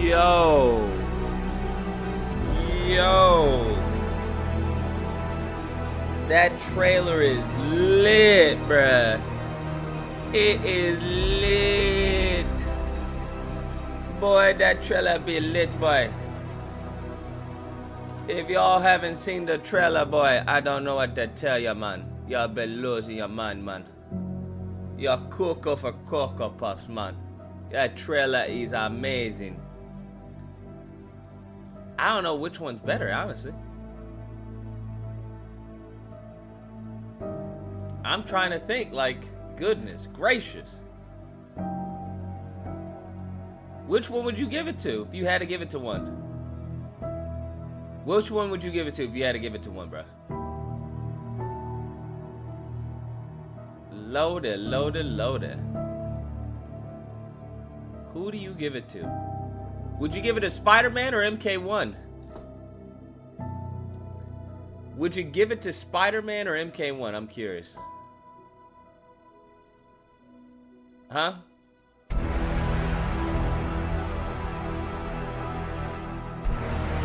Yo. Yo. That trailer is lit, bruh. It is lit. Boy, that trailer be lit, boy. If y'all haven't seen the trailer, boy, I don't know what to tell you, man. Y'all been losing your mind, man. You're Cocoa for Cocoa Puffs, man. That trailer is amazing. I don't know which one's better, honestly. I'm trying to think, like, goodness gracious. Which one would you give it to if you had to give it to one? Which one would you give it to if you had to give it to one, bro? Loaded, loaded, loaded. Who do you give it to? Would you give it to Spider-Man or MK1? Would you give it to Spider-Man or MK1? I'm curious. Huh?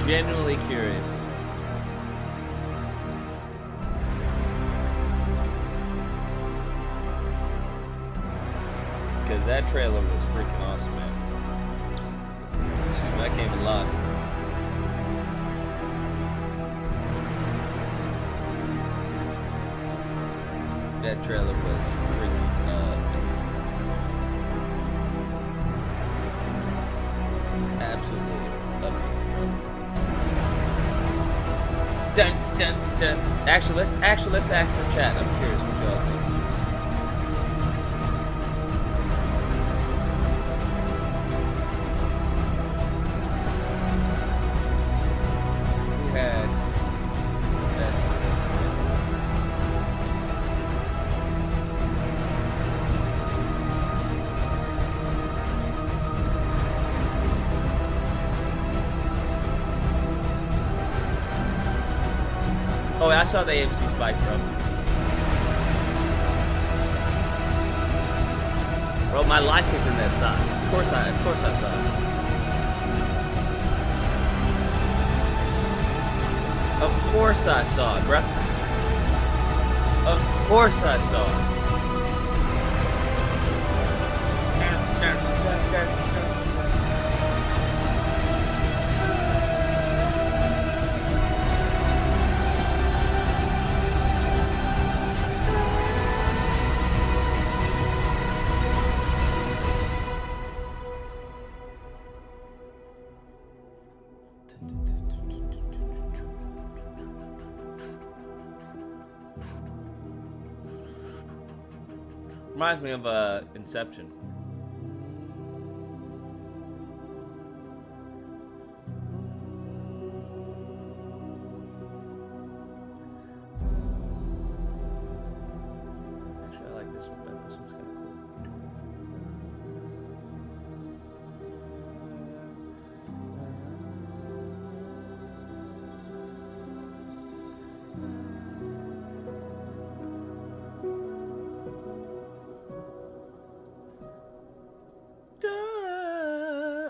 Genuinely curious. Because that trailer was freaking awesome, man. Excuse me, I can't even lie. That trailer was freaking amazing. Absolutely amazing, bro. Dun, dun, dun. Actually, let's ask the chat. I'm curious what y'all think. Who had best? Oh, I saw the AMC spike, bro. Bro, my life is in that stock. Of course I saw it. Of course I saw it, bro. Of course I saw it. Reminds me of Inception. Actually, I like this one better. This one's kind of cool.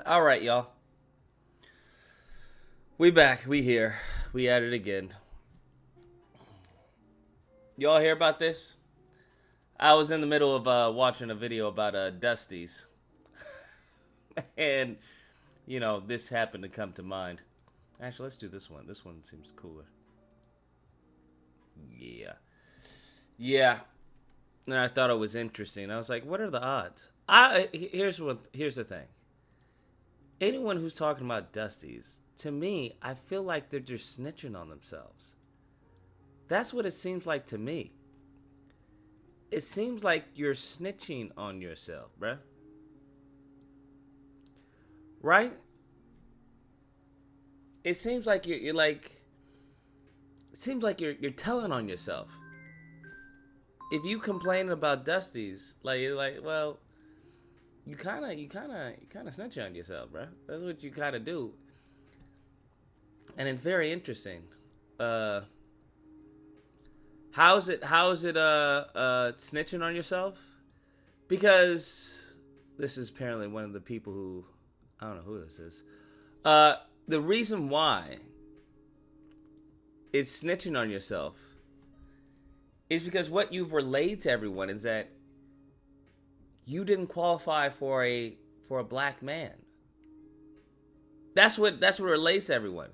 All right, y'all. We back. We here. We at it again. Y'all hear about this? I was in the middle of watching a video about Dusties. And, you know, this happened to come to mind. Actually, let's do this one. This one seems cooler. Yeah. Yeah. And I thought it was interesting. I was like, what are the odds? Here's the thing. Anyone who's talking about Dusties, to me, I feel like they're just snitching on themselves. That's what it seems like to me. It seems like you're snitching on yourself, bruh. Right? It seems like you're like... It seems like you're telling on yourself. If you complain about Dusties, like, you're like, well... You kind of snitch on yourself, bro. That's what you kind of do. And it's very interesting. How's it snitching on yourself? Because this is apparently one of the people who, I don't know who this is. The reason why it's snitching on yourself is because what you've relayed to everyone is that you didn't qualify for a black man. That's what it relates to everyone.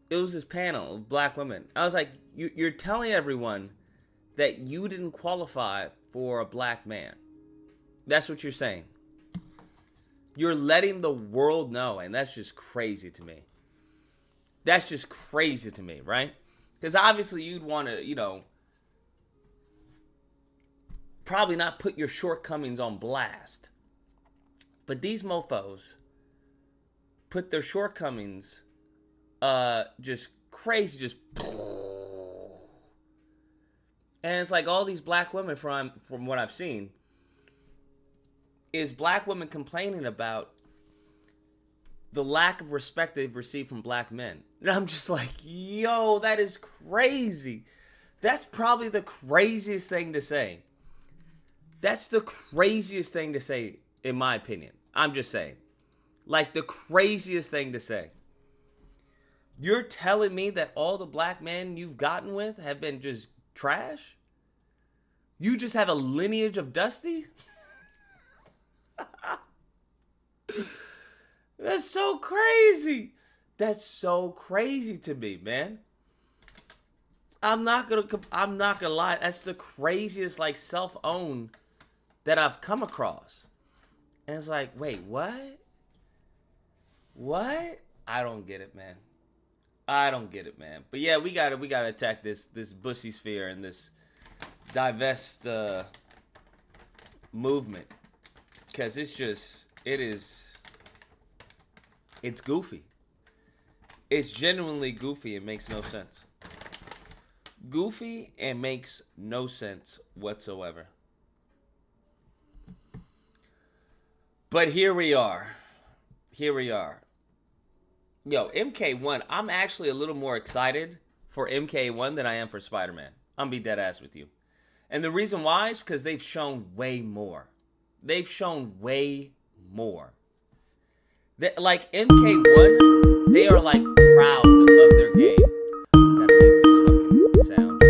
It was this panel of black women. I was like, you're telling everyone that you didn't qualify for a black man. That's what you're saying. You're letting the world know, and that's just crazy to me. That's just crazy to me, right? Because obviously you'd want to, probably not put your shortcomings on blast. But these mofos put their shortcomings just crazy, just... And it's like all these black women, from what I've seen, is black women complaining about the lack of respect they've received from black men. And I'm just like, yo, that is crazy. That's probably the craziest thing to say. That's the craziest thing to say, in my opinion. I'm just saying. Like, the craziest thing to say. You're telling me that all the black men you've gotten with have been just trash? You just have a lineage of Dusty? That's so crazy. That's so crazy to me, man. I'm not gonna lie. That's the craziest, like, self-own that I've come across. And it's like, wait, what? What? I don't get it, man. I don't get it, man. But yeah, we gotta attack this Bussy Sphere and this divest movement, because it's goofy. It's genuinely goofy and makes no sense. Goofy and makes no sense whatsoever. But here we are. Yo, MK1, I'm actually a little more excited for MK1 than I am for Spider-Man. I'm gonna be dead ass with you. And the reason why is because they've shown way more. Like MK1, they are like proud of their game. Gotta mute this fucking sound.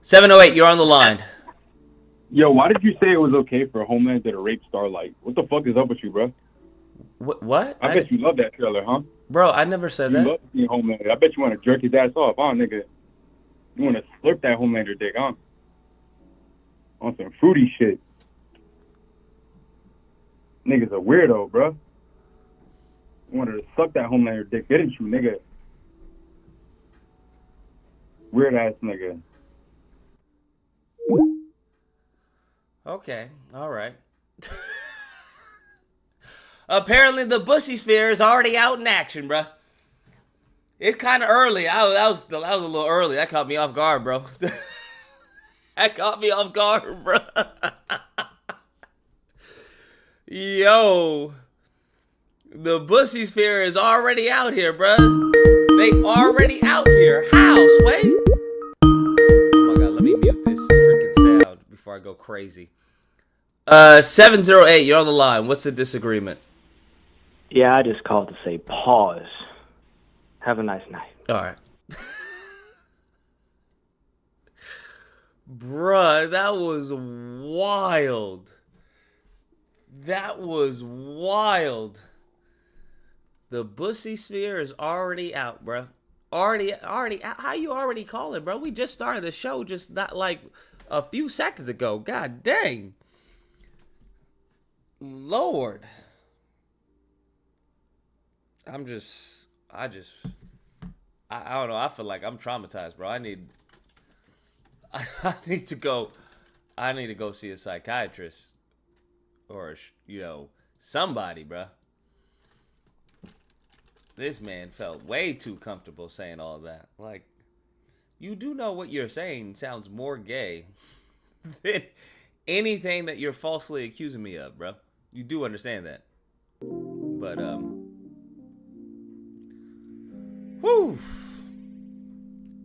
708, you're on the line. Yo, why did you say it was okay for Homelander to rape Starlight? What the fuck is up with you, bro? What? I bet you love that trailer, huh? Bro, I never said that. You love seeing Homelander. I bet you want to jerk his ass off, huh, nigga? You want to slurp that Homelander dick, huh? On some fruity shit. Nigga's a weirdo, bro. You wanted to suck that Homelander dick, didn't you, nigga? Weird ass nigga. Okay, all right. Apparently the Bussy Sphere is already out in action, bro. It's kind of early. That was a little early. That caught me off guard, bro. Yo, the Bussy Sphere is already out here, bro. They already out here. How, Sway? Oh my god, let me mute this freaking sound before I go crazy. 708, you're on the line. What's the disagreement? Yeah, I just called to say pause. Have a nice night. All right. Bruh, that was wild. The Bussy Sphere is already out, bruh. Already, how you already call it, bro? We just started the show just not like a few seconds ago. God dang. Lord. I don't know. I feel like I'm traumatized, bro. I need to go see a psychiatrist or, somebody, bro. This man felt way too comfortable saying all of that. Like, you do know what you're saying sounds more gay than anything that you're falsely accusing me of, bro. You do understand that. But, whew.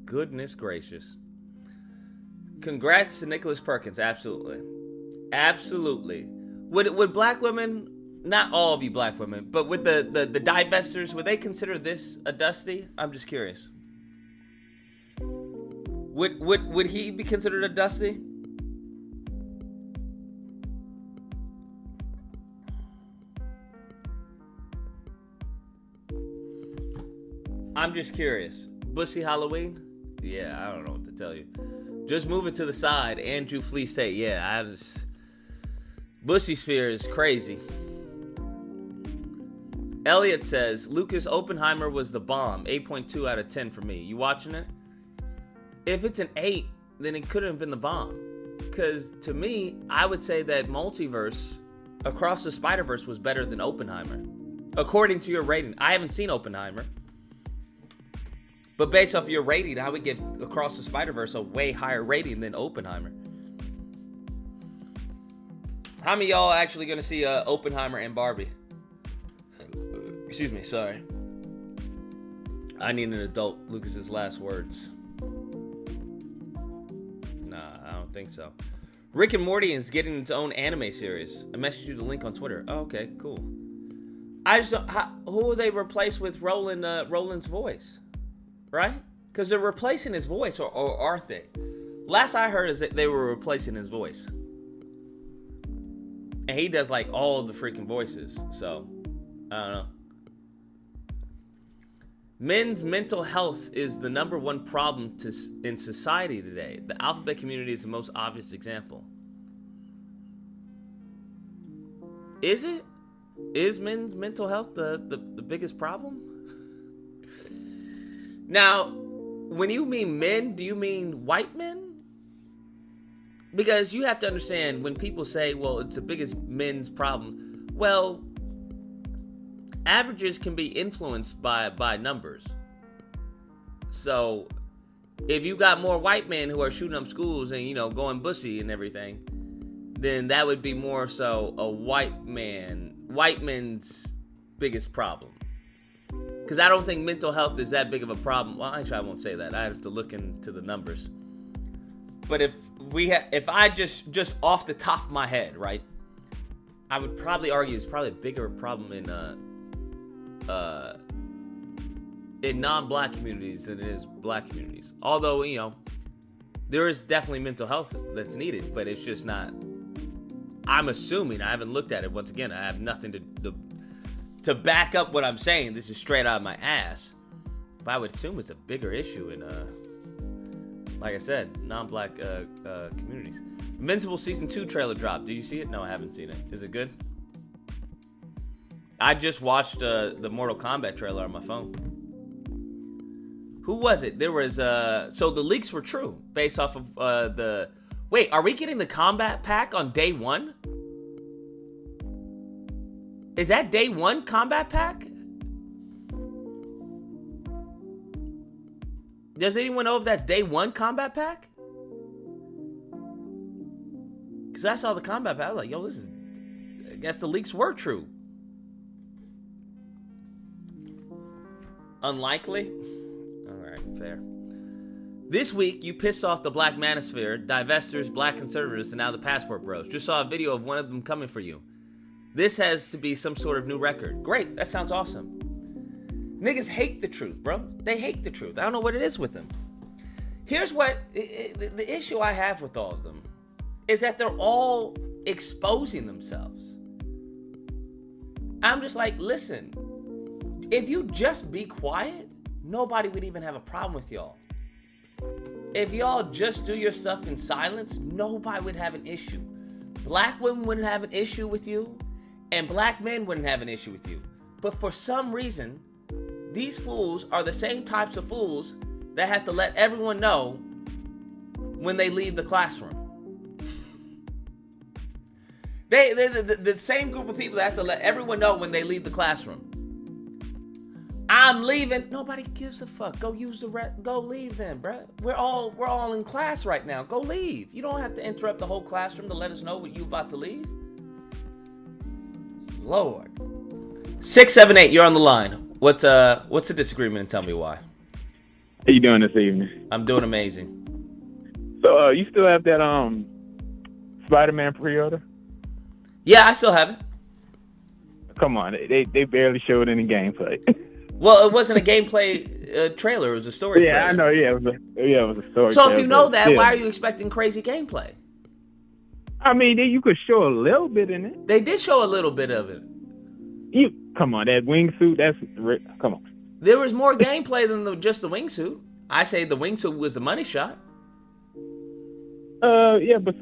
Goodness gracious. Congrats to Nicholas Perkins, absolutely. Absolutely. Would black women not all of you black women, but with the divestors, would they consider this a dusty? I'm just curious. Would he be considered a dusty? I'm just curious. Bussy Halloween? Yeah, I don't know what to tell you. Just move it to the side. Andrew Fleece Tate. Yeah, Bussy Sphere is crazy. Elliot says, Lucas Oppenheimer was the bomb. 8.2 out of 10 for me. You watching it? If it's an 8, then it couldn't have been the bomb. Because to me, I would say that Multiverse, Across the Spider-Verse was better than Oppenheimer. According to your rating. I haven't seen Oppenheimer. But based off your rating, I would give Across the Spider-Verse a way higher rating than Oppenheimer. How many of y'all are actually going to see Oppenheimer and Barbie? Excuse me, sorry. I need an adult. Lucas's last words. Nah, I don't think so. Rick and Morty is getting its own anime series. I messaged you the link on Twitter. Oh, okay, cool. I just don't... who will they replace with Roland's voice? Right? Because they're replacing his voice, or aren't they? Last I heard is that they were replacing his voice. And he does like all of the freaking voices. So, I don't know. Men's mental health is the number one problem in society today. The alphabet community is the most obvious example. Is it? Is men's mental health the biggest problem? Now, when you mean men, do you mean white men? Because you have to understand, when people say, well, it's the biggest men's problem, well, averages can be influenced by numbers. So, if you got more white men who are shooting up schools and, going bussy and everything, then that would be more so a white men's biggest problem. Because I don't think mental health is that big of a problem. Well, actually, I won't say that. I have to look into the numbers. But if I just off the top of my head, right, I would probably argue it's probably a bigger problem in non-black communities than it is black communities. Although, there is definitely mental health that's needed, but it's just not. I'm assuming. I haven't looked at it. Once again, I have nothing to back up what I'm saying. This is straight out of my ass. But I would assume it's a bigger issue in, like I said, non-black communities. Invincible Season 2 trailer dropped. Did you see it? No, I haven't seen it. Is it good? I just watched the Mortal Kombat trailer on my phone. Who was it? There was, so the leaks were true based off of the... Wait, are we getting the combat pack on day 1? Is that day 1 combat pack? Does anyone know if that's day 1 combat pack? Because I saw the combat pack. I was like, yo, this is... I guess the leaks were true. Unlikely? Alright, fair. This week, you pissed off the Black Manosphere, Divestors, Black Conservatives, and now the Passport Bros. Just saw a video of one of them coming for you. This has to be some sort of new record. Great, that sounds awesome. Niggas hate the truth, bro. They hate the truth. I don't know what it is with them. Here's what, the issue I have with all of them is that they're all exposing themselves. I'm just like, listen, if you just be quiet, nobody would even have a problem with y'all. If y'all just do your stuff in silence, nobody would have an issue. Black women wouldn't have an issue with you, and black men wouldn't have an issue with you. But for some reason, these fools are the same types of fools that have to let everyone know when they leave the classroom. They're the same group of people that have to let everyone know when they leave the classroom. I'm leaving. Nobody gives a fuck. Go use the go leave then, bruh. We're all in class right now. Go leave. You don't have to interrupt the whole classroom to let us know when you about to leave. Lord. 678, you're on the line. What's the disagreement, and tell me why? How you doing this evening? I'm doing amazing. So you still have that Spider-Man pre-order? Yeah, I still have it. Come on, they barely showed any gameplay. Well, it wasn't a gameplay trailer. It was a story trailer. Yeah, I know. Yeah, it was a story. So trailer, if you know but that, still. why are you expecting crazy gameplay? I mean, you could show a little bit in it. They did show a little bit of it. Come on, that wingsuit. Come on. There was more gameplay than just the wingsuit. I say the wingsuit was the money shot. Yeah, but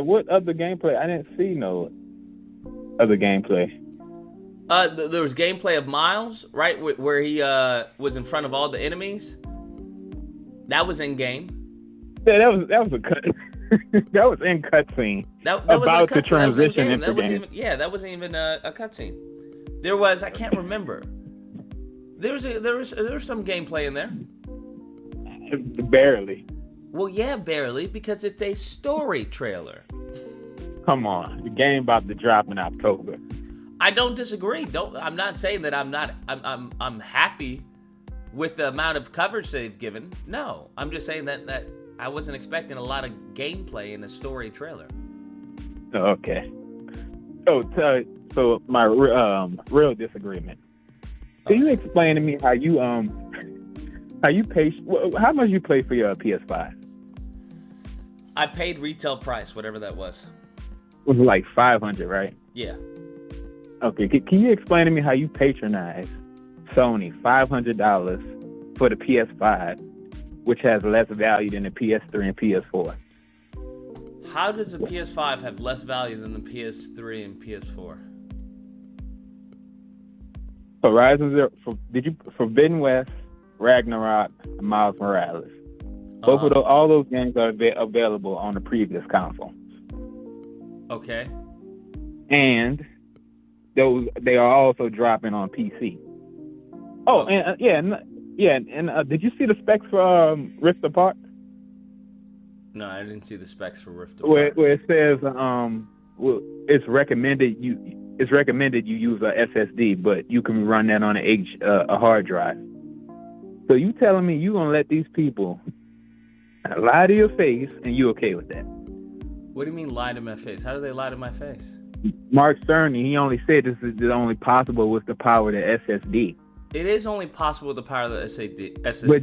what other gameplay? I didn't see no other gameplay. There was gameplay of Miles, right, where he was in front of all the enemies. That was in game. Yeah, that was a cut. That was in cutscene. That about wasn't a the cutscene. transition That wasn't into game. That wasn't even a cutscene. There was, I can't remember. There was some gameplay in there. Barely. Well, yeah, barely, because it's a story trailer. Come on, the game about to drop in October. I don't disagree. I'm not saying that I'm happy with the amount of coverage they've given. No, I'm just saying that I wasn't expecting a lot of gameplay in a story trailer. Okay. So my real disagreement. Can you explain to me how you pay? How much you pay for your PS5? I paid retail price, whatever that was. It was like $500, right? Yeah. Okay. Can you explain to me how you patronize Sony $500 for the PS5, which has less value than the PS3 and PS4? How does the PS5 have less value than the PS3 and PS4? Horizon Zero, Forbidden West, Ragnarok, and Miles Morales. Both of all those games are available on the previous console. Okay. And they are also dropping on PC. Oh, and did you see the specs for Rift Apart? No, I didn't see the specs for Rift Apart. Where it says it's recommended you use a SSD, but you can run that on a hard drive. So you telling me you gonna let these people lie to your face and you okay with that? What do you mean lie to my face? How do they lie to my face? Mark Cerny, he only said this is only possible with the power of the SSD. It is only possible with the power of the SSD. But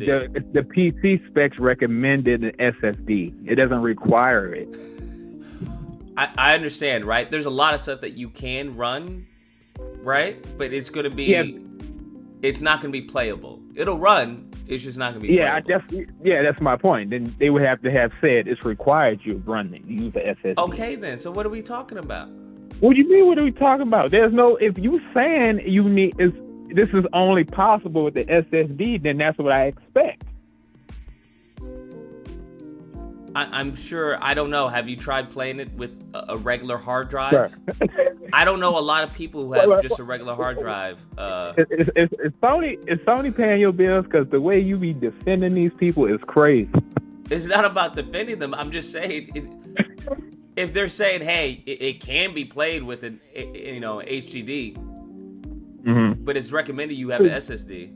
the PC specs recommended an SSD. It doesn't require it. I understand, right? There's a lot of stuff that you can run, right? But it's going to be, it's not going to be playable. It'll run, it's just not going to be playable. That's my point. Then they would have to have said it's required you run it. You use the SSD. Okay, then. So what are we talking about? What do you mean, what are we talking about? There's no, if you saying you need, this is only possible with the SSD, then that's what I expect. I'm sure, I don't know. Have you tried playing it with a regular hard drive? Sure. I don't know a lot of people who have just a regular hard drive. Is Sony paying your bills? Because the way you be defending these people is crazy. It's not about defending them. I'm just saying, if they're saying, hey, it can be played with an HDD, but it's recommended you have an SSD.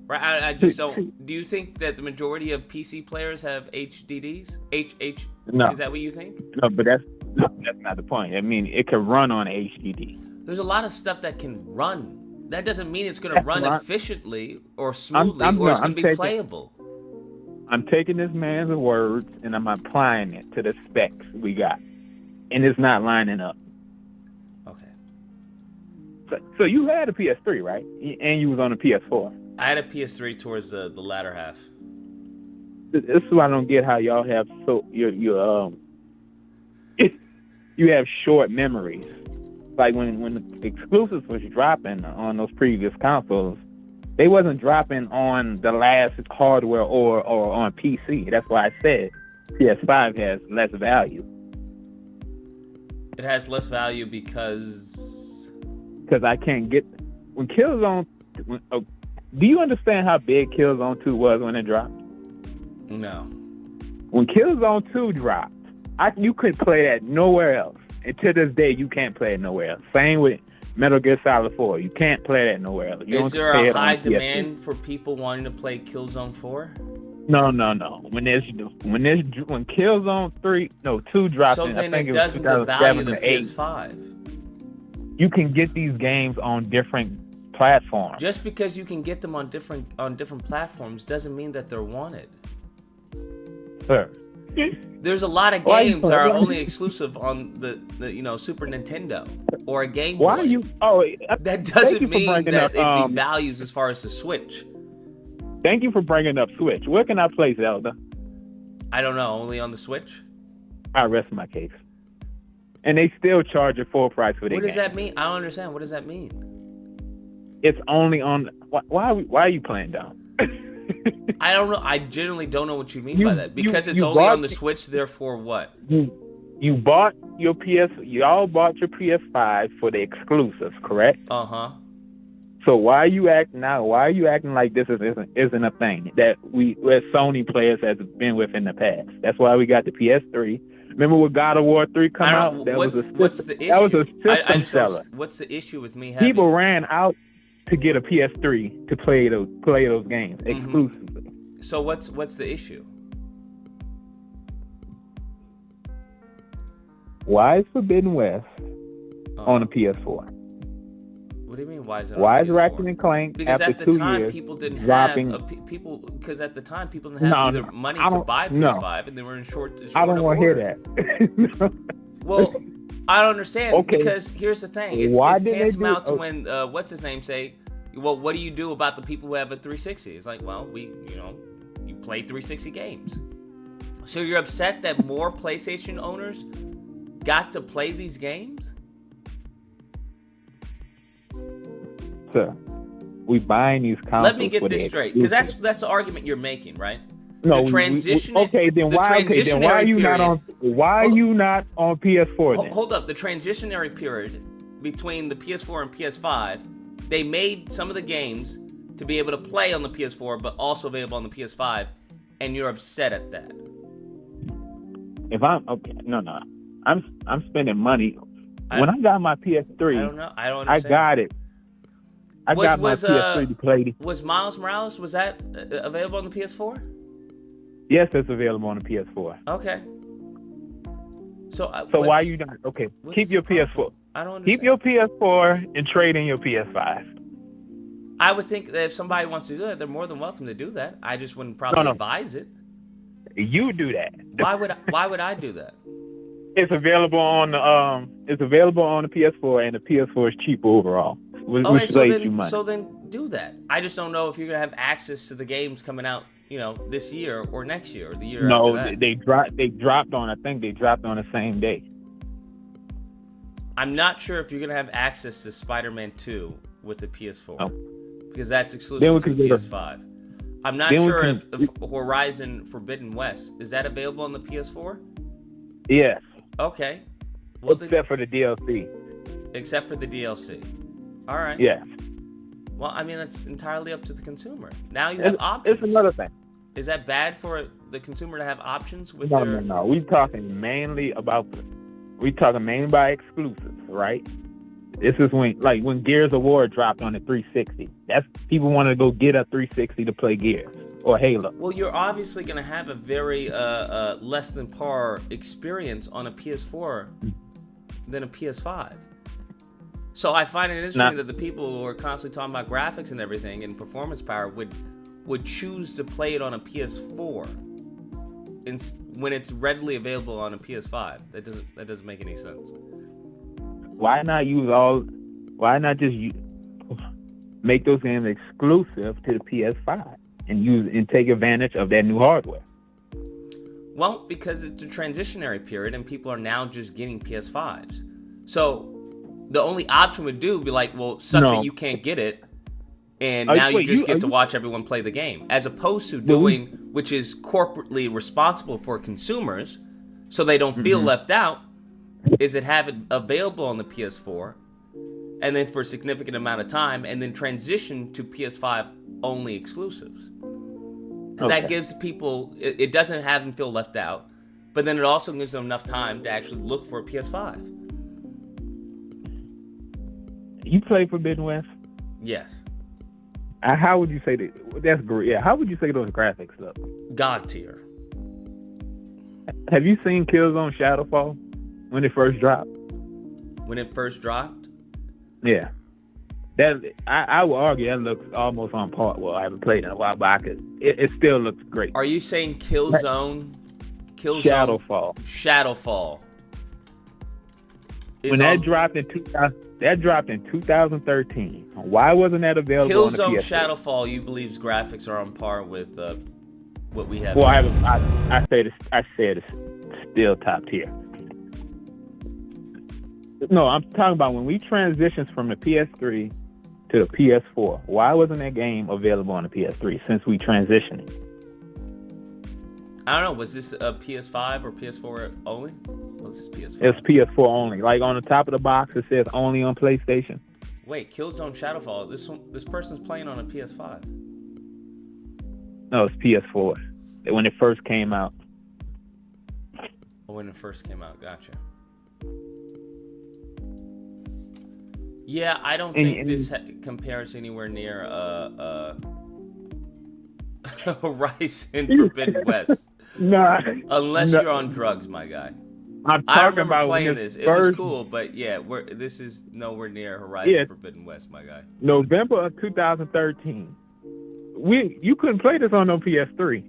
Right, I just don't. Do you think that the majority of PC players have HDDs? No. Is that what you think? No, but that's not the point. I mean, it can run on HDD. There's a lot of stuff that can run. That doesn't mean it's going to run efficiently or smoothly, or it's going to be playable. I'm taking this man's words and I'm applying it to the specs we got, and it's not lining up. Okay. So you had a PS3, right? And you was on a PS4. I had a PS3 towards the latter half. This is why I don't get how y'all have you have short memories. Like when the exclusives was dropping on those previous consoles, they wasn't dropping on the last hardware or on PC. That's why I said PS5 has less value. It has less value because I can't get when Killzone. Do you understand how big Killzone 2 was when it dropped? No. When Killzone 2 dropped, you couldn't play that nowhere else. And to this day, you can't play it nowhere else. Same with Metal Gear Solid 4. You can't play that nowhere else. Is there a high demand for people wanting to play Killzone 4? No. When Killzone 2 dropped, so in, then I think it it was doesn't devalue the 2007 PS5. you can get these games on different platforms. Just because you can get them on different platforms doesn't mean that they're wanted. Sir. There's a lot of games that are only exclusive on the Super Nintendo or a Game Boy. Why are you? Oh, that doesn't mean that it devalues as far as the Switch. Thank you for bringing up Switch. Where can I play Zelda? I don't know. Only on the Switch? I rest my case. And they still charge a full price for their What does game. that mean? I don't understand. What does that mean? It's only on. Why are you playing dumb? I don't know. I generally don't know what you mean by that. Because it's you only on the Switch, therefore what? You bought your y'all bought your PS5 for the exclusives, correct? Uh-huh. So why are you acting like this isn't a thing that Sony players has been with in the past? That's why we got the PS3. Remember when God of War 3 come out? What's the issue? That was a system seller. What's the issue with me having... People ran out to get a PS3 to play those games exclusively. So what's the issue? Why is Forbidden West on a PS4? What do you mean? Why is it? Why is Ratchet and Clank because after at the 2 time years people didn't dropping? Because at the time people didn't have either money to buy PS5 and they were in short I don't want to hear that. Well, I don't understand because here's the thing. It's tantamount to when what's his name say, well, what do you do about the people who have a 360? It's like, well, you play 360 games. So you're upset that more PlayStation owners got to play these games? Sir, we buying these consoles. Let me get this straight, because that's the argument you're making, right? No, the transition. Why are you not on? Why are you not on PS4 then? Hold up, the transitionary period between the PS4 and PS5, they made some of the games to be able to play on the PS4, but also available on the PS5, and you're upset at that. If I'm okay, no, I'm spending money. When I got my PS3, I don't know. I don't understand. I got it. I got my PS3 to play. Was Miles Morales, was that available on the PS4? Yes, it's available on the PS4. Okay. So why are you not? Okay, keep your PS4. I don't understand. Keep your PS4 and trade in your PS5. I would think that if somebody wants to do that, they're more than welcome to do that. I just wouldn't probably advise it. You do that. Why would I do that? It's available on the PS4, and the PS4 is cheaper overall. So then do that. I just don't know if you're gonna have access to the games coming out, this year or next year or the year after that. No, they dropped on. I think they dropped on the same day. I'm not sure if you're gonna have access to Spider-Man 2 with the PS4 because that's exclusive to the PS5. I'm not sure if Horizon Forbidden West is that available on the PS4. Yes. Okay. Well, except for the DLC. Except for the DLC. All right. Yeah. Well, I mean, that's entirely up to the consumer. Now you have options. It's another thing. Is that bad for the consumer to have options with No. We're talking mainly about exclusives, right? This is when Gears of War dropped on the 360. That's people wanted to go get a 360 to play Gears or Halo. Well, you're obviously going to have a very less than par experience on a PS4 than a PS5. So I find it interesting that the people who are constantly talking about graphics and everything and performance power would choose to play it on a PS4 when it's readily available on a PS5. That doesn't make any sense. Why not just make those games exclusive to the PS5 and take advantage of that new hardware? Well, because it's a transitionary period and people are now just getting PS5s. So the only option would be like, well, sucks that you can't get it, and now you just get to watch everyone play the game, as opposed to doing, which is corporately responsible for consumers, so they don't feel left out, is it have it available on the PS4, and then for a significant amount of time, and then transition to PS5 only exclusives. Because that gives people, it doesn't have them feel left out, but then it also gives them enough time to actually look for a PS5. You play Forbidden West? Yes. How would you say that? That's great. Yeah. How would you say those graphics look? God tier. Have you seen Killzone Shadowfall when it first dropped? When it first dropped? Yeah. That I would argue that looks almost on par. Well, I haven't played in a while, but it still looks great. Are you saying Killzone? Shadowfall. Shadowfall. When that dropped in 2013. Why wasn't that available on the Killzone PS3? Shadowfall, you believe's graphics are on par with what we have. Well, I said it's still top tier. No, I'm talking about when we transitioned from the PS3 to the PS4. Why wasn't that game available on the PS3 since we transitioned? I don't know. Was this a PS5 or PS4 only? Well, this is PS4. It's PS4 only. Like on the top of the box, it says only on PlayStation. Wait, Killzone Shadowfall. This person's playing on a PS5. No, it's PS4. When it first came out. Oh, when it first came out. Gotcha. Yeah, I don't think this compares anywhere near Horizon Forbidden West. Nah. Unless you're on drugs, my guy. I remember playing this. It was cool, but yeah, this is nowhere near Horizon Forbidden West, my guy. November of 2013. You couldn't play this on no PS3.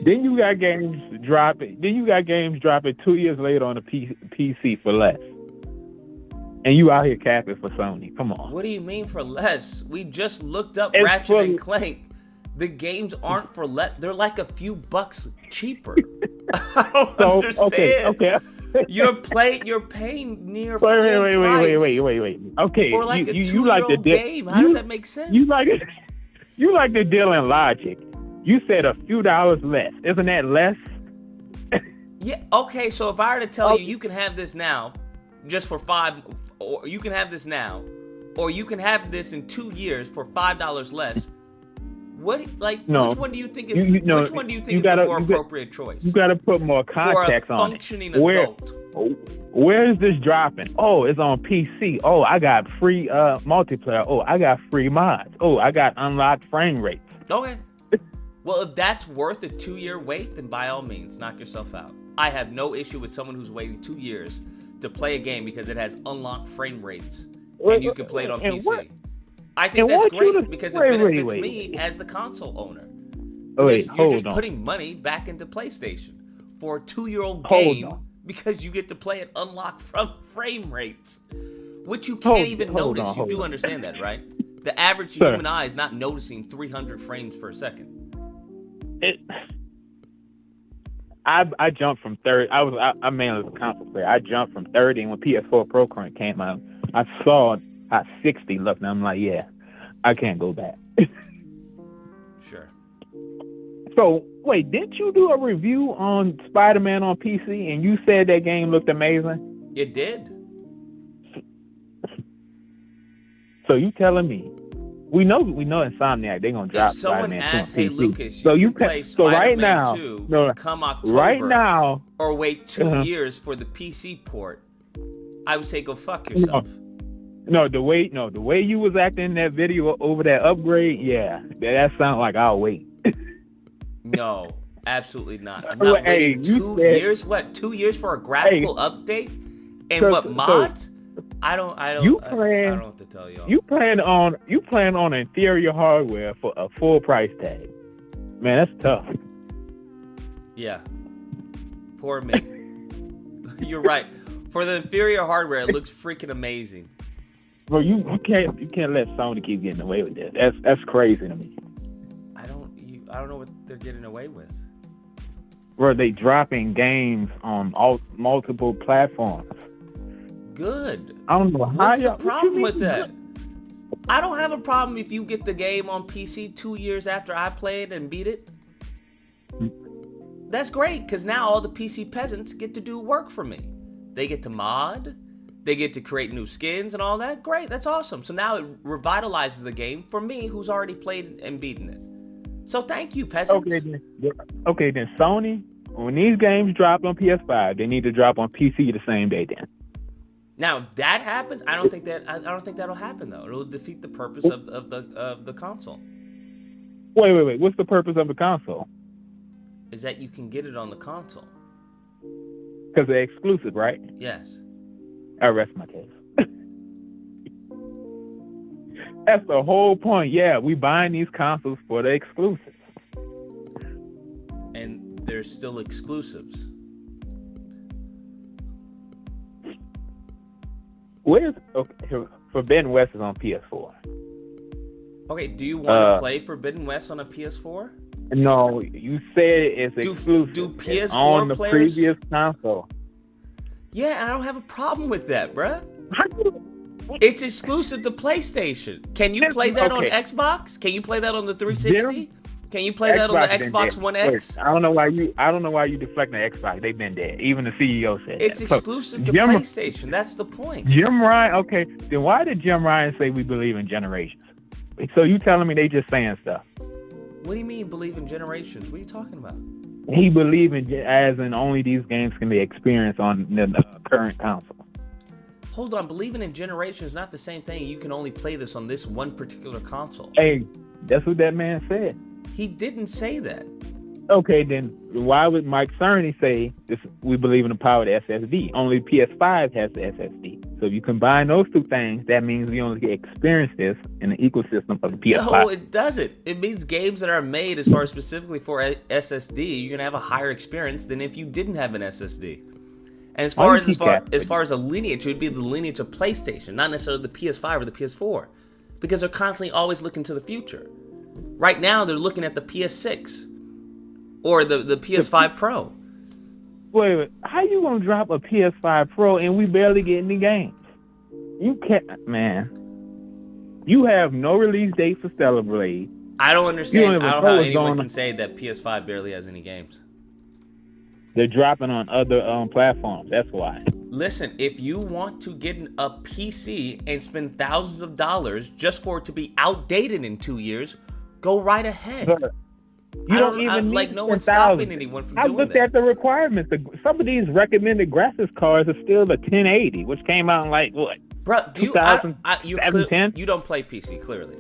Then you got games dropping 2 years later on the PC for less. And you out here capping for Sony. Come on. What do you mean for less? We just looked up Ratchet and Clank. The games aren't for less. They're like a few bucks cheaper. I don't understand. Okay. You're paying near full price. Wait. Okay, for like a you like the game. How does that make sense? You like the deal in logic. You said a few dollars less. Isn't that less? Yeah. Okay. So if I were to tell you can have this now, just for $5, or you can have this now, or you can have this in 2 years for $5 less. Which one do you think is which one do you think is a more appropriate choice? You got to put more context on it. Functioning adult. Where is this dropping? Oh, it's on PC. Oh, I got free multiplayer. Oh, I got free mods. Oh, I got unlocked frame rates. Okay. Well, if that's worth a 2-year wait, then by all means, knock yourself out. I have no issue with someone who's waiting 2 years to play a game because it has unlocked frame rates and you can play it on PC. I think that's great because it benefits me as the console owner. You're just putting money back into PlayStation for a 2-year-old game because you get to play it unlocked from frame rates, which you can't even notice. You do understand that, right? The average human eye is not noticing 300 frames per second. I jumped from 30. I mainly was a console player. I jumped from 30, and when PS4 Pro came out, I saw how 60 looked, and I'm like, yeah, I can't go back. Sure. So wait, didn't you do a review on Spider-Man on PC, and you said that game looked amazing? It did. So you telling me? We know Insomniac, they're gonna drop Spider-Man 2 on PC. Hey Lucas, so you can play Spider-Man 2 come October, right now, or wait 2 years for the PC port. I would say go fuck yourself. No, the way you was acting in that video over that upgrade, yeah, that sounds like I'll wait. No, absolutely not. I'm not waiting 2 years. What? 2 years for a graphical update? And what mods? I don't know what to tell you. You plan on inferior hardware for a full price tag. Man, that's tough. Yeah. Poor me. You're right. For the inferior hardware, it looks freaking amazing. Bro, you can't let Sony keep getting away with that. That's crazy to me. I don't know what they're getting away with. Bro, they dropping games on multiple platforms. Good. I don't know how. What's the problem with that? I don't have a problem if you get the game on PC 2 years after I played and beat it. That's great, because now all the PC peasants get to do work for me. They get to mod, they get to create new skins and all that. Great, that's awesome. So now it revitalizes the game for me, who's already played and beaten it. So thank you, peasants. Okay, then Sony, when these games drop on PS5, they need to drop on PC the same day then. Now that happens, I don't think that'll happen though. It'll defeat the purpose of the console. Wait. What's the purpose of the console? Is that you can get it on the console. Because they're exclusive, right? Yes. I rest my case. That's the whole point. Yeah, we buying these consoles for the exclusives. And there's still exclusives. Where's Forbidden West is on PS4? Okay, do you want to play Forbidden West on a PS4? No, you said it's exclusive. Do PS4 it's on the players... previous console? Yeah, I don't have a problem with that, bruh. It's exclusive to PlayStation. Can you play that on Xbox? Can you play that on the 360? Can you play that on the Xbox One X? I don't know why you deflect the Xbox. They've been dead. Even the CEO said it's exclusive to PlayStation. That's the point. Jim Ryan. Okay, then why did Jim Ryan say we believe in generations? So you telling me they just saying stuff? What do you mean believe in generations? What are you talking about? He believe in as in only these games can be experienced on the current console. Hold on, believing in generations is not the same thing. You can only play this on this one particular console. Hey, that's what that man said. He didn't say that. Okay, then why would Mike Cerny say this, we believe in the power of the SSD? Only PS5 has the SSD. So if you combine those two things, that means we only experience this in the ecosystem of the PS5. No, it doesn't. It means games that are made as far as specifically for SSD, you're going to have a higher experience than if you didn't have an SSD. And as far as a lineage, it would be the lineage of PlayStation, not necessarily the PS5 or the PS4, because they're constantly always looking to the future. Right now, they're looking at the PS6 or the PS5 Pro. Wait, how you gonna drop a PS5 Pro and we barely get any games? You can't, man. You have no release date for Stellar Blade. I don't understand. I don't know how anyone can say that PS5 barely has any games. They're dropping on other platforms. That's why. Listen, if you want to get a PC and spend thousands of dollars just for it to be outdated in 2 years, go right ahead. But you don't even need no one's stopping anyone from doing that. I looked at the requirements. Some of these recommended graphics cards are still the 1080, which came out in like what? Bro, you don't play PC clearly.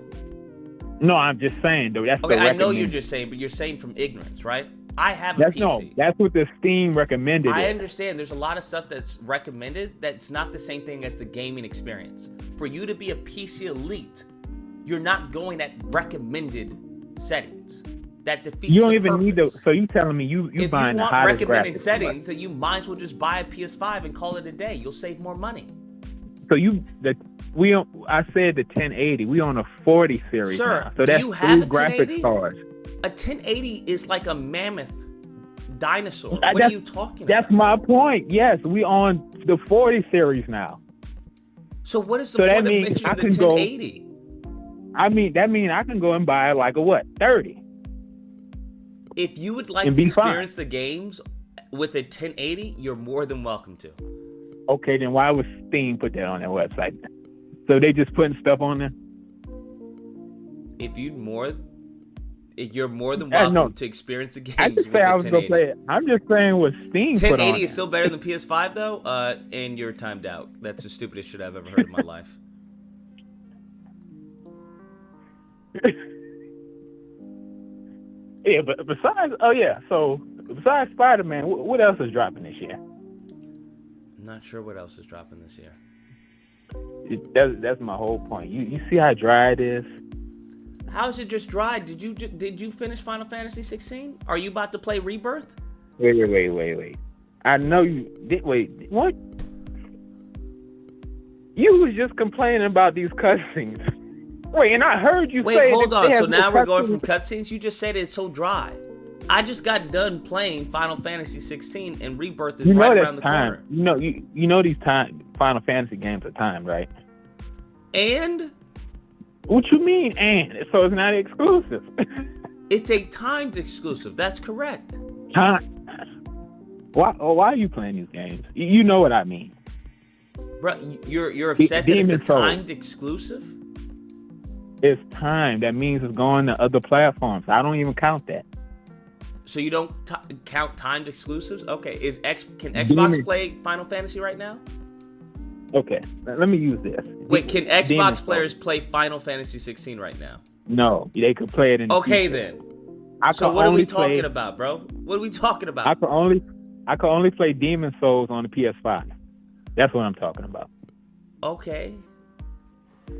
No, I'm just saying though. That's okay. I know you're just saying, but you're saying from ignorance, right? I have a PC. No, that's what the Steam recommended. I understand. There's a lot of stuff that's recommended that's not the same thing as the gaming experience. For you to be a PC elite, you're not going at recommended settings. That defeats you don't the even purpose. need to. So you telling me you if buying you the want hottest recommended graphics, settings, then you might as well just buy a PS5 and call it a day. You'll save more money. So I said the 1080. We on a 40 series Sir, now. So that's you have a graphics cards. A 1080 is like a mammoth dinosaur. What are you talking about? That's my point. Yes, we on the 40 series now. So what is the point of mentioning the 1080? That means I can go and buy like a what? 30. If you would like to experience the games with a 1080, you're more than welcome to. Okay, then why would Steam put that on their website? So they just putting stuff on there? You're more than welcome to experience the games with the 1080. I was gonna play it. I'm just saying what Steam put on 1080 is still better than PS5 though, and you're timed out. That's the stupidest shit I've ever heard in my life. Yeah, but besides Spider-Man, what else is dropping this year? I'm not sure what else is dropping this year. That's my whole point. You see how dry it is? How is it just dry? Did you finish Final Fantasy 16? Are you about to play Rebirth? Wait. I know you did. Wait, what? You was just complaining about these cutscenes. Wait, and I heard you say. Wait, hold on. So now we're going from cutscenes? You just said it's so dry. I just got done playing Final Fantasy 16 and Rebirth is right around the corner. You know these Final Fantasy games are timed, right? And? What you mean, and? So it's not exclusive. It's a timed exclusive. That's correct. Why are you playing these games? You know what I mean. Bro, you're upset that it's a timed exclusive? It's timed. That means it's going to other platforms. I don't even count that. So you don't count timed exclusives? Okay. Can Xbox play Final Fantasy right now? Okay. Let me use this. Wait, can Xbox players play Final Fantasy 16 right now? No, they could play it in the future. Then. So what are we talking about, bro? What are we talking about? I could only play Demon Souls on the PS5. That's what I'm talking about. Okay.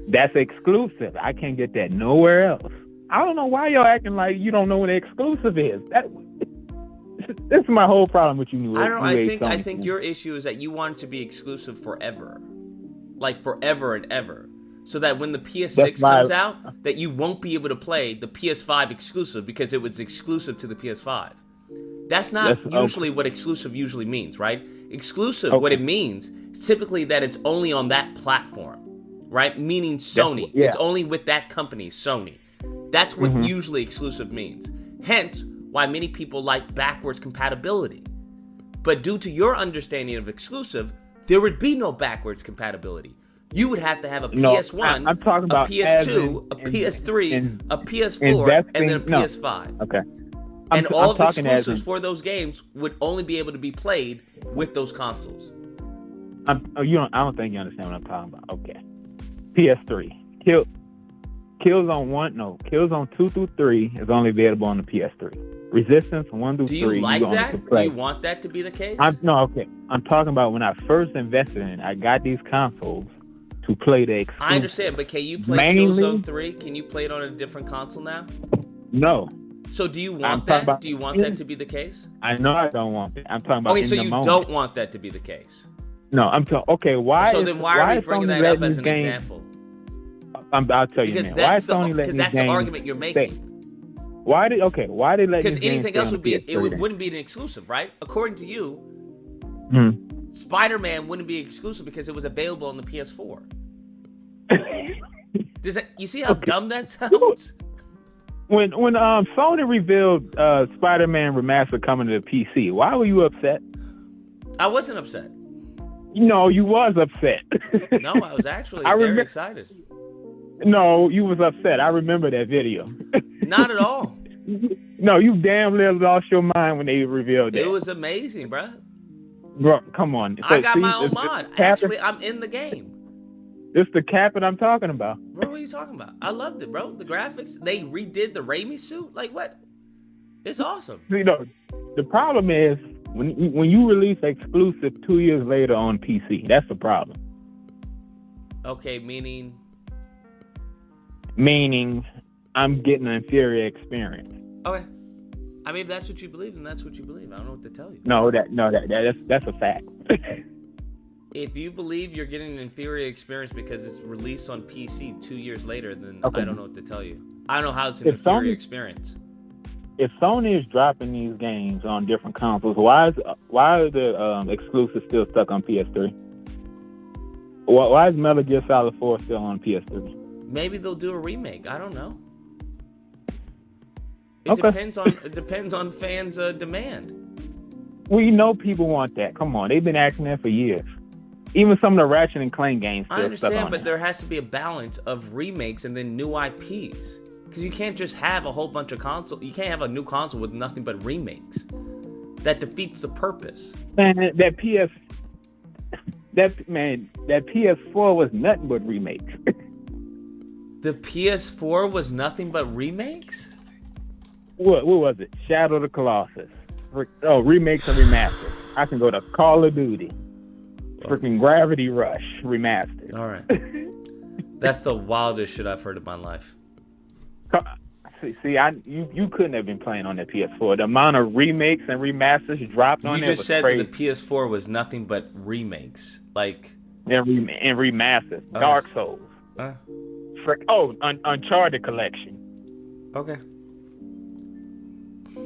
That's exclusive. I can't get that nowhere else. I don't know why y'all acting like you don't know what exclusive is. This is my whole problem with you. I don't know. I think your issue is that you want it to be exclusive forever, like forever and ever, so that when the PS6 comes out, that you won't be able to play the PS5 exclusive because it was exclusive to the PS5. That's not usually what exclusive usually means, right? Exclusive, what it means, is typically that it's only on that platform, right? Meaning Sony. It's only with that company, Sony. That's what usually exclusive means. Hence, why many people like backwards compatibility. But due to your understanding of exclusive, there would be no backwards compatibility. You would have to have a PS1, I'm talking about a PS2, a PS3, a PS4, and then a PS5. Okay. And all of the exclusives for those games would only be able to be played with those consoles. I don't think you understand what I'm talking about. Okay. PS3. Killzone 2 through 3 is only available on the PS3. Resistance 1 through 3. Do you like that? Do you want that to be the case? I'm talking about when I first invested in it, I got these consoles to play the exclusive. I understand, but can you play Killzone 3? Can you play it on a different console now? No. So do you want that? Do you want that to be the case? I know I don't want it. I'm talking about so you don't want that to be the case? No, I'm talking. Okay, why? So then why are we bringing that up as an example? I'll tell you, because man. Because that's the argument you're making. Why they let? Because anything else would be wouldn't be an exclusive, right? According to you, Spider-Man wouldn't be exclusive because it was available on the PS4. You see how dumb that sounds? When Sony revealed Spider-Man Remastered coming to the PC, why were you upset? I wasn't upset. No, you was upset. No, I was actually very excited. No, you was upset. I remember that video. Not at all. No, you damn near lost your mind when they revealed that. It was amazing, bro. Bro, come on. So, I got my own mod. Actually, I'm in the game. It's the Captain I'm talking about. Bro, what are you talking about? I loved it, bro. The graphics, they redid the Raimi suit. Like, what? It's awesome. You know, the problem is when you release exclusive 2 years later on PC, that's the problem. Okay, meaning I'm getting an inferior experience. Okay. I mean, if that's what you believe, then that's what you believe. I don't know what to tell you. No, that's a fact. If you believe you're getting an inferior experience because it's released on PC 2 years later, then I don't know what to tell you. I don't know how it's an inferior experience. If Sony is dropping these games on different consoles, why are the exclusives still stuck on PS3? Why is Metal Gear Solid 4 still on PS3? Maybe they'll do a remake. I don't know. It depends on fans' demand. We know people want that. Come on, they've been asking that for years. Even some of the Ratchet and Clank games still I understand, stuck on but there has to be a balance of remakes and then new IPs. Because you can't just have a whole bunch of consoles. You can't have a new console with nothing but remakes. That defeats the purpose. Man, that PS4 was nothing but remakes. The PS4 was nothing but remakes? What was it? Shadow of the Colossus. Remakes and remasters. I can go to Call of Duty. Freaking Gravity Rush remastered. All right. That's the wildest shit I've heard in my life. See, you couldn't have been playing on that PS4. The amount of remakes and remasters dropped on it was crazy. You just said that the PS4 was nothing but remakes. Like... And remasters. Dark Souls. Uncharted Collection. Okay.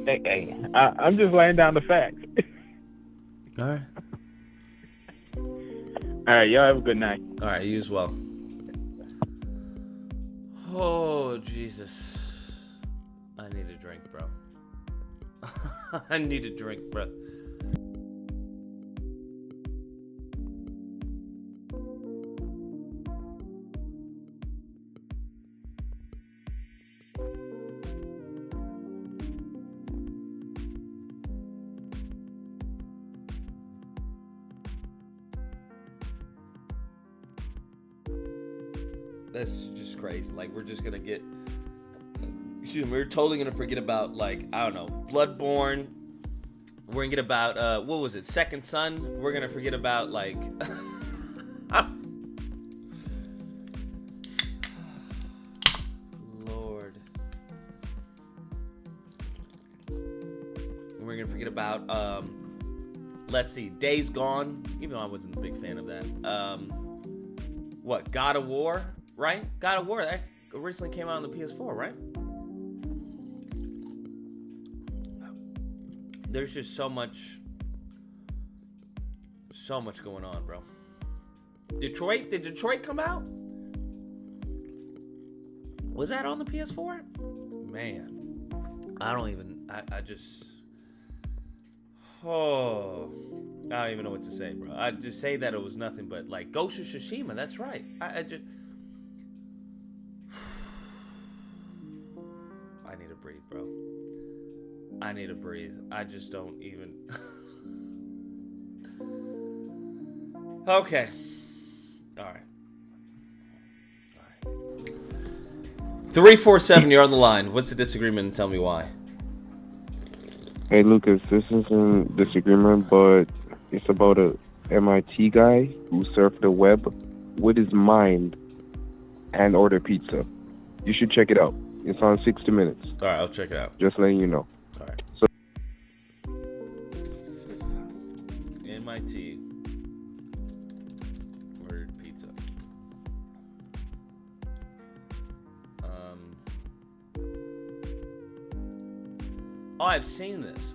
Hey, I'm just laying down the facts. All right. All right, y'all have a good night. All right, you as well. Oh, Jesus. I need a drink, bro. I need a drink, bro. That's just crazy. Like, we're just gonna get... we're totally gonna forget about, like, I don't know, Bloodborne. We're gonna get about, what was it, Second Son? We're gonna forget about, like... to forget about. Let's see, Days Gone. Even though I wasn't a big fan of that. What? God of War, right? God of War that originally came out on the PS4, right? There's just so much going on, bro. Detroit? Did Detroit come out? Was that on the PS4? Man, I don't even. I just. Oh, I don't even know what to say, bro. I just say that it was nothing but like Ghost of Tsushima. That's right. I just. I need to breathe, bro. I need to breathe. I just don't even. Okay. All right. 347, you're on the line. What's the disagreement and tell me why? Hey Lucas, this isn't disagreement, but it's about a MIT guy who surfed the web with his mind and ordered pizza. You should check it out. It's on 60 Minutes. All right, I'll check it out. Just letting you know. All right. So, MIT ordered pizza. Oh, I've seen this.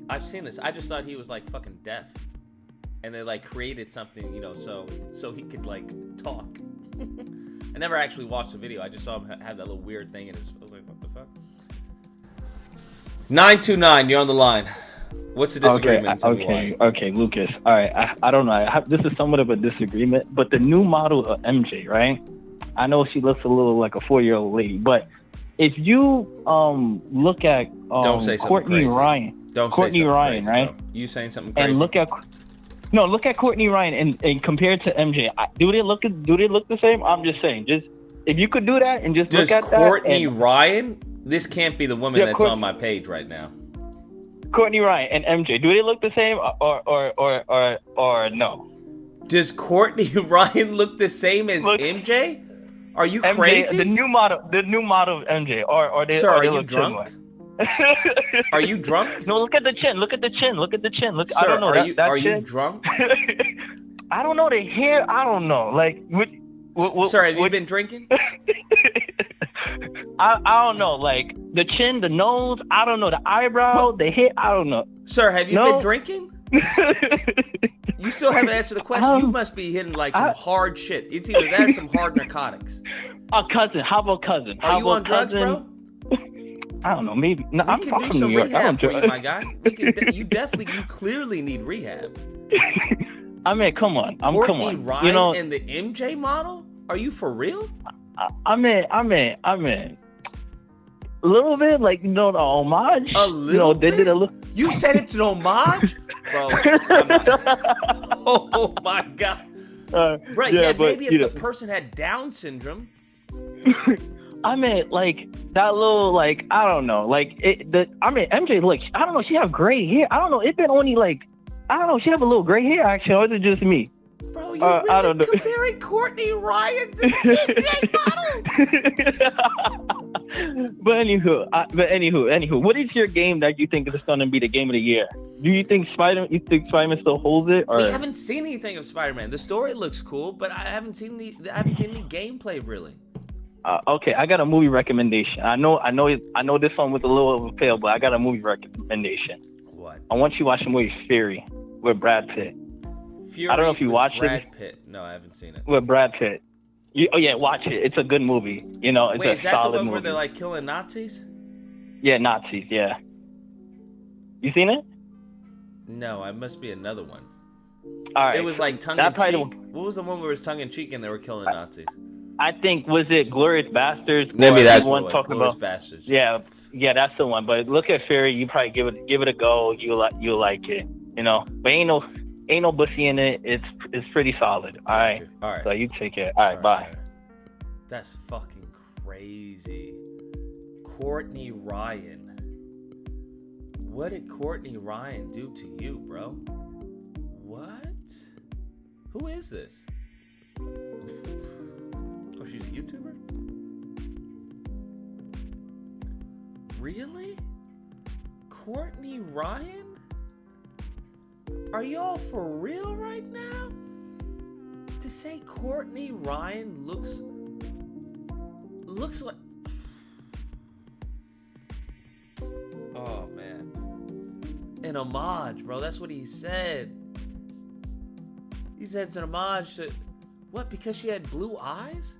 I just thought he was like fucking deaf, and they like created something, you know, so he could like talk. I never actually watched the video. I just saw him have that little weird thing in his. I was like, what the fuck? 929, you're on the line. What's the disagreement? Okay, Lucas. All right, I don't know. This is somewhat of a disagreement, but the new model of MJ, right? I know she looks a little like a 4-year-old lady, but if you look at don't say Courtney crazy. Ryan, don't Courtney say Ryan, crazy, right? Bro. You saying something crazy? And look at Courtney Ryan and compare it to MJ. Do they look the same? I'm just saying. Just if you could do that and just look at that. Does Courtney Ryan? This can't be the woman that's on my page right now. Courtney Ryan and MJ, do they look the same or no? Does Courtney Ryan look the same as MJ? Are you MJ, crazy? The new model of MJ, or they? Sir, or they are you look drunk? similar? Are you drunk? No, look at the chin. Look. Sir, I don't know. Are you drunk? I don't know the hair. I don't know. Like, Sir, have you been drinking? I don't know. Like the chin, the nose. I don't know the eyebrow, the hair. I don't know. Sir, have you been drinking? You still haven't answered the question. You must be hitting like some hard shit. It's either that or some hard narcotics. Cousin. How about cousin? Are you on drugs, bro? I don't know. Maybe. No, we I'm can from do some New York. rehab for you, my guy. We can. You clearly need rehab. I mean, come on. Courtney Ryan, you know, and the MJ model? Are you for real? I mean, a little bit, like, you know, the homage. A little bit? They did a little. You said it's an homage? Bro. Oh, my God. Right, yeah, but maybe if the person had Down syndrome. I mean, like, that little, like, I don't know. Like, MJ, like, I don't know. She have gray hair. I don't know. It's been only, like, I don't know. She have a little gray hair, actually. Or is it just me? Bro, you're really comparing Courtney Ryan to the MJ model? But anywho, what is your game that you think is going to be the game of the year? Do you think Spider-Man still holds it? Or? We haven't seen anything of Spider-Man. The story looks cool, but I haven't seen any gameplay really. Okay, I got a movie recommendation. I know this one was a little of a fail, but I got a movie recommendation. What? I want you to watch the movie Fury with Brad Pitt. Fury, I don't know if you watched it. Brad Pitt. No, I haven't seen it. With Brad Pitt. Watch it. It's a good movie. You know, it's Wait, is that the one movie. where they're like killing Nazis? Yeah, Nazis. Yeah. You seen it? No, it must be another one. All right. It was like tongue in cheek. What was the one where it was tongue in cheek and they were killing Nazis? I think was it Glorious Bastards? Maybe that's one what it was. talking Glorious about Bastards. Yeah, that's the one. But look at Fury. You probably give it a go. You'll like it. You know, but ain't no Bussy in it. It's pretty solid. All right. All right. So you take care. All right. Bye. All right. That's fucking crazy. Courtney Ryan. What did Courtney Ryan do to you, bro? What? Who is this? Oh, she's a YouTuber? Really? Courtney Ryan? Are y'all for real right now? To say Courtney Ryan looks like... Oh, man. An homage, bro. That's what he said. He said it's an homage to... What, because she had blue eyes?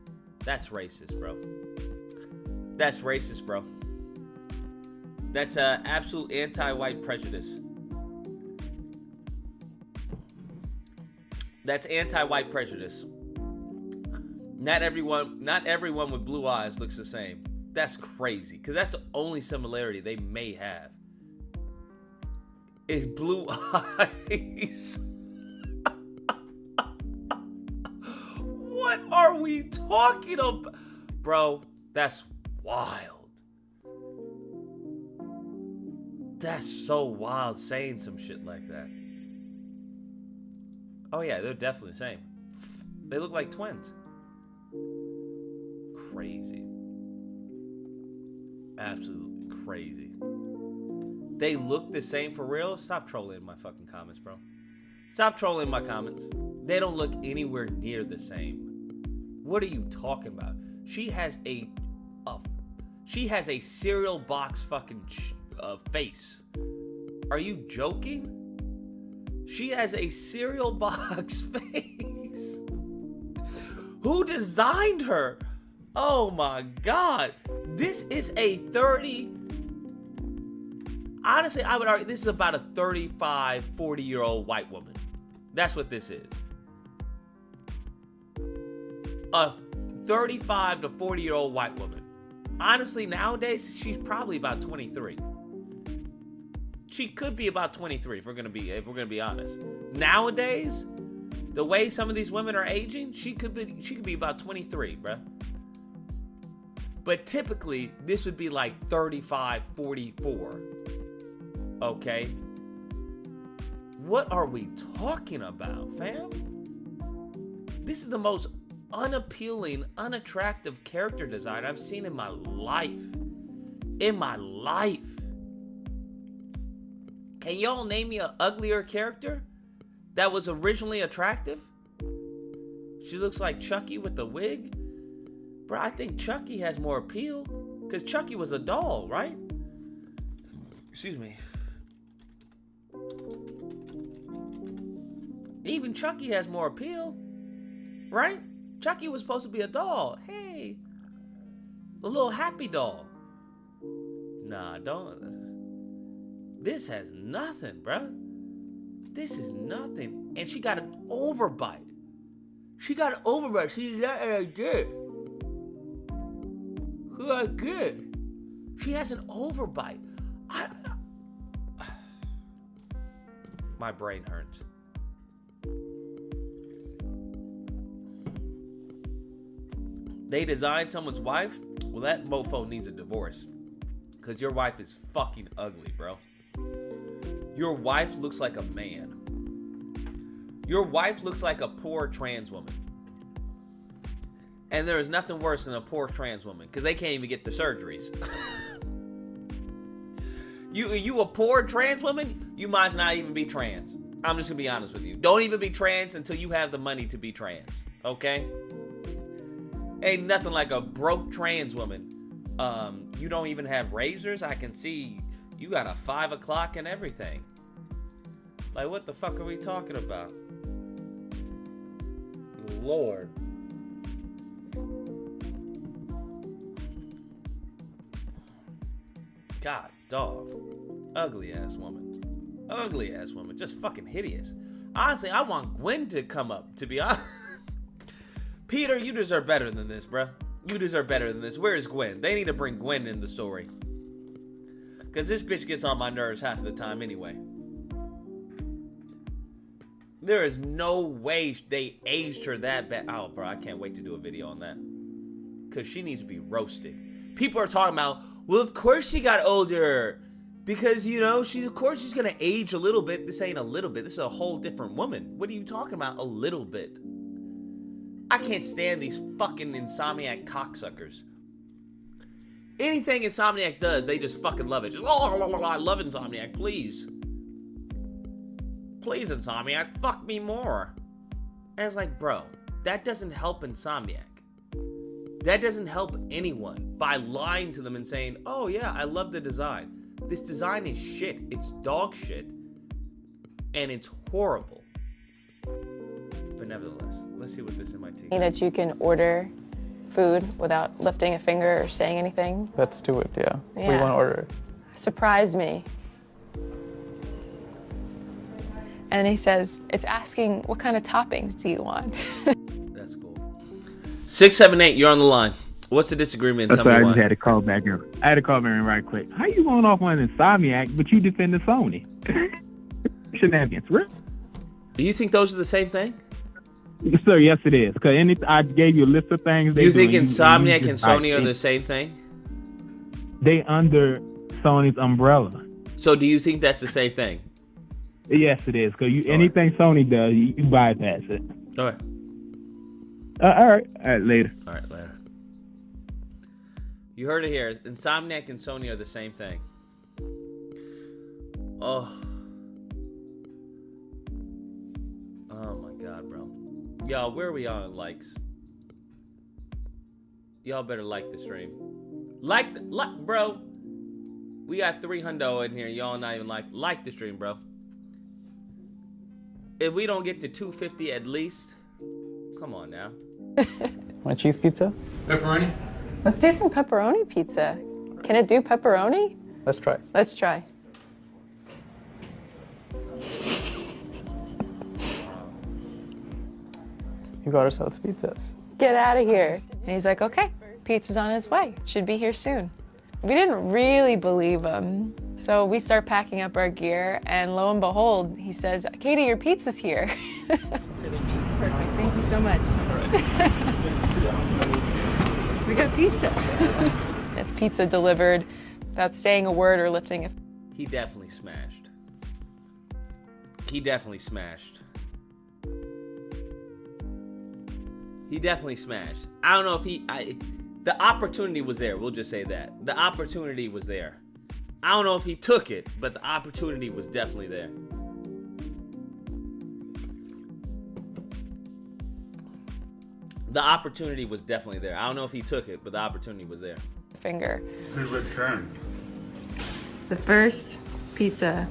That's racist, bro. That's racist, bro. That's absolute anti-white prejudice. That's anti-white prejudice. Not everyone with blue eyes looks the same. That's crazy, because that's the only similarity they may have. Is blue eyes. What are we talking about? Bro, that's wild. That's so wild saying some shit like that. Oh yeah, they're definitely the same. They look like twins. Crazy. Absolutely crazy. They look the same for real? Stop trolling in my fucking comments, bro. Stop trolling my comments. They don't look anywhere near the same. What are you talking about? She has a cereal box fucking face. Are you joking? She has a cereal box face. Who designed her? Oh my God. This is a 30... Honestly, I would argue this is about a 35, 40-year-old white woman. That's what this is. A 35 to 40-year-old white woman. Honestly, nowadays, she's probably about 23. She could be about 23 if we're gonna be honest. Nowadays, the way some of these women are aging, she could be about 23, bruh. But typically, this would be like 35, 44. Okay? What are we talking about, fam? This is the most unappealing, unattractive character design I've seen in my life. In my life. Can y'all name me an uglier character that was originally attractive? She looks like Chucky with the wig. Bro, I think Chucky has more appeal. Because Chucky was a doll, right? Excuse me. Even Chucky has more appeal. Right? Chucky was supposed to be a doll. Hey. A little happy doll. Nah, don't... This has nothing, bruh. This is nothing. And she got an overbite. She got an overbite. She's not good. She got good. She has an overbite. My brain hurts. They designed someone's wife? Well, that mofo needs a divorce. Because your wife is fucking ugly, bro. Your wife looks like a man. Your wife looks like a poor trans woman. And there is nothing worse than a poor trans woman, because they can't even get the surgeries. You a poor trans woman, you might not even be trans. I'm just going to be honest with you. Don't even be trans until you have the money to be trans. Okay? Ain't nothing like a broke trans woman. You don't even have razors. I can see you got a 5 o'clock and everything. Like, what the fuck are we talking about? Lord. God, dog. Ugly ass woman. Ugly ass woman. Just fucking hideous. Honestly, I want Gwen to come up, to be honest. Peter, you deserve better than this, bruh. You deserve better than this. Where is Gwen? They need to bring Gwen in the story. Because this bitch gets on my nerves half the time anyway. There is no way they aged her that bad. Oh, bro, I can't wait to do a video on that. Because she needs to be roasted. People are talking about, well, of course she got older. Because, you know, of course she's going to age a little bit. This ain't a little bit. This is a whole different woman. What are you talking about? A little bit. I can't stand these fucking Insomniac cocksuckers. Anything Insomniac does, they just fucking love it. Just, I love Insomniac, please. Please, Insomniac, fuck me more. And it's like, bro, that doesn't help Insomniac. That doesn't help anyone by lying to them and saying, oh yeah, I love the design. This design is shit. It's dog shit. And it's horrible. But nevertheless, let's see what this MIT. That you can order food without lifting a finger or saying anything. Let's do it, yeah. We Yeah. want to order it. Surprise me. And he says, it's asking, what kind of toppings do you want? That's cool. 678, you're on the line. What's the disagreement? That's Tell why me I just why. had to call back in. I had to call back in right quick. How you going off on Insomniac, but you defending Sony? Shenanigans, right? Do you think those are the same thing? Sir, yes it is. Cause I gave you a list of things. You think do, Insomniac you and just, Sony are the same thing? They under Sony's umbrella. So do you think that's the same thing? Yes, it is. Cause anything Sony does, you bypass it. Okay. All right, later. All right, later. You heard it here. Insomniac and Sony are the same thing. Oh. Oh my God, bro. Y'all, where are we on likes? Y'all better like the stream. Like, bro. We got 300 in here. Y'all not even like the stream, bro. If we don't get to 250 at least, come on now. Want a cheese pizza? Pepperoni? Let's do some pepperoni pizza. Can it do pepperoni? Let's try. Let's try. You got ourselves pizzas. Get out of here. And he's like, okay, pizza's on his way. Should be here soon. We didn't really believe him. So we start packing up our gear, and lo and behold, he says, Katie, your pizza's here. Perfect, thank you so much. We got pizza. It's pizza delivered without saying a word or lifting a... He definitely smashed. He definitely smashed. He definitely smashed. I don't know if the opportunity was there. We'll just say that. The opportunity was there. I don't know if he took it, but the opportunity was definitely there. The opportunity was definitely there. I don't know if he took it, but the opportunity was there. Finger. Who's returned? The first pizza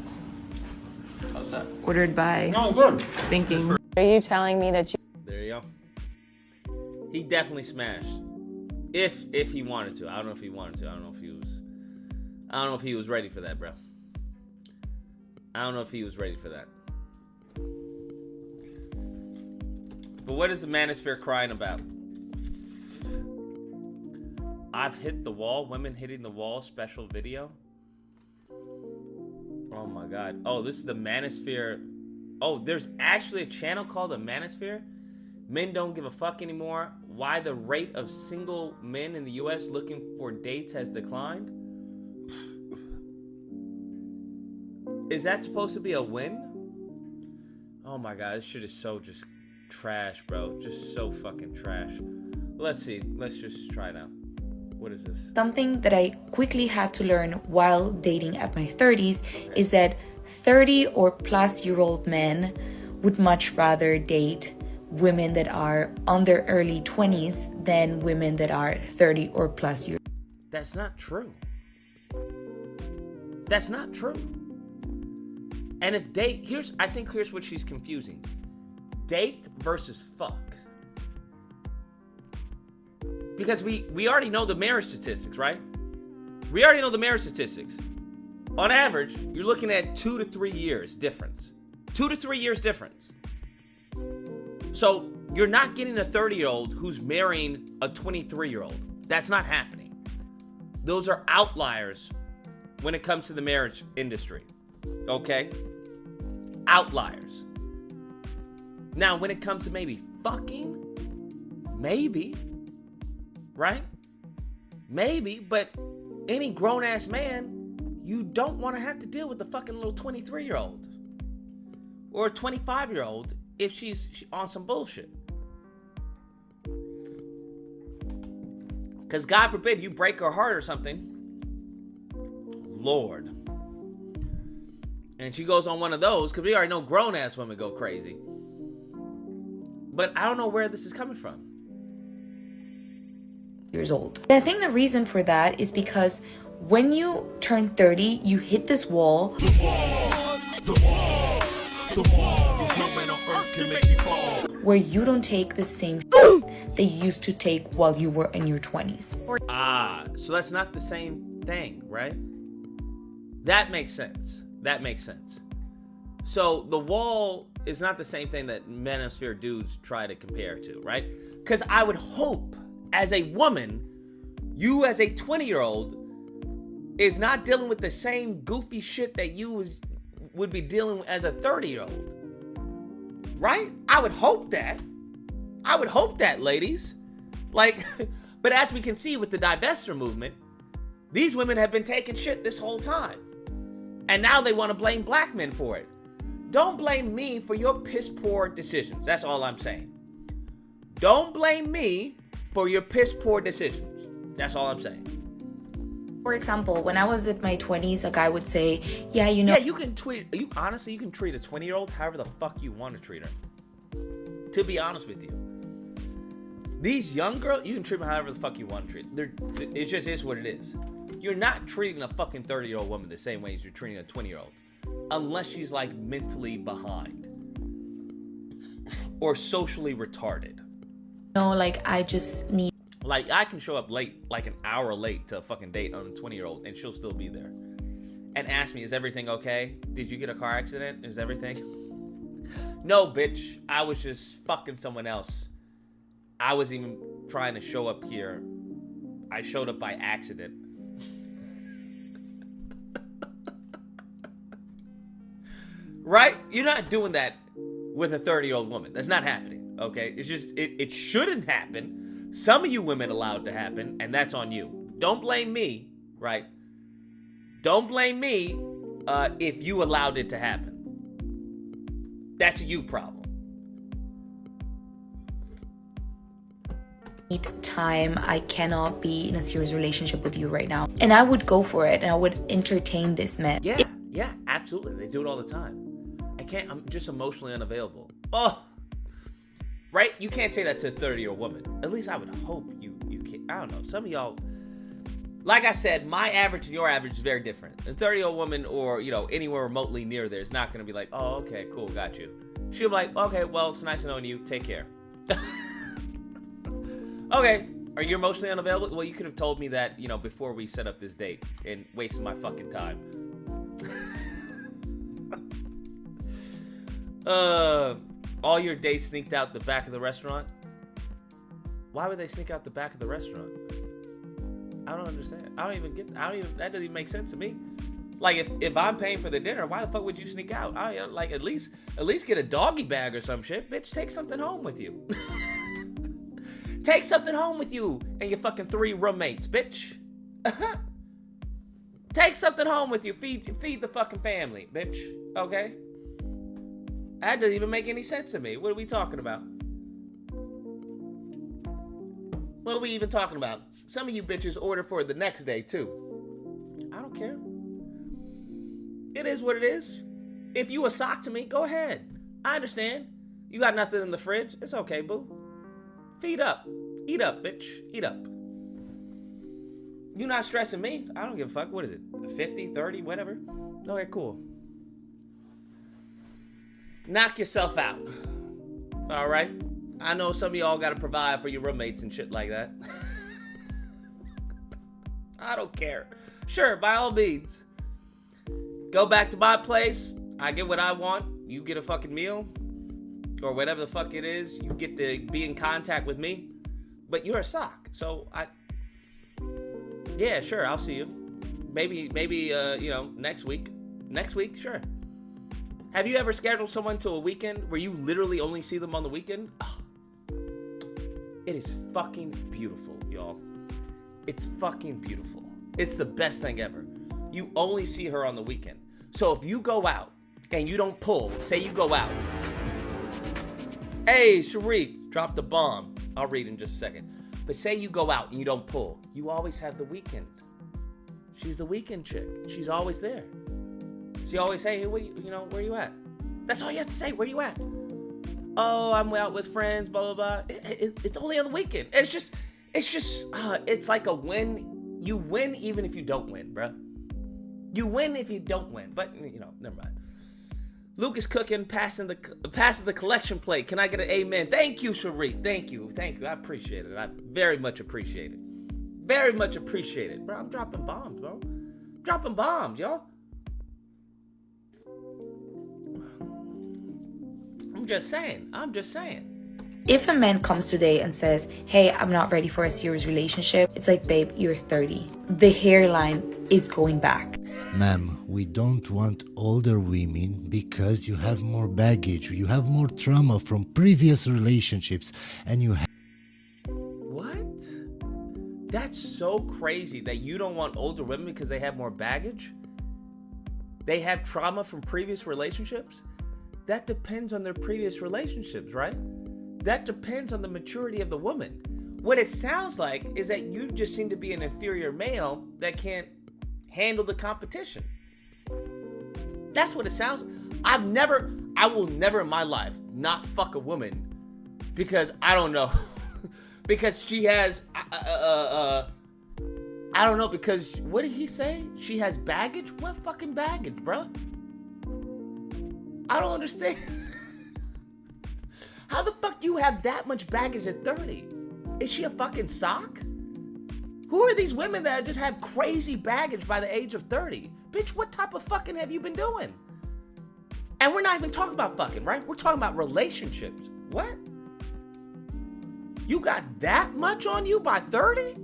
How's that? ordered by Oh, good. thinking. Are you telling me that you... There you go. He definitely smashed. If he wanted to. I don't know if he wanted to. I don't know if he was ready for that, bro. I don't know if he was ready for that. But what is the Manosphere crying about? I've hit the wall. Women hitting the wall special video. Oh my God. Oh, this is the Manosphere. Oh, there's actually a channel called the Manosphere. Men don't give a fuck anymore. Why the rate of single men in the US looking for dates has declined? Is that supposed to be a win? Oh my God, this shit is so just trash, bro. Just so fucking trash. Let's see. Let's just try it out. What is this? Something that I quickly had to learn while dating at my 30s is that 30 or plus year old men would much rather date women that are on their early 20s than women that are 30 or plus years. That's not true. That's not true. And if date, I think here's what she's confusing. Date versus fuck. Because we already know the marriage statistics, right? We already know the marriage statistics. On average, you're looking at 2 to 3 years difference. 2 to 3 years difference. So you're not getting a 30-year-old who's marrying a 23-year-old. That's not happening. Those are outliers when it comes to the marriage industry. Okay? Outliers. Now, when it comes to maybe fucking, maybe, right? Maybe, but any grown-ass man, you don't want to have to deal with a fucking little 23-year-old or a 25-year-old if she's on some bullshit. Because God forbid you break her heart or something. Lord. And she goes on one of those, because we already know grown-ass women go crazy. But I don't know where this is coming from. Years old. And I think the reason for that is because when you turn 30, you hit this wall. Where you don't take the same they used to take while you were in your 20s. So that's not the same thing, right? That makes sense. That makes sense. So the wall is not the same thing that Manosphere dudes try to compare to, right? Because I would hope, as a woman, you as a 20-year-old is not dealing with the same goofy shit that you would be dealing with as a 30-year-old. Right? I would hope that. I would hope that, ladies. Like, but as we can see with the Divestor movement, these women have been taking shit this whole time. And now they want to blame black men for it. Don't blame me for your piss poor decisions. That's all I'm saying. Don't blame me for your piss poor decisions. That's all I'm saying. For example, when I was in my 20s, a guy would say, yeah, you know. Yeah, you can treat a 20-year-old however the fuck you want to treat her. To be honest with you. These young girls, you can treat them however the fuck you want to treat them. It just is what it is. You're not treating a fucking 30-year-old woman the same way as you're treating a 20-year-old. Unless she's like mentally behind. Or socially retarded. No, like I just need. Like I can show up late, like an hour late to a fucking date on a 20-year-old and she'll still be there. And ask me, is everything okay? Did you get a car accident? Is everything? No, bitch. I was just fucking someone else. I was even trying to show up here. I showed up by accident. Right? You're not doing that with a 30-year-old woman. That's not happening, okay? It's just, it shouldn't happen. Some of you women allowed to happen, and that's on you. Don't blame me, right? Don't blame me if you allowed it to happen. That's a you problem. Need time. I cannot be in a serious relationship with you right now. And I would go for it and I would entertain this man. Yeah, absolutely. They do it all the time. I'm just emotionally unavailable. Oh, right? You can't say that to a 30-year-old woman. At least I would hope you can. I don't know. Some of y'all, like I said, my average and your average is very different. A 30-year-old woman or, anywhere remotely near there is not going to be like, oh, okay, cool, got you. She'll be like, okay, well, it's nice knowing you. Take care. Okay, are you emotionally unavailable? Well, you could have told me that, before we set up this date and wasted my fucking time. All your dates sneaked out the back of the restaurant? Why would they sneak out the back of the restaurant? I don't understand. That doesn't even make sense to me. Like, if I'm paying for the dinner, why the fuck would you sneak out? At least get a doggy bag or some shit. Bitch, take something home with you. Take something home with you and your fucking 3 roommates, bitch. Take something home with you. Feed the fucking family, bitch. Okay? That doesn't even make any sense to me. What are we talking about? What are we even talking about? Some of you bitches order for the next day, too. I don't care. It is what it is. If you a sock to me, go ahead. I understand. You got nothing in the fridge. It's okay, boo. Feed up. Eat up, bitch. Eat up. You not stressing me. I don't give a fuck. What is it? 50, 30, whatever? Okay, cool. Knock yourself out. All right? I know some of y'all got to provide for your roommates and shit like that. I don't care. Sure, by all means. Go back to my place. I get what I want. You get a fucking meal. Or whatever the fuck it is. You get to be in contact with me. But you're a sock. So, yeah, sure, I'll see you. Maybe, next week. Next week, sure. Have you ever scheduled someone to a weekend where you literally only see them on the weekend? Oh, it is fucking beautiful, y'all. It's fucking beautiful. It's the best thing ever. You only see her on the weekend. So if you go out and you don't pull, say you go out. Hey, Sharif, drop the bomb. I'll read in just a second. But say you go out and you don't pull. You always have the weekend. She's the weekend chick. She's always there. She always say, hey, where you at? That's all you have to say. Where you at? Oh, I'm out with friends, blah, blah, blah. It's only on the weekend. It's like a win. You win even if you don't win, bruh. You win if you don't win. But, never mind. Lucas cooking, passing the collection plate. Can I get an amen? Thank you, Sharif. Thank you. I appreciate it. I very much appreciate it. Very much appreciate it. Bro, I'm dropping bombs, bro. I'm dropping bombs, y'all. I'm just saying. If a man comes today and says, hey, I'm not ready for a serious relationship, it's like, babe, you're 30. The hairline is going back. Ma'am, we don't want older women because you have more baggage, you have more trauma from previous relationships, and you have... What? That's so crazy that you don't want older women because they have more baggage? They have trauma from previous relationships? That depends on their previous relationships, right? That depends on the maturity of the woman. What it sounds like is that you just seem to be an inferior male that can't handle the competition. That's what it sounds. I will never in my life not fuck a woman because I don't know. Because she has, I don't know, because what did he say? She has baggage? What fucking baggage, bruh? I don't understand. How the fuck you have that much baggage at 30? Is she a fucking sock? Who are these women that just have crazy baggage by the age of 30? Bitch, what type of fucking have you been doing? And we're not even talking about fucking, right? We're talking about relationships. What? You got that much on you by 30?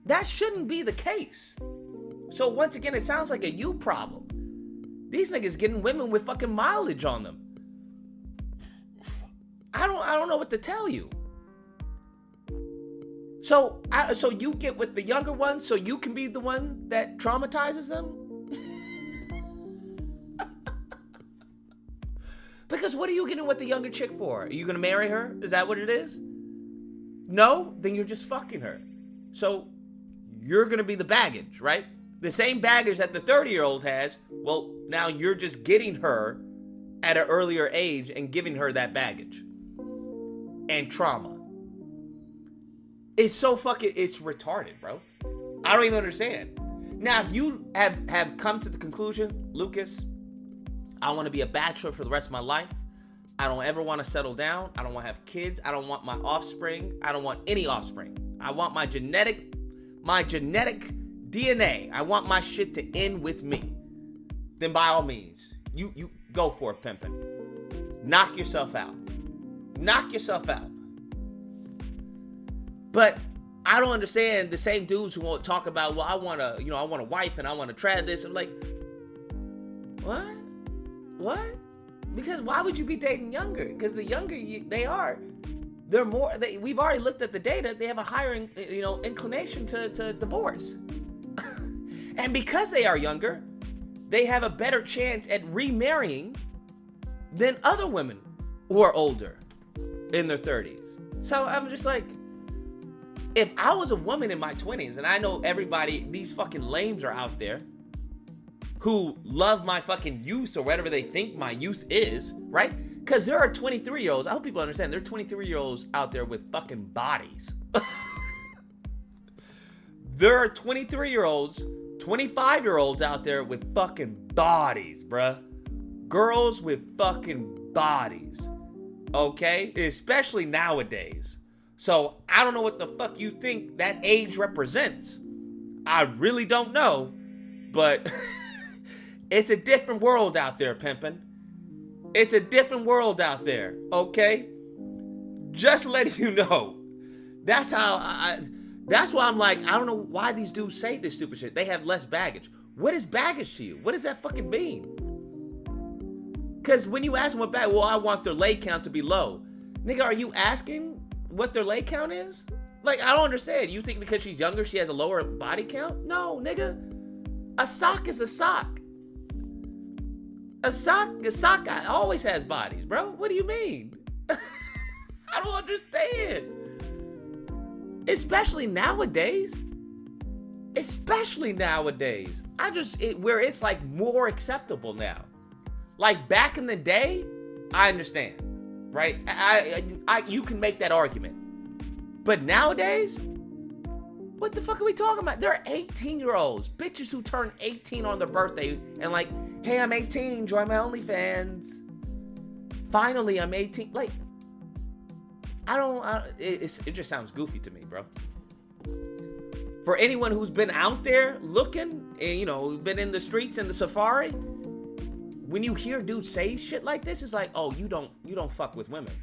That shouldn't be the case. So once again, it sounds like a you problem. These niggas getting women with fucking mileage on them. I don't know what to tell you. So you get with the younger ones so you can be the one that traumatizes them? Because what are you getting with the younger chick for? Are you gonna marry her? Is that what it is? No? Then you're just fucking her. So you're gonna be the baggage, right? The same baggage that the 30-year-old has, well, now you're just getting her at an earlier age and giving her that baggage. And trauma. It's so fucking, it's retarded, bro. I don't even understand. Now, if you have come to the conclusion, Lucas, I want to be a bachelor for the rest of my life. I don't ever want to settle down. I don't want to have kids. I don't want my offspring. I don't want any offspring. I want my genetic DNA. I want my shit to end with me. Then by all means, you go for it, pimpin'. Knock yourself out. Knock yourself out. But I don't understand the same dudes who won't talk about, well, I want a wife and I want to try this. I'm like, what? Because why would you be dating younger? Because the younger they are, we've already looked at the data. They have a higher, inclination to divorce. And because they are younger, they have a better chance at remarrying than other women who are older in their 30s. So I'm just like, if I was a woman in my 20s, and I know everybody, these fucking lames are out there who love my fucking youth or whatever they think my youth is, right? Because there are 23-year-olds, I hope people understand, there are 23-year-olds out there with fucking bodies. There are 23-year-olds, 25-year-olds out there with fucking bodies, bruh. Girls with fucking bodies. Okay? Especially nowadays. So, I don't know what the fuck you think that age represents. I really don't know. But it's a different world out there, pimpin'. It's a different world out there, okay? Just letting you know. That's how that's why I'm like, I don't know why these dudes say this stupid shit. They have less baggage. What is baggage to you? What does that fucking mean? Because when you ask them what baggage, well, I want their leg count to be low. Nigga, are you asking what their leg count is? Like, I don't understand. You think because she's younger, she has a lower body count? No, nigga. A sock is a sock. A sock always has bodies, bro. What do you mean? I don't understand. Especially nowadays. Where it's like more acceptable now. Like back in the day, I understand, right? You can make that argument. But nowadays, what the fuck are we talking about? There are 18-year-olds, bitches who turn 18 on their birthday and like, hey, I'm 18, join my OnlyFans. Finally, I'm 18. Like, it just sounds goofy to me, bro. For anyone who's been out there looking, and, you know, been in the streets in the safari, when you hear dudes say shit like this, it's like, oh, you don't fuck with women.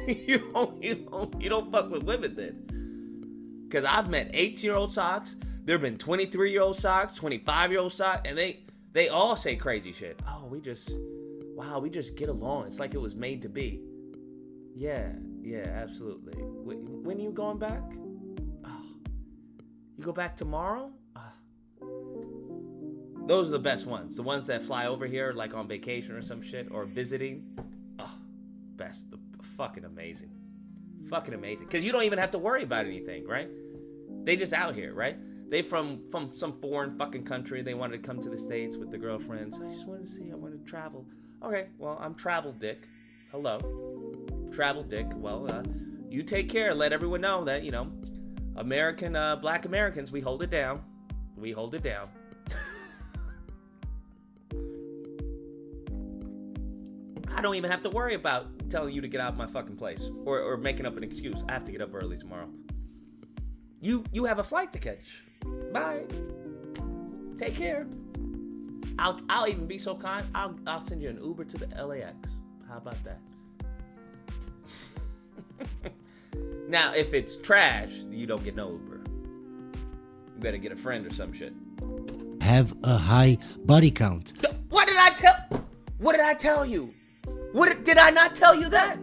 you don't fuck with women then. Because I've met 18-year-old socks. There have been 23-year-old socks, 25-year-old socks, and they all say crazy shit. Oh, we just get along. It's like it was made to be. Yeah, absolutely. When are you going back? Oh, you go back tomorrow? Those are the best ones. The ones that fly over here like on vacation or some shit or visiting. Oh, best. Fucking amazing. Fucking amazing. Because you don't even have to worry about anything, right? They just out here, right? They from some foreign fucking country. They wanted to come to the States with their girlfriends. I just wanted to see. I wanted to travel. Okay, well, I'm travel dick. Hello. Travel dick. Well, you take care. Let everyone know that, you know, black Americans, we hold it down. We hold it down. I don't even have to worry about telling you to get out of my fucking place or making up an excuse. I have to get up early tomorrow. You have a flight to catch. Bye. Take care. I'll even be so kind. I'll send you an Uber to the LAX. How about that? Now, if it's trash, you don't get no Uber. You better get a friend or some shit. Have a high body count. What did I tell you? Did I not tell you that?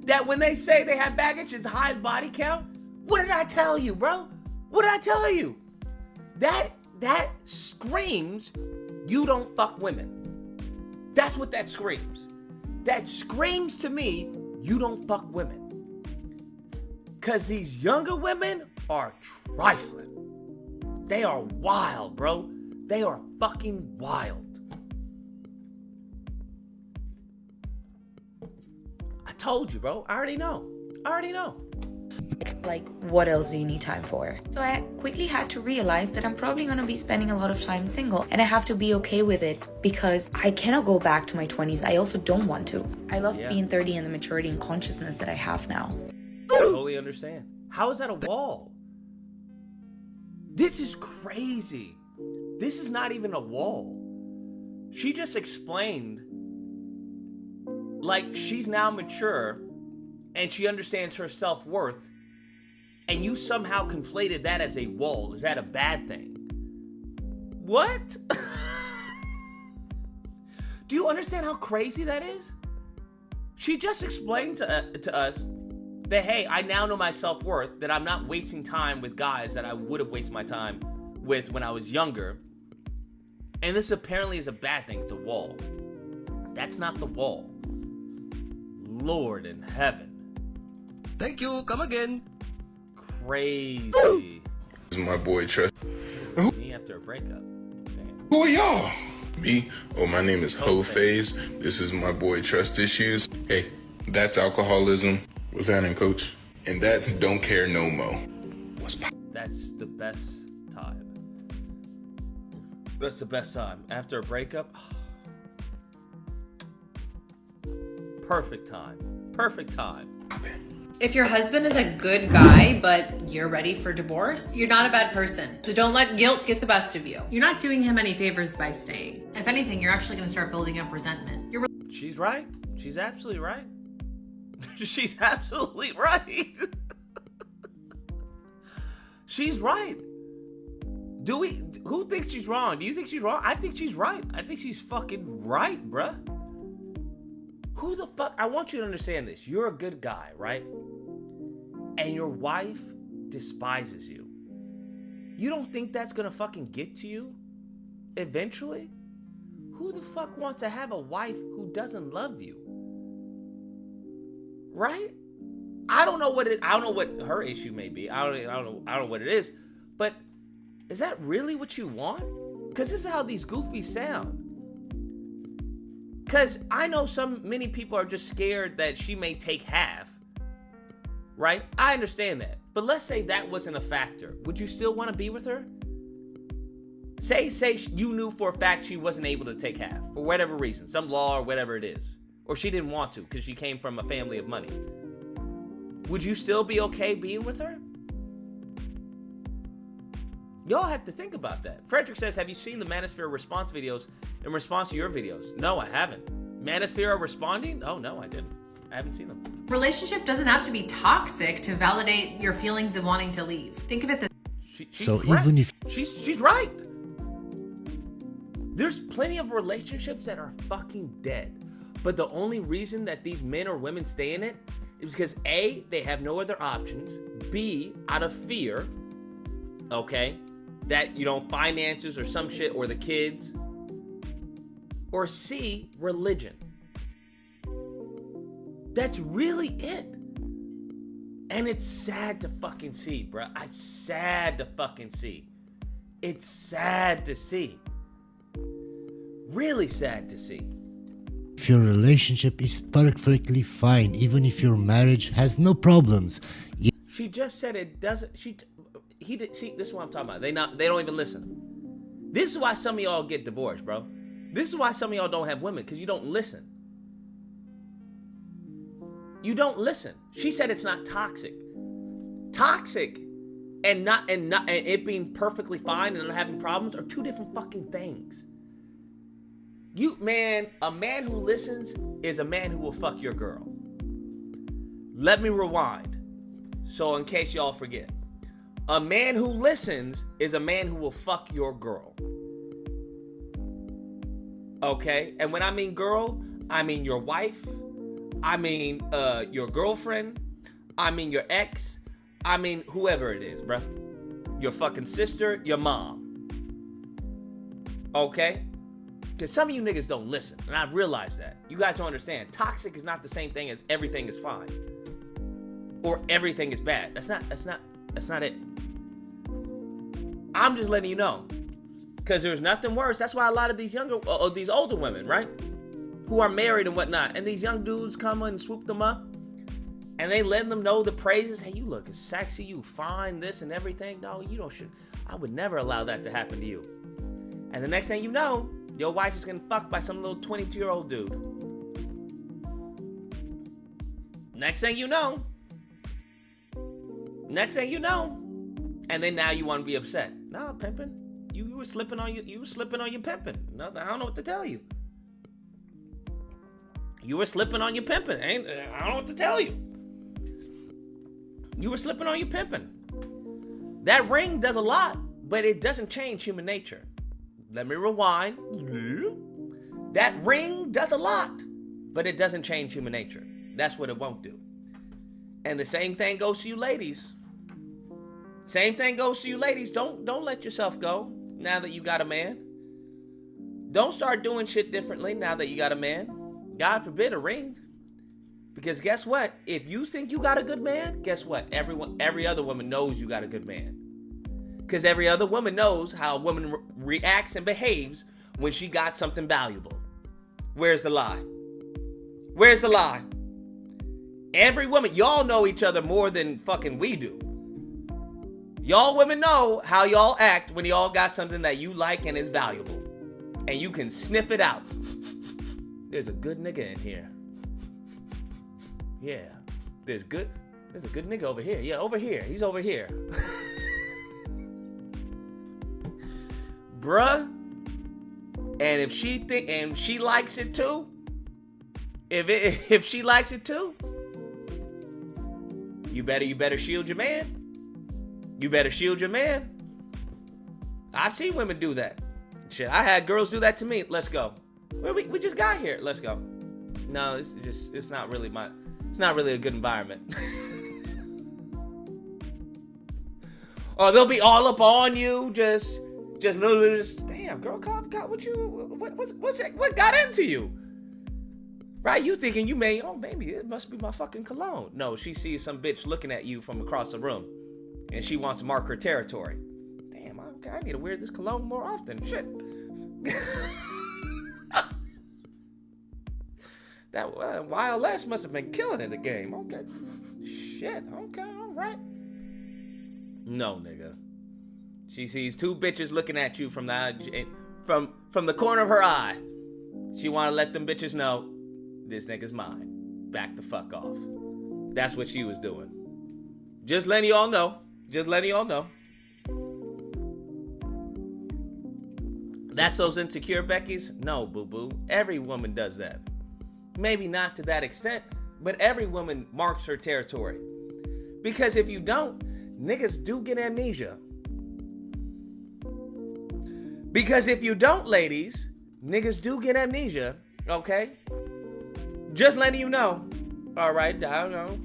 That when they say they have baggage, it's high body count? What did I tell you, bro? What did I tell you? That screams you don't fuck women. That's what that screams. That screams to me you don't fuck women. Because these younger women are trifling. They are wild, bro. They are fucking wild. I told you, bro. I already know. Like, what else do you need time for? So I quickly had to realize that I'm probably going to be spending a lot of time single, and I have to be okay with it because I cannot go back to my 20s. I also don't want to. I love being 30 and the maturity and consciousness that I have now. I totally understand. How is that a wall? This is crazy. This is not even a wall. She just explained, like, she's now mature and she understands her self-worth, and you somehow conflated that as a wall. Is that a bad thing? What? Do you understand how crazy that is? She just explained to us that, hey, I now know my self-worth, that I'm not wasting time with guys that I would have wasted my time with when I was younger. And this apparently is a bad thing. It's a wall. That's not the wall. Lord in heaven. Thank you. Come again. Crazy. This is my boy Trust. Me after a breakup. Damn. Who are y'all? Me? Oh, my name is Ho Phase. This is my boy Trust Issues. Hey, that's alcoholism. What's happening, coach? And that's Don't Care No Mo. That's the best time. That's the best time. After a breakup, perfect time. Perfect time. If your husband is a good guy, but you're ready for divorce, you're not a bad person. So don't let guilt get the best of you. You're not doing him any favors by staying. If anything, you're actually going to start building up resentment. She's right. She's absolutely right. She's absolutely right. She's right. Who thinks she's wrong? Do you think she's wrong? I think she's right. I think she's fucking right, bruh. Who the fuck? I want you to understand this. You're a good guy, right? And your wife despises you. You don't think that's gonna fucking get to you eventually? Who the fuck wants to have a wife who doesn't love you? Right? I don't know what her issue may be. I don't know what it is. But is that really what you want? Because this is how these goofies sound. Because I know many people are just scared that she may take half. Right? I understand that. But let's say that wasn't a factor. Would you still want to be with her? Say you knew for a fact she wasn't able to take half for whatever reason, some law or whatever it is. Or she didn't want to because she came from a family of money. Would you still be okay being with her? Y'all have to think about that. Frederick says, have you seen the Manosphere response videos in response to your videos? No, I haven't. Manosphere are responding? Oh, no, I didn't. I haven't seen them. Relationship doesn't have to be toxic to validate your feelings of wanting to leave. Think of it this So even if she's right. There's plenty of relationships that are fucking dead. But the only reason that these men or women stay in it is because A, they have no other options. B, out of fear, okay, that, finances or some shit or the kids. Or C, religion. That's really it. And it's sad to fucking see, bro. It's sad to fucking see. It's sad to see. Really sad to see. if your relationship is perfectly fine, even if your marriage has no problems. She just said it doesn't. See, this is what I'm talking about. They don't even listen. This is why some of y'all get divorced, bro. This is why some of y'all don't have women, because you don't listen. You don't listen. She said it's not toxic. Toxic and it being perfectly fine and not having problems are two different fucking things. A man who listens is a man who will fuck your girl. Let me rewind. So in case y'all forget. A man who listens is a man who will fuck your girl. Okay? And when I mean girl, I mean your wife. I mean your girlfriend. I mean your ex. I mean whoever it is, bruh. Your fucking sister, your mom. Okay? Because some of you niggas don't listen. And I've realized that. You guys don't understand. Toxic is not the same thing as everything is fine. Or everything is bad. That's not it. I'm just letting you know. Because there's nothing worse. That's why a lot of these these older women, right? Who are married and whatnot. And these young dudes come and swoop them up. And they let them know the praises. Hey, you look sexy, you fine, this and everything. No, you don't should. I would never allow that to happen to you. And the next thing you know, your wife is getting fucked by some little 22-year-old dude. Next thing you know. And then now you want to be upset. No, pimping. You were slipping on your pimping. No, I don't know what to tell you. You were slipping on your pimping. I don't know what to tell you. You were slipping on your pimping. That ring does a lot, but it doesn't change human nature. Let me rewind. That ring does a lot, but it doesn't change human nature. That's what it won't do. And the same thing goes to you ladies. Don't let yourself go now that you got a man. Don't start doing shit differently now that you got a man. God forbid a ring. Because guess what? If you think you got a good man, guess what? Every other woman knows you got a good man. Because every other woman knows how a woman reacts and behaves when she got something valuable. Where's the lie? Every woman, y'all know each other more than fucking we do. Y'all women know how y'all act when y'all got something that you like and is valuable. And you can sniff it out. There's a good nigga in here. Yeah. There's a good nigga over here. Yeah, over here. He's over here. Bruh. And if she likes it too, if she likes it too, you better shield your man. I've seen women do that. Shit, I had girls do that to me. Let's go. We just got here. Let's go. No, it's not really a good environment. Or they'll be all up on you, just damn, girl, God, what got into you? Right? You thinking you may, maybe it must be my fucking cologne. No, she sees some bitch looking at you from across the room, and she wants to mark her territory. Damn, I need to wear this cologne more often. Shit. That YLS must have been killing in the game. Okay. Shit. Okay, all right. No, nigga. She sees two bitches looking at you from the corner of her eye. She want to let them bitches know this nigga's mine. Back the fuck off. That's what she was doing. Just letting y'all know. Just letting y'all know. That's those insecure Beckys? No, boo-boo. Every woman does that. Maybe not to that extent, but every woman marks her territory. Because if you don't, niggas do get amnesia. Because if you don't, ladies, niggas do get amnesia, okay? Just letting you know. All right, I don't know.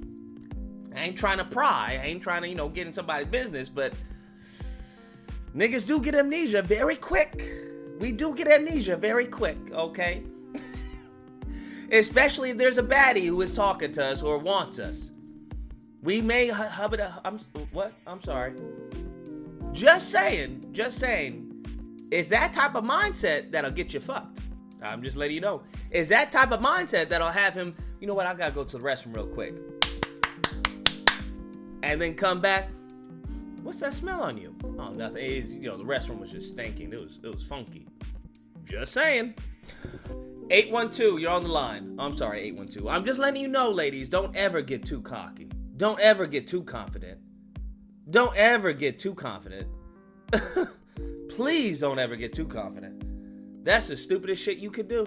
I ain't trying to pry. I ain't trying to, get in somebody's business, but niggas do get amnesia very quick. We do get amnesia very quick, okay? Especially if there's a baddie who is talking to us or wants us. We may hub it up. I'm sorry. Just saying. It's that type of mindset that'll get you fucked. I'm just letting you know. It's that type of mindset that'll have him, you know what, I gotta go to the restroom real quick. And then come back. What's that smell on you? Oh, nothing. It's, the restroom was just stinking. It was funky. Just saying. 812, you're on the line. I'm sorry, 812. I'm just letting you know, ladies, don't ever get too cocky. Don't ever get too confident. Don't ever get too confident. Please don't ever get too confident. That's the stupidest shit you could do.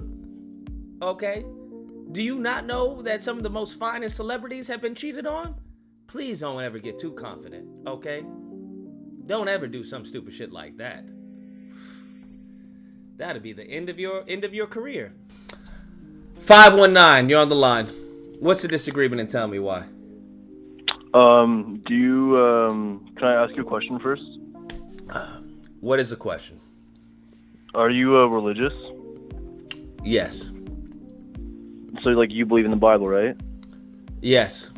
Okay? Do you not know that some of the most finest celebrities have been cheated on? Please don't ever get too confident, okay? Don't ever do some stupid shit like that. That'd be the end of your career. 519, you're on the line. What's the disagreement and tell me why? Can I ask you a question first? What is the question? Are you religious? Yes. So, you believe in the Bible, right? Yes.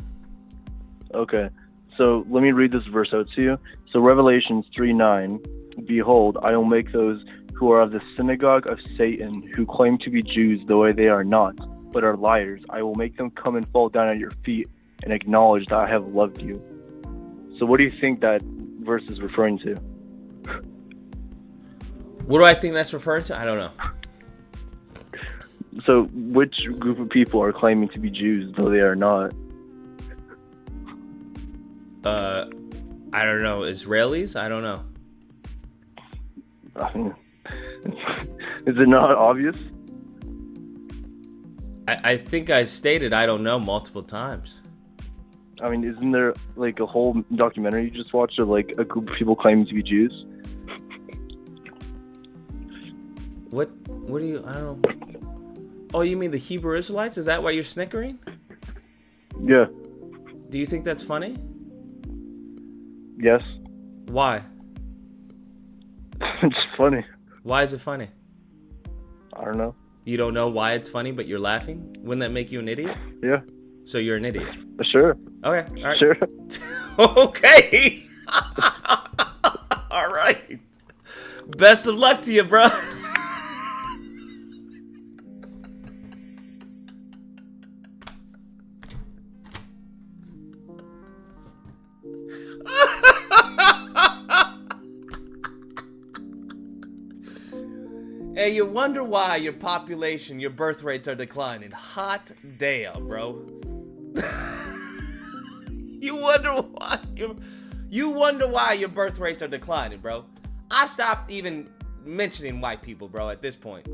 Okay. So, let me read this verse out to you. So, Revelations 3:9, behold, I will make those who are of the synagogue of Satan, who claim to be Jews, though they are not, but are liars. I will make them come and fall down at your feet and acknowledge that I have loved you. So what do you think that verse is referring to? What do I think that's referring to? I don't know. So which group of people are claiming to be Jews, though they are not? I don't know. Israelis? I don't know. Is it not obvious? I think I stated I don't know multiple times. I mean, isn't there a whole documentary you just watched of a group of people claiming to be Jews? What do you, I don't know. Oh, you mean the Hebrew Israelites? Is that why you're snickering? Yeah. Do you think that's funny? Yes. Why? It's funny. Why is it funny? I don't know. You don't know why it's funny, but you're laughing? Wouldn't that make you an idiot? Yeah. So you're an idiot? Sure. Okay, all right. Sure. Okay. All right. Best of luck to you, bro. And you wonder why your population, your birth rates are declining. Hot damn, bro. You wonder why your birth rates are declining, bro. I've stopped even mentioning white people, bro, at this point.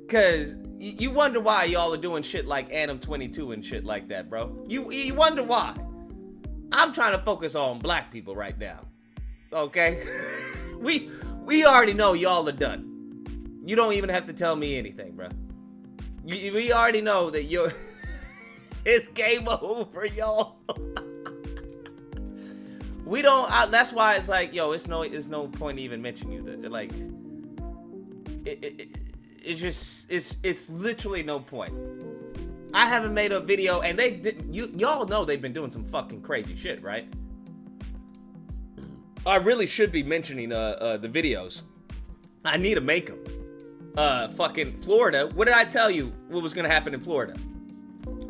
Cause you wonder why y'all are doing shit like Annam 22 and shit like that, bro. You wonder why. I'm trying to focus on black people right now. Okay? We already know y'all are done. You don't even have to tell me anything, bro. We already know that you're... It's game over, y'all. We don't... that's why it's like, yo, it's no point even mentioning you. That like... It's just... It's literally no point. I haven't made a video, and y'all know they've been doing some fucking crazy shit, right? I really should be mentioning the videos. I need to make them. Fucking Florida. What did I tell you what was gonna happen in Florida?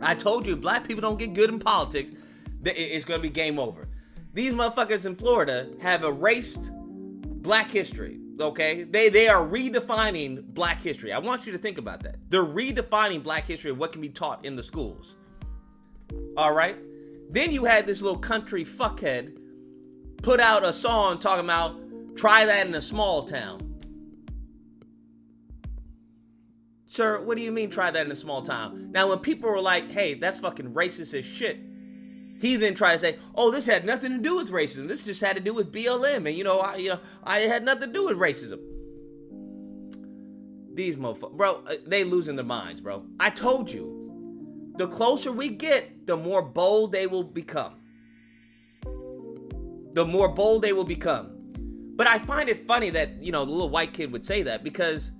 I told you if black people don't get good in politics, it's gonna be game over. These motherfuckers in Florida have erased black history. Okay, they are redefining black history. I want you to think about that. They're redefining black history and what can be taught in the schools. All right. Then you had this little country fuckhead put out a song talking about try that in a small town. Sir, what do you mean try that in a small town? Now, when people were like, hey, that's fucking racist as shit, he then tried to say, oh, this had nothing to do with racism. This just had to do with BLM. And, I had nothing to do with racism. These motherfuckers, bro, they losing their minds, bro. I told you, the closer we get, the more bold they will become. The more bold they will become. But I find it funny that, the little white kid would say that, because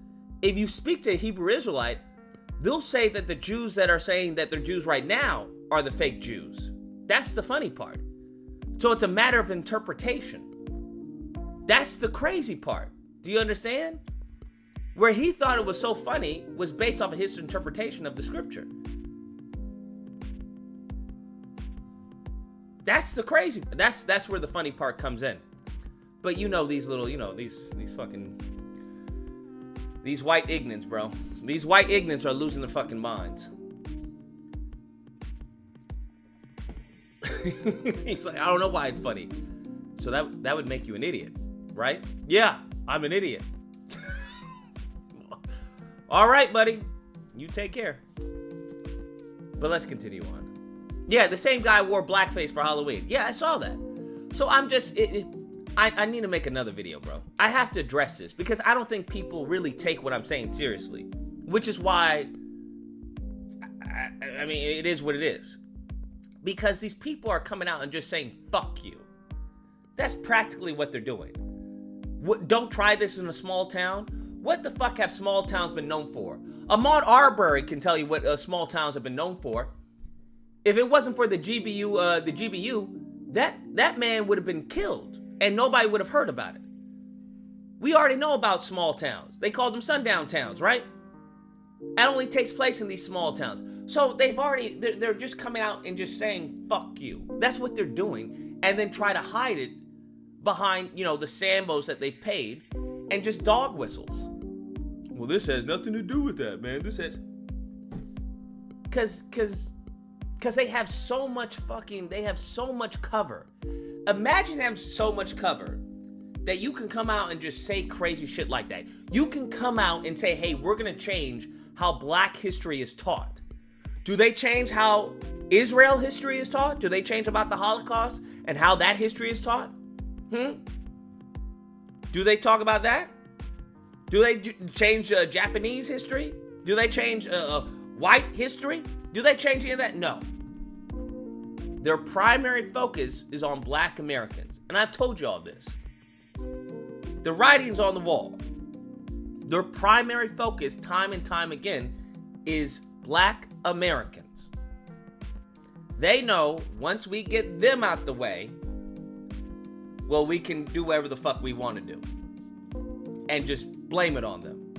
if you speak to a Hebrew Israelite, they'll say that the Jews that are saying that they're Jews right now are the fake Jews. That's the funny part. So it's a matter of interpretation. That's the crazy part. Do you understand? Where he thought it was so funny was based off of his interpretation of the scripture. That's the crazy. That's where the funny part comes in. But these little, these fucking, these white ignorants, bro. These white ignorants are losing their fucking minds. He's like, I don't know why it's funny. So that would make you an idiot, right? Yeah, I'm an idiot. All right, buddy. You take care. But let's continue on. Yeah, the same guy wore blackface for Halloween. Yeah, I saw that. So I'm just... I need to make another video, bro. I have to address this because I don't think people really take what I'm saying seriously. Which is why... I mean, it is what it is. Because these people are coming out and just saying, fuck you. That's practically what they're doing. Don't try this in a small town. What the fuck have small towns been known for? Ahmaud Arbery can tell you what small towns have been known for. If it wasn't for the GBU, that man would have been killed and nobody would have heard about it. We already know about small towns. They called them sundown towns, right? That only takes place in these small towns. So they're just coming out and just saying, fuck you. That's what they're doing. And then try to hide it behind, the Sambos that they've paid and just dog whistles. Well, this has nothing to do with that, man. This has... Because they have so much cover. Imagine having so much cover that you can come out and just say crazy shit like that. You can come out and say, hey, we're going to change how black history is taught. Do they change how Israel history is taught? Do they change about the Holocaust and how that history is taught? Do they talk about that? Do they change Japanese history? Do they change white history? Do they change any of that? No. Their primary focus is on black Americans. And I've told you all this. The writing's on the wall. Their primary focus, time and time again, is black Americans. They know once we get them out the way, well, we can do whatever the fuck we want to do. And just blame it on them.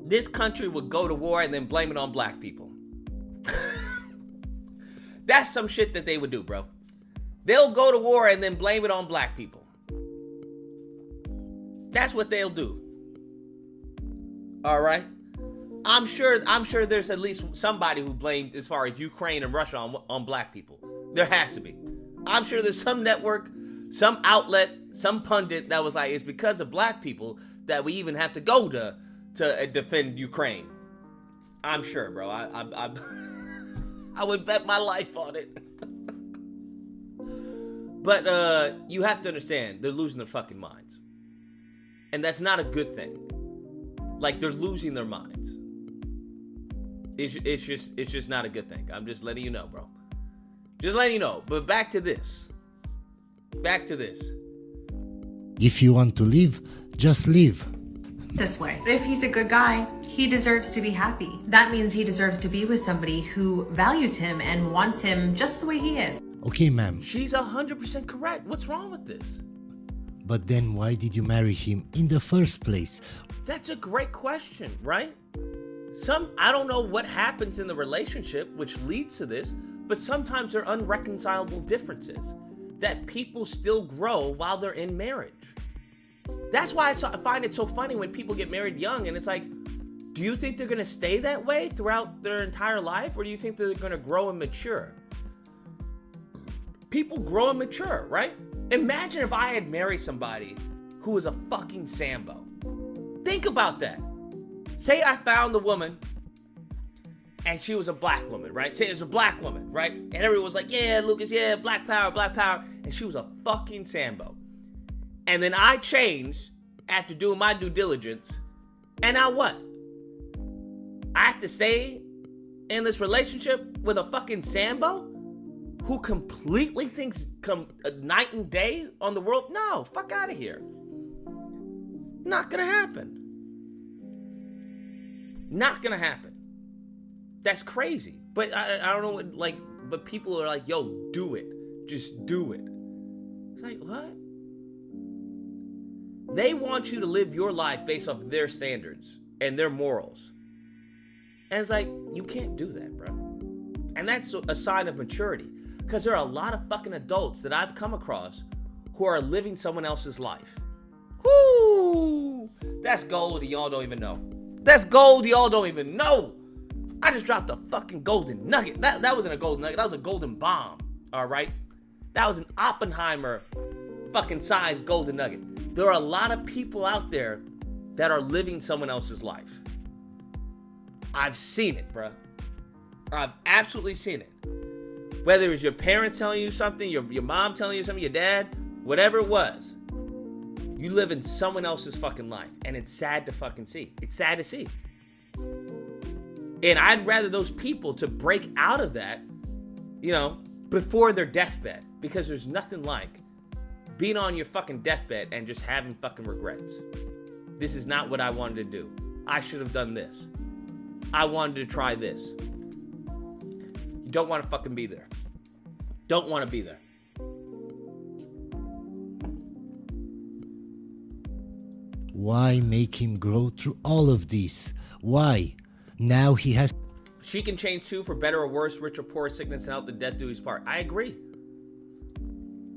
This country would go to war and then blame it on black people. That's some shit that they would do, bro. They'll go to war and then blame it on black people. That's what they'll do. All right? I'm sure there's at least somebody who blamed as far as Ukraine and Russia on black people. There has to be. I'm sure there's some network, some outlet, some pundit that was like, it's because of black people that we even have to go to defend Ukraine. I'm sure, bro. I would bet my life on it. But you have to understand, they're losing their fucking minds. And that's not a good thing. Like, they're losing their minds. It's just not a good thing. I'm just letting you know, bro. Just letting you know. But back to this. If you want to leave, just leave. this way. If he's a good guy, he deserves to be happy. That means he deserves to be with somebody who values him and wants him just the way he is. Okay, ma'am. She's 100% correct. What's wrong with this? But then why did you marry him in the first place? That's a great question, right? I don't know what happens in the relationship which leads to this, but sometimes there are unreconcilable differences that people still grow while they're in marriage. That's why I find it so funny when people get married young and it's like, do you think they're going to stay that way throughout their entire life, or do you think they're going to grow and mature? People grow and mature, right? Imagine if I had married somebody who was a fucking Sambo. Think about that. Say I found the woman and she was a black woman, right? Say it was a black woman, right? And everyone was like, yeah, Lucas, yeah, black power, black power. And she was a fucking Sambo. And then I changed after doing my due diligence. And now what? I have to stay in this relationship with a fucking Sambo who completely thinks night and day on the world? No, fuck out of here. Not gonna happen. Not gonna happen. That's crazy. But I don't know, like, but people are like, yo, do it. Just do it. It's like, what? They want you to live your life based off their standards and their morals. And it's like, you can't do that, bro. And that's a sign of maturity. Because there are a lot of fucking adults that I've come across who are living someone else's life. Woo! That's gold y'all don't even know. That's gold y'all don't even know. I just dropped a fucking golden nugget. That wasn't a golden nugget. That was a golden bomb. All right? That was an Oppenheimer fucking sized golden nugget. There are a lot of people out there that are living someone else's life. I've seen it, bruh. I've absolutely seen it. Whether it was your parents telling you something, your mom telling you something, your dad, whatever it was, you live in someone else's fucking life. And it's sad to fucking see. It's sad to see. And I'd rather those people to break out of that, you know, before their deathbed. Because there's nothing like being on your fucking deathbed and just having fucking regrets. This is not what I wanted to do. I should have done this. I wanted to try this. You don't want to fucking be there. Don't want to be there. Why make him grow through all of this? Why? Now he has... She can change too, for better or worse, rich or poor, sickness and health, and death do his part. I agree.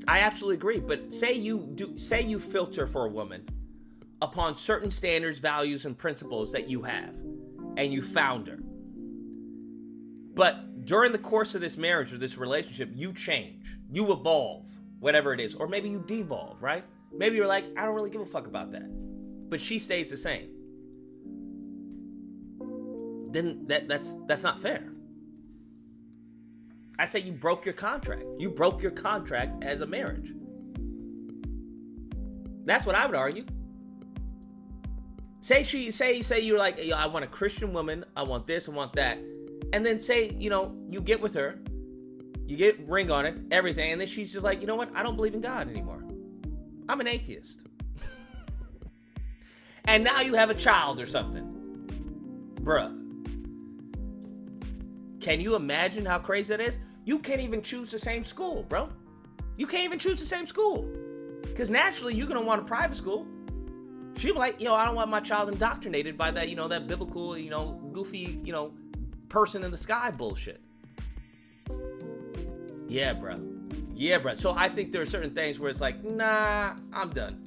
I absolutely agree. But say you filter for a woman upon certain standards, values, and principles that you have, and you found her. But during the course of this marriage or this relationship, you change, you evolve, whatever it is, or maybe you devolve, right? Maybe you're like, I don't really give a fuck about that, but she stays the same. Then that's not fair. I say you broke your contract. You broke your contract as a marriage. That's what I would argue. Say you're like, yo, I want a Christian woman, I want this, I want that. And then say, you know, you get with her, you get ring on it, everything, and then she's just like, you know what? I don't believe in God anymore. I'm an atheist. And now you have a child or something. Bruh. Can you imagine how crazy that is? You can't even choose the same school, bro. You can't even choose the same school. Because naturally, you're going to want a private school. She'll be like, I don't want my child indoctrinated by that, that biblical, goofy, person in the sky bullshit. Yeah, bro. Yeah, bro. So I think there are certain things where it's like, nah, I'm done.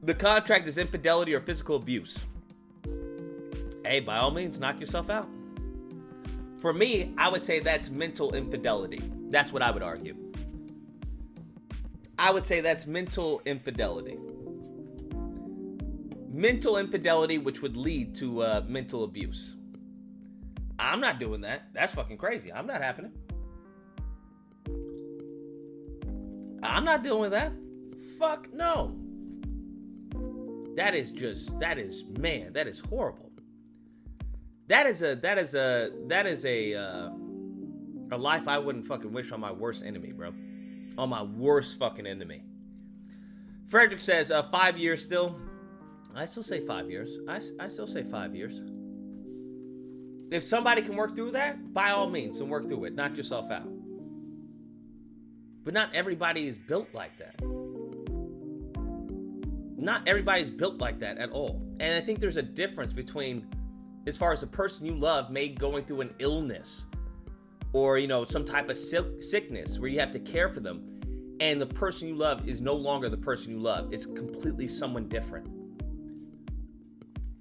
The contract is infidelity or physical abuse. Hey, by all means, knock yourself out. For me, I would say that's mental infidelity. That's what I would argue. I would say that's mental infidelity. Mental infidelity, which would lead to mental abuse. I'm not doing that. That's fucking crazy. I'm not having it. I'm not doing that. Fuck no. That is horrible. That is a life I wouldn't fucking wish on my worst enemy, bro. On my worst fucking enemy. Frederick says, 5 years still. I still say 5 years. I still say 5 years. If somebody can work through that, by all means, and work through it. Knock yourself out. But not everybody is built like that. Not everybody's built like that at all. And I think there's a difference between, as far as the person you love may going through an illness or, you know, some type of sickness where you have to care for them, and the person you love is no longer the person you love. It's completely someone different.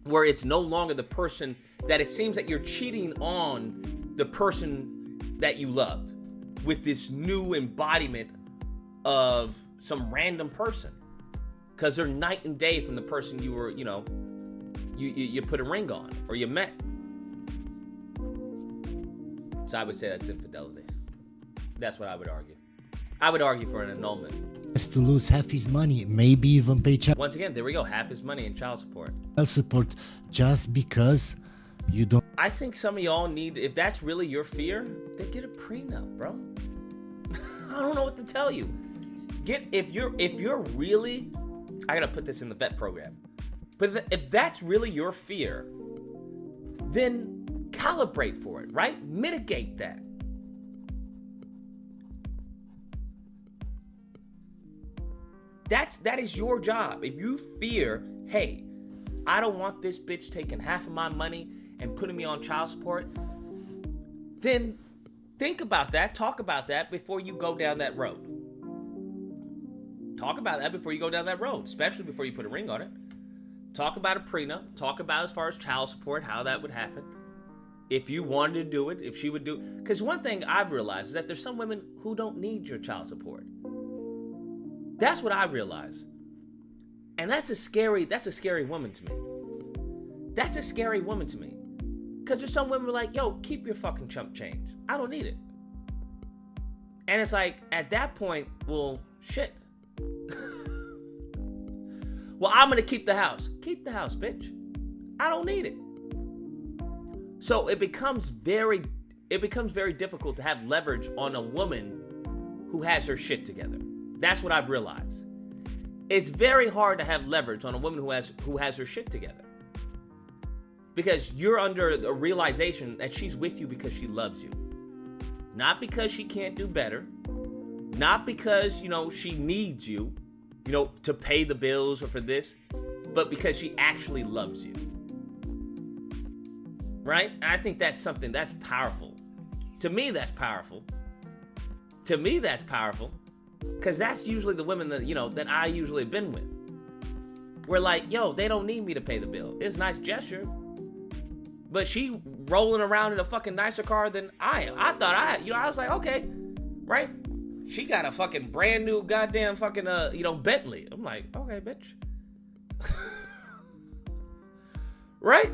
Where it's no longer the person that it seems that you're cheating on the person that you loved with this new embodiment of some random person. Because they're night and day from the person you were, you know, you put a ring on or you met. So I would say that's infidelity. That's what I would argue. I would argue for an annulment. Has to lose half his money, maybe even pay child Once again, there we go. Half his money in child support. support just because you don't. I think some of y'all need, if that's really your fear, then get a prenup, bro. I don't know what to tell you. If you're really, I gotta put this in the vet program. But if that's really your fear, then calibrate for it, right? Mitigate that. That is your job. If you fear, hey, I don't want this bitch taking half of my money and putting me on child support, then think about that, talk about that before you go down that road. Talk about that before you go down that road, especially before you put a ring on it. Talk about a prenup. Talk about as far as child support, how that would happen. If you wanted to do it, if she would do it. Because one thing I've realized is that there's some women who don't need your child support. That's what I realize. And that's a scary woman to me. That's a scary woman to me. Because there's some women who are like, yo, keep your fucking chump change. I don't need it. And it's like, at that point, well, shit. Well, I'm going to keep the house. Keep the house, bitch. I don't need it. So it becomes very difficult to have leverage on a woman who has her shit together. That's what I've realized. It's very hard to have leverage on a woman who has her shit together. Because you're under the realization that she's with you because she loves you. Not because she can't do better. Not because, you know, she needs you, you know, to pay the bills or for this, but because she actually loves you. Right? And I think that's something that's powerful. To me, that's powerful. To me, that's powerful. Because that's usually the women that, you know, that I usually have been with. We're like, yo, they don't need me to pay the bill. It's a nice gesture. But she rolling around in a fucking nicer car than I am. I thought I was like, okay, right? She got a fucking brand new goddamn fucking, Bentley. I'm like, okay, bitch. Right?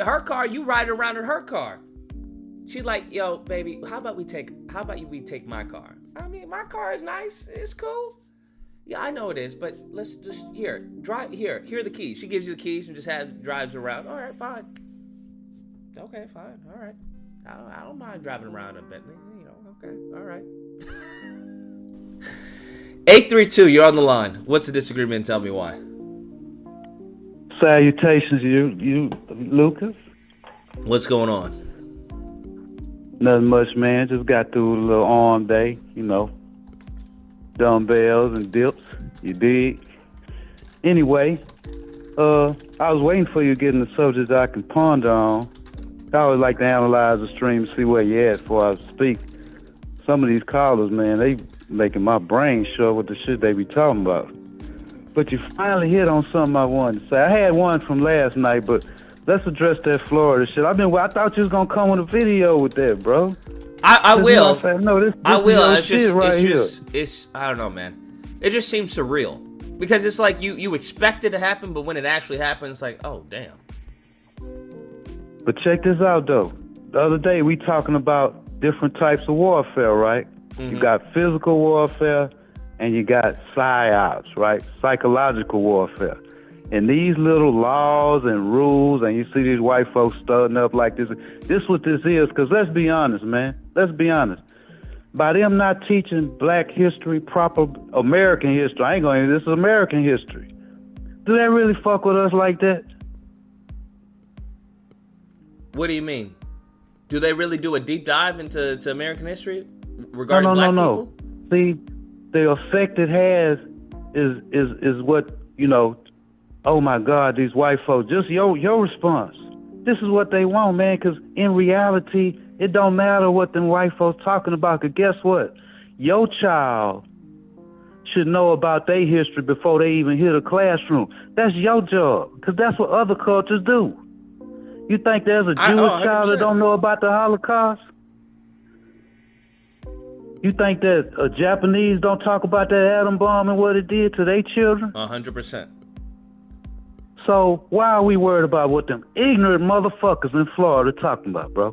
Her car, you ride around in her car. She's like, yo, baby, how about we take my car? I mean, my car is nice. It's cool. Yeah, I know it is, but let's just, drive, here are the keys. She gives you the keys and just drives around. All right, fine. Okay, fine. All right. I don't mind driving around a Bentley. You know, okay, all right. 832, you're on the line. What's the disagreement? Tell me why. Salutations, you Lucas. What's going on? Nothing much, man. Just got through a little arm day, you know. Dumbbells and dips, you dig? Anyway, I was waiting for you getting the subject I can ponder on. I always like to analyze the stream, see where you at before I speak. Some of these callers, man, they making my brain short with the shit they be talking about. But you finally hit on something I wanted to say. I had one from last night, but let's address that Florida shit. I thought you was gonna come with a video with that, bro. I will. I will. It's I don't know, man. It just seems surreal because it's like you expect it to happen, but when it actually happens, it's like, oh damn. But check this out though. The other day we talking about different types of warfare, right? Mm-hmm. You got physical warfare and you got psyops, right? Psychological warfare. And these little laws and rules, and you see these white folks starting up like this. This what this is, because let's be honest, man. Let's be honest. By them not teaching black history, proper American history, I ain't going to, this is American history. Do they really fuck with us like that? What do you mean? Do they really do a deep dive into American history regarding black people? See, the effect it has is what, you know, oh my God, these white folks, just your response. This is what they want, man, because in reality, it don't matter what them white folks talking about, because guess what? Your child should know about their history before they even hit a classroom. That's your job, because that's what other cultures do. You think there's a Jewish child that don't know about the Holocaust? You think that Japanese don't talk about that atom bomb and what it did to their children? 100%. So why are we worried about what them ignorant motherfuckers in Florida talking about, bro?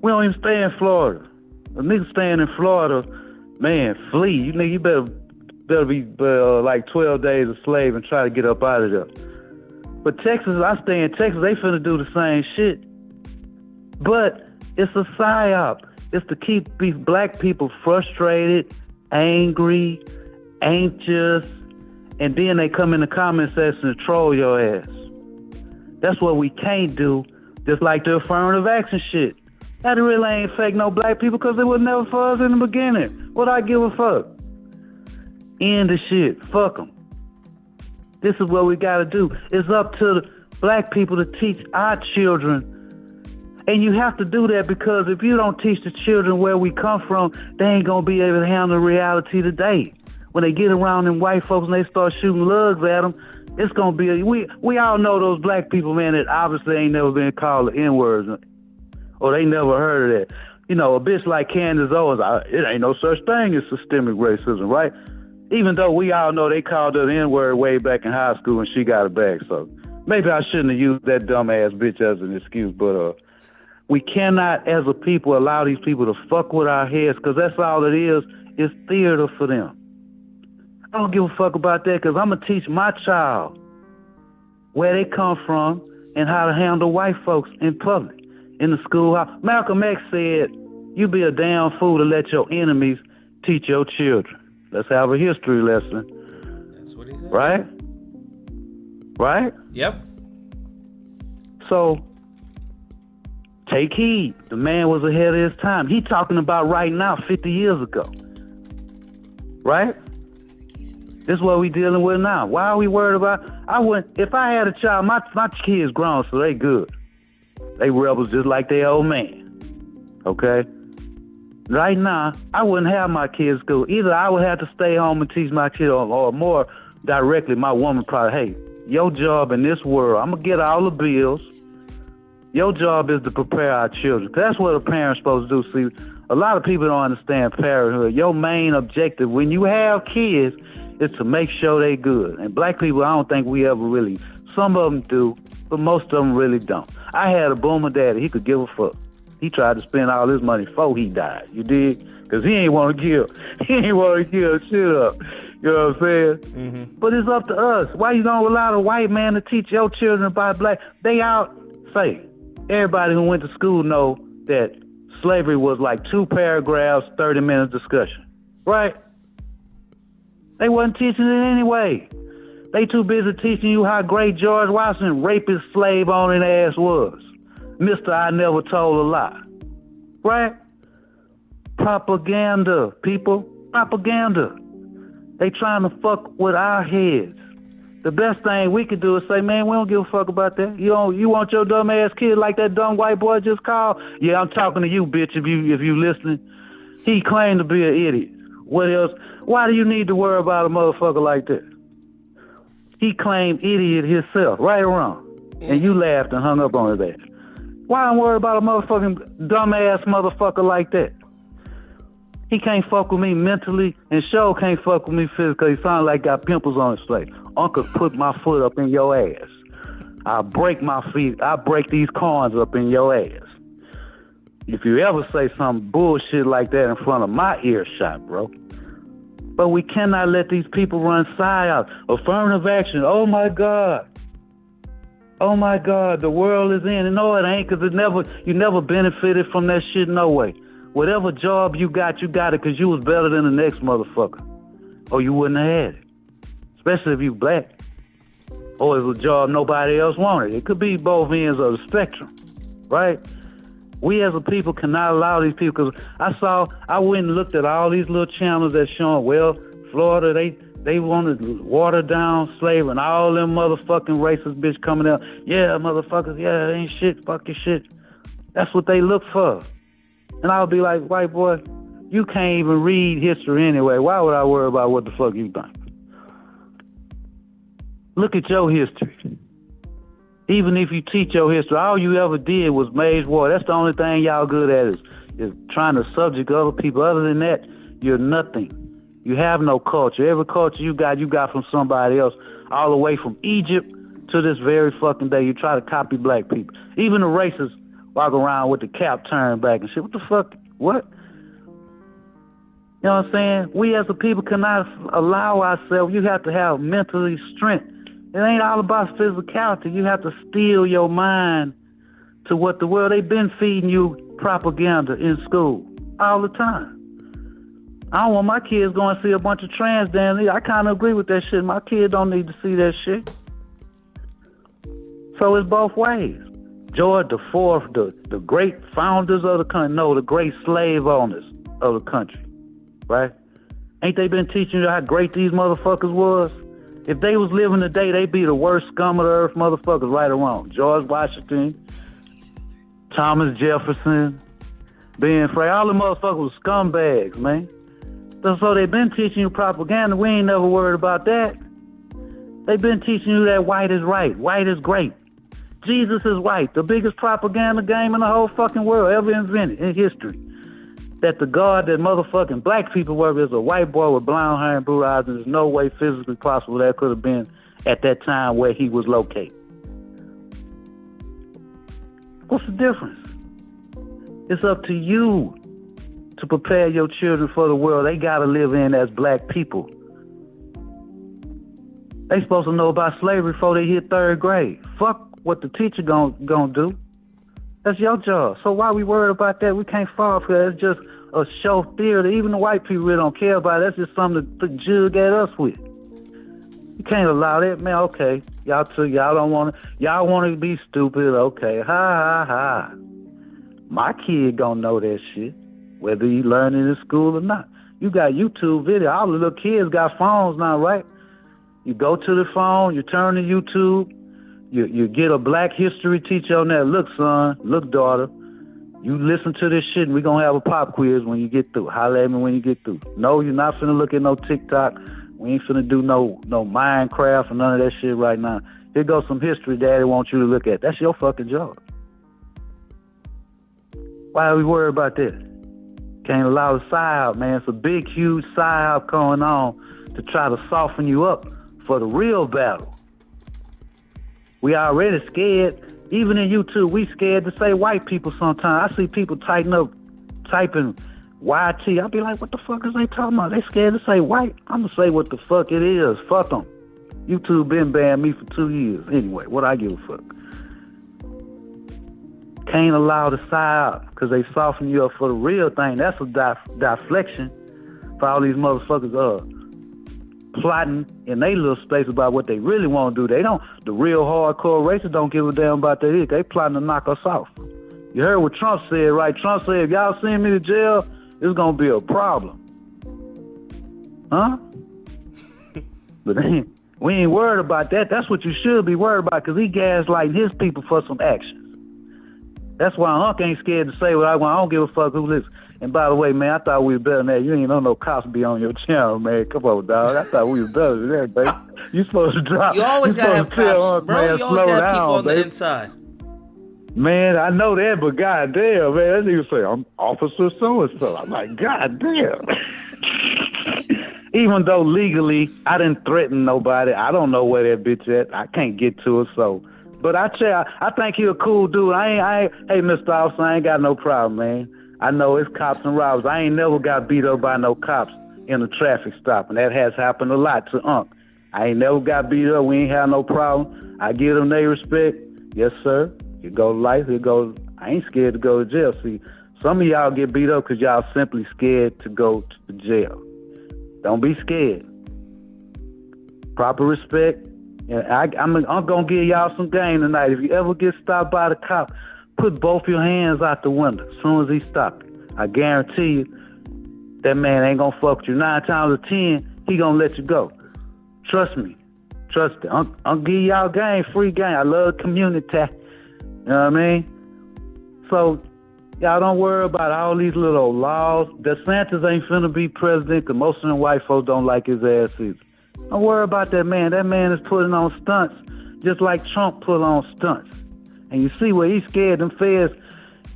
We don't even stay in Florida. A nigga staying in Florida, man, flee. You better be like 12 days a slave and try to get up out of there. But Texas, I stay in Texas, they finna do the same shit. But it's a psyop. It's to keep these black people frustrated, angry, anxious, and then they come in the comment section and troll your ass. That's what we can't do, just like the affirmative action shit. That really ain't fake no black people because it was never for us in the beginning. What I give a fuck? End the shit. Fuck them. This is what we gotta do. It's up to the black people to teach our children. And you have to do that because if you don't teach the children where we come from, they ain't gonna be able to handle reality today. When they get around them white folks and they start shooting lugs at them, it's gonna be we all know those black people, man, that obviously ain't never been called the N-words or they never heard of that. You know, a bitch like Candace Owens, it ain't no such thing as systemic racism, right? Even though we all know they called her the N-word way back in high school and she got it back. So maybe I shouldn't have used that dumbass bitch as an excuse, but we cannot, as a people, allow these people to fuck with our heads because that's all it is. It's theater for them. I don't give a fuck about that because I'm going to teach my child where they come from and how to handle white folks in public, in the schoolhouse. Malcolm X said, you be a damn fool to let your enemies teach your children. Let's have a history lesson. That's what he said. Right? Right? Yep. So, take heed. The man was ahead of his time. He talking about right now, 50 years ago. Right? This is what we dealing with now. Why are we worried about? If I had a child, my kids grown, so they good. They rebels just like their old man. Okay? Right now, I wouldn't have my kids go. Either I would have to stay home and teach my kid, or more directly, my woman probably, hey, your job in this world, I'm going to get all the bills. Your job is to prepare our children. That's what a parent's supposed to do. See, a lot of people don't understand parenthood. Your main objective when you have kids is to make sure they good. And black people, I don't think we ever really, some of them do, but most of them really don't. I had a boomer daddy. He could give a fuck. He tried to spend all his money before he died. You dig? Because he ain't want to give. He ain't want to give shit up. You know what I'm saying? Mm-hmm. But it's up to us. Why you don't allow the white man to teach your children about black? They out, say, everybody who went to school know that slavery was like 2 paragraphs, 30 minutes discussion. Right? They wasn't teaching it anyway. They too busy teaching you how great George Washington rapist slave owning ass was. Mr. I never told a lie. Right? Propaganda, people. Propaganda. They trying to fuck with our heads. The best thing we could do is say, man, we don't give a fuck about that. You want your dumb ass kid like that dumb white boy just called? Yeah, I'm talking to you, bitch, if you listening. He claimed to be an idiot. What else? Why do you need to worry about a motherfucker like that? He claimed idiot himself, right or wrong. And you laughed and hung up on his ass. Why don't worry about a motherfucking dumbass motherfucker like that? He can't fuck with me mentally, and Show can't fuck with me physically. He sound like got pimples on his face. Uncle put my foot up in your ass. I'll break my feet. I'll break these corns up in your ass. If you ever say some bullshit like that in front of my earshot, bro. But we cannot let these people run psyops. Affirmative action. Oh my God. Oh my God, the world is in. And no, it ain't, because you never benefited from that shit, no way. Whatever job you got it because you was better than the next motherfucker. Or you wouldn't have had it. Especially if you black. or it's a job nobody else wanted. It could be both ends of the spectrum, right? We as a people cannot allow these people, because I went and looked at all these little channels that showing, well, Florida, they wanted to water down slavery, and all them motherfucking racist bitch coming out, yeah, motherfuckers, yeah, ain't shit, fuck your shit. That's what they look for. And I'll be like, white boy, you can't even read history anyway. Why would I worry about what the fuck you think? Look at your history. Even if you teach your history, all you ever did was wage war. That's the only thing y'all good at is trying to subject other people. Other than that, you're nothing. You have no culture. Every culture you got from somebody else, all the way from Egypt to this very fucking day. You try to copy black people. Even the racists walk around with the cap turned back and shit. What the fuck? What? You know what I'm saying? We as a people cannot allow ourselves. You have to have mentally strength. It ain't all about physicality. You have to steel your mind to what the world, they've been feeding you propaganda in school all the time. I don't want my kids going to see a bunch of trans damn. I kind of agree with that shit. My kids don't need to see that shit. So it's both ways. George the Fourth, the great founders of the country, no, the great slave owners of the country, right? Ain't they been teaching you how great these motherfuckers was? If they was living today, they'd be the worst scum of the earth motherfuckers, right or wrong. George Washington, Thomas Jefferson, Ben Franklin, all the motherfuckers was scumbags, man. So they've been teaching you propaganda. We ain't never worried about that. They've been teaching you that white is right, white is great. Jesus is white, the biggest propaganda game in the whole fucking world ever invented in history. That the God that motherfucking black people were is a white boy with blonde hair and blue eyes, and there's no way physically possible that could have been at that time where he was located. What's the difference? It's up to you to prepare your children for the world they gotta live in as black people. They supposed to know about slavery before they hit third grade. Fuck what the teacher gonna do. That's your job. So why we worried about that? We can't fall for that. It's just a show theater. Even the white people really don't care about it. That's just something to jug at us with. You can't allow that, man. Okay, y'all don't want to. Y'all want to be stupid. Okay, ha ha ha. My kid gonna know that shit, whether he learn it in school or not. You got YouTube video. All the little kids got phones now, right? You go to the phone. You turn to YouTube. You get a black history teacher on there. Look, son. Look, daughter. You listen to this shit, and we're going to have a pop quiz when you get through. Holler at me when you get through. No, you're not finna look at no TikTok. We ain't finna do no Minecraft or none of that shit right now. Here goes some history Daddy wants you to look at. That's your fucking job. Why are we worried about this? Can't allow the psyop, man. It's a big, huge psyop going on to try to soften you up for the real battle. We already scared. Even in YouTube, we scared to say white people sometimes. I see people typing YT. I'll be like, what the fuck is they talking about? They scared to say white. I'm going to say what the fuck it is. Fuck them. YouTube been banning me for 2 years. Anyway, what I give a fuck. Can't allow the psyop because they soften you up for the real thing. That's a deflection for all these motherfuckers plotting in their little space about what they really want to do. They don't. The real hardcore racists don't give a damn about that either. They plotting to knock us off. You heard what Trump said, right? Trump said, if y'all send me to jail, it's going to be a problem. Huh? But we ain't worried about that. That's what you should be worried about, because he gaslighting his people for some actions. That's why Unc ain't scared to say what I want. I don't give a fuck who listens. And by the way, man, I thought we were better than that. You ain't know no cops be on your channel, man. Come on, dog. I thought we were better than that, baby. You supposed to drop. You always gotta have cops, bro. You always gotta have people on the inside. Man, I know that, but goddamn, man, that nigga say, I'm Officer so-and-so. I'm like, goddamn. Even though legally I didn't threaten nobody, I don't know where that bitch at. I can't get to her, so. But I think he a cool dude. Hey, Mr. Officer, I ain't got no problem, man. I know it's cops and robbers. I ain't never got beat up by no cops in a traffic stop, and that has happened a lot to Unc. I ain't never got beat up. We ain't had no problem. I give them their respect. Yes, sir. You go to life. Here goes. I ain't scared to go to jail. See, some of y'all get beat up because y'all simply scared to go to the jail. Don't be scared. Proper respect. I'm gonna give y'all some game tonight. If you ever get stopped by the cop, put both your hands out the window as soon as he stops you. I guarantee you, that man ain't gonna fuck with you. 9 times out of 10, he gonna let you go. Trust me. Trust it. I'm give y'all game, free game. I love community. You know what I mean? So, y'all don't worry about all these little laws. DeSantis ain't finna be president because most of them white folks don't like his ass either. Don't worry about that man. That man is putting on stunts just like Trump put on stunts. And you see where he's scared them feds,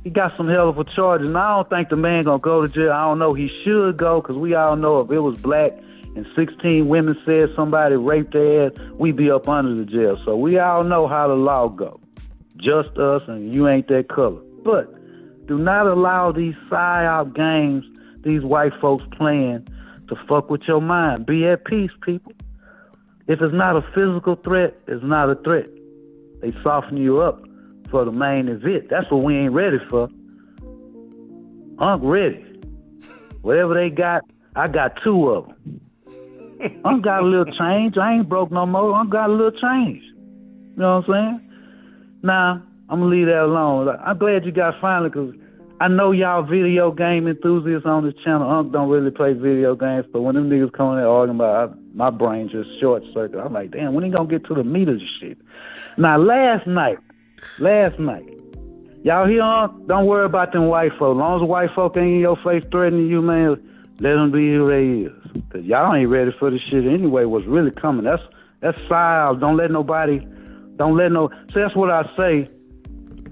he got some hell of a charges. And I don't think the man gonna go to jail. I don't know. He should go because we all know if it was black and 16 women said somebody raped their ass, we'd be up under the jail. So we all know how the law go. Just us and you ain't that color. But do not allow these psyop games these white folks playing to fuck with your mind. Be at peace, people. If it's not a physical threat, it's not a threat. They soften you up for the main event. That's what we ain't ready for. I'm ready. Whatever they got, I got 2 of them. I got a little change. I ain't broke no more. I got a little change. You know what I'm saying? Now, I'm going to leave that alone. I'm glad you got finally, because I know y'all video game enthusiasts on this channel. Unc don't really play video games, but when them niggas come in there arguing about my brain just short circuit, I'm like, damn, when he going to get to the meat of the shit? Now, last night, y'all hear Unc? Don't worry about them white folk. As long as the white folk ain't in your face threatening you, man, let them be who they is. Because y'all ain't ready for this shit anyway, what's really coming. That's psyop. So that's what I say.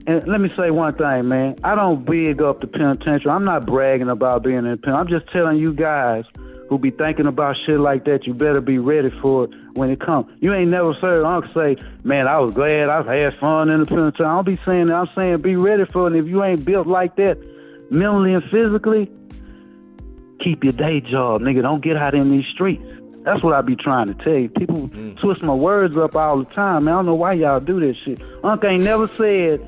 And let me say one thing, man. I don't big up the penitentiary. I'm not bragging about being in the penitentiary. I'm just telling you guys who be thinking about shit like that, you better be ready for it when it comes. You ain't never heard Uncle say, man, I was glad I had fun in the penitentiary. I don't be saying that. I'm saying be ready for it. And if you ain't built like that mentally and physically, keep your day job, nigga. Don't get out in these streets. That's what I be trying to tell you. People twist my words up all the time, man. I don't know why y'all do this shit. Uncle ain't never said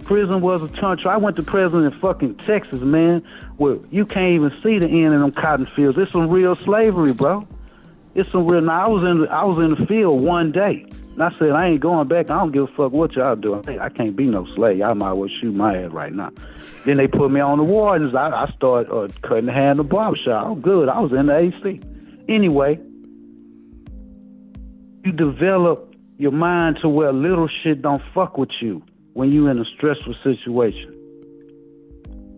prison was a country. I went to prison in fucking Texas, man, where you can't even see the end of them cotton fields. It's some real slavery, bro. It's some real. Now, I was in the field one day, and I said I ain't going back. I don't give a fuck what y'all doing. Hey, I can't be no slave. I might as well shoot my head right now. Then they put me on the wardens. I started cutting the hand in the barbershop. I'm good. I was in the AC. Anyway, you develop your mind to where little shit don't fuck with you when you in a stressful situation.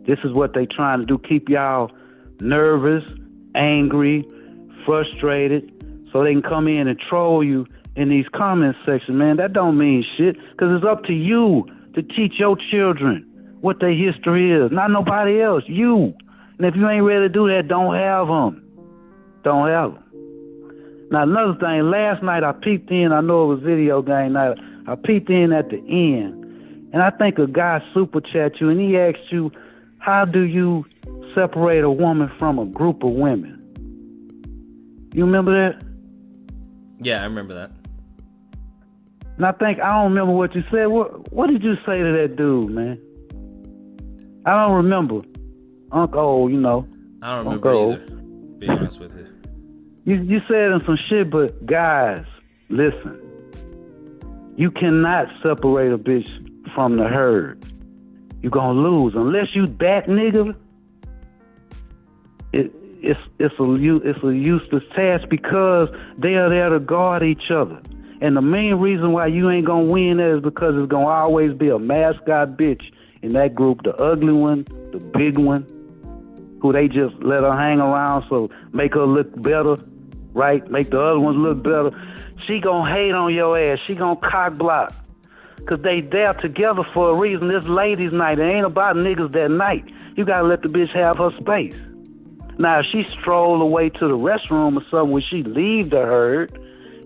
This is what they trying to do, keep y'all nervous, angry, frustrated, so they can come in and troll you in these comment sections, man. That don't mean shit, because it's up to you to teach your children what their history is, not nobody else, you. And if you ain't ready to do that, don't have them. Don't have them. Now, another thing, last night I peeped in, I know it was video game night, I peeped in at the end, and I think a guy super chat you, and he asked you, how do you separate a woman from a group of women? You remember that? Yeah, I remember that. And I don't remember what you said. What did you say to that dude, man? I don't remember. Uncle, you know. I don't remember either, to be honest with you. You said some shit, but guys, listen. You cannot separate a bitch from the herd. You're gonna lose unless you that nigga. It's a useless task because they are there to guard each other. And the main reason why you ain't gonna win that is because it's gonna always be a mascot bitch in that group, the ugly one, the big one, who they just let her hang around so make her look better, right? Make the other ones look better. She gonna hate on your ass. She gonna cock block. Cause they there together for a reason. This ladies' night. It ain't about niggas that night. You gotta let the bitch have her space. Now, if she stroll away to the restroom or something where she leave the herd,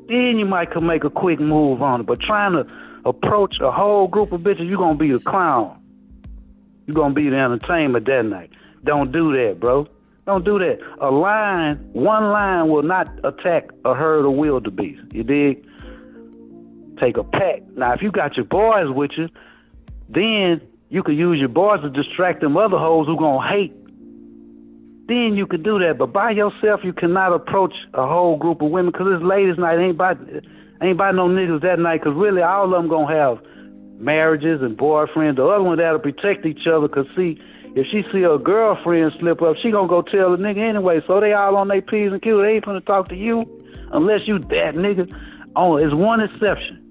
then you might could make a quick move on it. But trying to approach a whole group of bitches, you gonna be the clown. You gonna be the entertainment that night. Don't do that, bro. Don't do that. One line will not attack a herd of wildebeest. You dig? Take a pack. Now, if you got your boys with you, then you could use your boys to distract them other hoes who gonna hate. Then you could do that. But by yourself, you cannot approach a whole group of women because it's ladies' night. Ain't about no niggas that night, because really all of them going to have marriages and boyfriends. The other one that'll protect each other, because see, if she see her girlfriend slip up, she going to go tell the nigga anyway. So they all on their P's and Q's. They ain't finna talk to you unless you that nigga. Oh, there's one exception.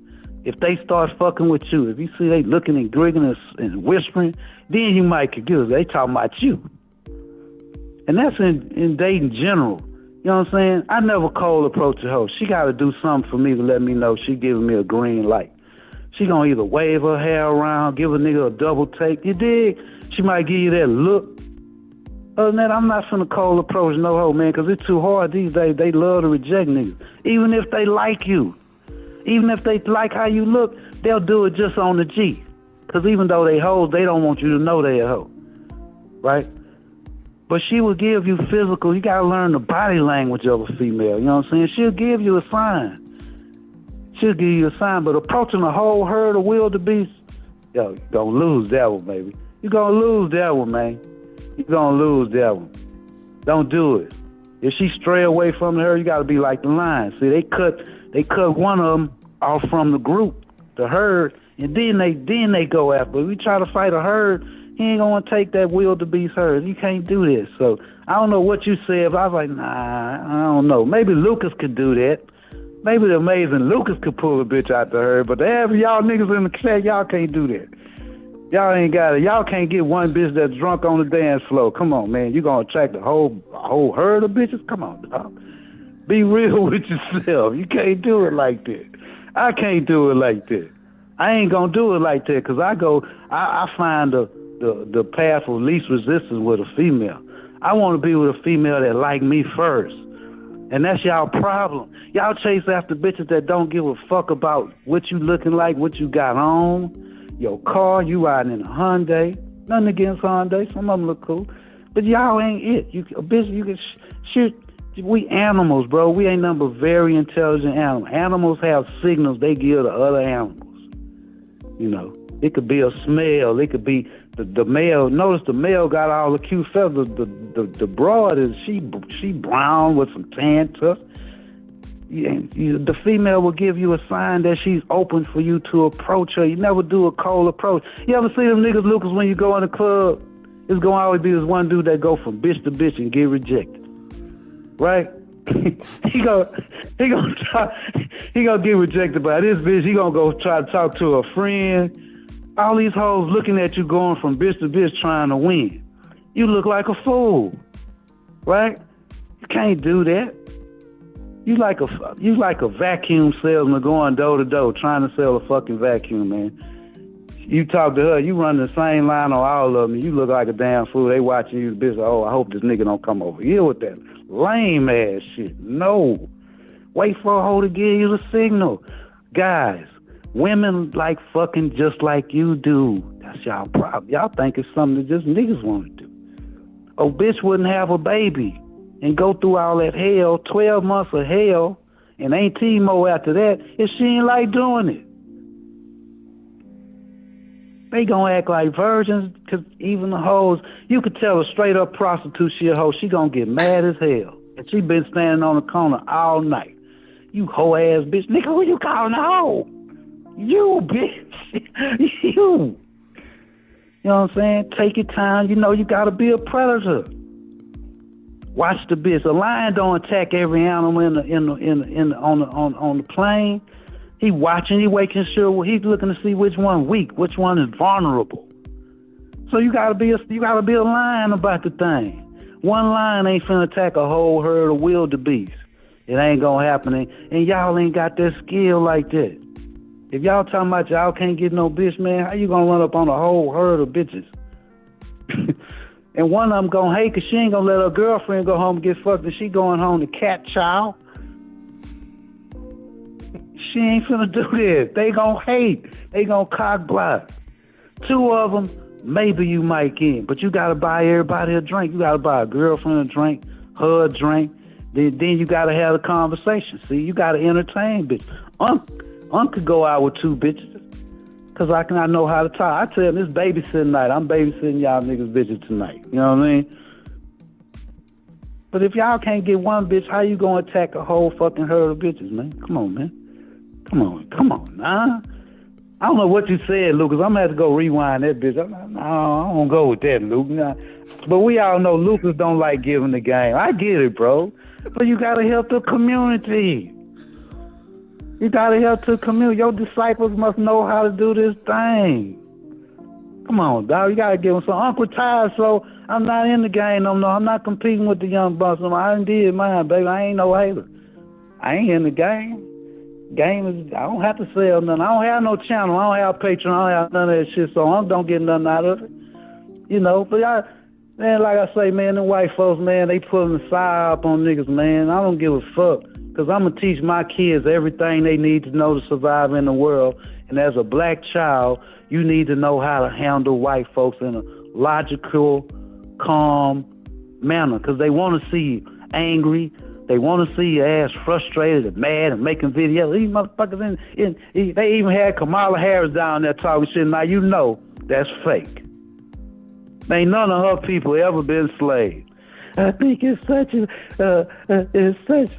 If they start fucking with you, if you see they looking and grigging and whispering, then you might confuse. They talking about you. And that's in dating general. You know what I'm saying? I never cold approach a hoe. She got to do something for me to let me know she giving me a green light. She going to either wave her hair around, give a nigga a double take. You dig? She might give you that look. Other than that, I'm not finna cold approach no hoe, man, because it's too hard these days. They love to reject niggas. Even if they like you. Even if they like how you look, they'll do it just on the G. Because even though they hoes, they don't want you to know they a hoe. Right? But she will give you physical. You got to learn the body language of a female. You know what I'm saying? She'll give you a sign. She'll give you a sign. But approaching a whole herd of wildebeest, yo, you're going to lose that one, baby. You're going to lose that one, man. You're going to lose that one. Don't do it. If she stray away from her, you got to be like the lion. See, they cut one of them off from the group, the herd, and then they go after. If we try to fight a herd, he ain't gonna take that wildebeest herd. You can't do this. So I don't know what you said, but I was like, nah, I don't know. Maybe Lucas could do that. Maybe the amazing Lucas could pull a bitch out the herd, but the average y'all niggas in the chat, y'all can't do that. Y'all ain't got it. Y'all can't get one bitch that's drunk on the dance floor. Come on, man. You gonna attract a whole herd of bitches? Come on, dog. Be real with yourself. You can't do it like that. I can't do it like that. I ain't gonna do it like that, because I find the path of least resistance with a female. I want to be with a female that like me first. And that's y'all problem. Y'all chase after bitches that don't give a fuck about what you looking like, what you got on, your car, you riding in a Hyundai. Nothing against Hyundai, some of them look cool. But y'all ain't it. A bitch, you can shoot. We animals, bro. We ain't nothing but very intelligent animals. Animals have signals they give to other animals. You know, it could be a smell. It could be the male. Notice the male got all the cute feathers. The broad is she brown with some tan tuft. The female will give you a sign that she's open for you to approach her. You never do a cold approach. You ever see them niggas, Lucas, when you go in the club? It's gonna always be this one dude that go from bitch to bitch and get rejected. Right? he gonna get rejected by this bitch. He gonna go try to talk to a friend. All these hoes looking at you going from bitch to bitch trying to win. You look like a fool, right? You can't do that. You like a vacuum salesman going door to door trying to sell a fucking vacuum, man. You talk to her, you run the same line on all of them. You look like a damn fool. They watching you, bitch. Oh, I hope this nigga don't come over here with that lame ass shit. No. Wait for a hoe to give you the signal. Guys, women like fucking just like you do. That's y'all problem. Y'all think it's something that just niggas want to do. A bitch wouldn't have a baby and go through all that hell, 12 months of hell, and ain't T-Mo after that if she ain't like doing it. They gonna act like virgins, because even the hoes, you could tell a straight up prostitute she a hoe, she gonna get mad as hell. And she been standing on the corner all night. You hoe ass bitch. Nigga, who you calling a hoe? You, bitch. You. You know what I'm saying? Take your time. You know you gotta be a predator. Watch the bitch. A lion don't attack every animal on the plane. He watching, he making sure, he's looking to see which one weak, which one is vulnerable. So you gotta be a lion about the thing. One lion ain't finna attack a whole herd of wildebeest. It ain't gonna happen, and y'all ain't got that skill like that. If y'all talking about y'all can't get no bitch, man, how you gonna run up on a whole herd of bitches? And one of them gonna hate, cause she ain't gonna let her girlfriend go home and get fucked, and she going home to cat chow. She ain't finna do this. They gonna hate. They gonna cock block. Two of them, maybe you might get, but you gotta buy everybody a drink. You gotta buy a girlfriend a drink, her a drink. Then you gotta have a conversation. See, you gotta entertain bitch. Unc could go out with two bitches, cause I know how to talk. I tell him it's babysitting night. I'm babysitting y'all niggas bitches tonight. You know what I mean? But if y'all can't get one bitch, how you gonna attack a whole fucking herd of bitches, man? Come on, man. Come on, nah. I don't know what you said, Lucas. I'm gonna have to go rewind that bitch. I don't go with that, Luke. Nah. But we all know Lucas don't like giving the game. I get it, bro. But you gotta help the community. You gotta help the community. Your disciples must know how to do this thing. Come on, dog. You gotta give them some. Uncle Ty, so I'm not in the game no more. I'm not competing with the young bucks no more. I done did mine, baby. I ain't no hater. I ain't in the game. Game is, I don't have to sell nothing. I don't have no channel. I don't have Patreon. I don't have none of that shit, so I don't get nothing out of it. You know, but man, like I say, man, them white folks, man, they pulling the side up on niggas, man. I don't give a fuck, because I'm going to teach my kids everything they need to know to survive in the world. And as a black child, you need to know how to handle white folks in a logical, calm manner, because they want to see you angry. They want to see your ass frustrated and mad and making videos. These motherfuckers they even had Kamala Harris down there talking shit. Now you know that's fake. Ain't none of her people ever been slaves. I think it's such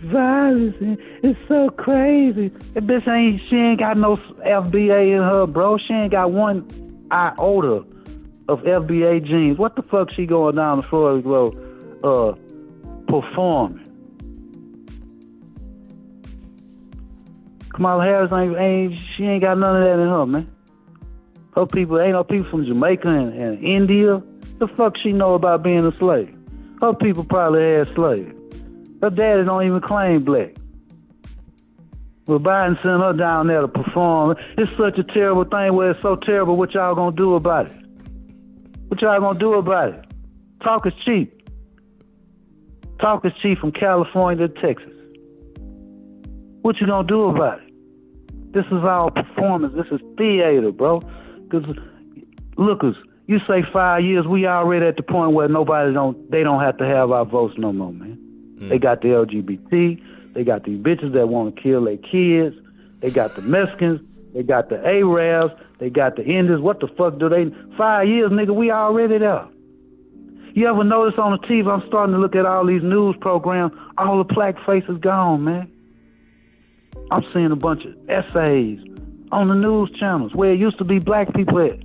violence and it's so crazy. That bitch she ain't got no FBA in her, bro. She ain't got one iota of FBA genes. What the fuck she going down the floor performing? Kamala Harris she ain't got none of that in her, man. Her people, ain't no people from Jamaica and India. The fuck she know about being a slave? Her people probably had slaves. Her daddy don't even claim black. But Biden sent her down there to perform. It's such a terrible thing where it's so terrible. What y'all gonna do about it? What y'all gonna do about it? Talk is cheap. Talk is cheap from California to Texas. What you gonna do about it? This is our performance. This is theater, bro. Because, lookers, you say 5 years, we already at the point where they don't have to have our votes no more, man. They got the LGBT, they got these bitches that want to kill their kids, they got the Mexicans, they got the Arabs, they got the Indians. What the fuck do they? 5 years, nigga, we already there. You ever notice on the TV, I'm starting to look at all these news programs, all the black faces gone, man. I'm seeing a bunch of essays on the news channels where it used to be black people at,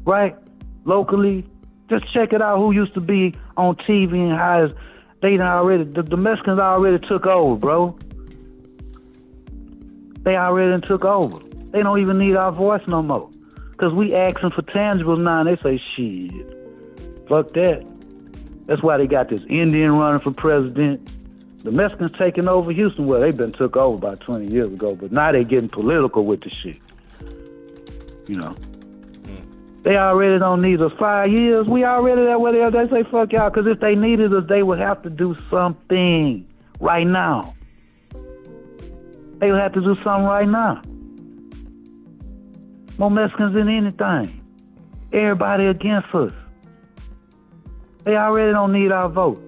right? Locally. Just check it out who used to be on TV and how the Mexicans already took over, bro. They already took over. They don't even need our voice no more. Because we asking for tangibles now and they say, shit, fuck that. That's why they got this Indian running for president. The Mexicans taking over Houston. Well, they've been took over about 20 years ago, but now they getting political with the shit. You know. They already don't need us. 5 years, we already there where they say fuck y'all, because if they needed us, they would have to do something right now. They would have to do something right now. More Mexicans than anything. Everybody against us. They already don't need our vote.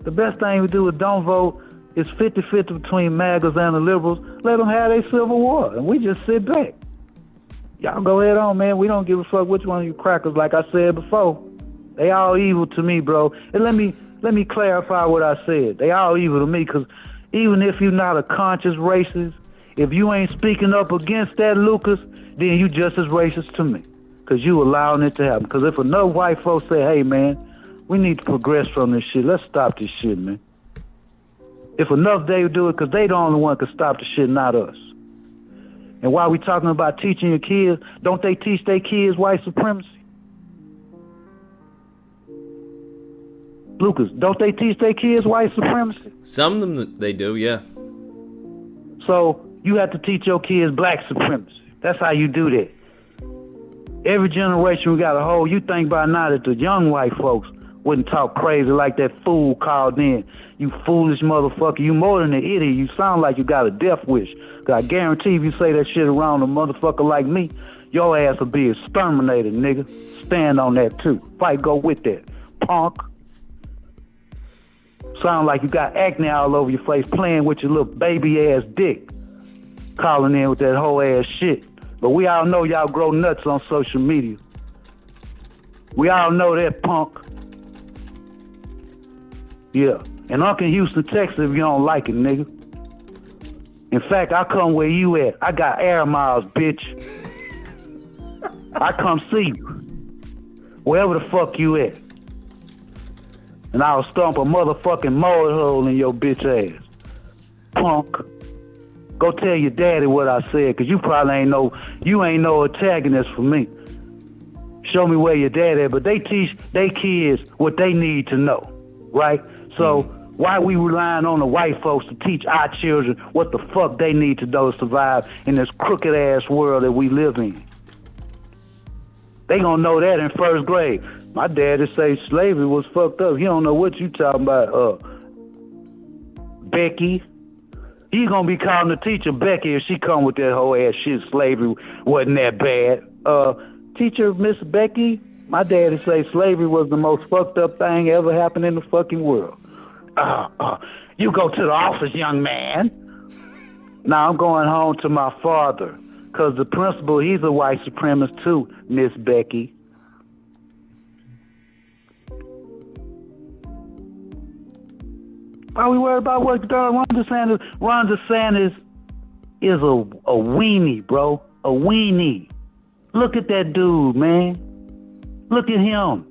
The best thing we do with don't vote is 50-50 between MAGAs and the liberals. Let them have their civil war, and we just sit back. Y'all go ahead on, man. We don't give a fuck which one of you crackers, like I said before. They all evil to me, bro. And let me clarify what I said. They all evil to me, because even if you're not a conscious racist, if you ain't speaking up against that, Lucas, then you just as racist to me, because you allowing it to happen. Because if enough white folks say, hey, man, we need to progress from this shit. Let's stop this shit, man. If enough they do it, because they the only one can stop the shit, not us. And while we talking about teaching your kids, don't they teach their kids white supremacy? Lucas, don't they teach their kids white supremacy? Some of them they do, yeah. So you have to teach your kids black supremacy. That's how you do that. Every generation we got a whole. You think by now that the young white folks wouldn't talk crazy like that fool called in. You foolish motherfucker. You more than an idiot. You sound like you got a death wish. Cause I guarantee if you say that shit around a motherfucker like me, your ass will be exterminated, nigga. Stand on that too. Fight, go with that. Punk. Sound like you got acne all over your face playing with your little baby ass dick. Calling in with that whole ass shit. But we all know y'all grow nuts on social media. We all know that, punk. Yeah. And Uncle Houston, Texas, if you don't like it, nigga. In fact, I come where you at. I got air miles, bitch. I come see you. Wherever the fuck you at. And I'll stomp a motherfucking mud hole in your bitch ass. Punk. Go tell your daddy what I said, cause you probably ain't no antagonist for me. Show me where your dad at, but they teach they kids what they need to know, right? So why we relying on the white folks to teach our children what the fuck they need to know to survive in this crooked ass world that we live in? They gonna know that in first grade. My daddy say slavery was fucked up. He don't know what you talking about, Becky. He gonna be calling the teacher Becky if she come with that whole ass shit. Slavery wasn't that bad. Teacher, Miss Becky, my daddy say slavery was the most fucked up thing ever happened in the fucking world. You go to the office, young man. Now I'm going home to my father, cause the principal, he's a white supremacist too, Miss Becky. Are we worried about what Ron DeSantis? Ron DeSantis is a weenie, bro. A weenie. Look at that dude, man. Look at him.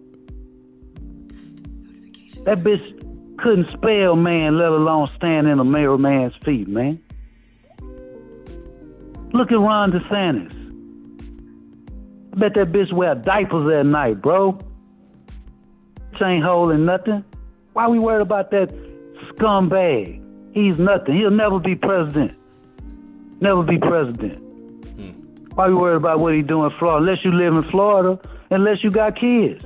That bitch couldn't spell man, let alone stand in a married man's feet, man. Look at Ron DeSantis. I bet that bitch wear diapers at night, bro. She ain't holding nothing. Why we worried about that scumbag? He's nothing. He'll never be president. Never be president. Why we worried about what he doing in Florida? Unless you live in Florida, unless you got kids.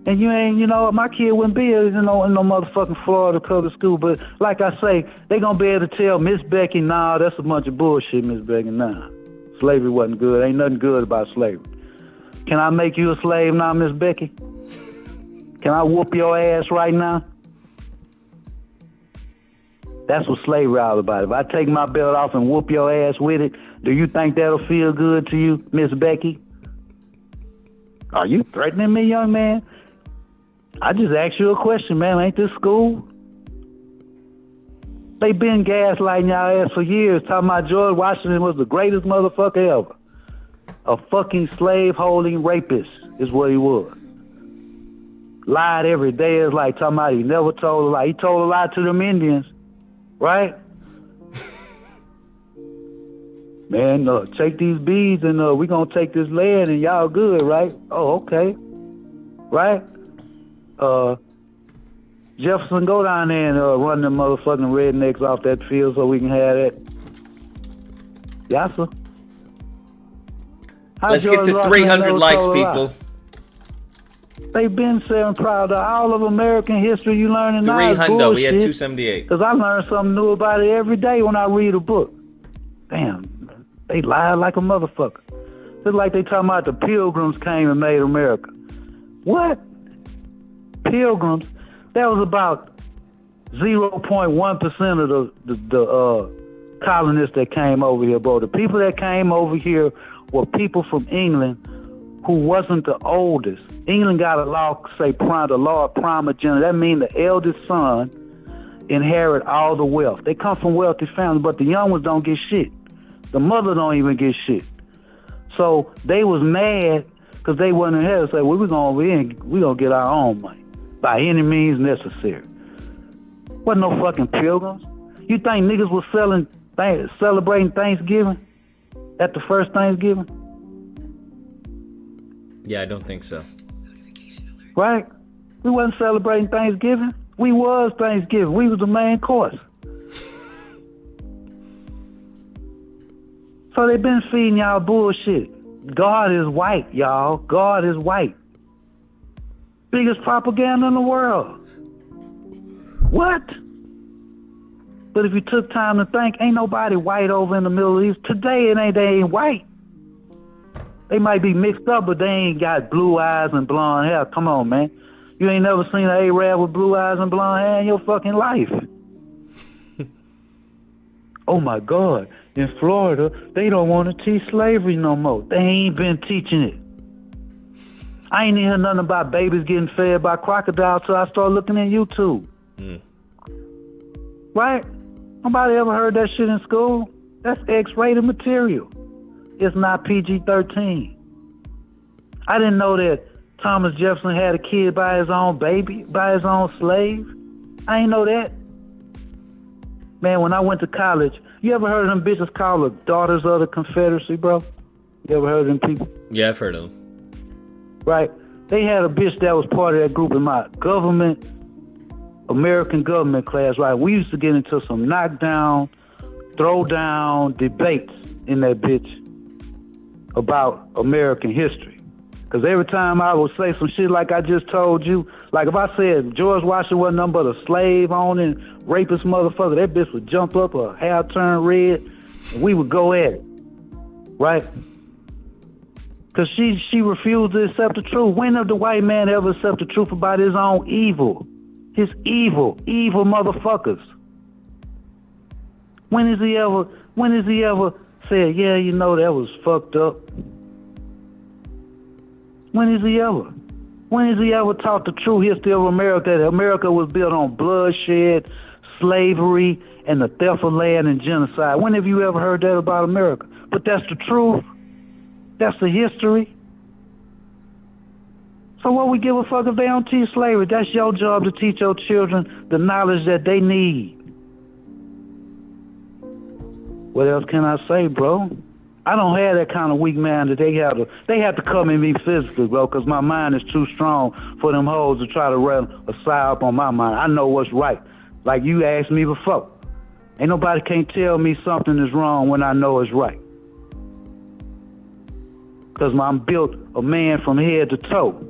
And you ain't, my kid wouldn't be in no motherfucking Florida public school. But like I say, they gonna be able to tell Miss Becky, nah, that's a bunch of bullshit, Miss Becky, nah. Slavery wasn't good. Ain't nothing good about slavery. Can I make you a slave now, Miss Becky? Can I whoop your ass right now? That's what slavery all about. If I take my belt off and whoop your ass with it, do you think that'll feel good to you, Miss Becky? Are you threatening me, young man? I just asked you a question, man. Ain't this school? They been gaslighting y'all ass for years, talking about George Washington was the greatest motherfucker ever. A fucking slave-holding rapist is what he was. Lied every day. It's like talking about he never told a lie. He told a lie to them Indians, right? Man, take these beads and we gonna take this land and y'all good, right? Oh, okay. Right? Jefferson, go down there and run them motherfucking rednecks off that field so we can have that. Yes, sir. Let's get to 300 likes, people. They've been saying proud of all of American history you learning now. 300. We had 278. Because I learn something new about it every day when I read a book. Damn, they lie like a motherfucker. It's like they talking about the Pilgrims came and made America. What? Pilgrims? That was about 0.1% of the colonists that came over here, bro. The people that came over here were people from England who wasn't the oldest. England got a law, say the law of primogeniture. That means the eldest son inherit all the wealth. They come from wealthy families, but the young ones don't get shit. The mother don't even get shit. So they was mad because they wasn't inherited. Say, well, we're going over here and we're going to get our own money by any means necessary. Wasn't no fucking pilgrims. You think niggas was celebrating Thanksgiving at the first Thanksgiving? Yeah, I don't think so. Right? We wasn't celebrating Thanksgiving. We was Thanksgiving. We was the main course. So they been feeding y'all bullshit. God is white, y'all. God is white. Biggest propaganda in the world. What? But if you took time to think, ain't nobody white over in the Middle East. Today they ain't white. They might be mixed up, but they ain't got blue eyes and blonde hair. Come on, man. You ain't never seen an Arab with blue eyes and blonde hair in your fucking life. Oh my God. In Florida, they don't want to teach slavery no more. They ain't been teaching it. I ain't hear nothing about babies getting fed by crocodiles till I started looking at YouTube. Right? Nobody ever heard that shit in school. That's X-rated material. It's not PG-13. I didn't know that Thomas Jefferson had a kid by his own baby, by his own slave. I ain't know that. Man, when I went to college, you ever heard of them bitches called the Daughters of the Confederacy, bro? You ever heard of them people? Yeah, I've heard of them. Right. They had a bitch that was part of that group in my American government class, right? We used to get into some knockdown, throwdown debates in that bitch about American history. Because every time I would say some shit like I just told you, like if I said George Washington wasn't nothing but a slave-owning, rapist motherfucker, that bitch would jump up, her hair turn red, and we would go at it, right? Because she refused to accept the truth. When did the white man ever accept the truth about his own evil? His evil motherfuckers. When has he ever said, yeah, you know, that was fucked up? When has he ever taught the true history of America, that America was built on bloodshed, slavery, and the theft of land and genocide? When have you ever heard that about America? But that's the truth. That's the history. So what we give a fuck if they don't teach slavery? That's your job to teach your children the knowledge that they need. What else can I say, bro? I don't have that kind of weak mind that they have to come in me physically, bro, because my mind is too strong for them hoes to try to run a psyop on my mind. I know what's right. Like you asked me before. Ain't nobody can't tell me something is wrong when I know it's right. Because I'm built a man from head to toe.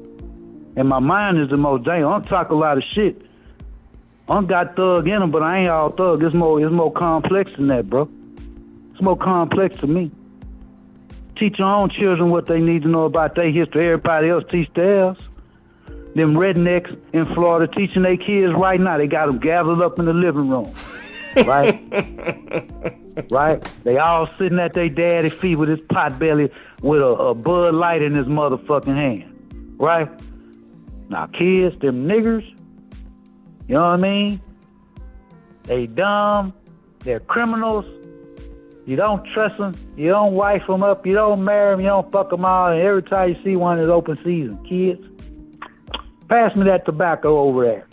And my mind is the most dangerous. I talk a lot of shit. I got thug in them, but I ain't all thug. It's more complex than that, bro. It's more complex to me. Teach your own children what they need to know about their history. Everybody else teach theirs. Them rednecks in Florida teaching their kids right now. They got them gathered up in the living room. Right? Right? They all sitting at their daddy's feet with his pot belly with a Bud Light in his motherfucking hand. Right? Now kids, them niggers, you know what I mean? They dumb. They're criminals. You don't trust them. You don't wife them up. You don't marry them. You don't fuck them all. And every time you see one, it's open season. Kids, pass me that tobacco over there.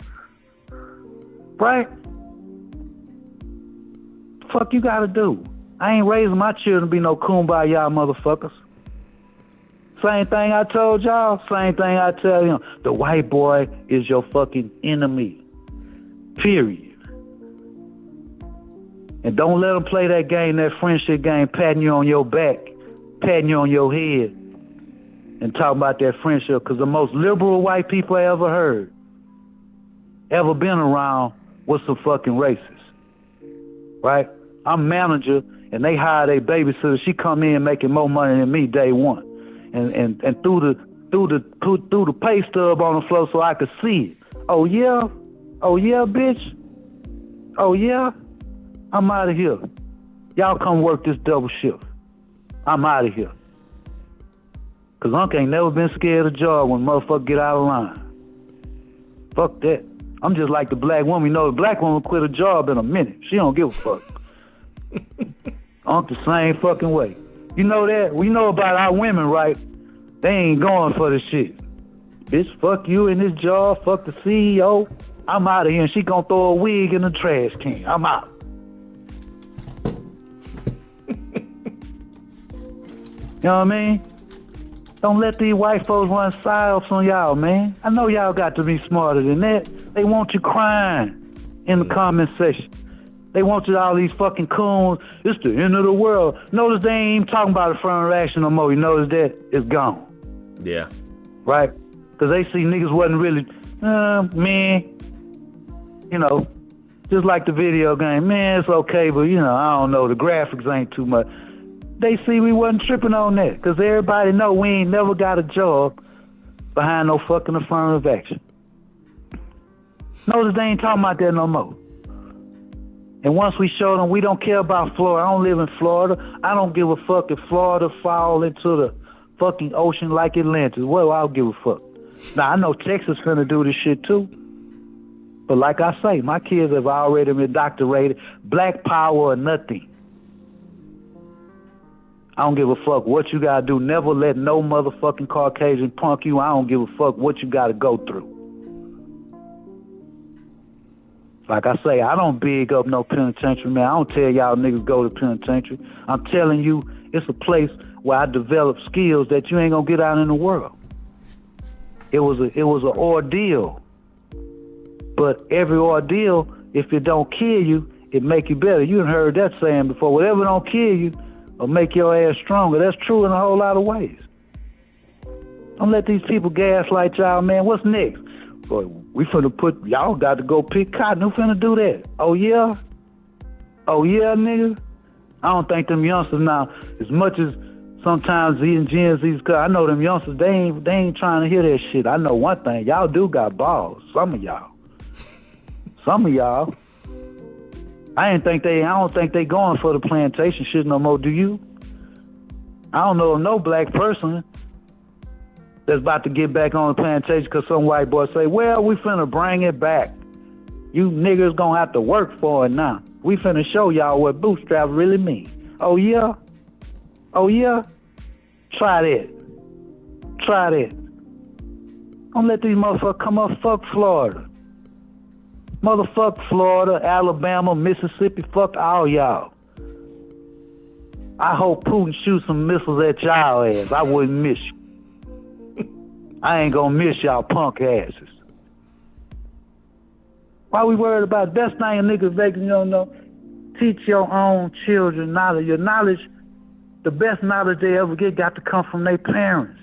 Right? Fuck you gotta do? I ain't raising my children to be no kumbaya motherfuckers. Same thing I told y'all. Same thing I tell you. The white boy is your fucking enemy. Period. And don't let them play that game, that friendship game, patting you on your back, patting you on your head, and talking about that friendship. Because the most liberal white people I ever heard, ever been around, was some fucking racists. Right? I'm manager, and they hire their babysitter. She come in making more money than me day one, and threw the pay stub on the floor so I could see it. Oh yeah, bitch. Oh yeah. I'm out of here. Y'all come work this double shift. I'm out of here. Cause Unc ain't never been scared of job when motherfuckers get out of line. Fuck that. I'm just like the black woman. You know, the black woman quit a job in a minute. She don't give a fuck. Unc the same fucking way. You know that? We know about our women, right? They ain't going for the shit. Bitch, fuck you in this job. Fuck the CEO. I'm out of here. And she gonna throw a wig in the trash can. I'm out. You know what I mean? Don't let these white folks run psyops on y'all, man. I know y'all got to be smarter than that. They want you crying in the comment section. They want you all these fucking coons. It's the end of the world. Notice they ain't even talking about affirmative action no more. You notice that? It's gone. Yeah. Right? Because they see niggas wasn't really, man, you know, just like the video game. Man, it's okay, but, you know, I don't know. The graphics ain't too much. They see we wasn't tripping on that because everybody know we ain't never got a job behind no fucking affirmative action. Notice they ain't talking about that no more. And once we show them we don't care about Florida, I don't live in Florida. I don't give a fuck if Florida fall into the fucking ocean like Atlantis. Well, I'll give a fuck. Now, I know Texas finna do this shit too. But like I say, my kids have already been indoctrinated. Black power or nothing. I don't give a fuck what you gotta do. Never let no motherfucking Caucasian punk you. I don't give a fuck what you gotta go through. Like I say, I don't big up no penitentiary, man. I don't tell y'all niggas go to penitentiary. I'm telling you, it's a place where I develop skills that you ain't gonna get out in the world. It was an ordeal. But every ordeal, if it don't kill you, it make you better. You done heard that saying before. Whatever don't kill you or make your ass stronger. That's true in a whole lot of ways. Don't let these people gaslight y'all, man. What's next? Boy, we finna put, y'all got to go pick cotton. Who finna do that? Oh, yeah? Oh, yeah, nigga? I don't think them youngsters now, as much as sometimes these Gen Z's, I know them youngsters, they ain't trying to hear that shit. I know one thing. Y'all do got balls. Some of y'all. Some of y'all. I don't think they going for the plantation shit no more, do you? I don't know of no black person that's about to get back on the plantation because some white boy say, well, we finna bring it back. You niggas gonna have to work for it now. We finna show y'all what bootstrap really mean. Oh yeah? Oh yeah? Try that. Try that. Don't let these motherfuckers come up. Fuck Florida. Motherfuck Florida, Alabama, Mississippi, fuck all y'all. I hope Putin shoots some missiles at y'all ass. I wouldn't miss you. I ain't gonna miss y'all punk asses. Why we worried about best thing a nigga making, you don't know? Teach your own children knowledge. Your knowledge, the best knowledge they ever get got to come from their parents.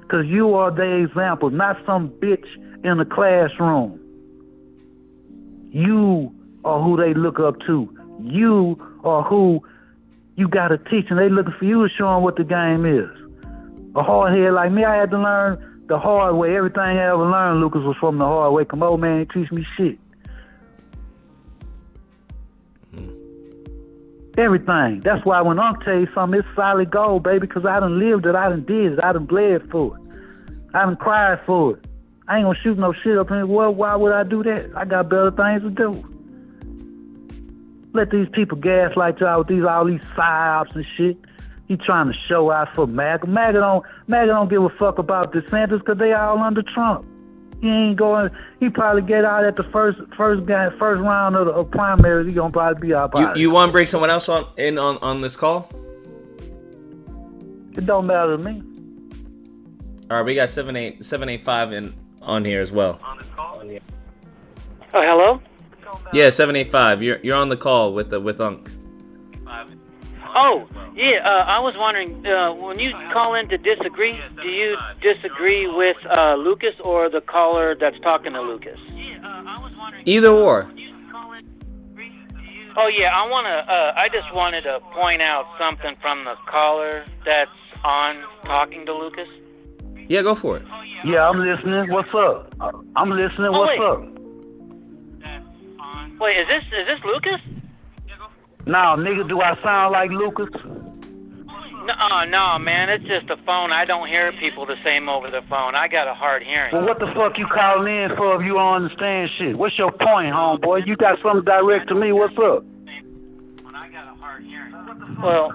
Cause you are their example, not some bitch in a classroom. You are who they look up to. You are who you gotta teach, and they looking for you to show them what the game is. A hard head like me, I had to learn the hard way. Everything I ever learned, Lucas, was from the hard way. Come on, man, teach me shit. Everything. That's why when Unc tell you something, it's solid gold, baby, because I done lived it, I done did it, I done bled for it. I done cried for it. I ain't gonna shoot no shit up in. Well, why would I do that? I got better things to do. Let these people gaslight y'all with all these psyops and shit. He trying to show out for MAGA. MAGA don't give a fuck about DeSantis because they all under Trump. He ain't going. He probably get out at the first round of the primaries. He gonna probably be out. You want to bring someone else on this call? It don't matter to me. All right, we got 785 on here as well. Oh, hello? Yeah, 785. You're on the call with Unc. Oh, yeah. I was wondering, when you call in to disagree, do you disagree with Lucas or the caller that's talking to Lucas? Either or. Oh yeah, I just wanted to point out something from the caller that's on talking to Lucas. Yeah, go for it. Yeah, I'm listening. What's up? I'm listening. What's up? Wait, is this Lucas? No, nigga, do I sound like Lucas? No, man, it's just a phone. I don't hear people the same over the phone. I got a hard hearing. Well, what the fuck you calling in for if you don't understand shit? What's your point, homeboy? You got something direct to me. What's up? Well,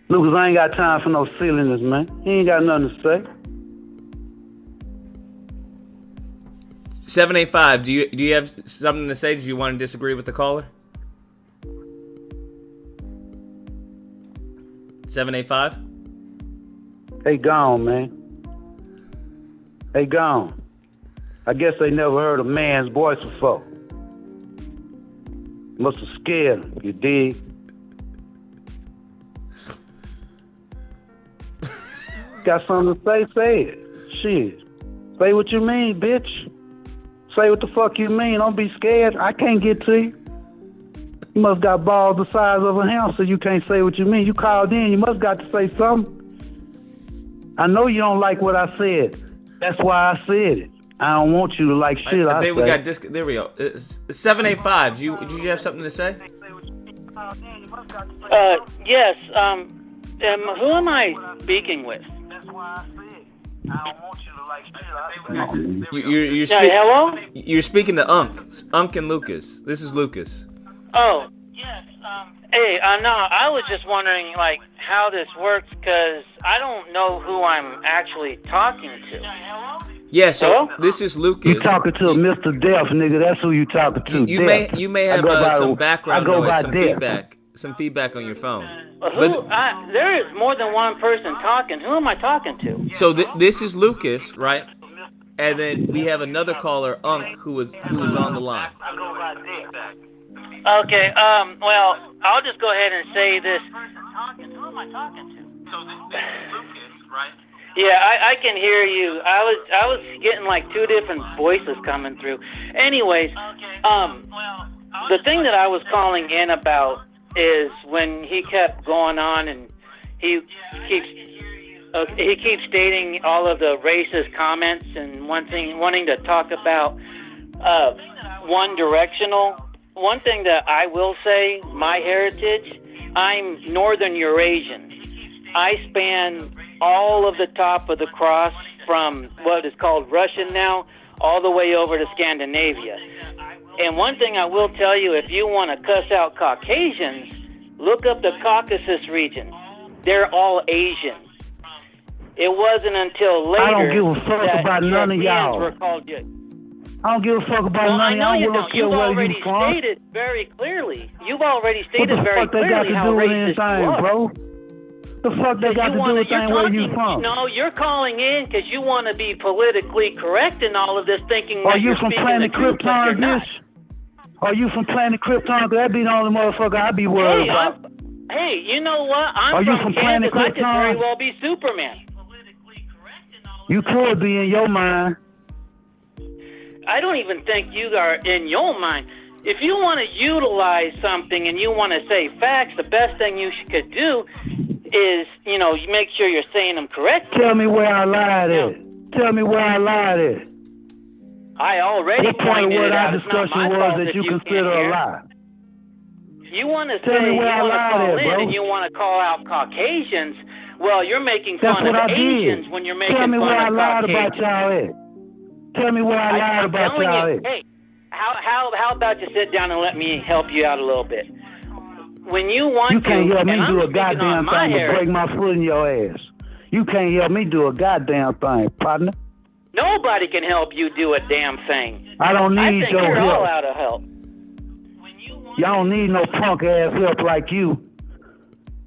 Lucas, I ain't got time for no silliness, man. He ain't got nothing to say. 785. Do you have something to say? Do you want to disagree with the caller? 785. They gone, man. They gone. I guess they never heard a man's voice before. Must have scared him, you dig? Got something to say, say it. Shit. Say what you mean, bitch. Say what the fuck you mean. Don't be scared. I can't get to you. You must got balls the size of a hamster. You can't say what you mean. You called in. You must got to say something. I know you don't like what I said. That's why I said it. I don't want you to like shit. I think we got there we go. 785. Do you have something to say? Yes. Who am I speaking with? You're hello? You're speaking to Unk and Lucas. This is Lucas. Oh. Hey, no, I was just wondering, like, how this works, because I don't know who I'm actually talking to. Yeah, so this is Lucas. You talking to Mr. Death, nigga. That's who you talking to. You may have some background noise, some feedback on your phone. There is more than one person talking. Who am I talking to? So this is Lucas, right? And then we have another caller, Unk, who was on the line. Okay, well, I'll just go ahead and say this. Who am I talking to? So this is Lucas, right? Yeah, I can hear you. I was getting like two different voices coming through. Anyways, the thing that I was calling in about is when he kept going on and he keeps stating all of the racist comments and wanting to talk about one directional. One thing that I will say, my heritage, I'm Northern Eurasian. I span all of the top of the cross from what is called Russian now, all the way over to Scandinavia. And one thing I will tell you, if you want to cuss out Caucasians, look up the Caucasus region. They're all Asian. It wasn't until later I don't give a fuck about none of y'all. Were called I don't give a fuck about none of y'all. I know you don't. You've already stated very clearly. You've already stated very clearly how racist you are. Bro? The fuck they got to do with anything where you from? No, you're calling in because you want to be politically correct in all of this, thinking that you're speaking the truth, but you're not. Are you from Planet Krypton? That be the only motherfucker I be worried about. Hey, you know what? I'm from Kansas. I could very well be Superman. You could be in your mind. I don't even think you are in your mind. If you want to utilize something and you want to say facts, the best thing you could do is, you make sure you're saying them correctly. Tell me where I lied at. Tell me where I lied at. I already pointed it out. It's not my fault that you consider a lie. You want to say you want to call in and you want to call out Caucasians. Well, you're making fun of Asians when you're making fun of Caucasians. Tell me where I lied about y'all at. Tell me where I lied about y'all at. Hey, how about you sit down and let me help you out a little bit? When you want you can't to, help me and do I'm a goddamn thing to break my foot in your ass. You can't help me do a goddamn thing, partner. Nobody can help you do a damn thing. I don't need your help. I think your you're help. all out of help. Y'all don't need no punk ass help like you.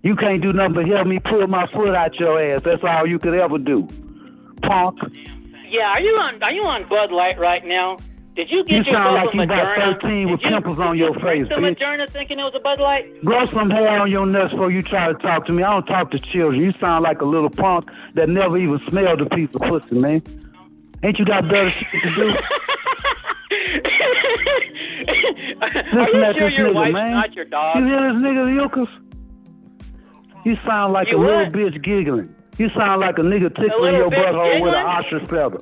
You can't do nothing but help me pull my foot out your ass. That's all you could ever do, punk. Yeah, are you on Bud Light right now? Did you get yourself like a Moderna? You sound like you got 13 with pimples on your face, bitch. Did you Moderna thinking it was a Bud Light? Grow some hair on your nuts before you try to talk to me. I don't talk to children. You sound like a little punk that never even smelled a piece of pussy, man. Ain't you got better shit to do? Are you sure your wife's not your dog? You hear this nigga Lucas? You sound like a little bitch giggling. You sound like a nigga tickling your butthole with an ostrich feather.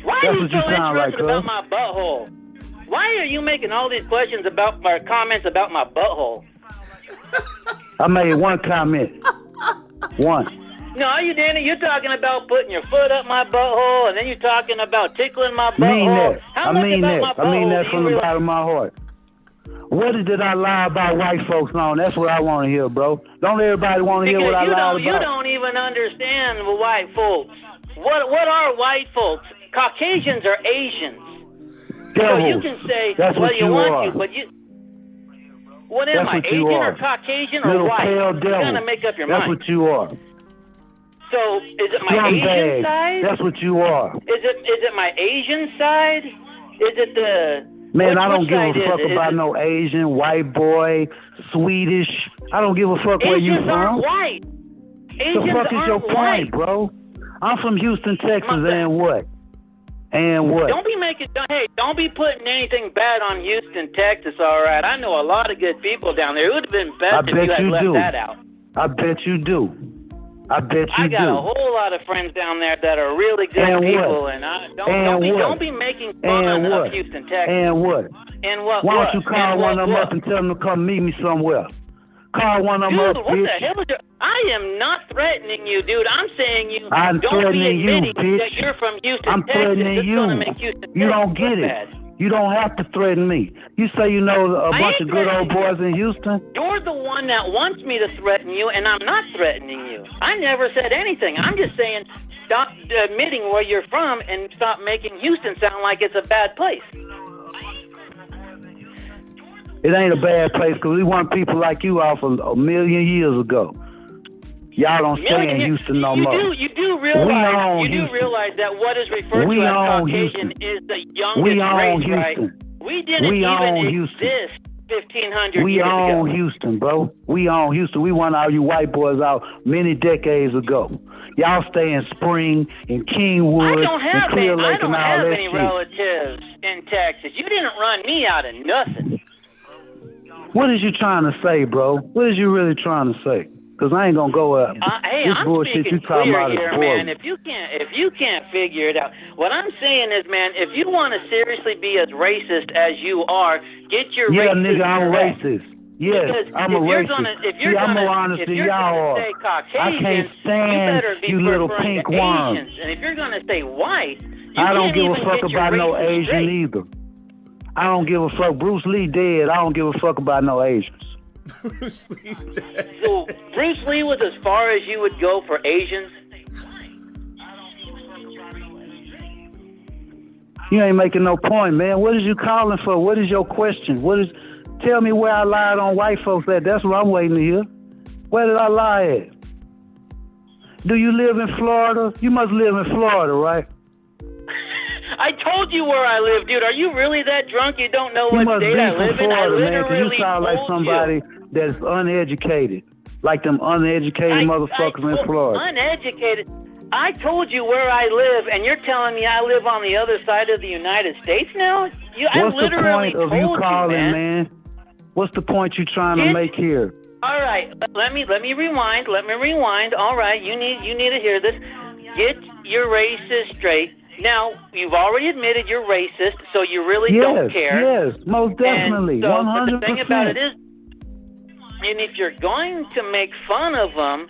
Why are you so interested about my butthole? Why are you making all these questions about my comments about my butthole? I made one comment. One. No, you didn't. You're talking about putting your foot up my butthole, and then you're talking about tickling my butthole. I mean that from the bottom of my heart. What did I lie about white folks on? That's what I want to hear, bro. Don't everybody want to hear what I lied about? You don't even understand white folks. What are white folks? Caucasians are Asians. Devils. So you can say what you want to, but you... What am I, Asian or Caucasian or white? You gotta make up your mind. That's what you are. So, is it my Asian side? That's what you are. Is it my Asian side? Is it the... Man, I don't give a fuck about no Asian, white boy, Swedish. I don't give a fuck where you from. Asians aren't white. Asians the fuck is your point, bro? I'm from Houston, Texas, and what? And what? Don't be putting anything bad on Houston, Texas, all right? I know a lot of good people down there. It would have been best if you had left that out. I bet you do. I got a whole lot of friends down there that are really good people, and don't be making fun of Houston, Texas. And what? And what? Why don't you call one of them up and tell them to come meet me somewhere? Call one of them Dude, up, what bitch. the hell is your... I am not threatening you, dude. I'm saying you I'm don't be threatening you, admitting bitch. that you're from Houston, I'm Texas. threatening It's you. gonna make Houston, You don't Texas get look it. bad. You don't have to threaten me. You say you know a I bunch ain't of good old threatening boys in Houston? You're the one that wants me to threaten you, and I'm not threatening you. I never said anything. I'm just saying stop admitting where you're from and stop making Houston sound like it's a bad place. It ain't a bad place because we want people like you off a million years ago. Y'all don't stay in Houston no more. You do realize that what is referred to as Caucasian is the youngest race, right? We didn't even exist 1,500 We years ago. own Houston, bro. We own Houston. We won all you white boys out many decades ago. Y'all stay in Spring, in Kingwood, I don't have in Clear any, Lake, I don't and all have that any shit. relatives in Texas. You didn't run me out of nothing. What is you trying to say, bro? What is you really trying to say? Because I ain't gonna go up. Hey, this I'm bullshit speaking you talking clear about is here, boring. man. If you can't figure it out, what I'm saying is, man, if you want to seriously be as racist as you are, get your Yeah, racist nigga, I'm correct. racist. Yes, Because I'm a if you're racist. gonna, if you're See, I'm gonna, more honest if than you're y'all gonna are. say Caucasian, I can't you stand better be you little referring pink to worms. Asians. And if you're gonna say white, you I don't can't give a even fuck get your about no races Asian straight. either. I don't give a fuck. Bruce Lee dead. I don't give a fuck about no Asians. Bruce Lee's dead. So Bruce Lee was as far as you would go for Asians. You ain't making no point, man. What is you calling for? What is your question? Tell me where I lied on white folks at. That's what I'm waiting to hear. Where did I lie at? Do you live in Florida? You must live in Florida, right? I told you where I live, dude. Are you really that drunk you don't know You what must state be I from live in? I Florida, man, 'cause literally you sound like told somebody you. that's uneducated. Like them uneducated motherfuckers in Florida. Uneducated. I told you where I live, and you're telling me I live on the other side of the United States now? I What's the literally point of told you calling, man. man? What's the point you trying to make here? All right, let me rewind. Let me rewind. All right, you need to hear this. Get your races straight. Now, you've already admitted you're racist, so you really don't care. Yes, most definitely, And so, 100%. But the thing about it is, and if you're going to make fun of them,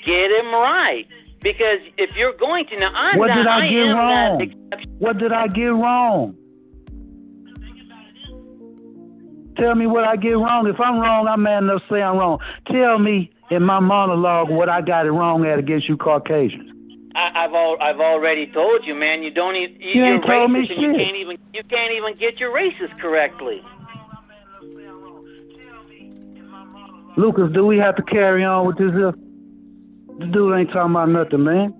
get him right. Because if you're going to, now I'm What not, did I get am wrong? that exception. What did I get wrong? Tell me what I get wrong. If I'm wrong, I'm mad enough to say I'm wrong. Tell me in my monologue what I got it wrong at against you Caucasians. I've already told you, man. You don't even. You You're ain't told me racist, and shit. you can't even get your races correctly. Lucas, do we have to carry on with this here? The dude ain't talking about nothing, man.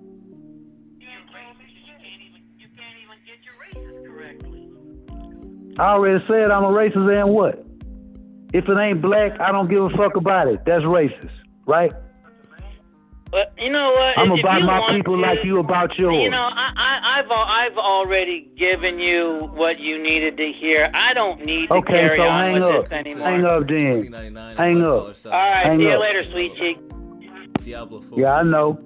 I already said I'm a racist and what? If it ain't black, I don't give a fuck about it. That's racist, right? But you know what? I'm If about you my want people to, like you about yours. You know, I've already given you what you needed to hear. I don't need to Okay, carry so on hang with up. this anymore. Hang up then. Hang up. All right, Hang see you up. later, sweet cheek. Diablo 4. Yeah, I know.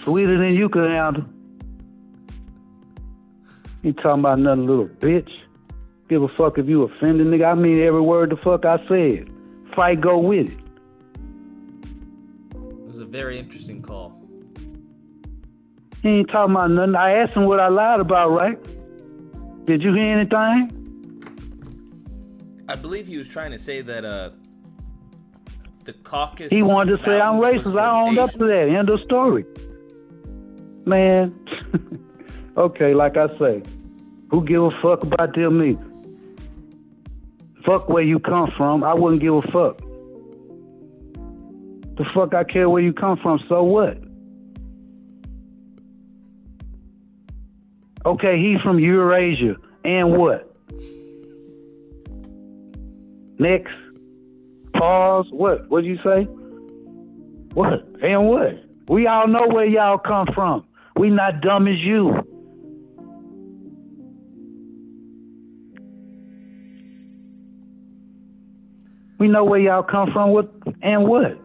Sweeter than you could handle. You talking about nothing, little bitch. Give a fuck if you offended, nigga. I mean every word the fuck I said. Fight, go with it. It was a very interesting call. He ain't talking about nothing. I asked him what I lied about, right? Did you hear anything? I believe he was trying to say that the caucus. He wanted to say I'm mountains was racist. I owned up to that. End of story. Man. Okay, like I say, who give a fuck about them either? Fuck where you come from. I wouldn't give a fuck. The fuck I care where you come from, so what? Okay, he's from Eurasia. And what? Next. Pause. What? What'd you say? What? And what? We all know where y'all come from. We not dumb as you. We know where y'all come from and what?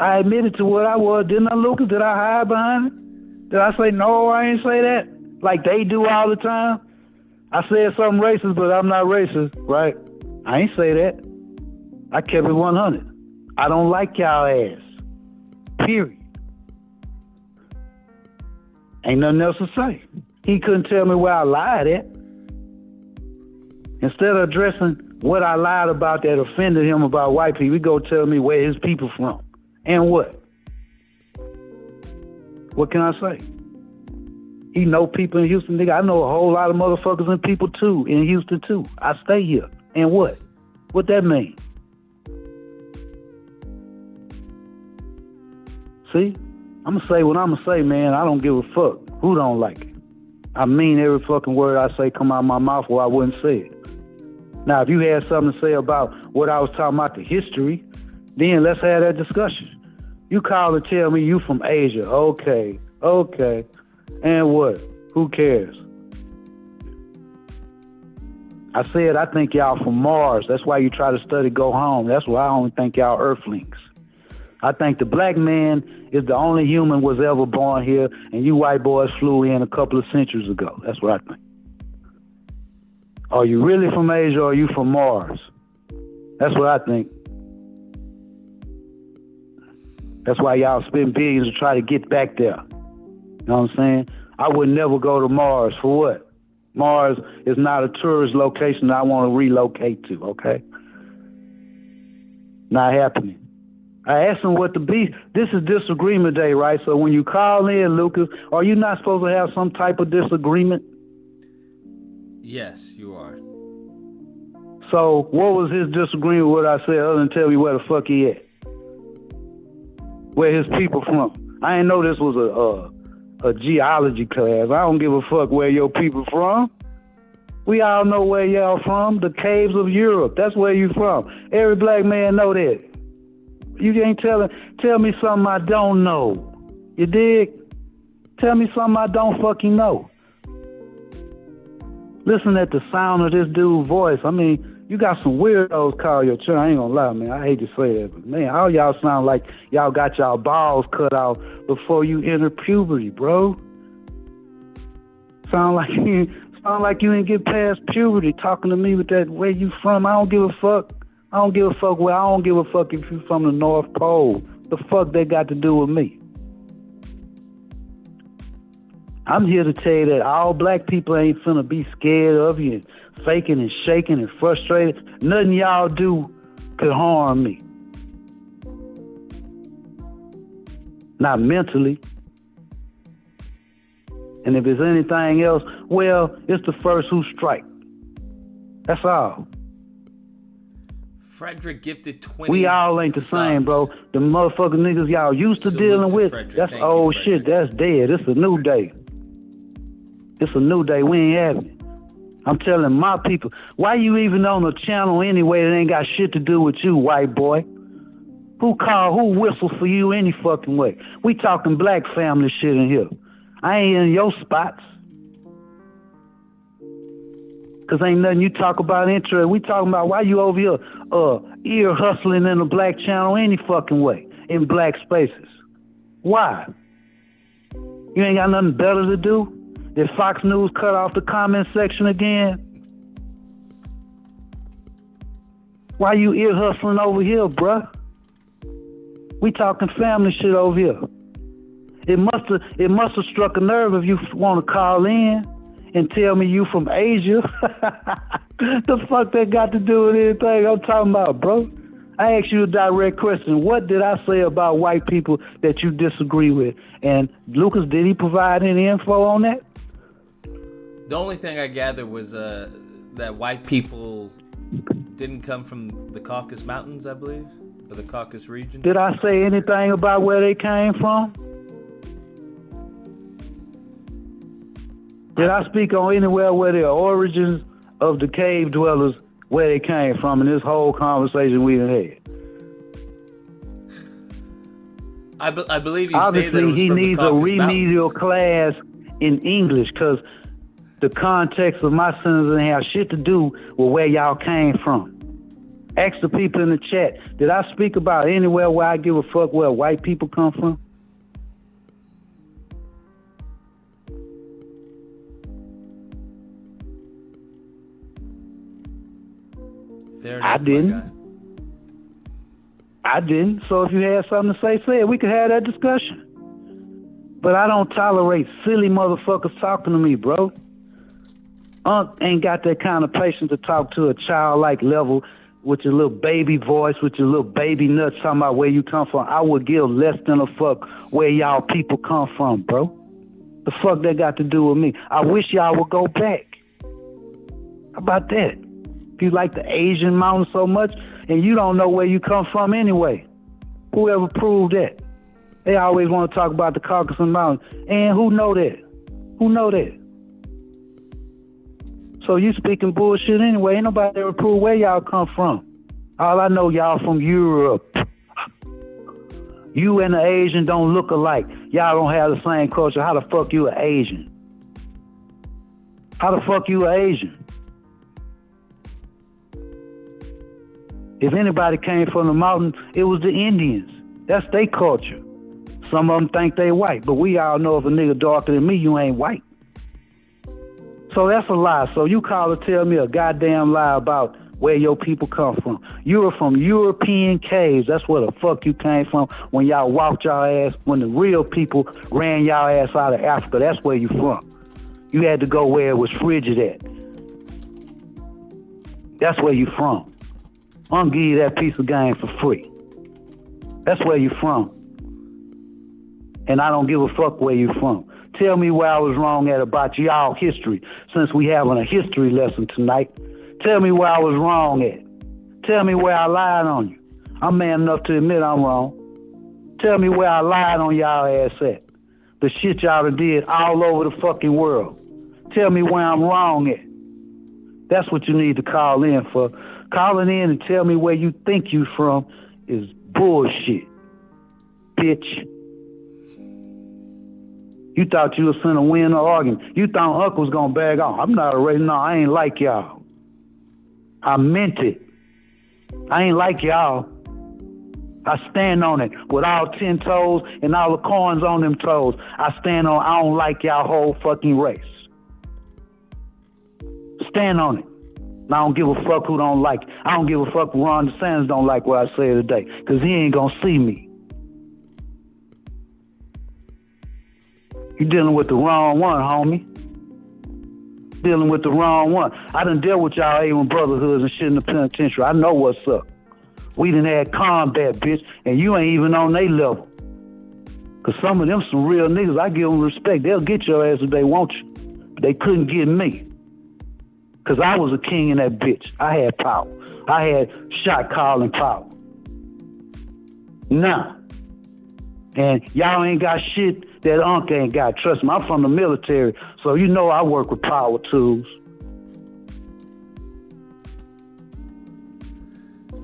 I admitted to what I was. Didn't I, Lucas? Did I hide behind it? Did I say, no, I ain't say that? Like they do all the time? I said something racist, but I'm not racist, right? I ain't say that. I kept it 100. I don't like y'all ass. Period. Ain't nothing else to say. He couldn't tell me where I lied at. Instead of addressing what I lied about that offended him about white people, he go tell me where his people from. And what? What can I say? He know people in Houston, nigga. I know a whole lot of motherfuckers and people too, in Houston too. I stay here. And what? What that mean? See? I'm gonna say what I'm gonna say, man. I don't give a fuck who don't like it. I mean every fucking word I say come out of my mouth or I wouldn't say it. Now, if you had something to say about what I was talking about, the history, then let's have that discussion. You call and tell me you from Asia. Okay. And what? Who cares? I said I think y'all from Mars. That's why you try to study go home. That's why I only think y'all Earthlings. I think the black man is the only human was ever born here, and you white boys flew in a couple of centuries ago. That's what I think. Are you really from Asia or are you from Mars? That's what I think. That's why y'all spend billions to try to get back there. You know what I'm saying? I would never go to Mars. For what? Mars is not a tourist location that I want to relocate to, okay? Not happening. I asked him what the beef. This is disagreement day, right? So when you call in, Lucas, are you not supposed to have some type of disagreement? Yes, you are. So what was his disagreement with what I said other than tell me where the fuck he at? Where his people from? I didn't know this was a geology class. I don't give a fuck where your people from. We all know where y'all from. The caves of Europe. That's where you from. Every black man know that. You ain't tell me something I don't know. You dig? Tell me something I don't fucking know. Listen at the sound of this dude's voice. I mean, you got some weirdos call your church. I ain't gonna lie, man. I hate to say that, but man, all y'all sound like y'all got y'all balls cut off before you enter puberty, bro. Sound like you didn't get past puberty talking to me with that where you from. I don't give a fuck. I don't give a fuck where. I don't give a fuck if you from the North Pole. The fuck they got to do with me? I'm here to tell you that all black people ain't finna be scared of you and faking and shaking and frustrated. Nothing y'all do could harm me. Not mentally. And if it's anything else, well, it's the first who strike. That's all. Frederick gifted 20. We all ain't the same, bro. The motherfucking niggas y'all used to dealing with, that's old shit. That's dead. It's a new day. It's a new day. We ain't having it. I'm telling my people, why you even on a channel anyway that ain't got shit to do with you, white boy? Who whistle for you any fucking way? We talking black family shit in here. I ain't in your spots. Cause ain't nothing you talk about interest. We talking about why you over here ear hustling in the black channel any fucking way in black spaces. Why? You ain't got nothing better to do? Did Fox News cut off the comment section again? Why you ear hustling over here, bruh? We talking family shit over here. It must have struck a nerve if you want to call in and tell me you from Asia. The fuck that got to do with anything I'm talking about, bro? I asked you a direct question. What did I say about white people that you disagree with? And Lucas, did he provide any info on that? The only thing I gathered was that white people didn't come from the Caucasus Mountains, I believe, or the Caucasus region. Did I say anything about where they came from? Did I speak on anywhere where the origins of the cave dwellers, where they came from in this whole conversation we done had? I believe you obviously say that it was he from needs the a Caucasus remedial Mountains. class in English, because the context of my sentence didn't have shit to do with where y'all came from. Ask the people in the chat, did I speak about anywhere where I give a fuck where white people come from? Fair enough, I didn't. I didn't. So if you had something to say it. We could have that discussion. But I don't tolerate silly motherfuckers talking to me, bro. Unc ain't got that kind of patience to talk to a childlike level with your little baby voice, with your little baby nuts talking about where you come from. I would give less than a fuck where y'all people come from, bro. The fuck that got to do with me? I wish y'all would go back. How about that? If you like the Asian mountain so much and you don't know where you come from anyway, whoever proved that? They always want to talk about the Caucasus Mountains. And who know that? Who know that? So you speaking bullshit anyway. Ain't nobody ever proved where y'all come from. All I know, y'all from Europe. You and the Asian don't look alike. Y'all don't have the same culture. How the fuck you an Asian? How the fuck you an Asian? If anybody came from the mountain, it was the Indians. That's their culture. Some of them think they white, but we all know if a nigga darker than me, you ain't white. So that's a lie. So you call to tell me a goddamn lie about where your people come from. You were from European caves. That's where the fuck you came from when y'all walked y'all ass, when the real people ran y'all ass out of Africa. That's where you from. You had to go where it was frigid at. That's where you from. I'm gonna give you that piece of game for free. That's where you from. And I don't give a fuck where you from. Tell me where I was wrong at about y'all history, since we having a history lesson tonight. Tell me where I was wrong at. Tell me where I lied on you. I'm man enough to admit I'm wrong. Tell me where I lied on y'all ass at. The shit y'all done did all over the fucking world. Tell me where I'm wrong at. That's what you need to call in for. Calling in and tell me where you think you from is bullshit, bitch. You thought you was finna win the argument. You thought Uncle was gonna bag off. I'm not a racist. No, I ain't like y'all. I meant it. I ain't like y'all. I stand on it with all 10 toes and all the coins on them toes. I stand on I don't like y'all whole fucking race. Stand on it. I don't give a fuck who don't like it. I don't give a fuck who Ron DeSantis don't like what I say today, because he ain't gonna see me. You dealing with the wrong one, homie. Dealing with the wrong one. I done dealt with y'all A1 brotherhoods and shit in the penitentiary. I know what's up. We done had combat, bitch, and you ain't even on they level. Because some of them some real niggas, I give them respect. They'll get your ass if they want you. But they couldn't get me. Because I was a king in that bitch. I had power. I had shot calling power. Nah. And y'all ain't got shit that Unc ain't got. Trust me, I'm from the military, so you know I work with power tools.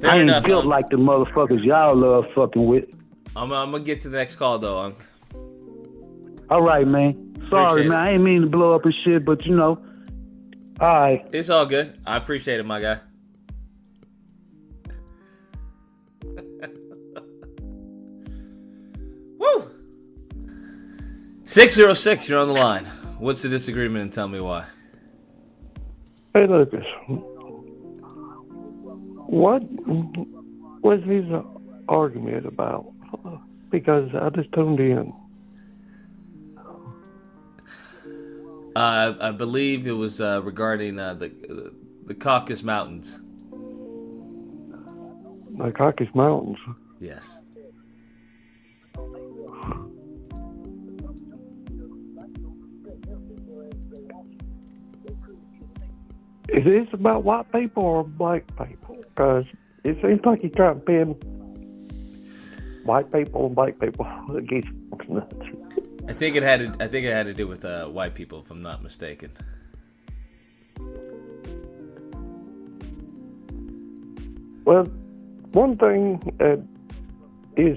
Fair I ain't enough, built Unc. like the motherfuckers y'all love fucking with. I'm gonna get to the next call though, Unc. All right, man. Sorry, Appreciate man. I ain't mean to blow up and shit, but you know. All right. It's all good. I appreciate it, my guy. Woo! 606, you're on the line. What's the disagreement and tell me why? Hey, Lucas. What was his argument about? Because I just tuned in. I believe it was regarding the Caucasus Mountains. The Caucasus Mountains. Yes. Is this about white people or black people? Because it seems like you trying to pin white people and black people against nuts. I think it had to do with white people, if I'm not mistaken. Well, one thing that is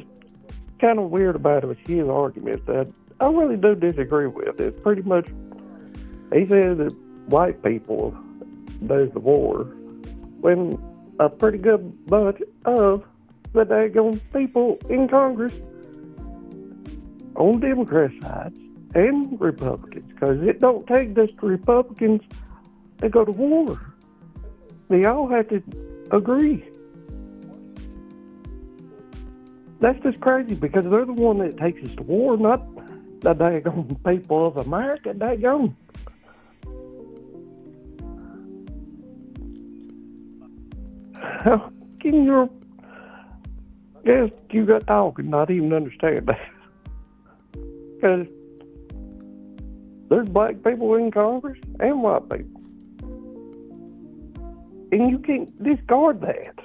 kind of weird about it was his argument that I really do disagree with. It's pretty much, he says that white people does the war when a pretty good bunch of the daggone people in Congress on Democrat sides and Republicans, because it don't take just the Republicans to go to war. They all have to agree. That's just crazy because they're the one that takes us to war, not the daggone people of America. Daggone. How can your guess you got talking not even understand that? Because there's black people in Congress and white people. And you can't discard that.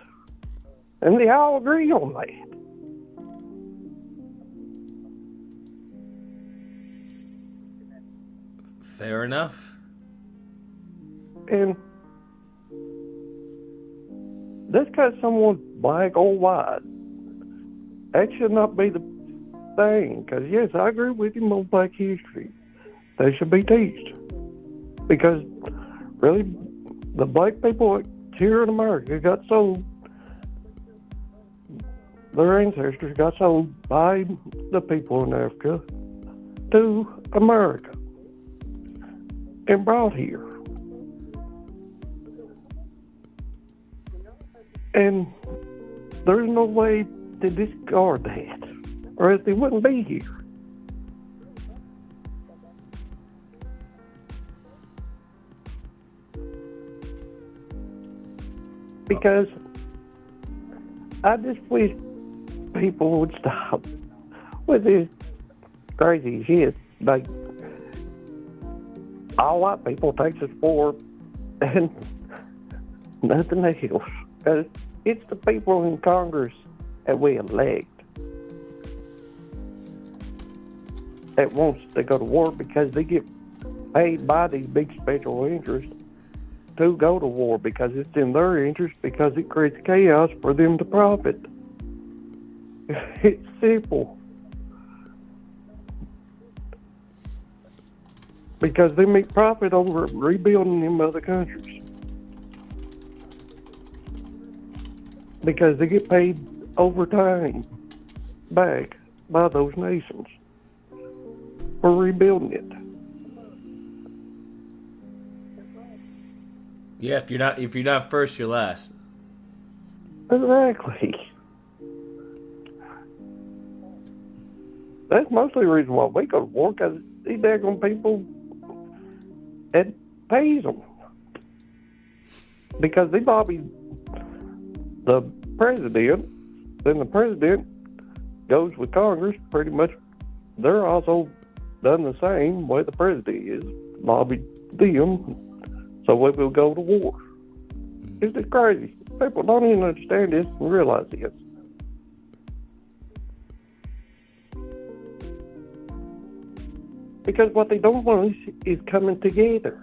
And they all agree on that. Fair enough. And just because someone's black or white, that should not be the thing. Because, yes, I agree with you on black history. They should be teached. Because, really, the black people here in America got sold. Their ancestors got sold by the people in Africa to America and brought here. And there's no way to discard that, or else they wouldn't be here. Because I just wish people would stop with this crazy shit. Like, all white people takes us for and nothing else. Because it's the people in Congress that we elect that wants to go to war because they get paid by these big special interests to go to war because it's in their interest, because it creates chaos for them to profit. It's simple. Because they make profit over rebuilding them other countries. Because they get paid over time back by those nations for rebuilding it. Yeah, if you're not first, you're last. Exactly. That's mostly the reason why we go to war, because these daggone people, it pays them. Because they lobbied the president, then the president goes with Congress. Pretty much, they're also done the same way the president is, lobbied them, so we will go to war. It's just crazy. People don't even understand this and realize this. Because what they don't want is coming together.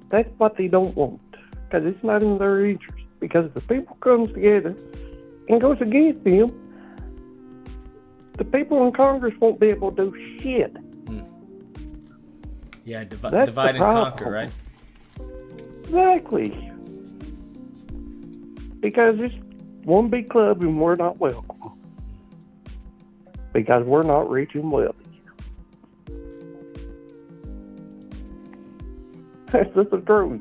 That's what they don't want. Because it's not in their interest. Because if the people comes together and goes against them, the people in Congress won't be able to do shit. Yeah, divide and conquer, right? Exactly. Because it's one big club and we're not welcome. Because we're not rich and wealthy. That's just the truth.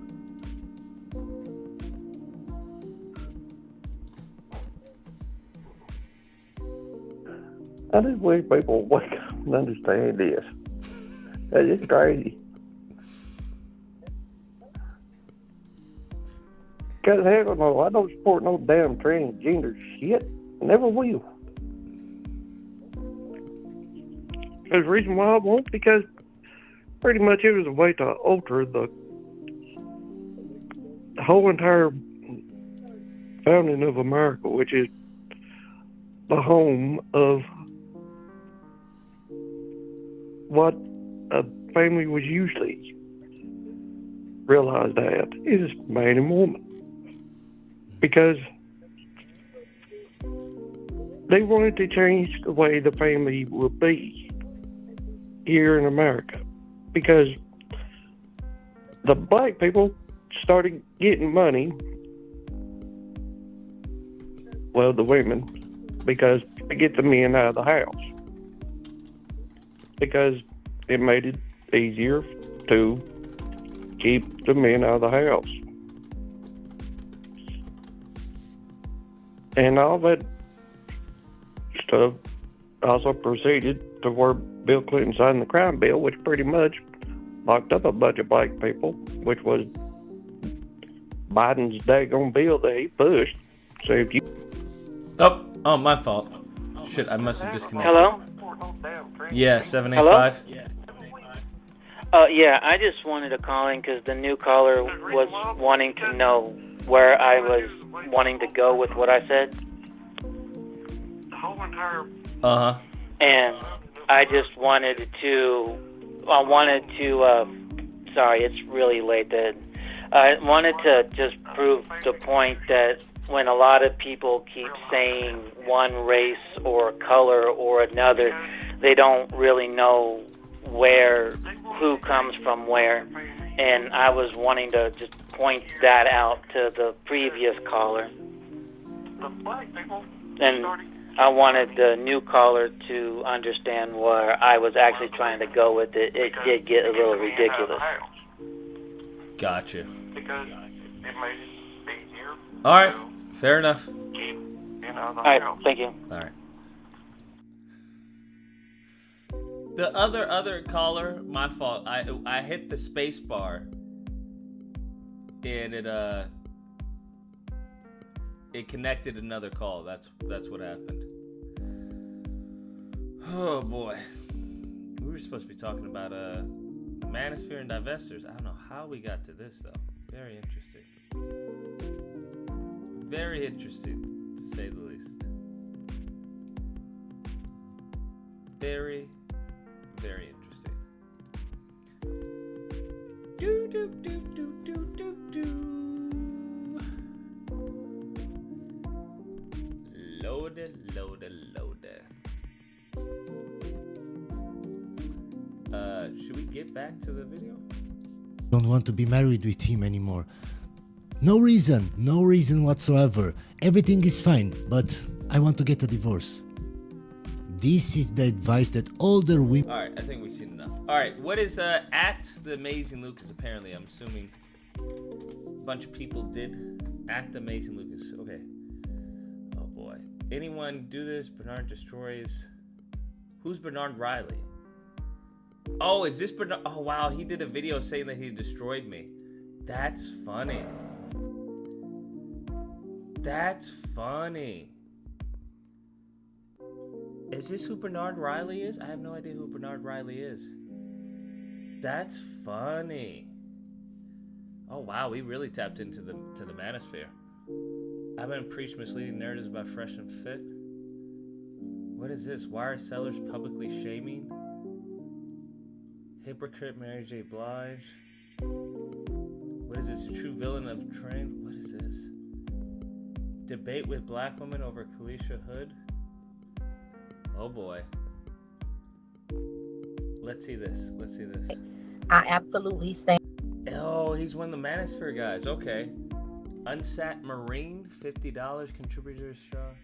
I just wish people would wake up and understand this. That's just crazy. Because hell no, I don't support no damn transgender shit. Never will. There's a reason why I won't, because pretty much it was a way to alter the whole entire founding of America, which is the home of what a family was usually realized at is man and woman. Because they wanted to change the way the family would be here in America. Because the black people started getting money, well, the women, because to get the men out of the house. Because it made it easier to keep the men out of the house. And all that stuff also proceeded to where Bill Clinton signed the crime bill, which pretty much locked up a bunch of black people, which was Biden's daggone bill that he pushed. So if you... Oh, my fault. Shit, I must have disconnected. Hello? Yeah, 785. Yeah, I just wanted to call in because the new caller was wanting to know where I was wanting to go with what I said. Uh-huh. And I just wanted to, sorry, it's really late then. I wanted to just prove the point that when a lot of people keep saying one race or color or another, they don't really know who comes from where. And I was wanting to just point that out to the previous caller. And I wanted the new caller to understand where I was actually trying to go with it. It did get a little ridiculous. Gotcha. Because it made it easier. All right, fair enough. All right, thank you. All right. The other caller, my fault. I hit the space bar, and it connected another call. That's what happened. Oh boy, we were supposed to be talking about Manosphere and Divestors. I don't know how we got to this though. Very interesting. Very interesting, to say the least. Very, very interesting. Do do do do do do do. Loaded. Should we get back to the video? Don't want to be married with him anymore. No reason whatsoever. Everything is fine, but I want to get a divorce. This is the advice that older women... Alright, I think we've seen enough. Alright, what is at the Amazing Lucas? Apparently, I'm assuming a bunch of people did at the Amazing Lucas. Okay. Oh boy. Anyone do this? Bernard destroys... Who's Bernard Riley? Oh, is this Bernard? Oh wow, he did a video saying that he destroyed me. That's funny. That's funny. Is this who Bernard Riley is? I have no idea who Bernard Riley is. That's funny. Oh wow, we really tapped into the Manosphere. I've been preached misleading narratives about Fresh and Fit. What is this? Why are sellers publicly shaming? Hypocrite Mary J. Blige. What is this? A true villain of trend? What is this? Debate with black woman over Kalisha Hood. Oh boy. Let's see this. I absolutely stand. Oh, he's one of the Manosphere guys. Okay. Unsat Marine, $50 contributors star.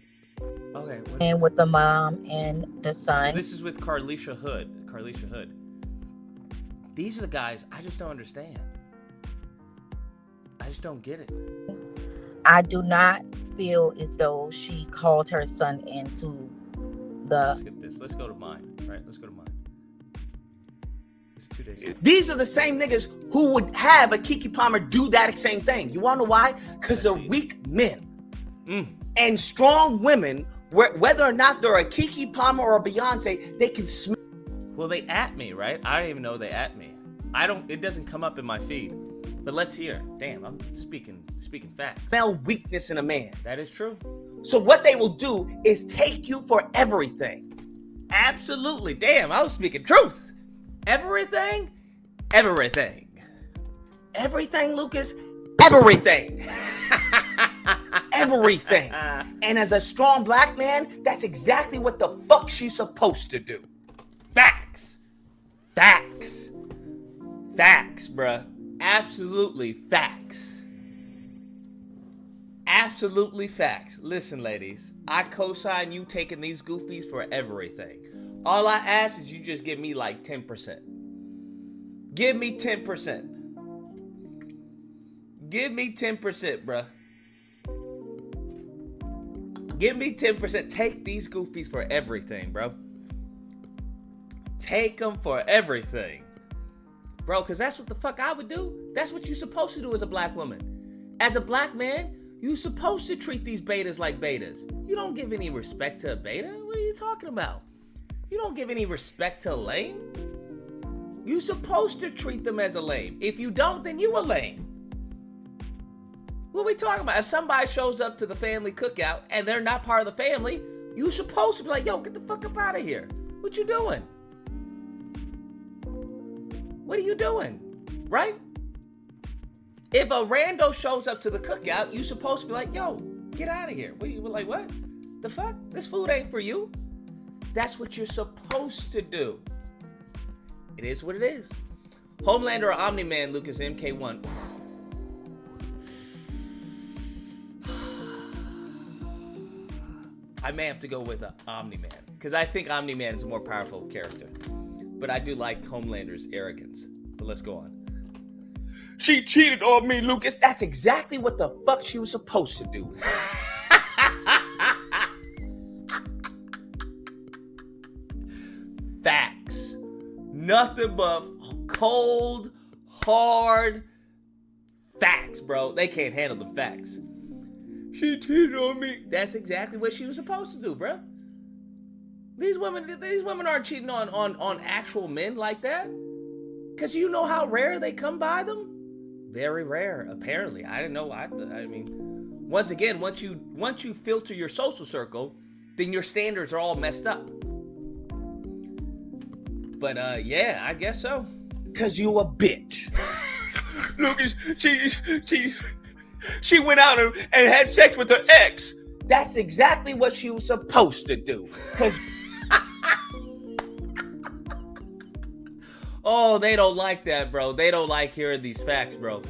Okay. And with the mom and the son. So this is with Kalisha Hood. These are the guys I just don't understand. I just don't get it. I do not feel as though she called her son into the... Let's get this. Let's go to mine. Right? Let's go to mine. It's 2 days. These are the same niggas who would have a Kiki Palmer do that same thing. You want to know why? Because they're weak men. And strong women, whether or not they're a Kiki Palmer or a Beyonce, they can smell. Well, they at me, right? I don't even know they at me. It doesn't come up in my feed. But let's hear. Damn, I'm speaking facts. Smell weakness in a man. That is true. So what they will do is take you for everything. Absolutely. Damn, I was speaking truth. Everything? Everything. Everything, Lucas? Everything. Everything. And as a strong black man, that's exactly what the fuck she's supposed to do. Facts, bruh. Absolutely facts. Absolutely facts. Listen, ladies, I co-sign you taking these goofies for everything. All I ask is you just give me like 10%. Give me 10%. Give me 10%, bruh. Give me 10%. Take these goofies for everything, bro. Take them for everything. Bro, because that's what the fuck I would do. That's what you're supposed to do as a black woman. As a black man, you're supposed to treat these betas like betas. You don't give any respect to a beta? What are you talking about? You don't give any respect to a lame? You're supposed to treat them as a lame. If you don't, then you a lame. What are we talking about? If somebody shows up to the family cookout and they're not part of the family, you're supposed to be like, yo, get the fuck up out of here. What you doing? What are you doing? Right? If a rando shows up to the cookout, you're supposed to be like, yo, get out of here. You were like, what? The fuck? This food ain't for you. That's what you're supposed to do. It is what it is. Homelander or Omni-Man, Lucas MK1. I may have to go with Omni-Man, because I think Omni-Man is a more powerful character. But I do like Homelander's arrogance. But let's go on. She cheated on me, Lucas. That's exactly what the fuck she was supposed to do. Facts. Nothing but cold, hard facts, bro. They can't handle the facts. She cheated on me. That's exactly what she was supposed to do, bro. These women aren't cheating on actual men like that. Cause you know how rare they come by them? Very rare, apparently. I didn't know. I mean, once again, once you filter your social circle, then your standards are all messed up. But yeah, I guess so. Cause you a bitch. Lucas, she went out and had sex with her ex. That's exactly what she was supposed to do. Cause oh, they don't like that, bro. They don't like hearing these facts, bro.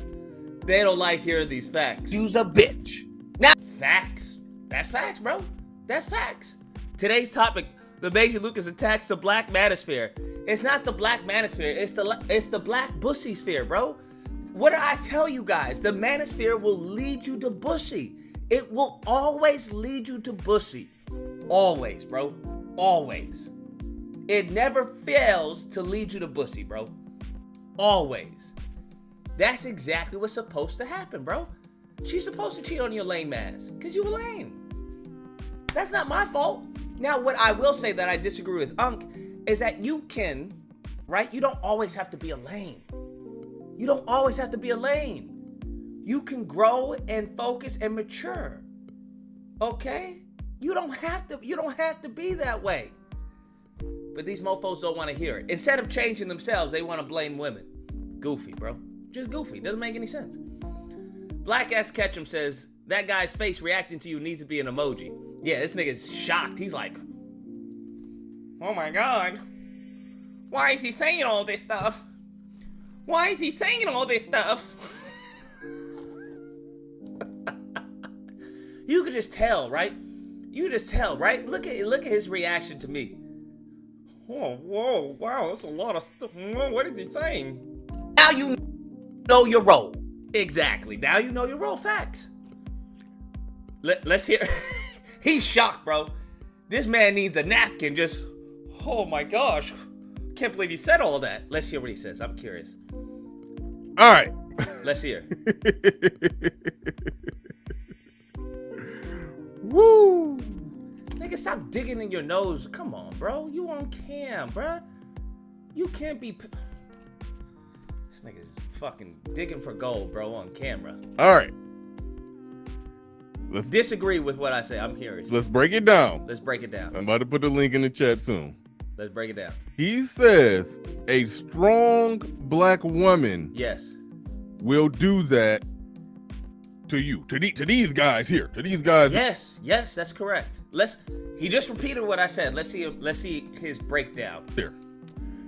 They don't like hearing these facts. You's a bitch. Now, facts. That's facts, bro. That's facts. Today's topic, the Amazing Lucas attacks the Black Manosphere. It's not the Black Manosphere. It's the Black Bussy Sphere, bro. What did I tell you guys? The Manosphere will lead you to Bussy. It will always lead you to Bussy. Always, bro. Always. It never fails to lead you to Bussy, bro. Always. That's exactly what's supposed to happen, bro. She's supposed to cheat on your lame ass. Because you were lame. That's not my fault. Now, what I will say that I disagree with Unc is that you can, right? You don't always have to be a lame. You don't always have to be a lame. You can grow and focus and mature. Okay? You don't have to be that way. But these mofos don't want to hear it. Instead of changing themselves, they want to blame women. Goofy, bro. Just goofy. Doesn't make any sense. Black Ass Ketchum says, that guy's face reacting to you needs to be an emoji. Yeah, this nigga's shocked. He's like, oh my God. Why is he saying all this stuff? Why is he saying all this stuff? You could just tell, right? You could just tell, right? Look at his reaction to me. Oh, whoa, wow, that's a lot of stuff. What is he saying? Now you know your role. Exactly. Now you know your role. Facts. Let's hear. He's shocked, bro. This man needs a napkin. Just, oh my gosh. Can't believe he said all that. Let's hear what he says. I'm curious. All right. Let's hear. Woo. Nigga, stop digging in your nose. Come on, bro. You on cam, bro. You can't be... This nigga's fucking digging for gold, bro, on camera. All right. Let's disagree with what I say. I'm curious. Let's break it down. Let's break it down. I'm about to put the link in the chat soon. Let's break it down. He says a strong black woman yes will do that to you, to these guys here, to these guys. Yes, that's correct. He just repeated what I said. Let's see his breakdown. There.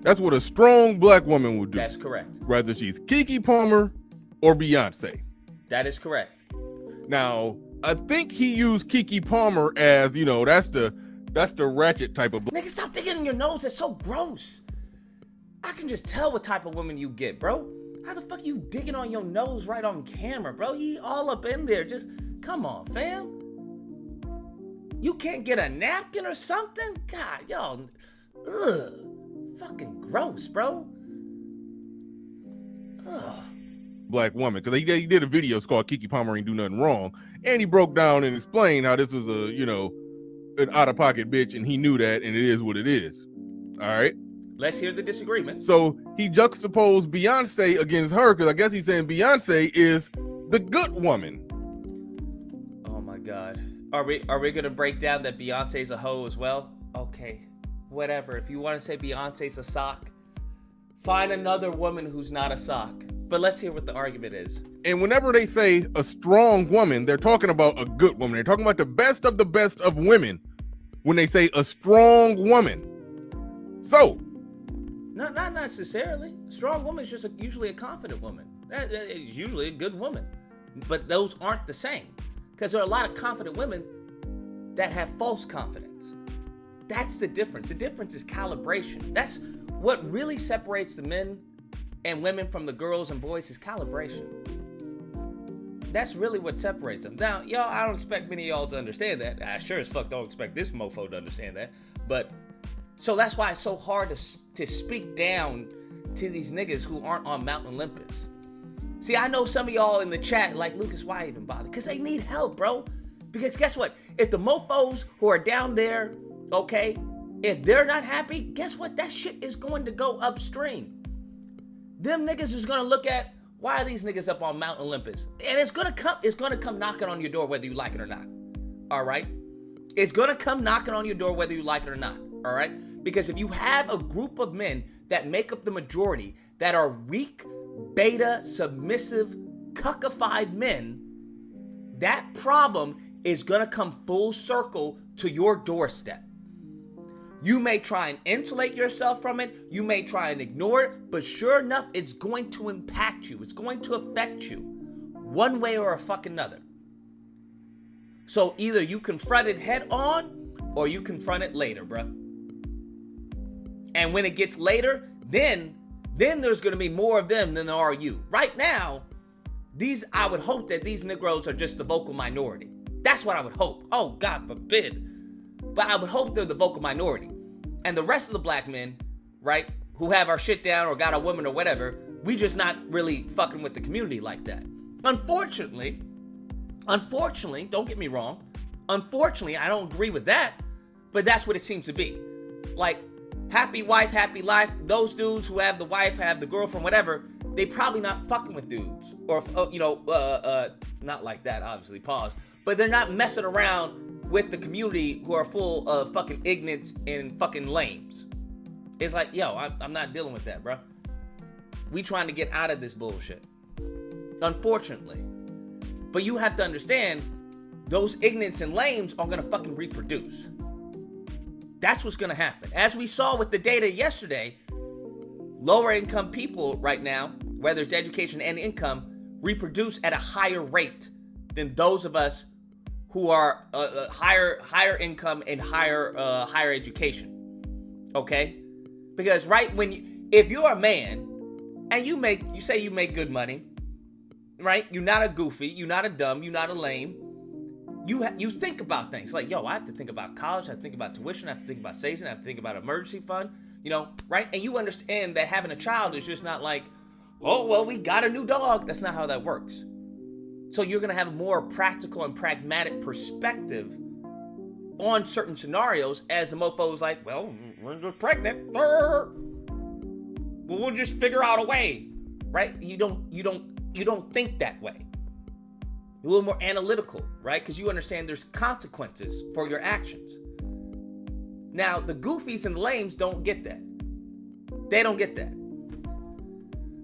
That's what a strong black woman will do. That's correct. Whether she's Keke Palmer or Beyonce. That is correct. Now, I think he used Keke Palmer as, you know, that's the ratchet type of... Nigga, stop digging in your nose. That's so gross. I can just tell what type of woman you get, bro. How the fuck you digging on your nose right on camera, bro? You all up in there. Just, come on, fam. You can't get a napkin or something? God, y'all, ugh, fucking gross, bro. Ugh. Black woman, because he did a video. It's called Keke Palmer Ain't Do Nothing Wrong, and he broke down and explained how this was an out-of-pocket bitch, and he knew that, and it is what it is. All right. Let's hear the disagreement. So he juxtaposed Beyonce against her, because I guess he's saying Beyonce is the good woman. Oh my God. Are we gonna break down that Beyonce's a hoe as well? Okay, whatever. If you want to say Beyonce's a sock, find another woman who's not a sock. But let's hear what the argument is. And whenever they say a strong woman, they're talking about a good woman. They're talking about the best of women when they say a strong woman. So, not necessarily. A strong woman is just usually a confident woman. That is usually a good woman. But those aren't the same. Because there are a lot of confident women that have false confidence. That's the difference. The difference is calibration. That's what really separates the men and women from the girls and boys is calibration. That's really what separates them. Now, y'all, I don't expect many of y'all to understand that. I sure as fuck don't expect this mofo to understand that. But, so that's why it's so hard to speak down to these niggas who aren't on Mount Olympus. See, I know some of y'all in the chat like, Lucas, why even bother? Because they need help, bro. Because guess what? If the mofos who are down there, okay, if they're not happy, guess what? That shit is going to go upstream. Them niggas is gonna look at, why are these niggas up on Mount Olympus? And it's gonna come knocking on your door whether you like it or not. All right? It's gonna come knocking on your door whether you like it or not. All right? Because if you have a group of men that make up the majority that are weak, beta, submissive, cuckified men, that problem is gonna come full circle to your doorstep. You may try and insulate yourself from it. You may try and ignore it, but sure enough, it's going to impact you. It's going to affect you one way or a fucking another. So either you confront it head on or you confront it later, bruh. And when it gets later, then there's going to be more of them than there are you. Right now, I would hope that these Negroes are just the vocal minority. That's what I would hope. Oh, God forbid. But I would hope they're the vocal minority. And the rest of the black men, right, who have our shit down or got a woman or whatever, we just not really fucking with the community like that. Unfortunately, don't get me wrong. Unfortunately, I don't agree with that, but that's what it seems to be. Like, happy wife, happy life. Those dudes who have the wife, have the girlfriend, whatever, they probably not fucking with dudes. Or, not like that, obviously, pause. But they're not messing around with the community who are full of fucking ignorance and fucking lames. It's like, yo, I'm not dealing with that, bro. We trying to get out of this bullshit. Unfortunately. But you have to understand, those ignorance and lames are gonna fucking reproduce. That's what's gonna happen. As we saw with the data yesterday, lower income people right now, whether it's education and income, reproduce at a higher rate than those of us who are higher income and higher education. Okay? Because if you're a man and you say you make good money, right? You're not a goofy, you're not a dumb, you're not a lame. You think about things like, yo, I have to think about college, I have to think about tuition, I have to think about savings, I have to think about emergency fund, right? And you understand that having a child is just not like, oh, well, we got a new dog. That's not how that works. So you're going to have a more practical and pragmatic perspective on certain scenarios as the mofo's like, well, we're just pregnant. Well, we'll just figure out a way, right? You don't think that way. You're a little more analytical, right? Because you understand there's consequences for your actions. Now, the goofies and the lames don't get that. They don't get that.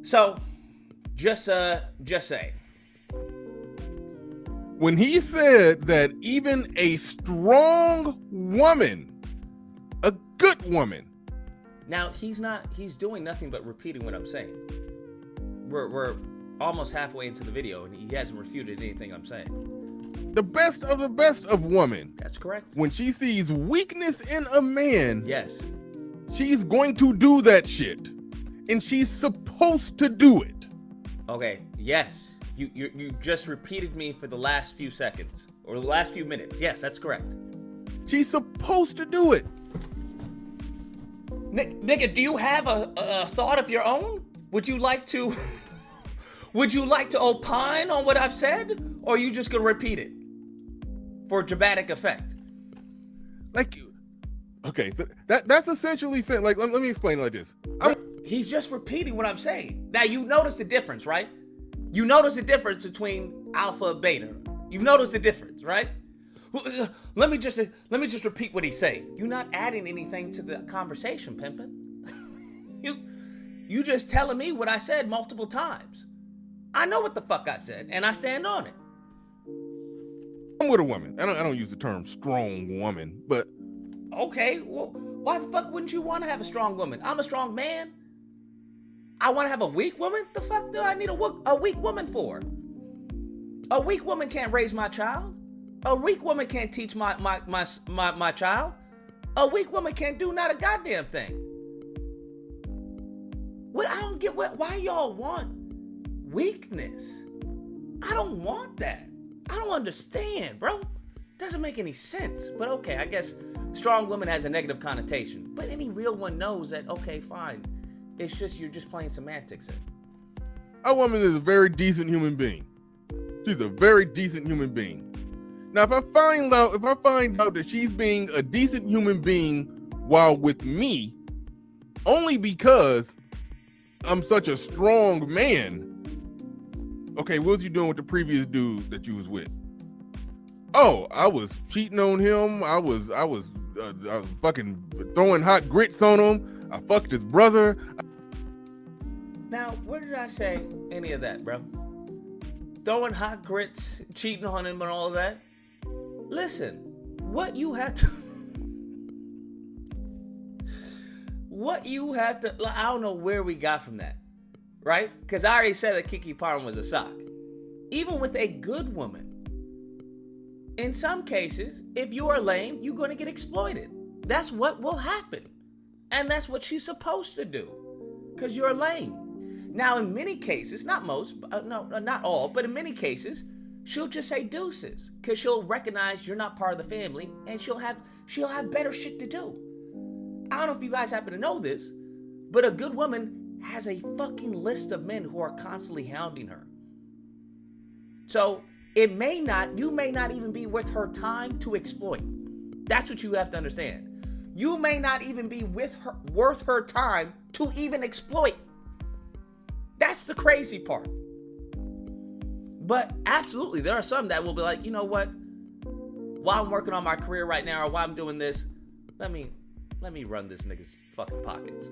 So, just say. When he said that even a strong woman, a good woman. Now, he's doing nothing but repeating what I'm saying. We're almost halfway into the video and he hasn't refuted anything I'm saying. The best of women. That's correct. When she sees weakness in a man, yes, she's going to do that shit. And she's supposed to do it. Okay, yes. You just repeated me for the last few seconds or the last few minutes. Yes, that's correct. She's supposed to do it. Nigga, do you have a thought of your own? Would you like to opine on what I've said? Or are you just gonna repeat it for dramatic effect? Like, okay, so that's essentially saying, like, let me explain it like this. He's just repeating what I'm saying. Now, you notice the difference, right? You notice the difference between alpha and beta. You notice the difference, right? Let me just repeat what he's saying. You're not adding anything to the conversation, pimpin'. You just telling me what I said multiple times. I know what the fuck I said, and I stand on it. I'm with a woman. I don't use the term strong woman, but okay. Well, why the fuck wouldn't you want to have a strong woman? I'm a strong man. I want to have a weak woman? The fuck do I need a weak woman for? A weak woman can't raise my child. A weak woman can't teach my child. A weak woman can't do not a goddamn thing. What I don't get why y'all want weakness. I don't want that. I don't understand, bro. Doesn't make any sense. But okay, I guess strong woman has a negative connotation. But any real one knows that, okay, fine. It's just you're just playing semantics. A woman is a very decent human being. She's a very decent human being. Now, if I find out that she's being a decent human being while with me, only because I'm such a strong man. Okay, what was you doing with the previous dude that you was with? Oh, I was cheating on him. I was fucking throwing hot grits on him. I fucked his brother. Now, where did I say any of that, bro? Throwing hot grits, cheating on him and all of that? Listen, what you have to, I don't know where we got from that, right? Because I already said that Keke Palmer was a sock. Even with a good woman, in some cases, if you are lame, you're going to get exploited. That's what will happen. And that's what she's supposed to do, because you're lame. Now, in many cases, not most, no, not all, but in many cases, she'll just say deuces, because she'll recognize you're not part of the family, and she'll have better shit to do. I don't know if you guys happen to know this, but a good woman has a fucking list of men who are constantly hounding her. So you may not even be worth her time to exploit. That's what you have to understand. You may not even be worth her time to even exploit. That's the crazy part. But absolutely, there are some that will be like, you know what? While I'm working on my career right now, or while I'm doing this, let me run this nigga's fucking pockets.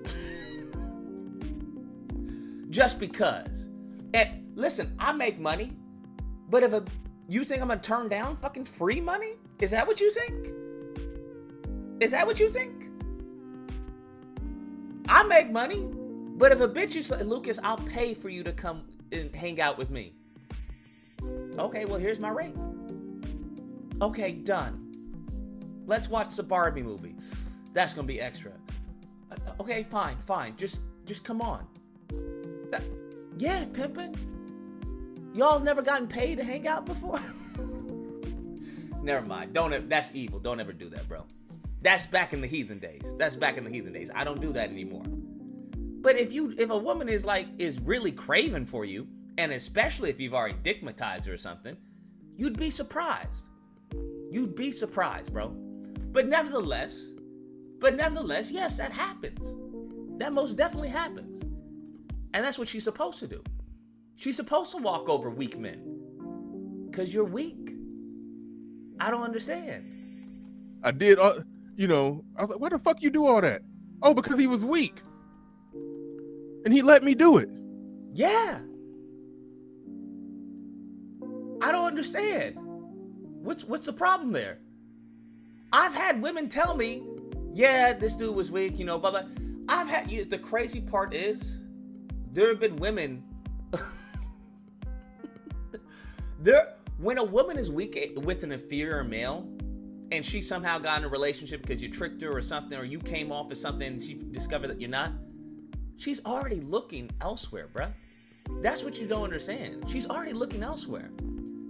Just because. And listen, I make money, but you think I'm gonna turn down fucking free money? Is that what you think? Is that what you think? I make money, but if a bitch is like, Lucas, I'll pay for you to come and hang out with me. Okay, well, here's my rate. Okay, done. Let's watch the Barbie movie. That's gonna be extra. Okay, fine. Just come on. Yeah, pimpin'. Y'all have never gotten paid to hang out before? Never mind. That's evil. Don't ever do that, bro. That's back in the heathen days. I don't do that anymore. But if a woman is really craving for you, and especially if you've already dickmatized her or something, you'd be surprised. You'd be surprised, bro. But nevertheless, yes, that happens. That most definitely happens. And that's what she's supposed to do. She's supposed to walk over weak men. Because you're weak. I don't understand. I did, I was like, why the fuck you do all that? Oh, because he was weak. And he let me do it. Yeah. I don't understand. What's the problem there? I've had women tell me, yeah, this dude was weak, blah, blah. The crazy part is, there have been women, when a woman is weak with an inferior male, and she somehow got in a relationship because you tricked her or something, or you came off as something and she discovered that you're not, she's already looking elsewhere, bruh. That's what you don't understand. She's already looking elsewhere.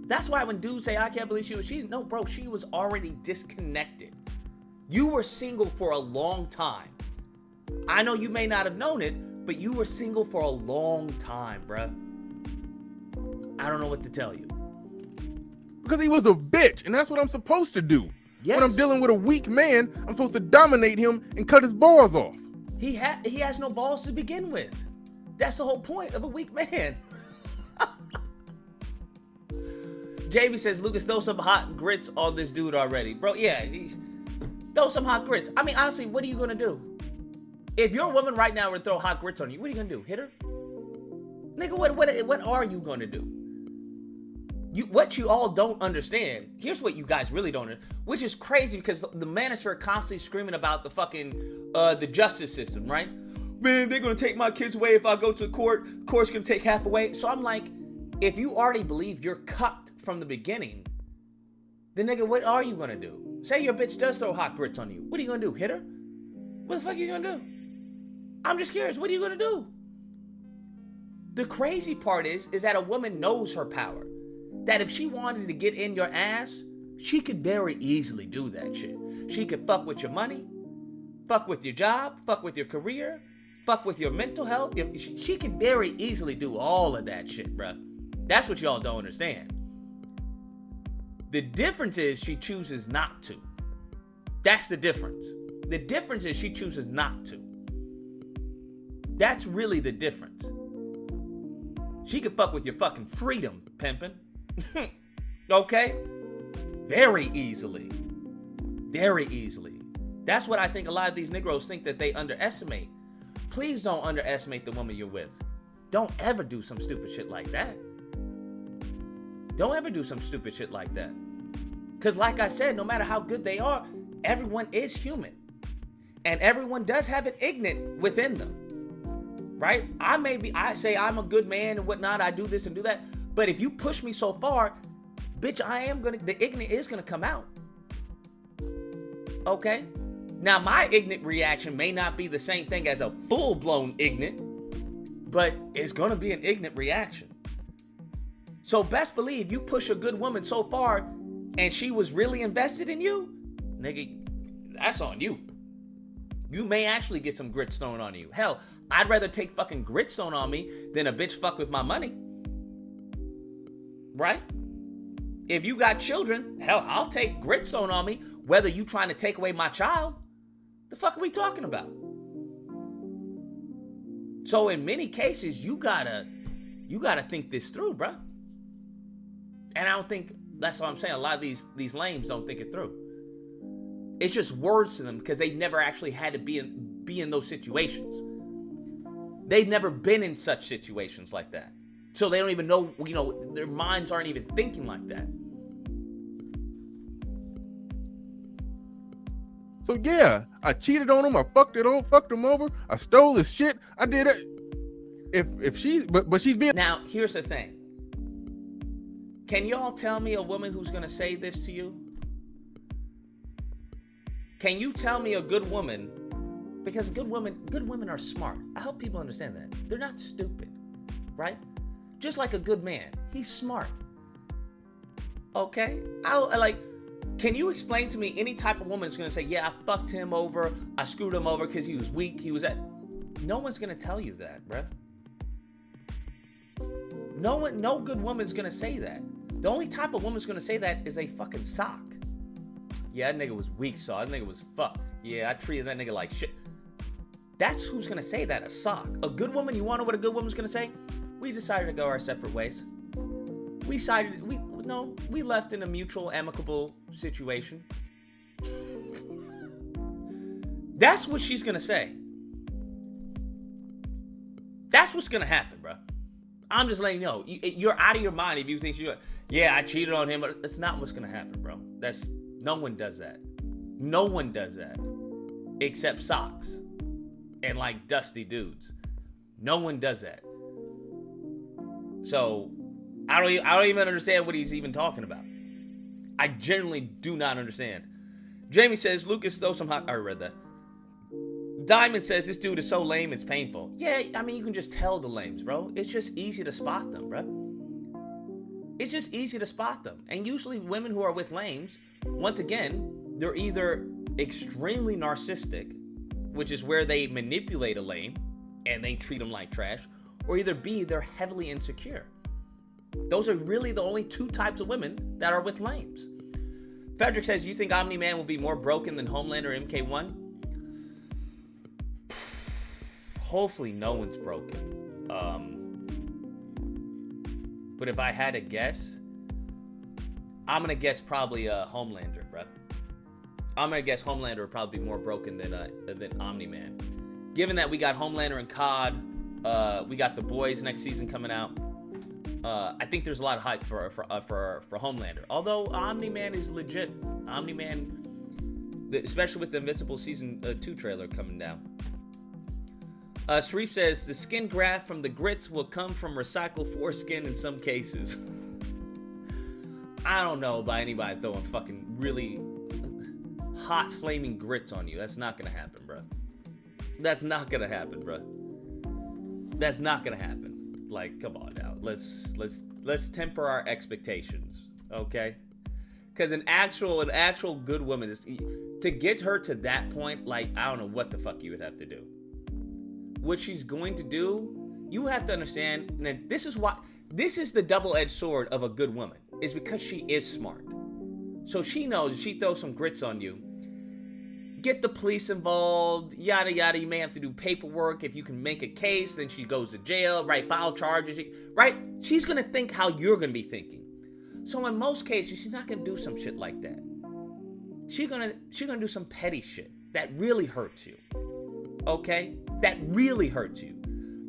That's why when dudes say, I can't believe she was cheating, no, bro, she was already disconnected. You were single for a long time. I know you may not have known it, but you were single for a long time, bruh. I don't know what to tell you. Because he was a bitch, and that's what I'm supposed to do. Yes. When I'm dealing with a weak man, I'm supposed to dominate him and cut his balls off. He has no balls to begin with. That's the whole point of a weak man. JB says, Lucas, throw some hot grits on this dude already. Bro, yeah, throw some hot grits. I mean, honestly, what are you going to do? If your woman right now would throw hot grits on you, what are you going to do? Hit her? Nigga, what are you going to do? What you all don't understand, here's what you guys really don't understand, which is crazy because the Manosphere constantly screaming about the fucking, the justice system, right? Man, they're going to take my kids away if I go to court. Court's going to take half away. So I'm like, if you already believe you're cucked from the beginning, then nigga, what are you going to do? Say your bitch does throw hot grits on you. What are you going to do? Hit her? What the fuck are you going to do? I'm just curious. What are you going to do? The crazy part is that a woman knows her power. That if she wanted to get in your ass, she could very easily do that shit. She could fuck with your money, fuck with your job, fuck with your career, fuck with your mental health. She could very easily do all of that shit, bruh. That's what y'all don't understand. The difference is she chooses not to. That's the difference. The difference is she chooses not to. That's really the difference. She could fuck with your fucking freedom, pimpin'. Okay? Very easily. Very easily. That's what I think a lot of these Negroes think that they underestimate. Please don't underestimate the woman you're with. Don't ever do some stupid shit like that. Don't ever do some stupid shit like that. Because like I said, no matter how good they are, everyone is human. And everyone does have an ignorant within them. Right? I say I'm a good man and whatnot. I do this and do that. But if you push me so far, bitch, the ignorant is gonna come out. Okay? Now, my ignorant reaction may not be the same thing as a full-blown ignorant, but it's gonna be an ignorant reaction. So best believe you push a good woman so far and she was really invested in you, nigga, that's on you. You may actually get some grits thrown on you. Hell, I'd rather take fucking grits thrown on me than a bitch fuck with my money. Right? If you got children, hell, I'll take grits thrown on me, whether you trying to take away my child. The fuck are we talking about? So in many cases, you gotta think this through, bruh. And I don't think, that's what I'm saying, a lot of these lames don't think it through. It's just words to them because they've never actually had to be in those situations. They've never been in such situations like that. So they don't even know, their minds aren't even thinking like that. So yeah, I cheated on him, I fucked him over, I stole his shit, I did it. But she's being... Now, here's the thing. Can y'all tell me a woman who's gonna say this to you? Can you tell me a good woman? Because good women are smart. I hope people understand that. They're not stupid, right? Just like a good man, he's smart. Okay? Can you explain to me any type of woman that's gonna say, yeah, I fucked him over, I screwed him over because he was weak, no one's gonna tell you that, bruh. No good woman's gonna say that. The only type of woman's gonna say that is a fucking sock. Yeah, that nigga was weak, so that nigga was fucked. Yeah, I treated that nigga like shit. That's who's gonna say that, a sock. A good woman, you wanna know what a good woman's gonna say? We decided to go our separate ways. We left in a mutual, amicable situation. That's what she's gonna say. That's what's gonna happen, bro. I'm just letting you know. You're out of your mind if you think yeah, I cheated on him. That's not what's gonna happen, bro. No one does that. No one does that. Except socks. And like dusty dudes. No one does that. So, I don't even understand what he's even talking about. I genuinely do not understand. Jamie says, Lucas, throw some hot... I read that. Diamond says, this dude is so lame, it's painful. Yeah, I mean, you can just tell the lames, bro. It's just easy to spot them, bro. It's just easy to spot them. And usually women who are with lames, once again, they're either extremely narcissistic, which is where they manipulate a lame and they treat them like trash, or either B, they're heavily insecure. Those are really the only two types of women that are with lames. Frederick says, you think Omni-Man will be more broken than Homelander MK1? Hopefully no one's broken. But if I had to guess, I'm gonna guess probably Homelander, bro. I'm gonna guess Homelander would probably be more broken than Omni-Man. Given that we got Homelander and COD, we got The Boys next season coming out. I think there's a lot of hype for Homelander. Although Omni-Man is legit. Omni-Man, especially with the Invincible Season 2 trailer coming down. Sharif says, the skin graft from the grits will come from recycled foreskin in some cases. I don't know about anybody throwing fucking really hot flaming grits on you. That's not gonna happen, bro. That's not gonna happen, bro. That's not gonna happen. Like, come on now. Let's temper our expectations, okay? Because an actual good woman is, to get her to that point, like, I don't know what the fuck you would have to do. What she's going to do, you have to understand, and this is the double-edged sword of a good woman, is because she is smart. So she knows if she throws some grits on you, get the police involved, yada yada, you may have to do paperwork. If you can make a case, then she goes to jail, right? File charges, right? She's gonna think how you're gonna be thinking. So in most cases, she's not gonna do some shit like that. She's gonna do some petty shit that really hurts you. Okay? That really hurts you.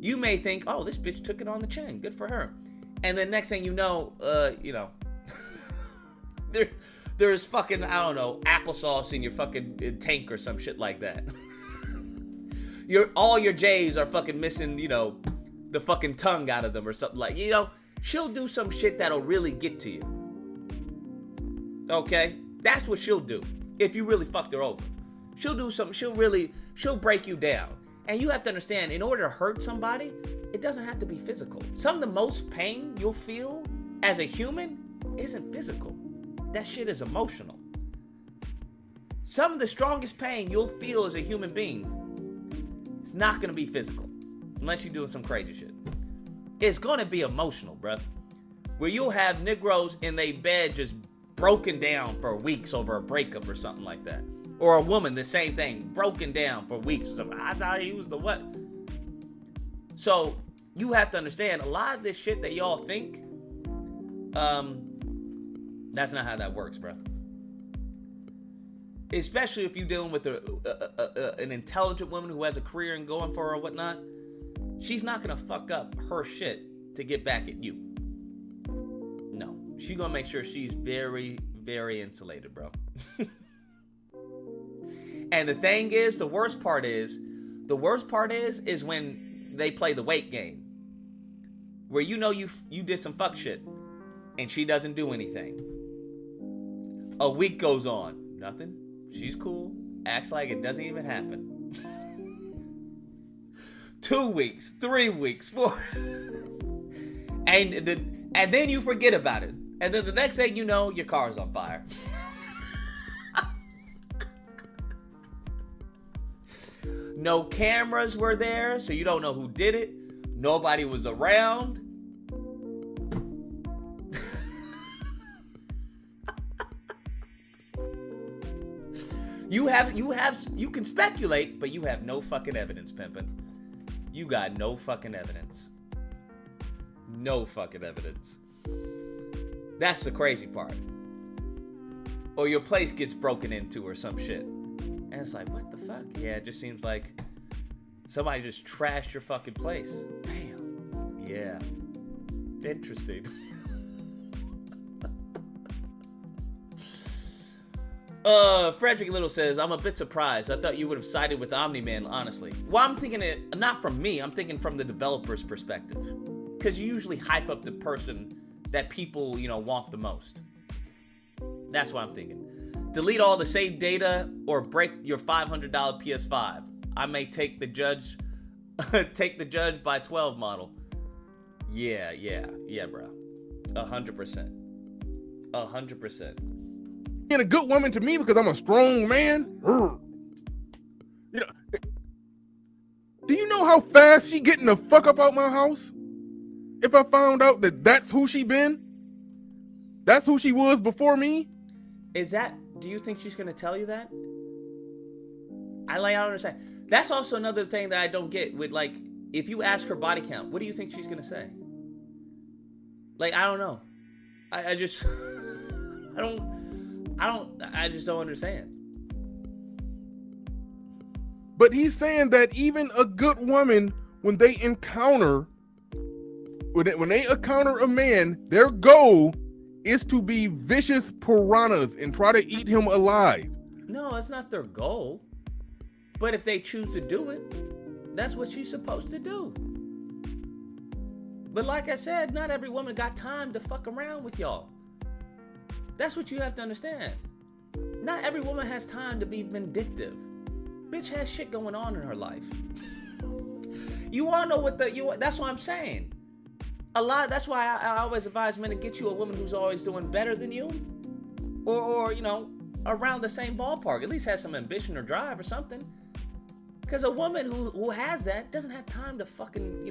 You may think, oh, this bitch took it on the chin. Good for her. And then next thing you know, there's fucking, I don't know, applesauce in your fucking tank or some shit like that. All your J's are fucking missing, the fucking tongue out of them or something like, she'll do some shit that'll really get to you. Okay? That's what she'll do if you really fucked her over. She'll do something, she'll break you down. And you have to understand, in order to hurt somebody, it doesn't have to be physical. Some of the most pain you'll feel as a human isn't physical. That shit is emotional. Some of the strongest pain you'll feel as a human being is not gonna be physical. Unless you're doing some crazy shit. It's gonna be emotional, bruh. Where you'll have Negroes in their bed just broken down for weeks over a breakup or something like that. Or a woman, the same thing, broken down for weeks. I thought he was the what? So you have to understand, a lot of this shit that y'all think, that's not how that works, bro. Especially if you're dealing with an intelligent woman who has a career and going for her or whatnot. She's not gonna fuck up her shit to get back at you. No, she's gonna make sure she's very, very insulated, bro. And the thing is, the worst part is when they play the wait game. Where you did some fuck shit and she doesn't do anything. A week goes on, nothing. She's cool, acts like it doesn't even happen. 2 weeks, 3 weeks, 4. And then you forget about it. And then the next thing you know, your car's on fire. No cameras were there, so you don't know who did it. Nobody was around. You can speculate, but you have no fucking evidence, pimpin'. You got no fucking evidence. No fucking evidence. That's the crazy part. Or your place gets broken into or some shit. And it's like, what the fuck? Yeah, it just seems like somebody just trashed your fucking place. Damn. Yeah. Interesting. Frederick Little says, I'm a bit surprised. I thought you would have sided with Omni-Man, honestly. Well, I'm thinking it, not from me, I'm thinking from the developer's perspective. Because you usually hype up the person that people, want the most. That's what I'm thinking. Delete all the saved data or break your $500 PS5. I may take the judge by 12 model. Yeah, bro. 100%. 100%. being a good woman to me because I'm a strong man. You know, do you know how fast she getting the fuck up out my house? If I found out that that's who she been, that's who she was before me. Do you think she's gonna tell you that? I don't understand. That's also another thing that I don't get with, like, if you ask her body count, what do you think she's gonna say? Like, I don't know. I just don't understand. But he's saying that even a good woman, when they encounter a man, their goal is to be vicious piranhas and try to eat him alive. No, that's not their goal. But if they choose to do it, that's what she's supposed to do. But like I said, not every woman got time to fuck around with y'all. That's what you have to understand. Not every woman has time to be vindictive. Bitch has shit going on in her life. You all know that's what I'm saying. That's why I always advise men to get you a woman who's always doing better than you. Or around the same ballpark. At least has some ambition or drive or something. Because a woman who has that doesn't have time to fucking,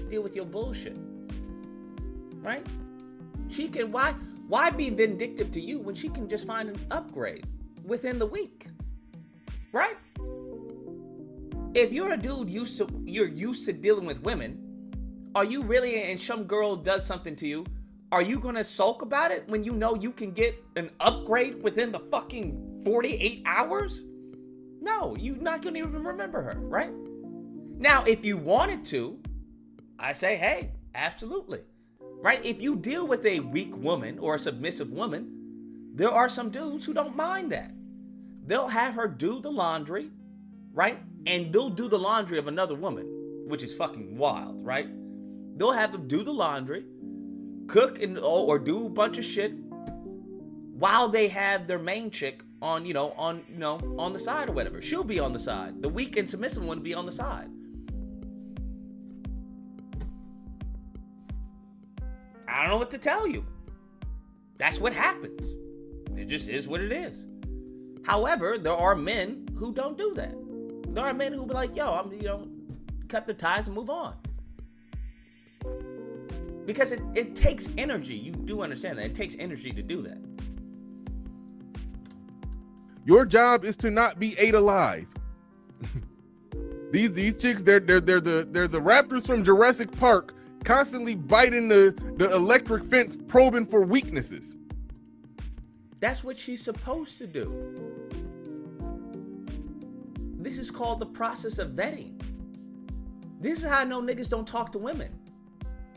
deal with your bullshit. Right? She can, why be vindictive to you when she can just find an upgrade within the week? Right? If you're a dude you're used to dealing with women, are you really, and some girl does something to you, are you gonna sulk about it when you know you can get an upgrade within the fucking 48 hours? No, you're not gonna even remember her, right? Now, if you wanted to, I say, hey, absolutely. Right? If you deal with a weak woman or a submissive woman, there are some dudes who don't mind that. They'll have her do the laundry, right? And they'll do the laundry of another woman, which is fucking wild, right? They'll have them do the laundry, cook or do a bunch of shit while they have their main chick on the side or whatever. She'll be on the side. The weak and submissive one will be on the side. I don't know what to tell you. That's what happens. It just is what it is. However, there are men who don't do that. There are men who be like, yo, cut the ties and move on. Because it takes energy. You do understand that. It takes energy to do that. Your job is to not be ate alive. These chicks, they're the raptors from Jurassic Park, constantly biting the electric fence, probing for weaknesses. That's what she's supposed to do. This is called the process of vetting. This is how I know niggas don't talk to women.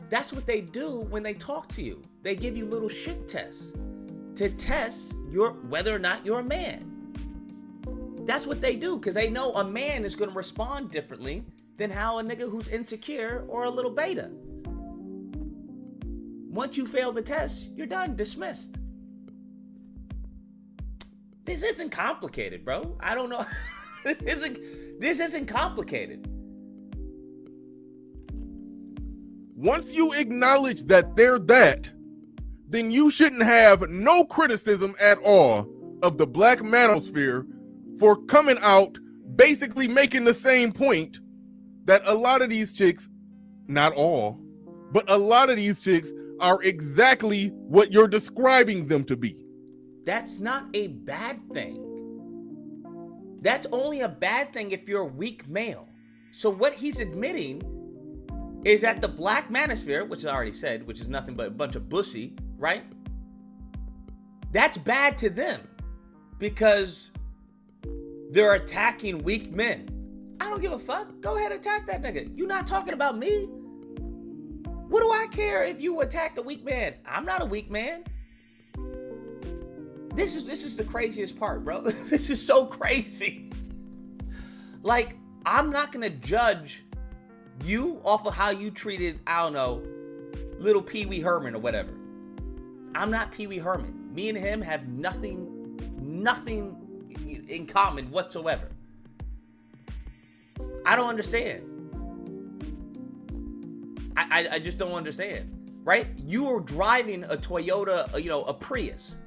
That's what they do when they talk to you. They give you little shit tests to test whether or not you're a man. That's what they do, because they know a man is going to respond differently than how a nigga who's insecure or a little beta. Once you fail the test, you're done, dismissed. This isn't complicated, bro. I don't know. This isn't complicated. Once you acknowledge that they're that, then you shouldn't have no criticism at all of the Black Manosphere for coming out basically making the same point that a lot of these chicks, not all, but a lot of these chicks are exactly what you're describing them to be. That's not a bad thing. That's only a bad thing if you're a weak male. So what he's admitting is that the Black Manosphere, which I already said, which is nothing but a bunch of bussy, right? That's bad to them because they're attacking weak men. I don't give a fuck. Go ahead and attack that nigga. You're not talking about me. What do I care if you attack a weak man? I'm not a weak man. This is the craziest part, bro. This is so crazy. Like, I'm not gonna judge you off of how you treated, I don't know, little Pee Wee Herman or whatever. I'm not Pee Wee Herman. Me and him have nothing in common whatsoever. I don't understand. I just don't understand, right? You are driving a Toyota, a Prius.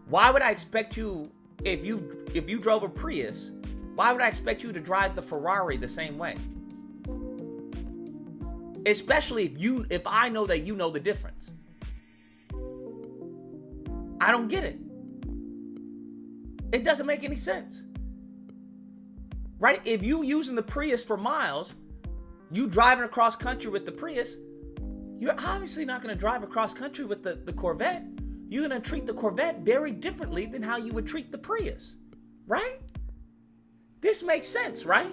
Why would I expect you, if you drove a Prius, why would I expect you to drive the Ferrari the same way? Especially if I know that you know the difference. I don't get it. It doesn't make any sense. Right? If you using the Prius for miles, you driving across country with the Prius, you're obviously not going to drive across country with the Corvette. You're going to treat the Corvette very differently than how you would treat the Prius. Right? This makes sense, right?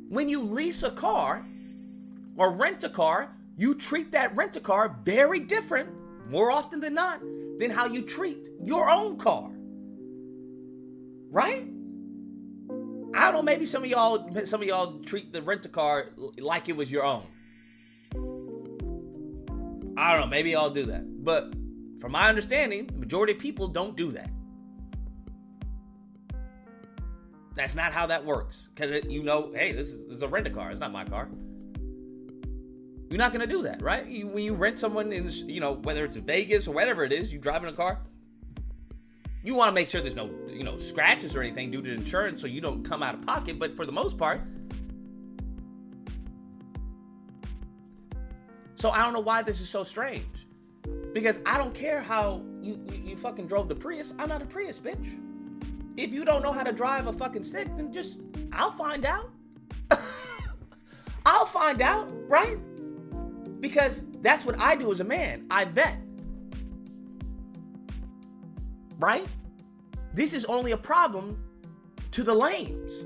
When you lease a car or rent a car, you treat that rent-a-car very different, more often than not, than how you treat your own car. Right? I don't know, maybe some of y'all treat the rent-a-car like it was your own. I don't know, maybe y'all do that. But from my understanding, the majority of people don't do that. That's not how that works. Because hey, this is a rent-a-car. It's not my car. You're not going to do that, right? When you rent someone in, whether it's in Vegas or whatever it is, you drive in a car, you want to make sure there's no, scratches or anything due to insurance so you don't come out of pocket. But for the most part, so I don't know why this is so strange. Because I don't care how you fucking drove the Prius. I'm not a Prius, bitch. If you don't know how to drive a fucking stick, then I'll find out. I'll find out, right? Because that's what I do as a man. I vet. Right? This is only a problem to the lames.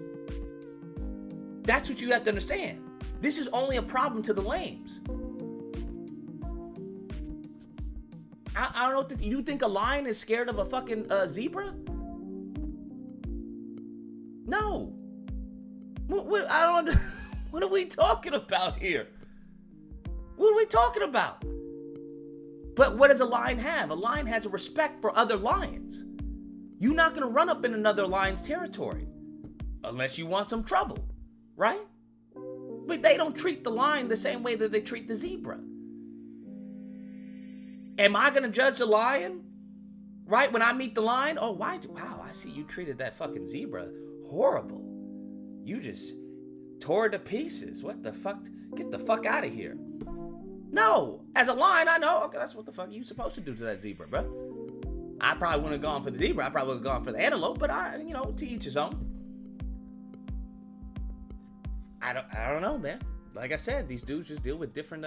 That's what you have to understand. This is only a problem to the lames. I don't know. You think a lion is scared of a fucking zebra? No. What are we talking about here? What are we talking about? But what does a lion have? A lion has a respect for other lions. You're not going to run up in another lion's territory unless you want some trouble, right? But they don't treat the lion the same way that they treat the zebra. Am I going to judge the lion, right? When I meet the lion? Oh, wow, I see you treated that fucking zebra horrible. You just tore it to pieces. What the fuck? Get the fuck out of here. No, as a lion, I know, okay, that's what the fuck you supposed to do to that zebra, bro. I probably wouldn't have gone for the zebra. I probably would have gone for the antelope, but to each his own. I don't know, man. Like I said, these dudes just deal with different,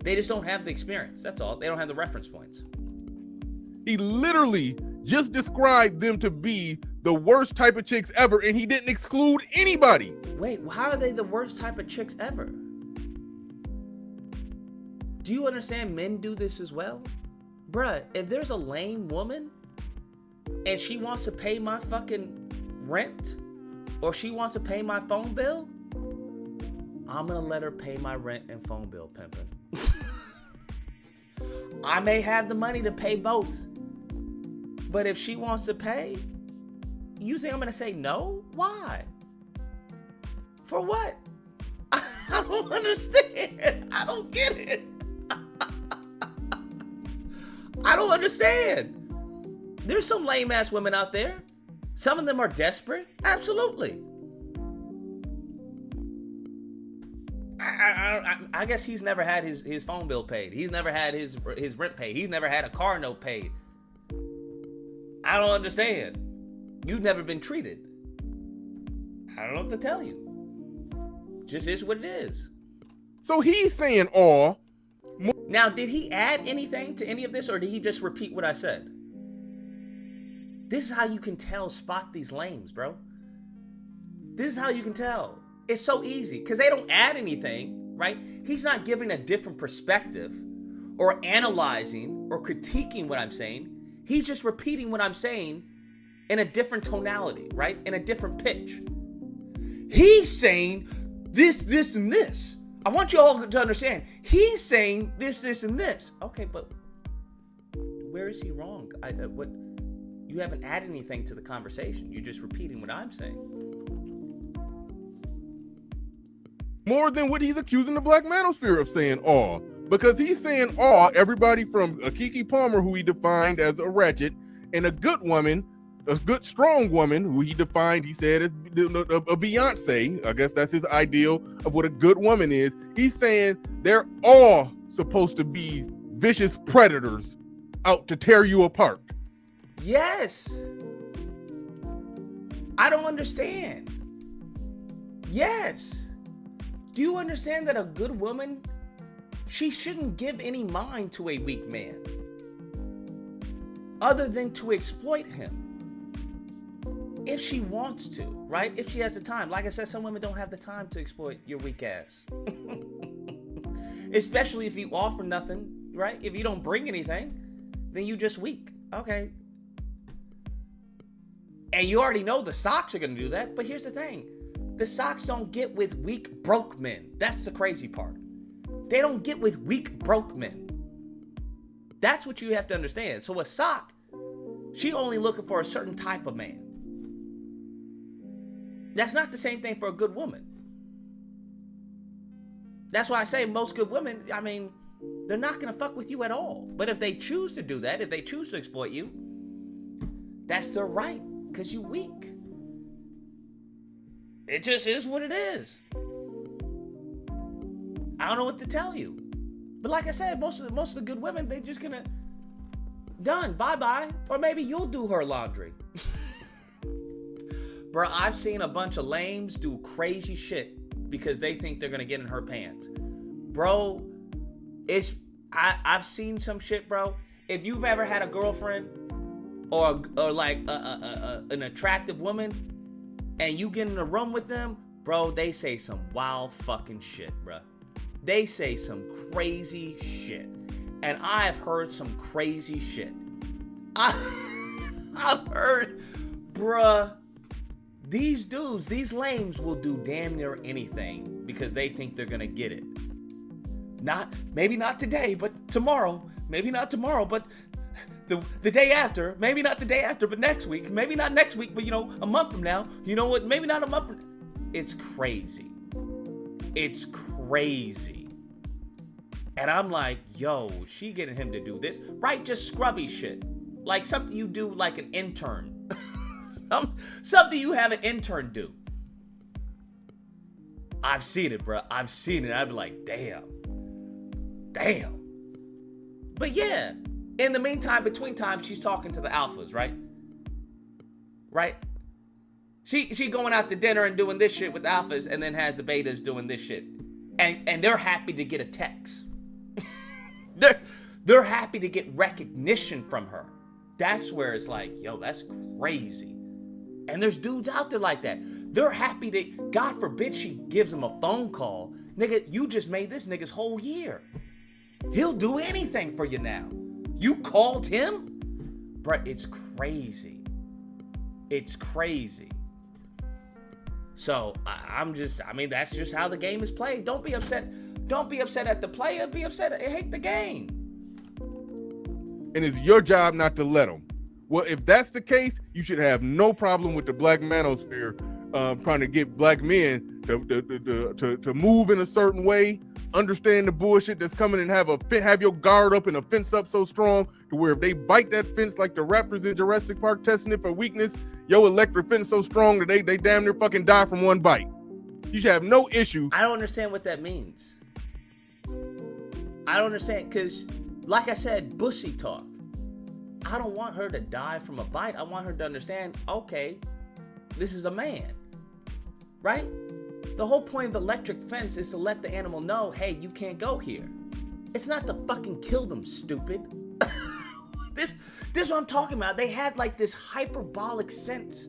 they just don't have the experience. That's all. They don't have the reference points. He literally just described them to be the worst type of chicks ever, and he didn't exclude anybody. Wait, how are they the worst type of chicks ever? Do you understand men do this as well? Bruh, if there's a lame woman and she wants to pay my fucking rent or she wants to pay my phone bill, I'm gonna let her pay my rent and phone bill, pimpin'. I may have the money to pay both, but if she wants to pay, you think I'm gonna say no? Why? For what? I don't understand. I don't get it. I don't understand. There's some lame ass women out there. Some of them are desperate. Absolutely. I guess he's never had his phone bill paid. He's never had his rent paid. He's never had a car note paid. I don't understand. You've never been treated. I don't know what to tell you. Just is what it is. So he's saying all. Now, did he add anything to any of this, or did he just repeat what I said? This is how you can spot these lames, bro. This is how you can tell. It's so easy, because they don't add anything, right? He's not giving a different perspective, or analyzing, or critiquing what I'm saying. He's just repeating what I'm saying in a different tonality, right? In a different pitch. He's saying this, and this. I want you all to understand. He's saying this, and this. Okay, but where is he wrong? You haven't added anything to the conversation. You're just repeating what I'm saying. More than what he's accusing the Black Manosphere of saying all. because he's saying everybody from a Keke Palmer, who he defined as a wretched, and a good woman, a good strong woman, who he defined, he said, as a Beyonce. I guess that's his ideal of what a good woman is. He's saying they're all supposed to be vicious predators out to tear you apart. Yes. I don't understand. Yes. Do you understand that a good woman, she shouldn't give any mind to a weak man other than to exploit him if she wants to, right? If she has the time. Like I said, some women don't have the time to exploit your weak ass. Especially if you offer nothing, right? If you don't bring anything, then you just weak. Okay. And you already know the socks are going to do that. But here's the thing. The socks don't get with weak, broke men. That's the crazy part. They don't get with weak, broke men. That's what you have to understand. So a sock, she only looking for a certain type of man. That's not the same thing for a good woman. That's why I say most good women, I mean, they're not going to fuck with you at all. But if they choose to do that, if they choose to exploit you, that's their right, because you weak. It just is what it is. I don't know what to tell you. But like I said, most of the good women, they just gonna done, bye-bye. Or maybe you'll do her laundry. Bro, I've seen a bunch of lames do crazy shit because they think they're gonna get in her pants. Bro, I've seen some shit, bro. If you've ever had a girlfriend or like an attractive woman and you get in a room with them, bro, they say some wild fucking shit, bro. They say some crazy shit. And I've heard some crazy shit. I've heard, bruh, these dudes, these lames will do damn near anything because they think they're gonna get it. Maybe not today, but tomorrow. Maybe not tomorrow, but the day after. Maybe not the day after, but next week. Maybe not next week, but a month from now. You know what? Maybe not a month from. It's crazy. It's crazy. And I'm like, yo, she getting him to do this, right? Just scrubby shit, like something you do like an intern. Something you have an intern do. I've seen it, bro. I've seen it. I'd be like, damn. But yeah, in the meantime, between times, she's talking to the alphas, right? She going out to dinner and doing this shit with the alphas, and then has the betas doing this shit, and they're happy to get a text. They're happy to get recognition from her. That's where it's like, yo, that's crazy. And there's dudes out there like that. They're happy to, God forbid she gives him a phone call. Nigga, you just made this nigga's whole year. He'll do anything for you now. You called him? Bruh, it's crazy. It's crazy. So, that's just how the game is played. Don't be upset. Don't be upset at the player. Be upset at, hate the game. And it's your job not to let them. Well, if that's the case, you should have no problem with the Black Manosphere trying to get black men to move in a certain way, understand the bullshit that's coming, and have your guard up and a fence up so strong to where if they bite that fence like the Raptors in Jurassic Park testing it for weakness, your electric fence so strong that they damn near fucking die from one bite. You should have no issue. I don't understand what that means. I don't understand, because like I said, Bussy talk. I don't want her to die from a bite. I want her to understand, okay, this is a man, right? The whole point of the electric fence is to let the animal know, hey, you can't go here. It's not to fucking kill them, stupid. This is what I'm talking about. They had like this hyperbolic sense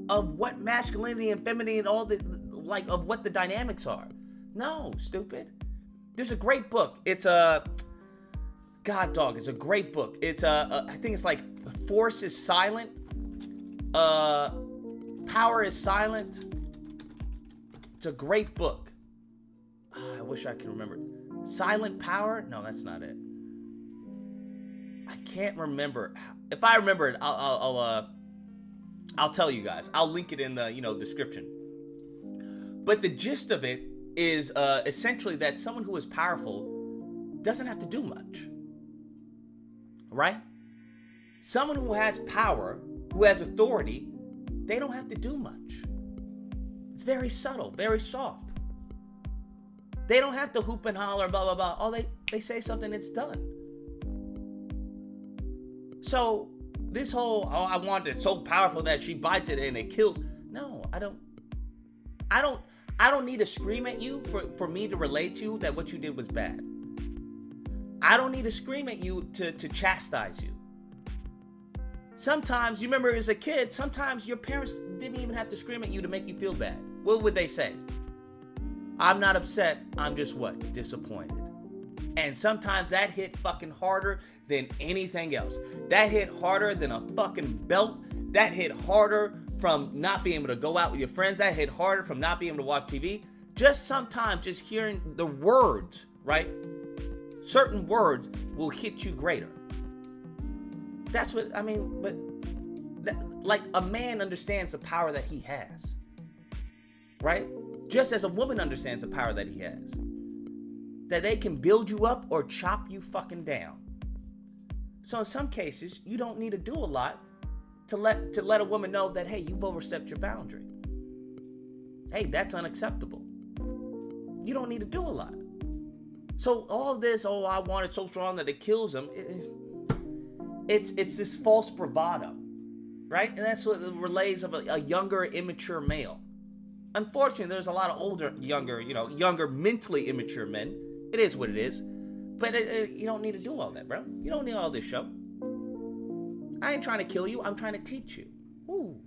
of what masculinity and femininity and all the, like, of what the dynamics are. No, stupid. There's a great book. It's God dog, it's a great book. It's I think it's like Force is Silent. Power is Silent. It's a great book. I wish I could remember. Silent Power? No, that's not it. I can't remember. If I remember it, I'll tell you guys. I'll link it in the description. But the gist of it is essentially that someone who is powerful doesn't have to do much. Right? Someone who has power, who has authority, they don't have to do much. It's very subtle, very soft. They don't have to hoop and holler, blah, blah, blah. Oh, they say something, it's done. So this whole, oh, I want it so powerful that she bites it and it kills. No, I don't need to scream at you for me to relate to you that what you did was bad. I don't need to scream at you to chastise you. Sometimes, you remember as a kid, sometimes your parents didn't even have to scream at you to make you feel bad. What would they say? I'm not upset, I'm just what? Disappointed. And sometimes that hit fucking harder than anything else. That hit harder than a fucking belt. That hit harder from not being able to go out with your friends. That hit harder from not being able to watch TV. Just sometimes just hearing the words, right? Certain words will hit you greater. That's what, I mean, but like a man understands the power that he has, right? Just as a woman understands the power that he has. That they can build you up or chop you fucking down. So in some cases, you don't need to do a lot to let a woman know that, hey, you've overstepped your boundary. Hey, that's unacceptable. You don't need to do a lot. So all this, oh, I want it so strong that it kills him, it's this false bravado, right? And that's what relays of a younger, immature male. Unfortunately, there's a lot of older, younger, mentally immature men. It is what it is. But you don't need to do all that, bro. You don't need all this show. I ain't trying to kill you. I'm trying to teach you. Ooh.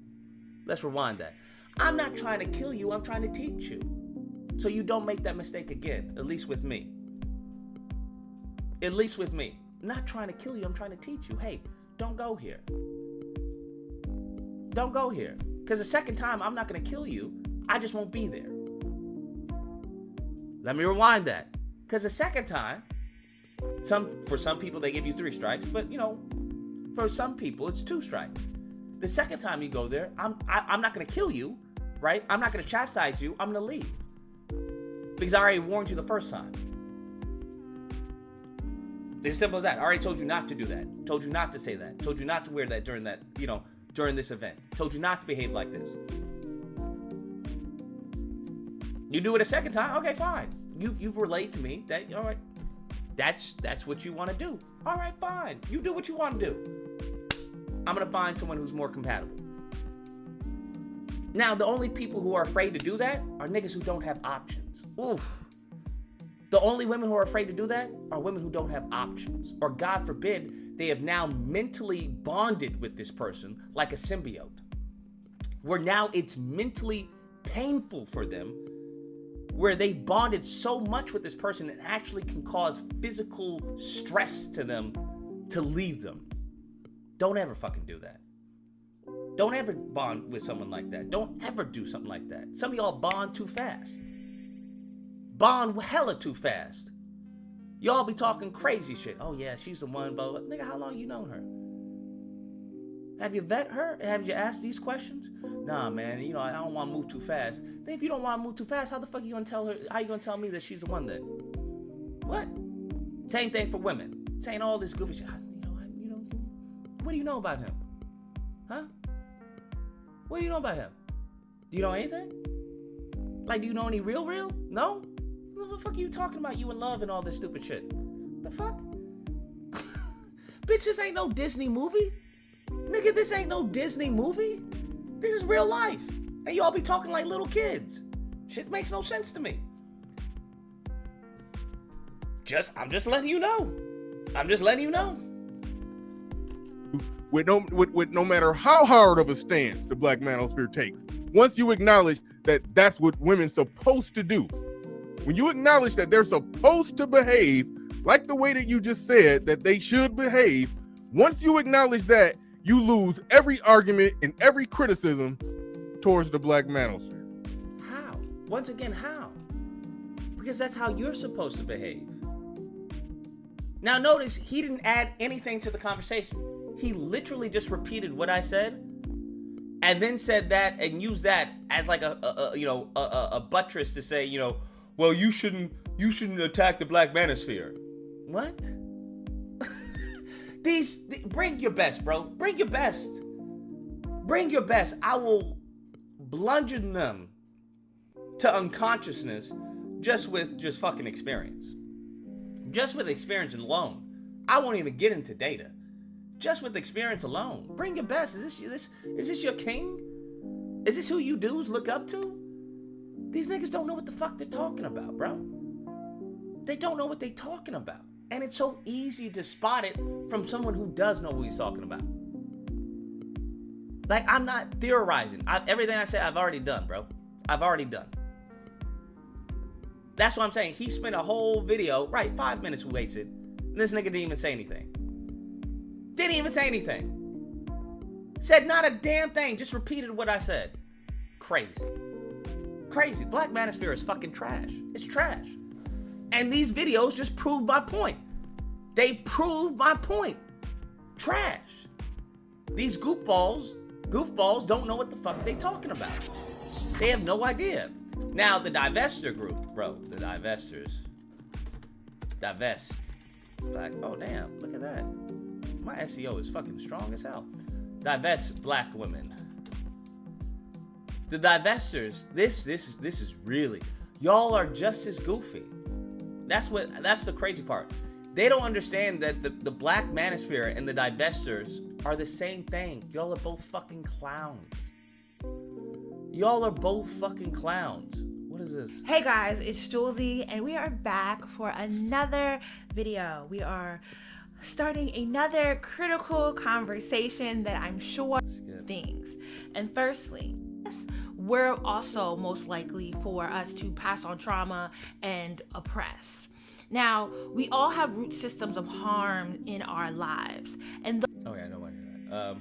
Let's rewind that. I'm not trying to kill you. I'm trying to teach you. So you don't make that mistake again, at least with me. At least with me. I'm not trying to kill you. I'm trying to teach you. Hey, don't go here. Don't go here. Because the second time, I'm not going to kill you. I just won't be there. Let me rewind that. Because the second time, for some people, they give you 3 strikes. But, for some people, it's 2 strikes. The second time you go there, I'm not going to kill you, right? I'm not going to chastise you. I'm going to leave. Because I already warned you the first time. It's as simple as that. I already told you not to do that. Told you not to say that. Told you not to wear that during this event. Told you not to behave like this. You do it a second time, okay, fine. You've relayed to me that, all right, that's what you want to do. All right, fine. You do what you want to do. I'm going to find someone who's more compatible. Now, the only people who are afraid to do that are niggas who don't have options. Oof. The only women who are afraid to do that are women who don't have options. Or God forbid, they have now mentally bonded with this person like a symbiote. Where now it's mentally painful for them, where they bonded so much with this person it actually can cause physical stress to them to leave them. Don't ever fucking do that. Don't ever bond with someone like that. Don't ever do something like that. Some of y'all bond too fast. Bond hella too fast. Y'all be talking crazy shit. Oh yeah, she's the one, blah, blah. Nigga, how long you known her? Have you vet her? Have you asked these questions? Nah, man, I don't want to move too fast. Then if you don't want to move too fast, how the fuck you gonna tell her? How you gonna tell me that she's the one then? What? Same thing for women. Saying all this goofy shit. What do you know about him? Huh? What do you know about him? Do you know anything? Like, do you know any real? No? What the fuck are you talking about? You in love and all this stupid shit. The fuck? Bitch, this ain't no Disney movie. Nigga, this ain't no Disney movie. This is real life. And y'all be talking like little kids. Shit makes no sense to me. I'm just letting you know. I'm just letting you know. With no matter how hard of a stance the Black Manosphere takes, once you acknowledge that that's what women's supposed to do, when you acknowledge that they're supposed to behave like the way that you just said that they should behave, once you acknowledge that, you lose every argument and every criticism towards the Black Manosphere. How? Once again, how? Because that's how you're supposed to behave. Now notice, he didn't add anything to the conversation. He literally just repeated what I said and then said that and used that as like a buttress to say, well, you shouldn't attack the Black Manosphere. What? Bring your best, bro. Bring your best. Bring your best. I will bludgeon them to unconsciousness just with fucking experience. Just with experience alone. I won't even get into data. Just with experience alone. Bring your best. Is this your king? Is this who you dudes look up to? These niggas don't know what the fuck they're talking about, bro. They don't know what they're talking about. And it's so easy to spot it from someone who does know what he's talking about. Like, I'm not theorizing. Everything I said, I've already done, bro. I've already done. That's what I'm saying. He spent a whole video, right, 5 minutes wasted. And this nigga didn't even say anything. Didn't even say anything. Said not a damn thing. Just repeated what I said. Crazy. Crazy. Black Manosphere is fucking trash. It's trash. And these videos just proved my point. They proved my point. Trash. These goofballs don't know what the fuck they talking about. They have no idea. Now, the Divestor group, bro, the Divestors. Divest. Like, oh damn, look at that. My SEO is fucking strong as hell. Divest black women. The Divestors, this is really, y'all are just as goofy. That's the crazy part. They don't understand that the Black Manosphere and the Divestors are the same thing. Y'all are both fucking clowns. Y'all are both fucking clowns. What is this? Hey guys, it's Julesy, and we are back for another video. We are starting another critical conversation that I'm sure things. And firstly, we're also most likely for us to pass on trauma and oppress. Now, we all have root systems of harm in our lives. And oh yeah, I know what you're at.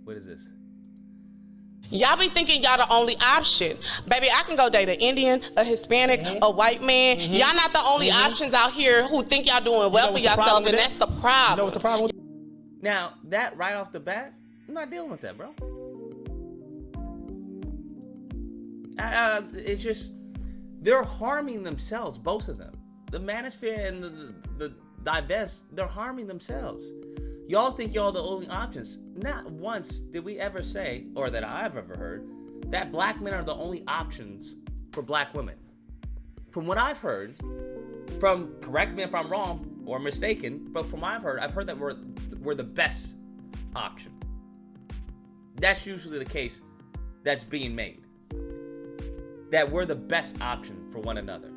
What is this? Y'all be thinking y'all the only option. Baby, I can go date an Indian, a Hispanic, a white man. Y'all not the only options out here who think y'all doing well for yourself, and that's the problem. You know what's the problem? Now, that right off the bat, I'm not dealing with that, bro. It's just, they're harming themselves, both of them. The Manosphere and the Divest, they're harming themselves. Y'all think y'all the only options. Not once did we ever say, or that I've ever heard, that black men are the only options for black women. From what I've heard, correct me if I'm wrong or mistaken, but from what I've heard that we're the best option. That's usually the case that's being made. That we're the best option for one another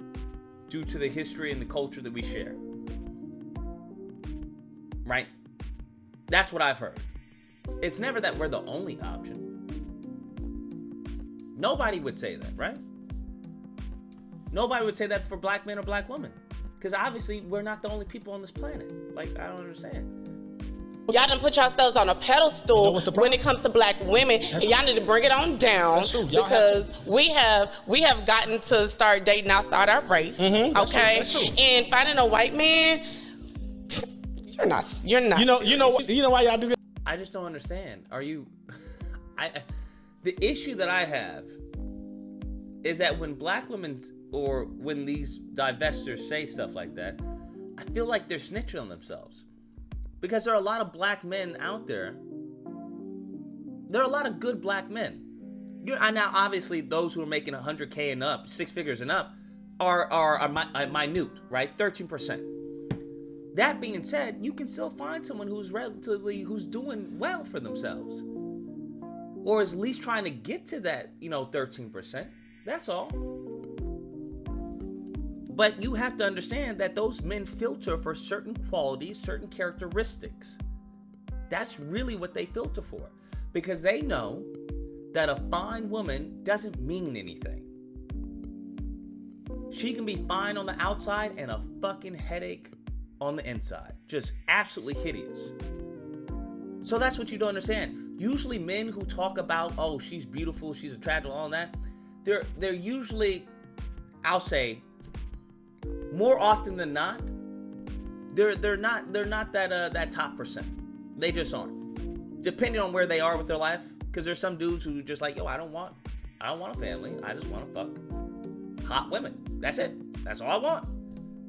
due to the history and the culture that we share. Right? That's what I've heard. It's never that we're the only option. Nobody would say that, right? Nobody would say that for black men or black women. Because obviously, we're not the only people on this planet. Like, I don't understand. Y'all done put yourselves on a pedestal when it comes to black women, and y'all need to bring it on down because we have gotten to start dating outside our race, okay? And finding a white man, you're not. You know why y'all do that? I just don't understand. Are you? The issue that I have is that when black women or when these divestors say stuff like that, I feel like they're snitching on themselves. Because there are a lot of black men out there. There are a lot of good black men. Now, obviously, those who are making 100K and up, 6 figures and up, are minute, right? 13%. That being said, you can still find someone who's doing well for themselves, or is at least trying to get to that, 13%. That's all. But you have to understand that those men filter for certain qualities, certain characteristics. That's really what they filter for. Because they know that a fine woman doesn't mean anything. She can be fine on the outside and a fucking headache on the inside. Just absolutely hideous. So that's what you don't understand. Usually men who talk about, oh, she's beautiful, she's attractive, all that, they're usually, I'll say, more often than not, they're not that top percent. They just aren't. Depending on where they are with their life, because there's some dudes who just like, yo, I don't want a family. I just want to fuck hot women. That's it. That's all I want.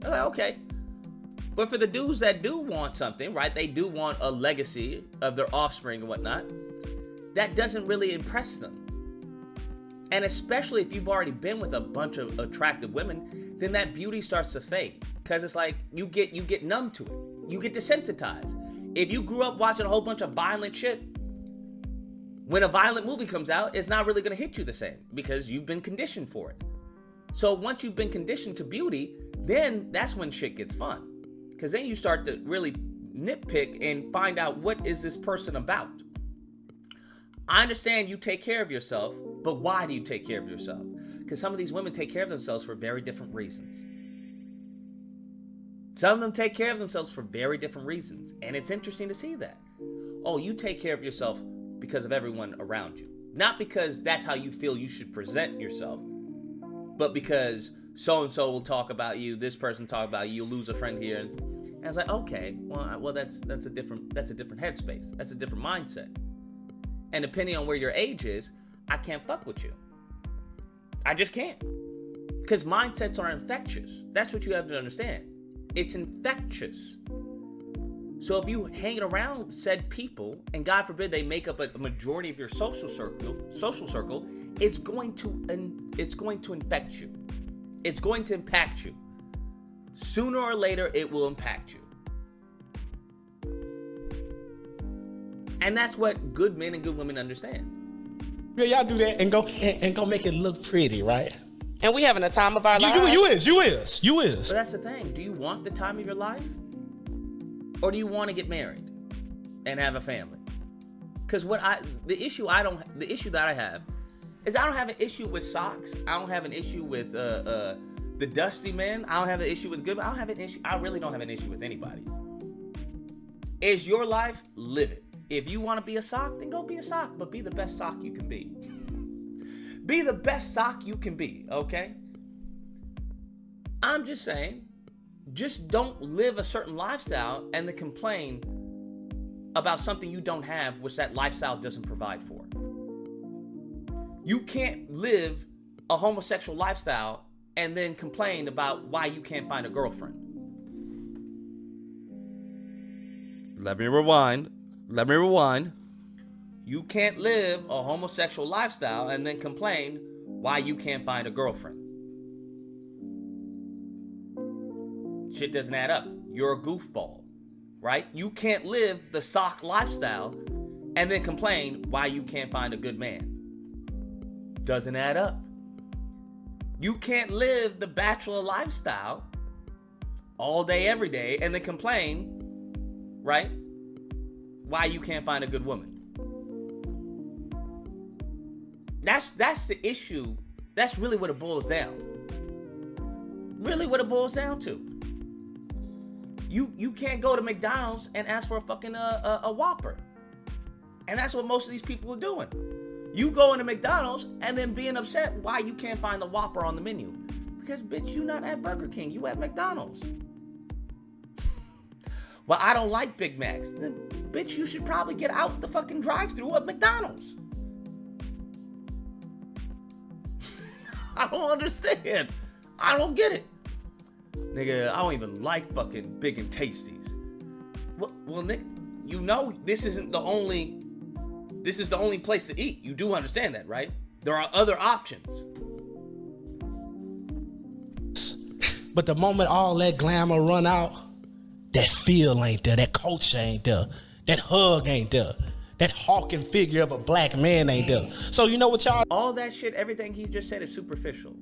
I'm like, okay. But for the dudes that do want something, right? They do want a legacy of their offspring and whatnot. That doesn't really impress them. And especially if you've already been with a bunch of attractive women, then that beauty starts to fade. Because it's like you get numb to it. You get desensitized. If you grew up watching a whole bunch of violent shit, when a violent movie comes out, it's not really going to hit you the same because you've been conditioned for it. So once you've been conditioned to beauty, then that's when shit gets fun. Because then you start to really nitpick and find out, what is this person about? I understand you take care of yourself, but why do you take care of yourself? Because some of these women take care of themselves for very different reasons. Some of them take care of themselves for very different reasons. And it's interesting to see that. Oh, you take care of yourself because of everyone around you. Not because that's how you feel you should present yourself, but because so-and-so will talk about you, this person talk about you, you'll lose a friend here. And I was like, okay, well that's a different headspace. That's a different mindset. And depending on where your age is, I can't fuck with you. I just can't. Because mindsets are infectious. That's what you have to understand. It's infectious. So if you hang around said people, and God forbid they make up a majority of your social circle, it's going to infect you. It's going to impact you. Sooner or later, it will impact you. And that's what good men and good women understand. Yeah, y'all do that and go make it look pretty, right? And we having a time of our lives. You is. But that's the thing. Do you want the time of your life? Or do you want to get married and have a family? Because the issue that I have is I don't have an issue with socks. I don't have an issue with the dusty men. I don't have an issue with good. I really don't have an issue with anybody. It's your life, live it. If you want to be a sock, then go be a sock, but be the best sock you can be. Be the best sock you can be, okay? I'm just saying, just don't live a certain lifestyle and then complain about something you don't have, which that lifestyle doesn't provide for. You can't live a homosexual lifestyle and then complain about why you can't find a girlfriend. Let me rewind. You can't live a homosexual lifestyle and then complain why you can't find a girlfriend. Shit doesn't add up. You're a goofball, right? You can't live the sock lifestyle and then complain why you can't find a good man. Doesn't add up. You can't live the bachelor lifestyle all day, every day, and then complain, right? Why you can't find a good woman. That's the issue. That's really what it boils down. Really what it boils down to. You can't go to McDonald's and ask for a fucking a Whopper. And that's what most of these people are doing. You go into McDonald's and then being upset why you can't find the Whopper on the menu. Because, bitch, you not at Burger King. You at McDonald's. Well, I don't like Big Macs. Then, bitch, you should probably get out the fucking drive-thru of McDonald's. I don't understand. I don't get it. Nigga, I don't even like fucking Big and Tasties. Well, Nick, you know this is the only place to eat. You do understand that, right? There are other options. But the moment all that glamour run out, that feel ain't there, that culture ain't there, that hug ain't there, that hawking figure of a black man ain't there. So you know what y'all... All that shit, everything he just said is superficial.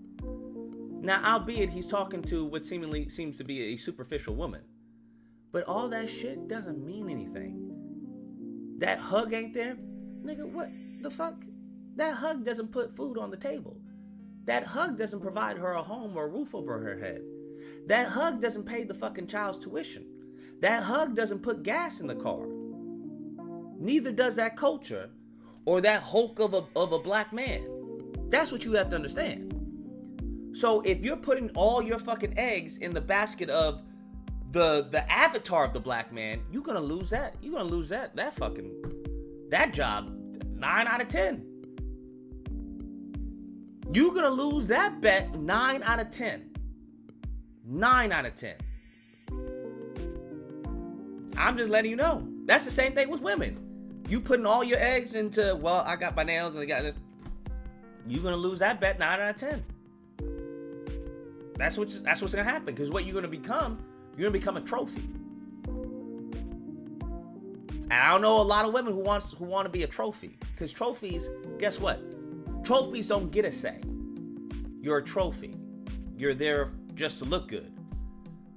Now, albeit he's talking to what seemingly seems to be a superficial woman. But all that shit doesn't mean anything. That hug ain't there? Nigga, what the fuck? That hug doesn't put food on the table. That hug doesn't provide her a home or a roof over her head. That hug doesn't pay the fucking child's tuition. That hug doesn't put gas in the car. Neither does that culture or that hulk of a black man. That's what you have to understand. So if you're putting all your fucking eggs in the basket of the avatar of the black man, you're gonna lose that. You're gonna lose that job 9 out of 10. You're gonna lose that bet 9 out of 10. 9 out of 10. I'm just letting you know. That's the same thing with women. You putting all your eggs into, well, I got my nails and I got it. You're gonna lose that bet 9 out of 10. That's what's gonna happen. Because what you're gonna become a trophy. And I don't know a lot of women who want to be a trophy. Because trophies, guess what? Trophies don't get a say. You're a trophy. You're there just to look good.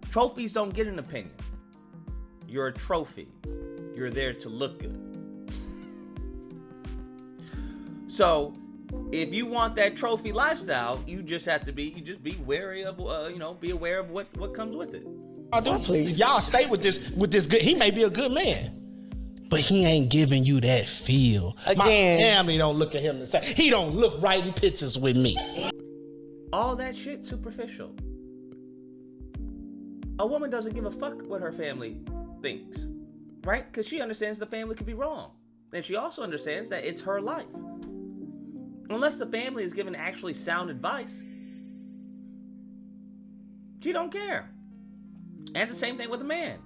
Trophies don't get an opinion. You're a trophy. You're there to look good. So, if you want that trophy lifestyle, you just have to be wary of, be aware of what comes with it. I do, please. Y'all stay with this good. He may be a good man, but he ain't giving you that feel. Again. My family don't look at him the same. He don't look right in pictures with me. All that shit superficial. A woman doesn't give a fuck what her family thinks, right? Because she understands the family could be wrong. And she also understands that it's her life. Unless the family is given actually sound advice, she don't care. And it's the same thing with a man.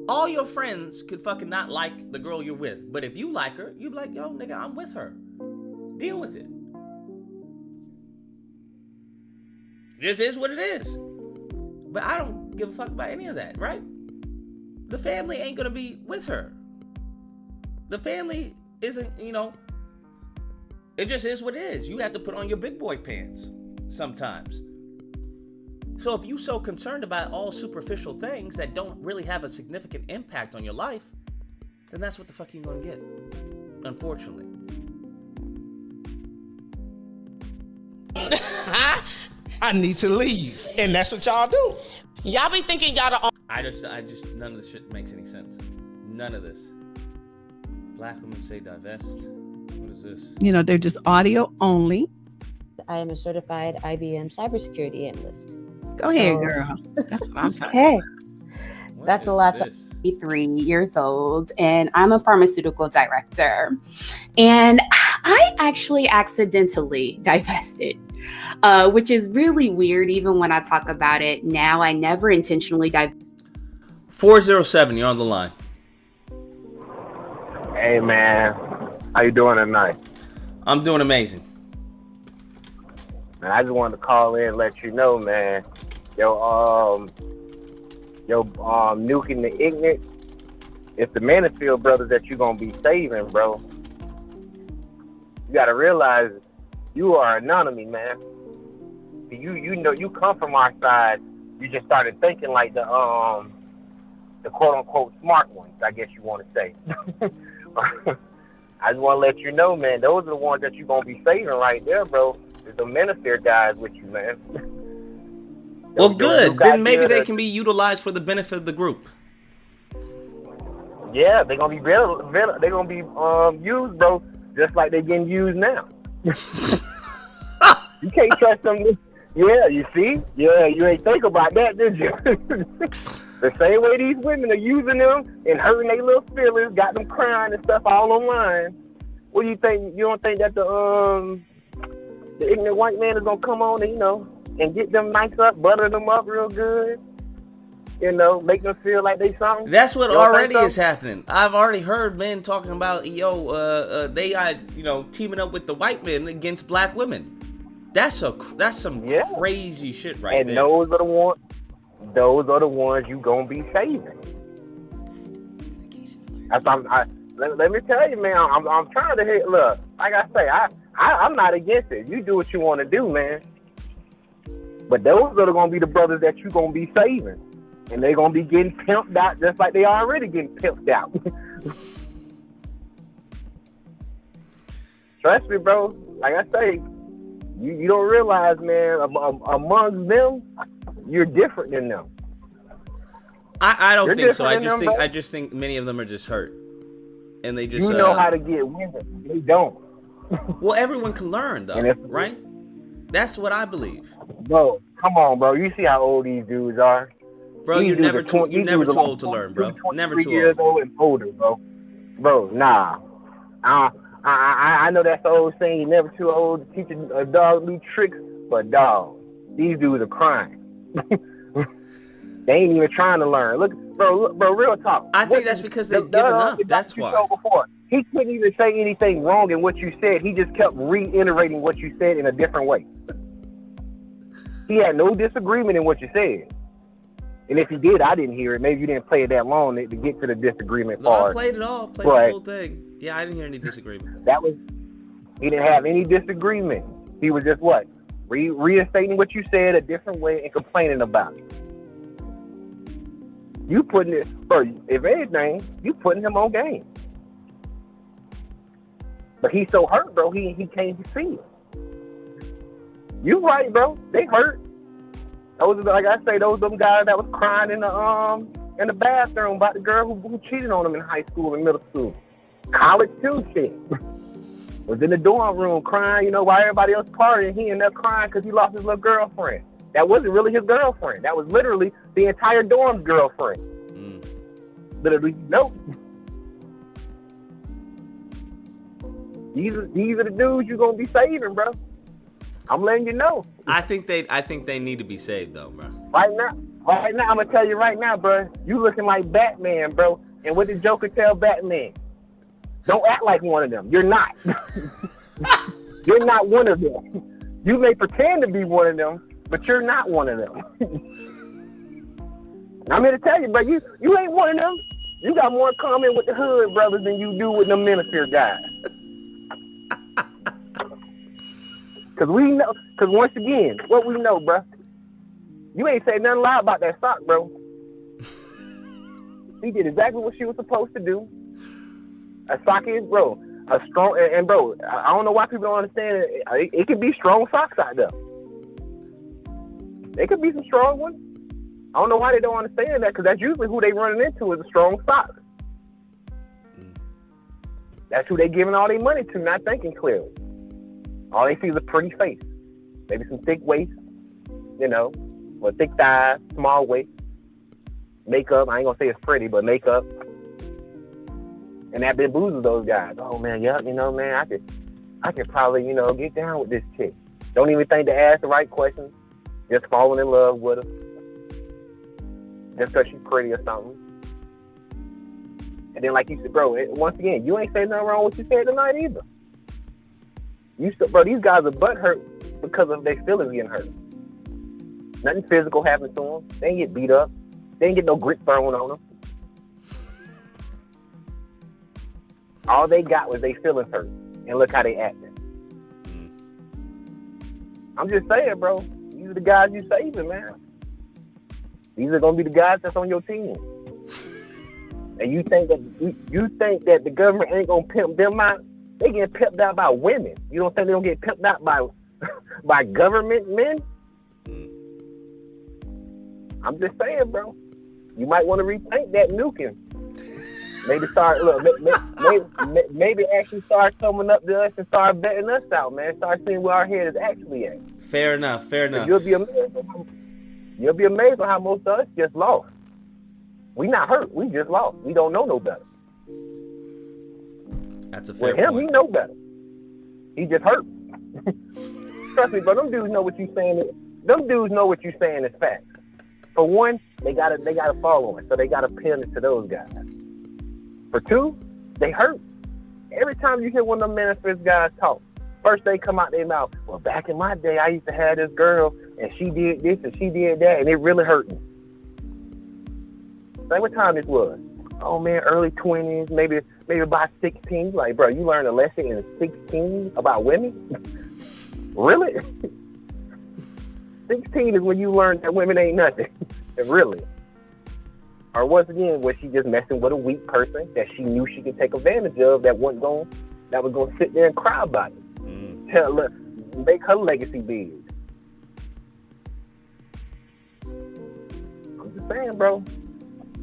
All your friends could fucking not like the girl you're with. But if you like her, you be like, yo, nigga, I'm with her. Deal with it. This is what it is. But I don't give a fuck about any of that, right? The family ain't gonna be with her. The family isn't, it just is what it is. You have to put on your big boy pants sometimes. So if you're so concerned about all superficial things that don't really have a significant impact on your life, then that's what the fuck you're gonna get, unfortunately. I need to leave, and that's what y'all do. Y'all be thinking y'all the I just none of this shit makes any sense. None of this. Black women say divest. What is this? They're just audio only. I am a certified IBM cybersecurity analyst. Go ahead, girl. That's what I'm talking Okay. What That's a is lot this? to be 3 years old, and I'm a pharmaceutical director. And I actually accidentally divested, which is really weird even when I talk about it now. I never intentionally divested. 407, you're on the line. Hey man, how you doing tonight? I'm doing amazing. Man, I just wanted to call in and let you know, man. Nuking the ignorant. It's the Manosphere brothers that you're gonna be saving, bro. You gotta realize you are anonymous, man. You come from our side. You just started thinking like the quote unquote smart ones, I guess you want to say. I just want to let you know, man, those are the ones that you're going to be saving right there, bro. There's the Manosphere guys with you, man. Well, good. Then maybe they can be utilized for the benefit of the group. Yeah, they're going to be they're going to be used, bro, just like they're getting used now. You can't trust them. Yeah, you see? Yeah, you ain't think about that, did you? The same way these women are using them and hurting their little feelings, got them crying and stuff all online. What do you think? You don't think that the ignorant white man is gonna come on and and get them nice up, butter them up real good, make them feel like they something? That's what already is happening. I've already heard men talking about they are teaming up with the white men against black women. That's some crazy shit right there. And those are the ones you gonna be saving. That's let me tell you, man. I'm trying to hit. Look, like I say, I'm not against it. You do what you want to do, man. But those are gonna be the brothers that you gonna be saving, and they gonna be getting pimped out just like they already getting pimped out. Trust me, bro. Like I say, you don't realize, man. Among them, you're different than them. I don't You're think so. different I just think many of them are just hurt, and they just you know how to get women. They don't. Well, everyone can learn though, right? That's what I believe. Bro, come on, bro. You see how old these dudes are. Bro, you're never too old to learn, bro. Never too years old and older, bro. Bro, nah. I know that's the old saying. You're never too old to teach a dog new tricks, but dog, these dudes are crying. They ain't even trying to learn. Look, bro, real talk. I think that's because they've given up. That's why. Before. He couldn't even say anything wrong in what you said. He just kept reiterating what you said in a different way. He had no disagreement in what you said. And if he did, I didn't hear it. Maybe you didn't play it that long to get to the disagreement part. I played it all. Played the full thing. Yeah, I didn't hear any disagreement. He didn't have any disagreement. He was just what? Reinstating what you said a different way and complaining about it. You putting it, bro, if anything, you putting him on game. But he's so hurt, bro, he can't see it. You right, bro. They hurt. Those, like I say, those them guys that was crying in the bathroom about the girl who cheated on him in high school and middle school. College too, shit. Was in the dorm room crying, you know, while everybody else partying. He ended up crying because he lost his little girlfriend. That wasn't really his girlfriend. That was literally the entire dorm's girlfriend. Literally, nope. These are the dudes you're gonna be saving, bro. I'm letting you know. I think they need to be saved though, bro. Right now, I'm gonna tell you right now, bro. You looking like Batman, bro. And what did Joker tell Batman? Don't act like one of them. You're not. You're not one of them. You may pretend to be one of them, but you're not one of them. I'm here to tell you, bro. You ain't one of them. You got more in common with the Hood brothers than you do with the Manosphere guys. Cause we know. Cause once again, what we know, bro. You ain't say nothing lie about that sock, bro. He did exactly what she was supposed to do. A sock is, bro, a strong, and bro, I don't know why people don't understand it. It could be strong socks out there. They could be some strong ones. I don't know why they don't understand that, because that's usually who they running into is a strong sock. That's who they giving all their money to, not thinking clearly. All they see is a pretty face. Maybe some thick waist, you know, or thick thighs, small waist. Makeup, I ain't gonna say it's pretty, but makeup. And that bamboozles those guys. Oh man, yeah, you know, man, I could probably, you know, get down with this chick. Don't even think to ask the right questions. Just falling in love with her. Just because she's pretty or something. And then, like you said, bro, once again, you ain't saying nothing wrong with what you said tonight either. Bro, these guys are butthurt because of their feelings getting hurt. Nothing physical happened to them. They didn't get beat up. They didn't get no grit thrown on them. All they got was their feelings hurt. And look how they acting. I'm just saying, bro. These are the guys you saving, man. These are gonna be the guys that's on your team. And you think that the government ain't gonna pimp them out? They get pimped out by women. You don't think they don't get pimped out by government men? I'm just saying, bro. You might want to rethink that nuking. Maybe maybe actually start coming up to us and start betting us out, man. Start seeing where our head is actually at. Fair enough. You'll be amazed on how most of us just lost. We not hurt. We just lost. We don't know no better. That's a fair point. With him, point. He know better. He just hurt. Trust me, bro. Them dudes know what you saying. Them dudes know what you saying is facts. For one, they gotta follow it, so they gotta pin it to those guys. For two, they hurt. Every time you hear one of them Manosphere guys talk, first they come out their mouth, well, back in my day, I used to have this girl, and she did this, and she did that, and it really hurt me. Like, what time this was? Oh, man, early 20s, maybe about 16. Like, bro, you learned a lesson in 16 about women? Really? 16 is when you learn that women ain't nothing. Really. Or once again, was she just messing with a weak person that she knew she could take advantage of that was going to sit there and cry about it? Make her legacy big. I'm just saying, bro.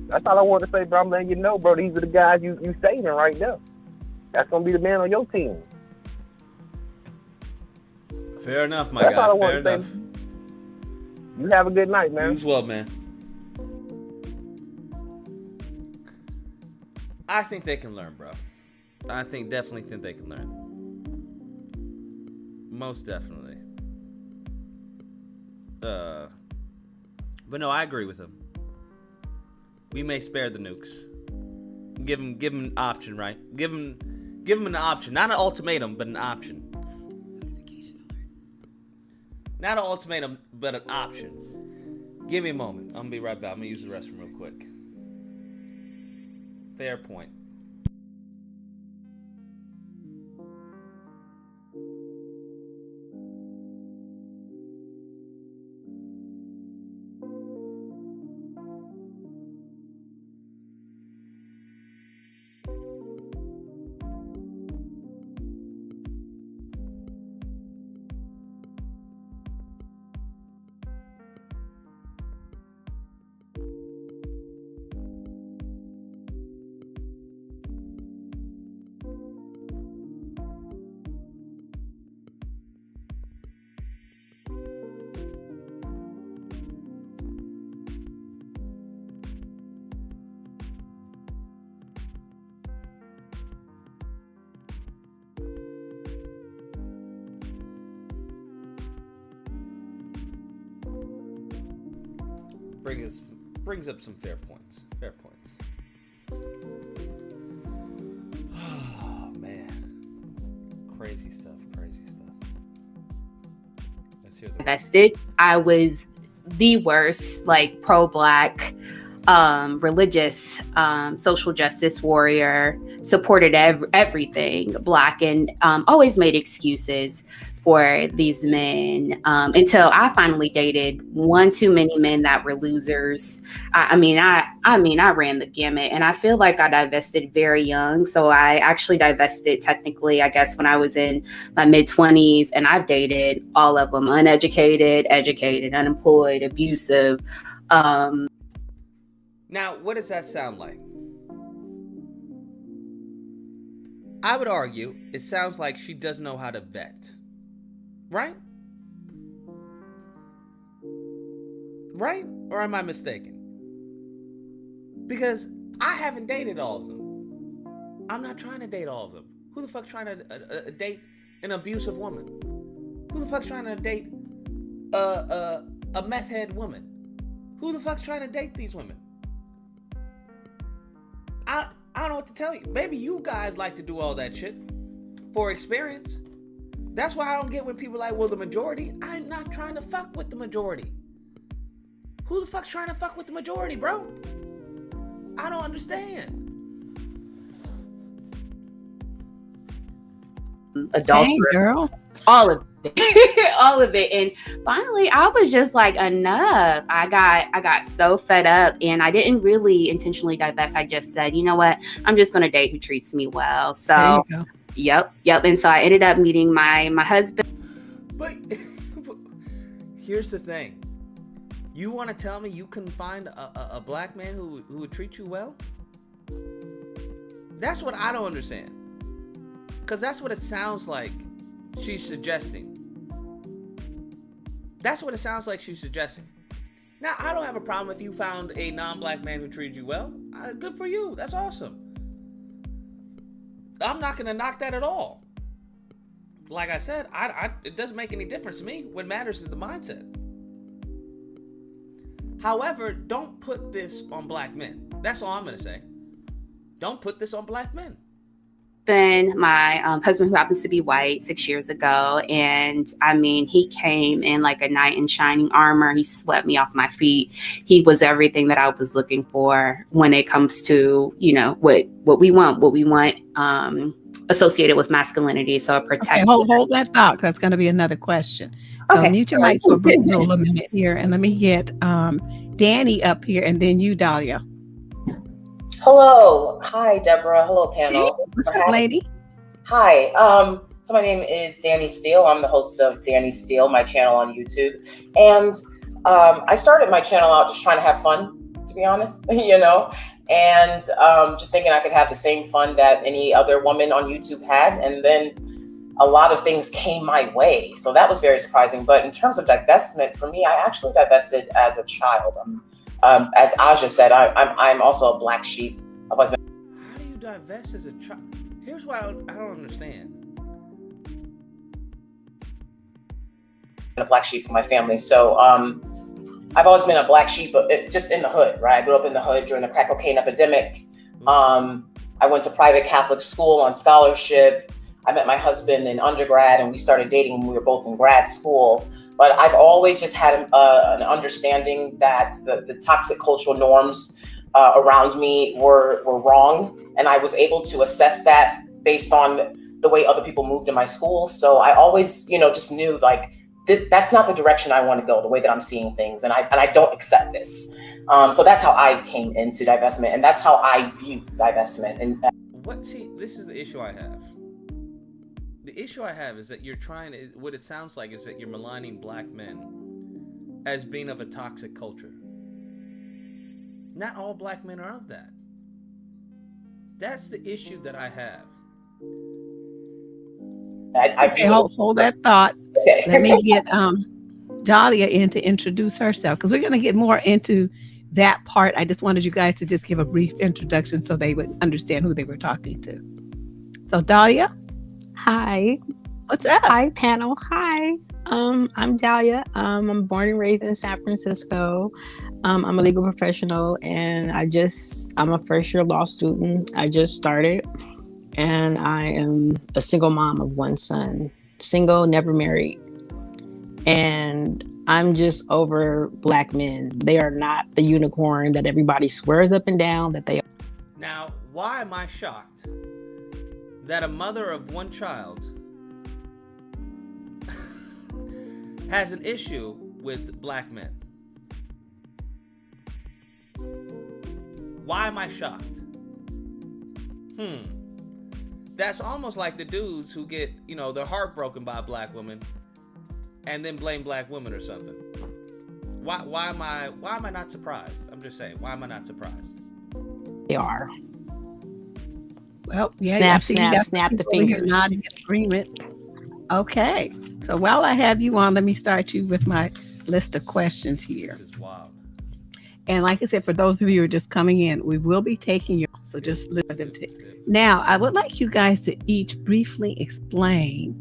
That's all I want to say, bro. I'm letting you know, bro. These are the guys you saving right now. That's going to be the man on your team. Fair enough, my guy. Fair enough. You have a good night, man. You as well, man. I think they can learn, bro. Definitely think they can learn. Most definitely. But no, I agree with him. we may spare the nukes. Give him an option, right? Give him an option, not an ultimatum, but an option. Not an ultimatum, but an option. Give me a moment. I'm gonna be right back. I'm gonna use the restroom real quick. Fair point. Brings up some fair points. Fair points. Oh man, crazy stuff. Let's hear the Divested. I was the worst, like pro-black, religious, social justice warrior. Supported everything black, and always made excuses for these men until I finally dated one too many men that were losers. I mean, I ran the gamut, and I feel like I divested very young. So I actually divested technically, I guess, when I was in my mid-20s, and I've dated all of them: uneducated, educated, unemployed, abusive. Now, what does that sound like? I would argue it sounds like she doesn't know how to vet. Right? Right? Or am I mistaken? Because I haven't dated all of them. I'm not trying to date all of them. Who the fuck's trying to date an abusive woman? Who the fuck's trying to date a meth head woman? Who the fuck's trying to date these women? I don't know what to tell you. Maybe you guys like to do all that shit for experience. That's why I don't get when people are like, well, the majority. I'm not trying to fuck with the majority. Who the fuck's trying to fuck with the majority, bro? I don't understand. Adult girl. All of it. All of it. And finally I was just like, enough. I got so fed up, and I didn't really intentionally divest. I just said, you know what? I'm just gonna date who treats me well. So Yep. And so I ended up meeting my husband. But here's the thing. You want to tell me you couldn't find a black man who would treat you well? That's what I don't understand. Because that's what it sounds like she's suggesting. That's what it sounds like she's suggesting. Now, I don't have a problem if you found a non-black man who treated you well. Good for you. That's awesome. I'm not going to knock that at all. Like I said, it doesn't make any difference to me. What matters is the mindset. However, don't put this on black men. That's all I'm going to say. Don't put this on black men. Then my husband, who happens to be white, 6 years ago. And I mean, he came in like a knight in shining armor. He swept me off my feet. He was everything that I was looking for when it comes to, you know, what we want associated with masculinity. So a protector. Okay, hold that thought. That's going to be another question. So Okay. mute your mic for a minute here, and let me get Danny up here, and then you, Dahlia. Hello. Hi, Deborah. Hello, panel. What's up, lady? Hi. So my name is Danny Steele. I'm the host of Danny Steele, my channel on YouTube. And I started my channel out just trying to have fun, to be honest, you know, and just thinking I could have the same fun that any other woman on YouTube had. And then a lot of things came my way. So that was very surprising. But in terms of divestment, for me, I actually divested as a child. As Aja said, I'm also a black sheep. How do you divest as a child? Here's what I don't understand. A black sheep in my family. So I've always been a black sheep, just in the hood, right? I grew up in the hood during the crack cocaine epidemic. I went to private Catholic school on scholarship. I met my husband in undergrad, and we started dating when we were both in grad school. But I've always just had an understanding that the toxic cultural norms around me were wrong. And I was able to assess that based on the way other people moved in my school. So I always, just knew like, that's not the direction I want to go, the way that I'm seeing things. And I don't accept this. So that's how I came into divestment, and that's how I view divestment. And this is the issue I have. The issue I have is that you're what it sounds like is that you're maligning black men as being of a toxic culture. Not all black men are of that. That's the issue that I have. Okay, hold that thought. Let me get Dahlia in to introduce herself, because we're going to get more into that part. I just wanted you guys to just give a brief introduction so they would understand who they were talking to. So Dahlia. Hi. What's up? Hi, panel. Hi. I'm Dahlia. I'm born and raised in San Francisco. I'm a legal professional, and I'm a first-year law student. I just started, and I am a single mom of one son. Single, never married. And I'm just over black men. They are not the unicorn that everybody swears up and down that they are. Now, why am I shocked that a mother of one child has an issue with black men? Why am I shocked? That's almost like the dudes who get, their heart broken by a black woman and then blame black women or something. Why am I not surprised? I'm just saying, why am I not surprised? They are. Well, yeah, snap the fingers. Not in agreement. Okay. So while I have you on, let me start you with my list of questions here. This is wild. And like I said, for those of you who are just coming in, we will be taking your, so just listen to them. Now, I would like you guys to each briefly explain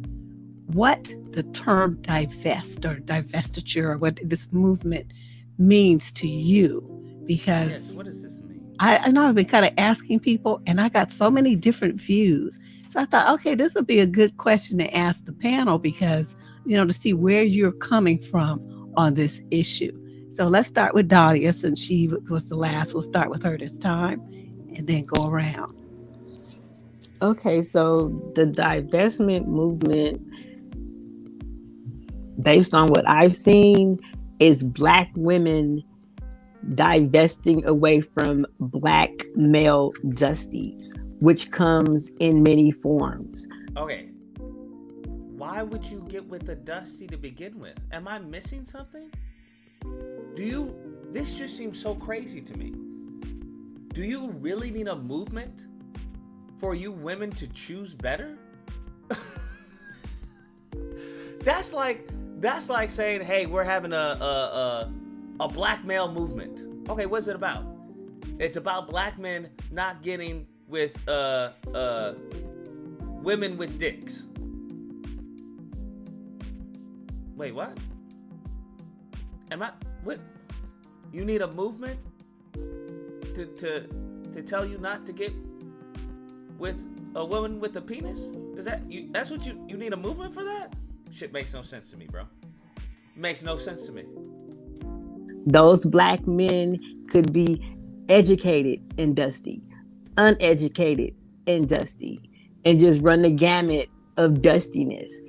what the term divest or divestiture, or what this movement means to you. Because yes, what does this mean? I know I've been kind of asking people, and I got so many different views. So I thought, okay, this would be a good question to ask the panel, because, to see where you're coming from on this issue. So let's start with Dahlia, since she was the last. We'll start with her this time and then go around. Okay, so the divestment movement, based on what I've seen, is black women divesting away from black male dusties, which comes in many forms. Okay. Why would you get with a dusty to begin with? Am I missing something? This just seems so crazy to me. Do you really need a movement for you women to choose better? That's like saying, hey, we're having a black male movement. Okay, what's it about? It's about black men not getting with women with dicks. Wait, what? What? You need a movement to tell you not to get with a woman with a penis? Is that you? That's what you need a movement for that? Shit makes no sense to me, bro. Makes no sense to me. Those black men could be educated and dusty, uneducated and dusty, and just run the gamut of dustiness.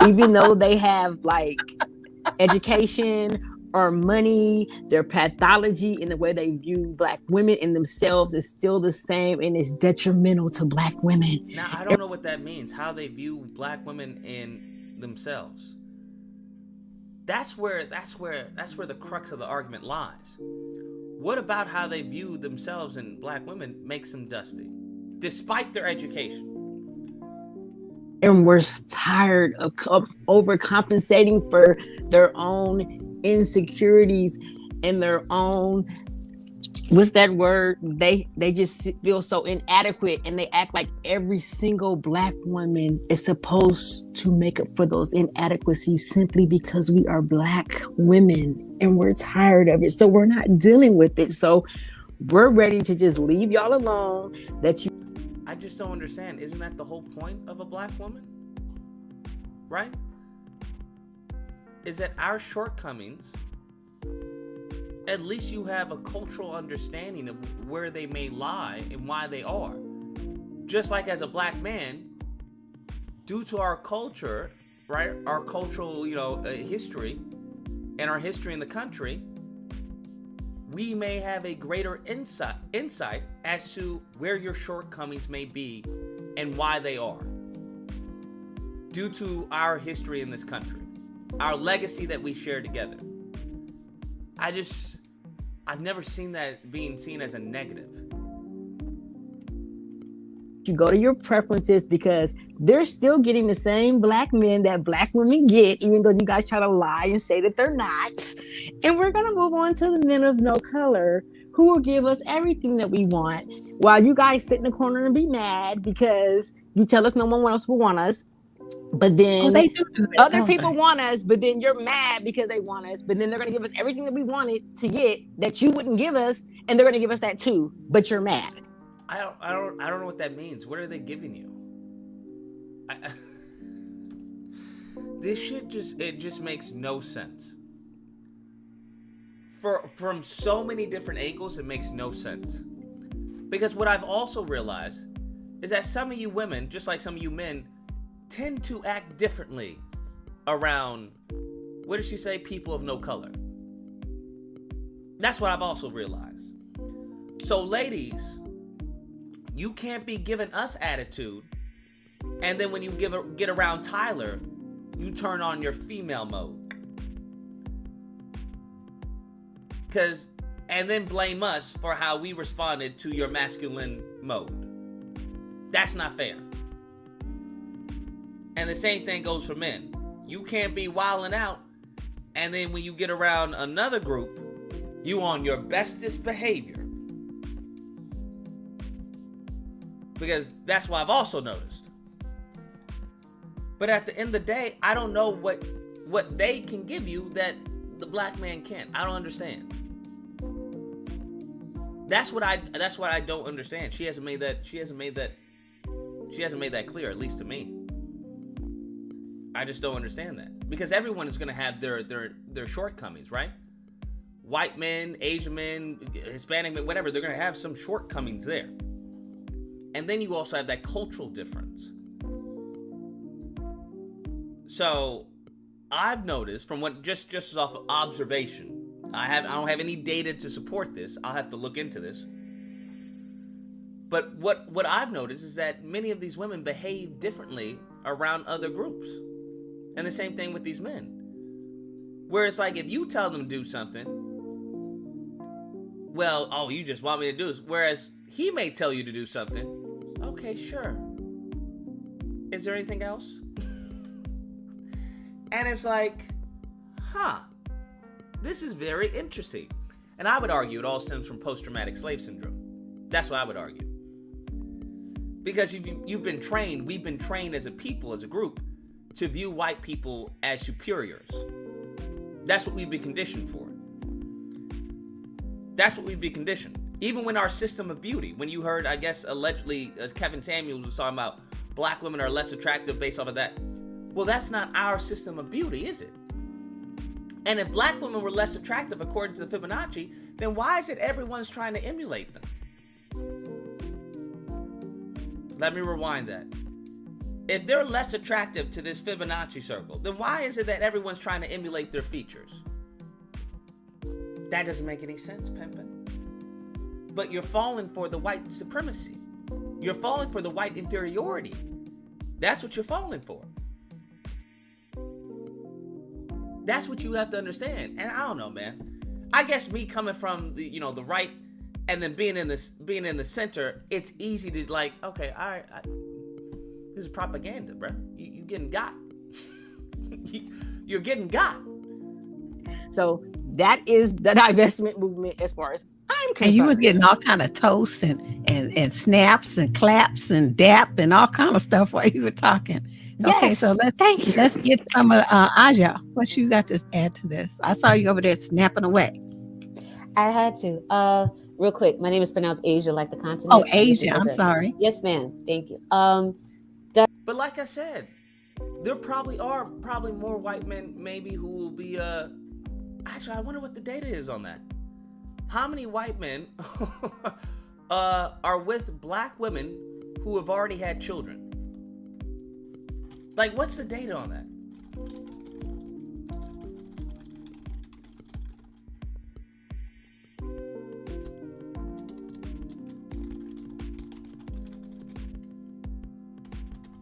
Even though they have like education or money, their pathology in the way they view black women and themselves is still the same, and it's detrimental to black women. Now, I don't know what that means, how they view black women in themselves. That's where the crux of the argument lies. What about how they view themselves and black women makes them dusty, despite their education? And we're tired of overcompensating for their own insecurities and their own what's that word? They just feel so inadequate, and they act like every single Black woman is supposed to make up for those inadequacies simply because we are Black women and we're tired of it. So we're not dealing with it. So we're ready to just leave y'all alone. I just don't understand. Isn't that the whole point of a Black woman? Right? Is that our shortcomings, at least you have a cultural understanding of where they may lie and why they are. Just like as a Black man, due to our culture, right, our cultural, history and our history in the country, we may have a greater insight as to where your shortcomings may be and why they are. Due to our history in this country, our legacy that we share together. I've never seen that being seen as a negative. You go to your preferences because they're still getting the same Black men that Black women get, even though you guys try to lie and say that they're not. And we're going to move on to the men of no color who will give us everything that we want, while you guys sit in the corner and be mad because you tell us no one else will want us. But then other people want us, but then you're mad because they want us, but then they're going to give us everything that we wanted to get that you wouldn't give us, and they're going to give us that too, but you're mad. I don't know what that means. What are they giving you? This shit just makes no sense. From so many different angles, it makes no sense. Because what I've also realized is that some of you women, just like some of you men, tend to act differently around, what did she say, people of no color. That's what I've also realized. So ladies, you can't be giving us attitude, and then when you get around Tyler, you turn on your female mode. And then blame us for how we responded to your masculine mode. That's not fair. And the same thing goes for men. You can't be wilding out, and then when you get around another group, you on your bestest behavior. Because that's what I've also noticed. But at the end of the day, I don't know what they can give you that the Black man can't. I don't understand. That's what I don't understand. She hasn't made that clear, at least to me. I just don't understand that. Because everyone is going to have their shortcomings, right? White men, Asian men, Hispanic men, whatever, they're going to have some shortcomings there. And then you also have that cultural difference. So I've noticed from what just off of observation, I don't have any data to support this. I'll have to look into this. But what I've noticed is that many of these women behave differently around other groups. And the same thing with these men. Where it's like, if you tell them to do something, well, oh, you just want me to do this. Whereas he may tell you to do something. Okay, sure. Is there anything else? And it's like, this is very interesting. And I would argue it all stems from post-traumatic slave syndrome. That's what I would argue. Because we've been trained as a people, as a group, to view white people as superiors. That's what we've been conditioned for. That's what we've been conditioned. Even when our system of beauty, when you heard, I guess, allegedly, as Kevin Samuels was talking about, Black women are less attractive based off of that. Well, that's not our system of beauty, is it? And if Black women were less attractive according to the Fibonacci, then why is it everyone's trying to emulate them? Let me rewind that. If they're less attractive to this Fibonacci circle, then why is it that everyone's trying to emulate their features? That doesn't make any sense, Pimpin'. But you're falling for the white supremacy. You're falling for the white inferiority. That's what you're falling for. That's what you have to understand. And I don't know, man. I guess me coming from the right, and then being in the center, it's easy to like, okay, all right, this is propaganda, bro. You getting got. You're getting got. So that is the divestment movement as far as And you was getting all kind of toasts and snaps and claps and dap and all kind of stuff while you were talking. Okay, Yes, so let's get some of Aja. What you got to add to this? I saw you over there snapping away. I had to. Real quick, my name is pronounced Asia, like the continent. Oh, Asia. I'm sorry. Yes, ma'am. Thank you. But like I said, there probably are more white men maybe who will be actually I wonder what the data is on that. How many white men are with black women who have already had children? Like, what's the data on that?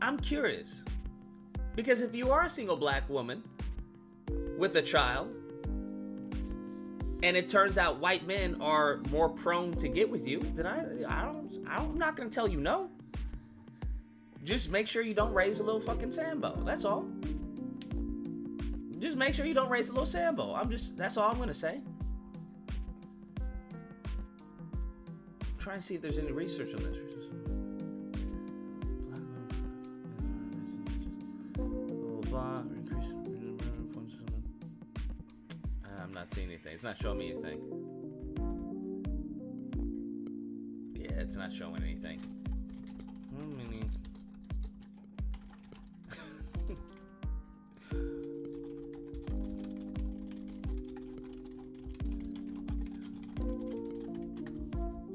I'm curious. Because if you are a single black woman with a child, and it turns out white men are more prone to get with you, then I'm not going to tell you no. Just make sure you don't raise a little fucking Sambo. That's all. Just make sure you don't raise a little Sambo. That's all I'm going to say. I'm trying to see if there's any research on this. I'm not seeing anything. It's not showing me anything. Yeah, it's not showing anything.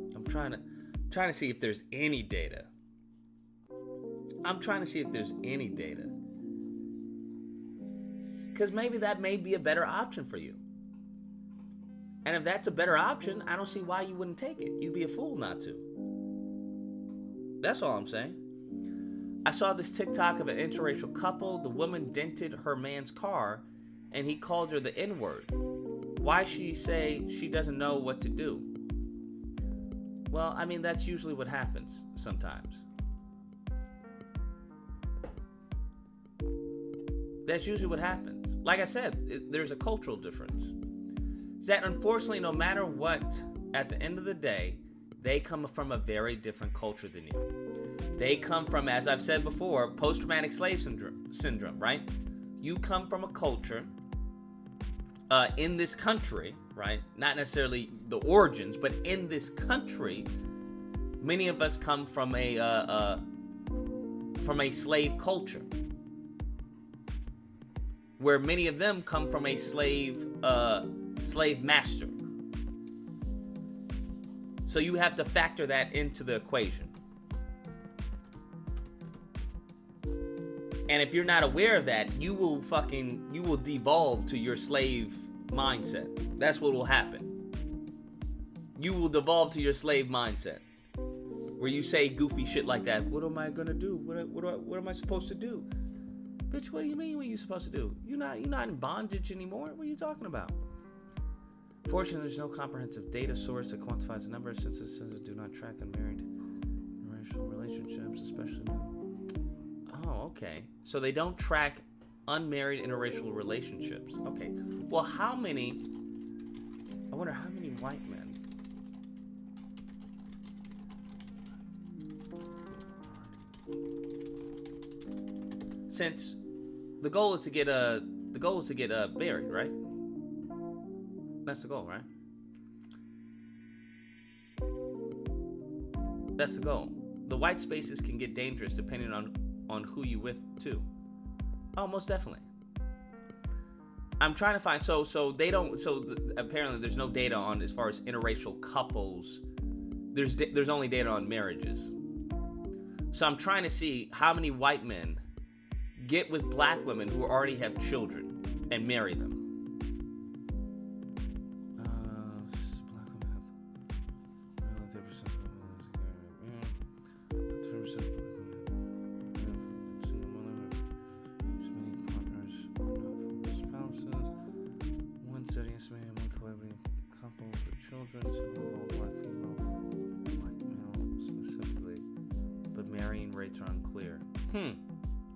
I'm trying to see if there's any data. Because maybe that may be a better option for you. And if that's a better option, I don't see why you wouldn't take it. You'd be a fool not to. That's all I'm saying. I saw this TikTok of an interracial couple. The woman dented her man's car, and he called her the N-word. Why she say she doesn't know what to do? Well, I mean, that's usually what happens sometimes. That's usually what happens. Like I said, there's a cultural difference. Is that unfortunately, no matter what, at the end of the day, they come from a very different culture than you. They come from, as I've said before, post-traumatic slave syndrome, right? You come from a culture in this country, right? Not necessarily the origins, but in this country, many of us come from a slave culture, where many of them come from a slave master. So you have to factor that into the equation. And if you're not aware of that, you will devolve to your slave mindset. That's what will happen. You will devolve to your slave mindset, where you say goofy shit like that. What am I gonna do? What am I supposed to do? Bitch, what do you mean what are you supposed to do? You're not in bondage anymore. What are you talking about? Fortunately, there's no comprehensive data source that quantifies the number of censuses do not track unmarried interracial relationships, especially. Oh, okay. So they don't track unmarried interracial relationships. Okay. Well, I wonder how many white men. Since the goal is to get buried, right? That's the goal, right? That's the goal. The white spaces can get dangerous depending on who you with too. Oh, most definitely. I'm trying to find apparently there's no data on as far as interracial couples. There's only data on marriages. So I'm trying to see how many white men get with black women who already have children and marry them.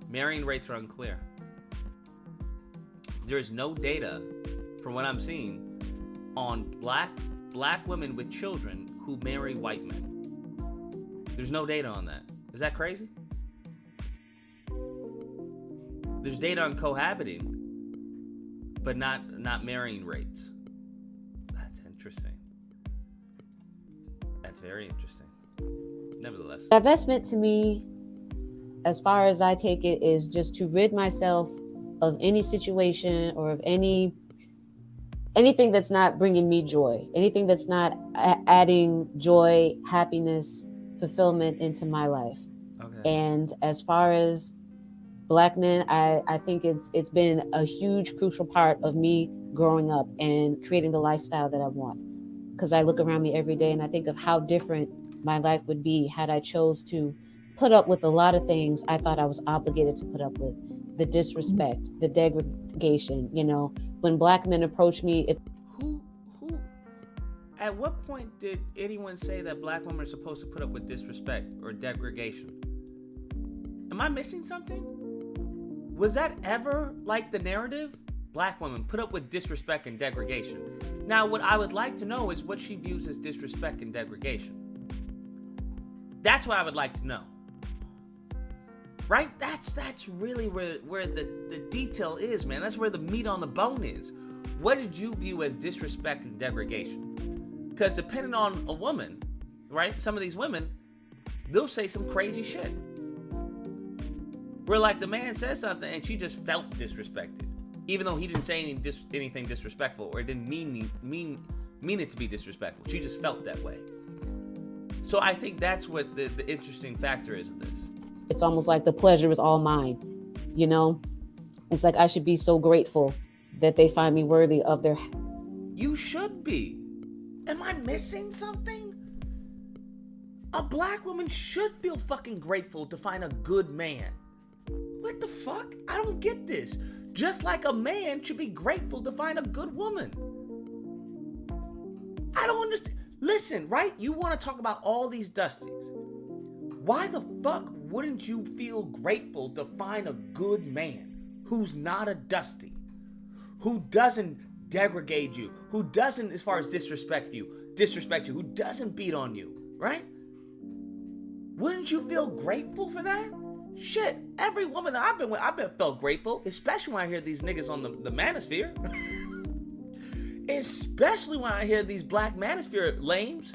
Marrying rates are unclear. There is no data, from what I'm seeing, on black black women with children who marry white men. There's no data on that. Is that crazy? There's data on cohabiting, but not marrying rates. That's interesting. That's very interesting. Nevertheless. Divestment to me, as far as I take it, is just to rid myself of any situation or of anything that's not bringing me joy, anything that's not adding joy, happiness, fulfillment into my life. Okay. And as far as Black men, I think it's been a huge, crucial part of me growing up and creating the lifestyle that I want. Because I look around me every day and I think of how different my life would be had I chose to put up with a lot of things I thought I was obligated to put up with. The disrespect, the degradation, you know, when Black men approach me. Who, at what point did anyone say that Black women are supposed to put up with disrespect or degradation? Am I missing something? Was that ever like the narrative? Black women put up with disrespect and degradation. Now, what I would like to know is what she views as disrespect and degradation. That's what I would like to know. Right? That's really where the detail is, man. That's where the meat on the bone is. What did you view as disrespect and degradation? Because depending on a woman, right? Some of these women, they'll say some crazy shit. Where like the man says something and she just felt disrespected. Even though he didn't say anything disrespectful or didn't mean it to be disrespectful. She just felt that way. So I think that's what the interesting factor is of this. It's almost like the pleasure is all mine, you know? It's like I should be so grateful that they find me worthy of their... You should be. Am I missing something? A Black woman should feel fucking grateful to find a good man. What the fuck? I don't get this. Just like a man should be grateful to find a good woman. I don't understand. Listen, right? You want to talk about all these Dusties. Why the fuck wouldn't you feel grateful to find a good man who's not a Dusty? Who doesn't degrade you? Who doesn't, as far as disrespect you, who doesn't beat on you, right? Wouldn't you feel grateful for that? Shit, every woman that I've been with, felt grateful, especially when I hear these niggas on the Manosphere. Especially when I hear these Black Manosphere lames.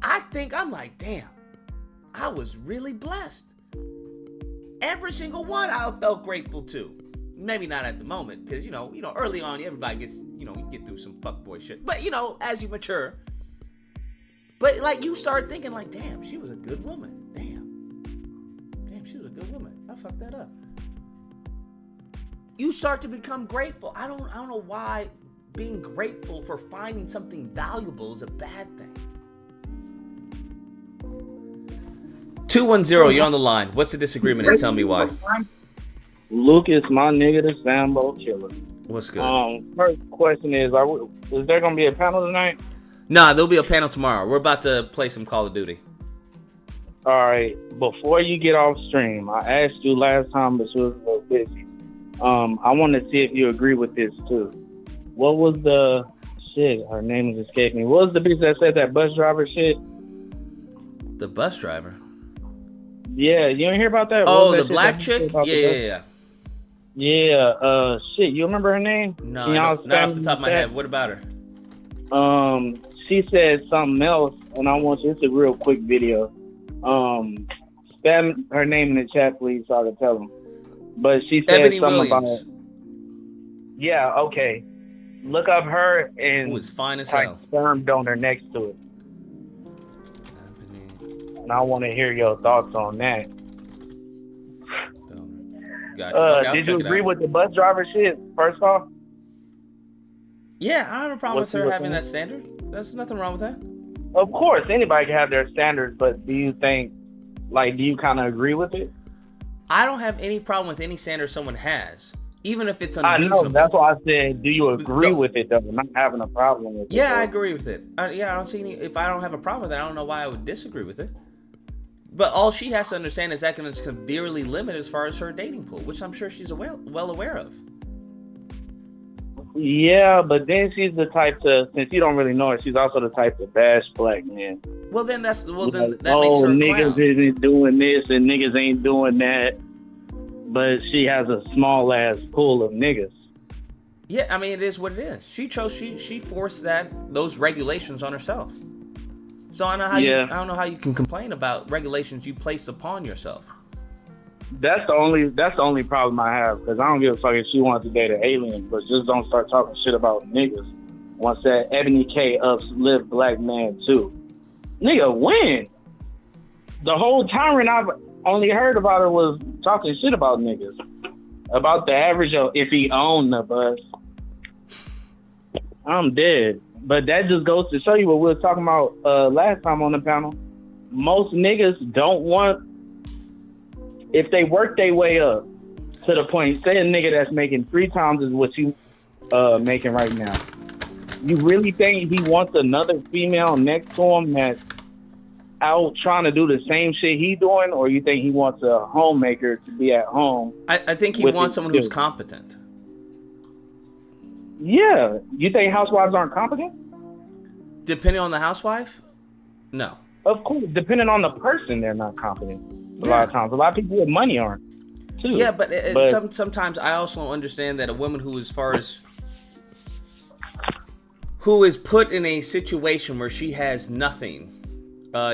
I think I'm like, damn, I was really blessed. Every single one I felt grateful to. Maybe not at the moment, because, you know, early on, everybody gets, you get through some fuckboy shit. But, as you mature. But, like, you start thinking, like, damn, she was a good woman. Damn, she was a good woman. I fucked that up. You start to become grateful. I don't know why being grateful for finding something valuable is a bad thing. 210, you're on the line. What's the disagreement and tell me why? Lucas, my nigga, the Sambo killer. What's good? First question is there gonna be a panel tonight? Nah, there'll be a panel tomorrow. We're about to play some Call of Duty. All right. Before you get off stream, I asked you last time, but she was a little busy. I want to see if you agree with this too. What was the shit? Her name is escaping me. What was the bitch that said that bus driver shit? The bus driver? Yeah, you didn't hear about that? Oh, the black chick? Yeah. Yeah, shit, you remember her name? No, not off the top of my head. What about her? She said something else, and I want you, it's a real quick video. Spam her name in the chat, please, so I can tell them. But she said Ebony something Williams. about... Yeah, okay. Look up her and... Who is fine as type hell. sperm donor next to it. And I want to hear your thoughts on that. Gotcha. Okay, Did you agree with the bus driver shit, first off? Yeah, I don't have a problem with her having that standard. There's nothing wrong with that. Of course, anybody can have their standards, but do you think, do you kind of agree with it? I don't have any problem with any standard someone has, even if it's unreasonable. I know, that's why I said, do you agree with it, though? I'm not having a problem with it. Yeah, though. I agree with it. I don't see any, if I don't have a problem with it, I don't know why I would disagree with it. But all she has to understand is that can severely limit as far as her dating pool, which I'm sure she's well aware of. Yeah, but then she's the type to, since you don't really know her, she's also the type to bash black men. Well, then that makes oh, her a niggas clown. isn't doing this and niggas ain't doing that. But she has a small ass pool of niggas. Yeah, I mean, it is what it is. She forced those regulations on herself. So I don't know how you can complain about regulations you place upon yourself. That's the only problem I have, because I don't give a fuck if she wants to date an alien, but just don't start talking shit about niggas. Once that Ebony K uplift black man too. Nigga, when? The whole tyrant I've only heard about her was talking shit about niggas. About the average of if he owned the bus. I'm dead. But that just goes to show you what we were talking about last time on the panel. Most niggas don't want, if they work their way up to the point, say a nigga that's making 3 times as what you making right now. You really think he wants another female next to him that's out trying to do the same shit he doing, or you think he wants a homemaker to be at home? I think he wants someone who's competent. Yeah. You think housewives aren't competent? Depending on the housewife? No. Of course. Depending on the person, they're not competent. A lot of times. A lot of people with money aren't, too. Yeah, but sometimes I also understand that a woman who is put in a situation where she has nothing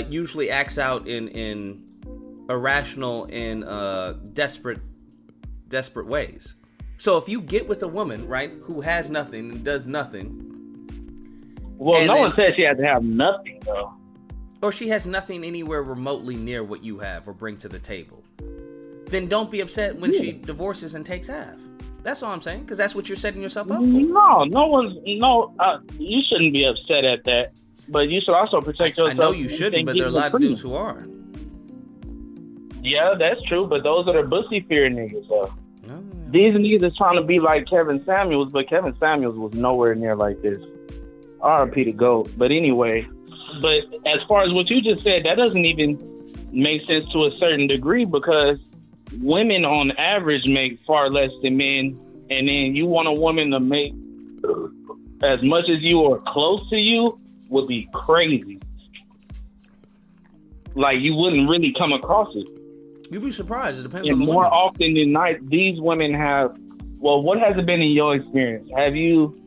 usually acts out in irrational and desperate ways. So if you get with a woman, right, who has nothing and does nothing. Well, no one says she has to have nothing, though. Or she has nothing anywhere remotely near what you have or bring to the table. Then don't be upset when she divorces and takes half. That's all I'm saying, because that's what you're setting yourself up for. You shouldn't be upset at that. But you should also protect yourself. I know you shouldn't, but there are a lot of dudes who are. Yeah, that's true, but those are the Bussy fear niggas, though. These niggas are trying to be like Kevin Samuels, but Kevin Samuels was nowhere near like this. R.I.P. to GOAT. But anyway, but as far as what you just said, that doesn't even make sense to a certain degree, because women on average make far less than men, and then you want a woman to make as much as you or close to you would be crazy. Like, you wouldn't really come across it. You'd be surprised. It depends and on the more woman. often than not, these women have. Well, what has it been in your experience? Have you?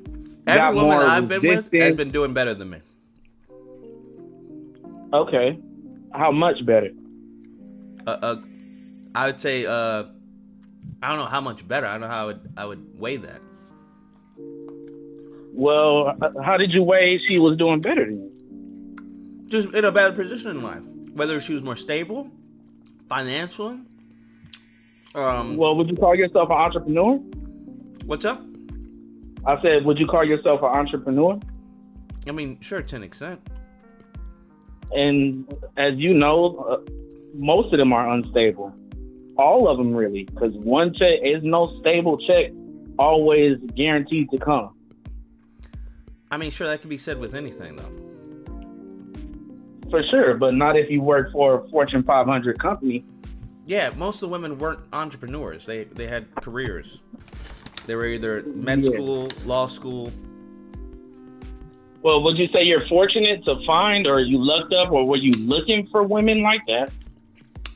Every woman more I've been with resistance? has been doing better than me. Okay, how much better? I would say I don't know how much better. I don't know how I would weigh that. Well, how did you weigh she was doing better than you? Just in a better position in life. Whether she was more stable, financially. Well, would you call yourself an entrepreneur? What's up? I said, would you call yourself an entrepreneur? I mean, sure, to an extent. And as you know, most of them are unstable. All of them, really, because one check is no stable check always guaranteed to come. I mean, sure, that could be said with anything, though. For sure, but not if you work for a Fortune 500 company. Yeah, most of the women weren't entrepreneurs. They had careers. They were either med school, law school. Well, would you say you're fortunate to find, or you lucked up, or were you looking for women like that?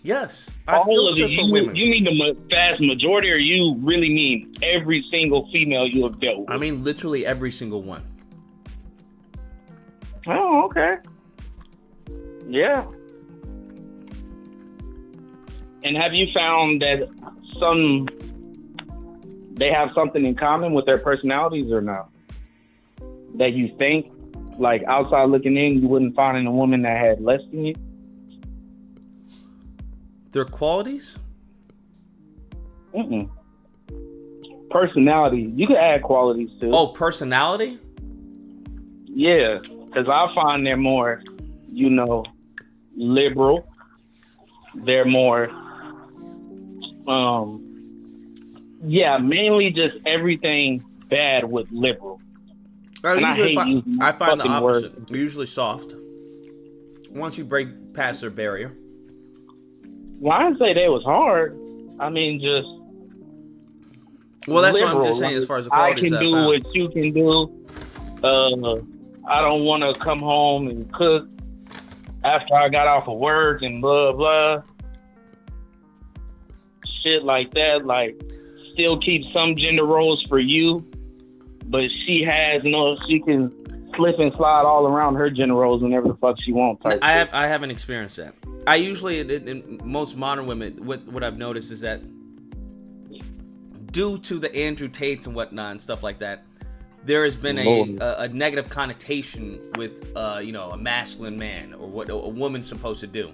Yes. All of it. You mean the vast majority, or you really mean every single female you have dealt with? I mean literally every single one. Oh, okay. Yeah. And have you found that they have something in common with their personalities or no? That you think, like outside looking in, you wouldn't find in a woman that had less than you? Their qualities? Mm-mm. Personality. You could add qualities too. Oh, personality? Yeah, because I find they're more, liberal. They're more, mainly just everything bad with liberal. I find the opposite. They're usually soft. Once you break past their barrier. Well, I didn't say they was hard. I mean, just Well, that's what I'm liberal. just saying as far as the I qualities can I do found. what you can do. I don't want to come home and cook after I got off of work and blah blah. Shit like that. Like, still keep some gender roles for you, but she can slip and slide all around her gender roles whenever the fuck she wants. I haven't experienced that. I usually, in most modern women, what I've noticed is that due to the Andrew Tates and whatnot and stuff like that, there has been a negative connotation with a masculine man or what a woman's supposed to do.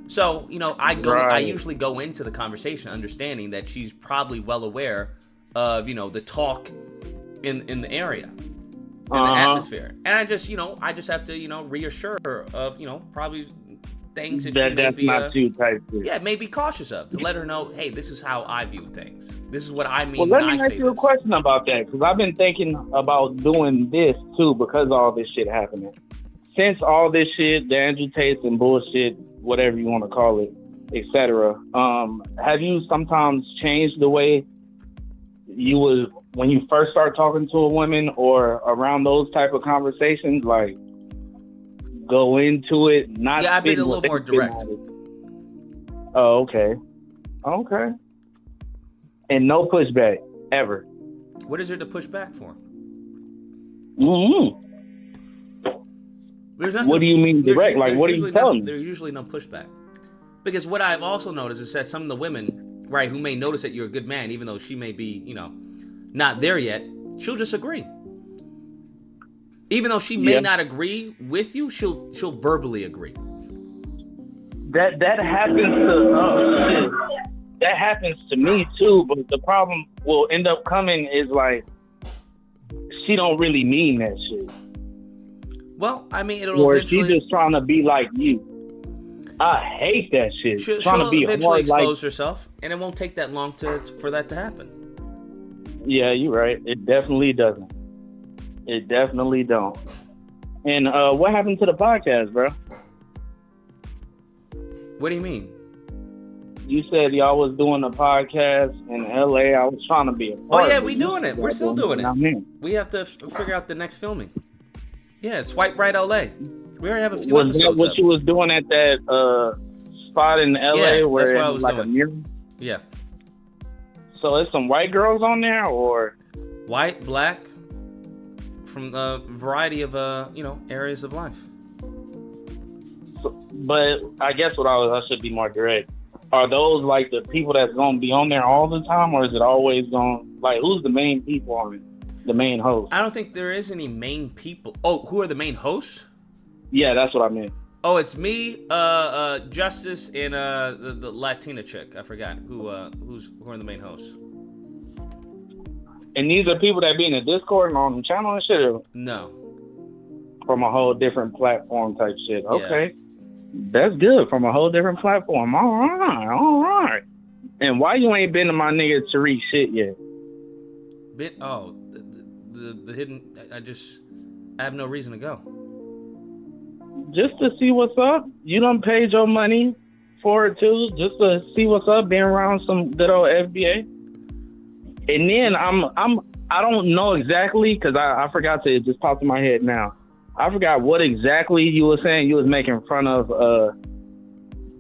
So I usually go into the conversation understanding that she's probably well aware of the talk in the area and the atmosphere, and I just have to reassure her of probably things that she may be not too tight. Maybe cautious of, to let her know, hey, this is how I view things. This is what I mean. Well, let me ask you a question about that, because I've been thinking about doing this too because all this shit happening. Since all this shit, the Andrew Tates and bullshit, whatever you want to call it, etc. Have you sometimes changed the way you would when you first start talking to a woman or around those type of conversations, like go into it not? Yeah, I've been a little more direct. Oh, okay. And no pushback ever. What is there to push back for? Mm-hmm. What do you mean direct? Like, what are you telling me? There's usually no pushback. Because what I've also noticed is that some of the women, right, who may notice that you're a good man, even though she may be, not there yet, she'll just agree. Even though she may not agree with you, she'll verbally agree. That happens to me too, but the problem will end up coming is like she don't really mean that shit. Well, I mean, it'll or eventually... she's just trying to be like you. I hate that shit. She'll to be eventually hard, expose herself, and it won't take that long for that to happen. Yeah, you're right. It definitely doesn't. It definitely don't. And what happened to the podcast, bro? What do you mean? You said y'all was doing a podcast in LA. I was trying to be a part. Oh yeah, we doing it. We're still doing it. We have to figure out the next filming. Yeah, Swipe Right LA. We already have a few was episodes. Was that what you was doing at that spot in LA where that's what I it was like doing. a mirror? Yeah. So there's some white girls on there, or white, black, from a variety of areas of life. So, but I guess I should be more direct. Are those like the people that's gonna be on there all the time, or is it always who's the main people on it? The main host? I don't think there is any main people. Oh, who are the main hosts? Yeah, that's what I meant. Oh, it's me, Justice, and the Latina chick. I forgot who are the main hosts. And these are people that be in the Discord and on the channel and shit? No. From a whole different platform type shit. Okay. Yeah. That's good. From a whole different platform. All right. And why you ain't been to my nigga Tariq shit yet? The hidden... I have no reason to go. Just to see what's up. You done paid your money for it too, just to see what's up, being around some good old FBA. And then I don't know exactly, because I forgot to, it just popped in my head now. I forgot what exactly you were saying. You was making fun of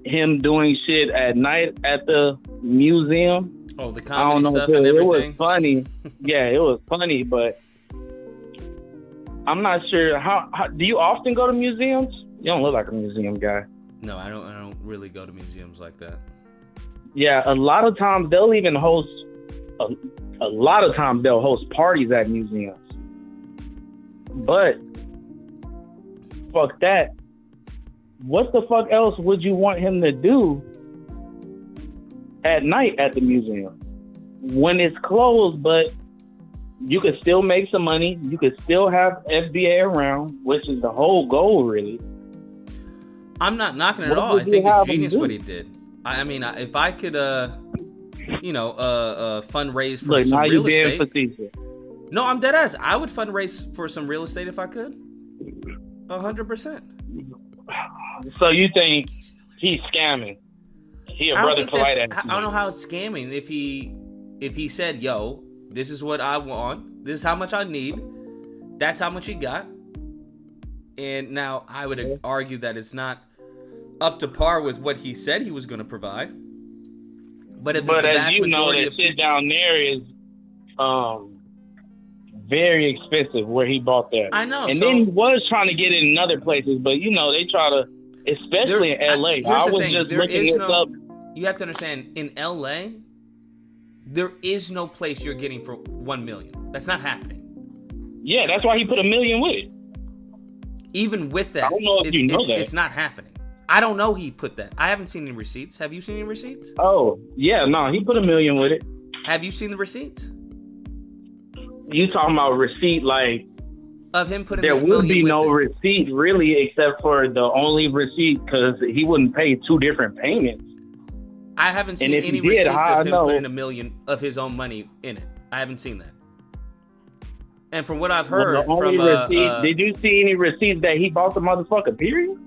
him doing shit at night at the museum. Oh, the comedy stuff and everything? It was funny. Yeah, it was funny, but I'm not sure. How do you often go to museums? You don't look like a museum guy. No, I don't really go to museums like that. Yeah, a lot of times they'll even host. A lot of times they'll host parties at museums. But fuck that. What the fuck else would you want him to do at night at the museum when it's closed? But you could still make some money. You could still have FBA around, which is the whole goal, really. I'm not knocking it at all. I think it's genius what he did. I mean, if I could, fundraise for some real estate. No, I'm dead ass. I would fundraise for some real estate if I could. 100%. So you think he's scamming? He a brother polite. I don't know how it's scamming. If he said, "Yo, This is what I want. This is how much I need. That's how much he got. And now I would argue that it's not up to par with what he said he was going to provide. But if the as vast you know, majority that of shit down there is very expensive where he bought that. I know. And so, then he was trying to get it in other places, but you know, they try to, especially in LA. Here's the was thing. just There looking is this no, up. you have to understand, in LA, there is no place you're getting for $1 million. That's not happening. Yeah, that's why he put $1 million with it. Even with that, I don't know if you know that. It's not happening. I don't know he put that. I haven't seen any receipts. Have you seen any receipts? Oh, yeah, no, he put $1 million with it. Have you seen the receipts? You talking about receipt like of him putting there this would million be with no it? receipt really, except for the only receipt because he wouldn't pay 2 different payments. I haven't seen And if any he did, receipts how I of him know? putting $1 million of his own money in it. I haven't seen that. And from what I've Well, heard the only from receipt, did you see any receipts that he bought the motherfucker, period?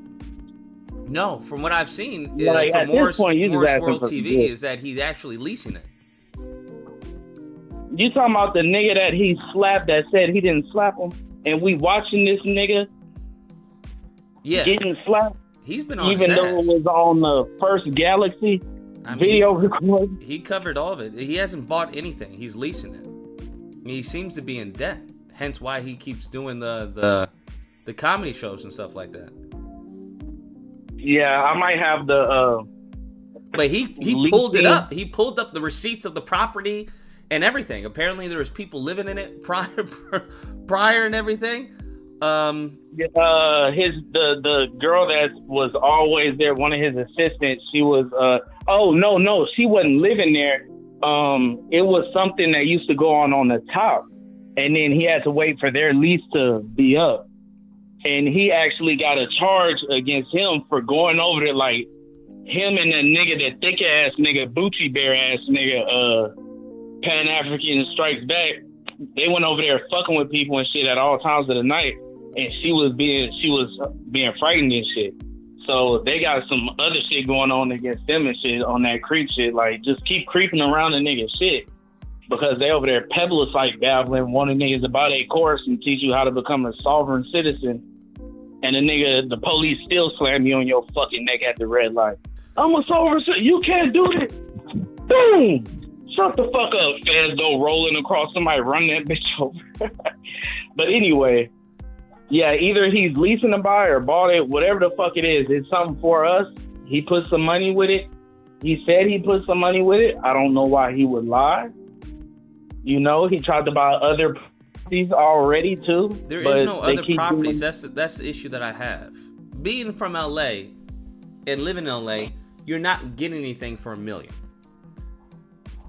no, from what I've seen Like, from at this Morris, point, you just Morris asking World for TV good. is that he's actually leasing it. You talking about the nigga that he slapped that said he didn't slap him, and we watching this nigga getting slapped? He's been on even his though ass. it was on the first Galaxy video recording. He covered all of it. He hasn't bought anything. He's leasing it. He seems to be in debt. Hence why he keeps doing the comedy shows and stuff like that. Yeah, I might have the. But he pulled it up. He pulled up the receipts of the property and everything. Apparently there was people living in it prior and everything. The girl that was always there, one of his assistants, she was no, she wasn't living there. It was something that used to go on the top, and then he had to wait for their lease to be up. And he actually got a charge against him for going over there, like him and that nigga, that thick ass nigga, Bucci Bear ass nigga, Pan African Strikes Back. They went over there fucking with people and shit at all times of the night, and she was being frightened and shit. So they got some other shit going on against them and shit on that creep shit. Like, just keep creeping around the nigga shit because they over there pebble-site babbling, wanting niggas to buy their course and teach you how to become a sovereign citizen. And the police still slam you on your fucking neck at the red light. I'm a sovereign citizen. You can't do this. Boom. Shut the fuck up. Feds go rolling across somebody, run that bitch over. But anyway, yeah, either he's leasing to buy or bought it, whatever the fuck it is. It's something for us. He put some money with it. He said he put some money with it. I don't know why he would lie. You know, he tried to buy other properties already too. There is no other properties. That's the issue that I have. Being from LA and living in LA, you're not getting anything for $1 million.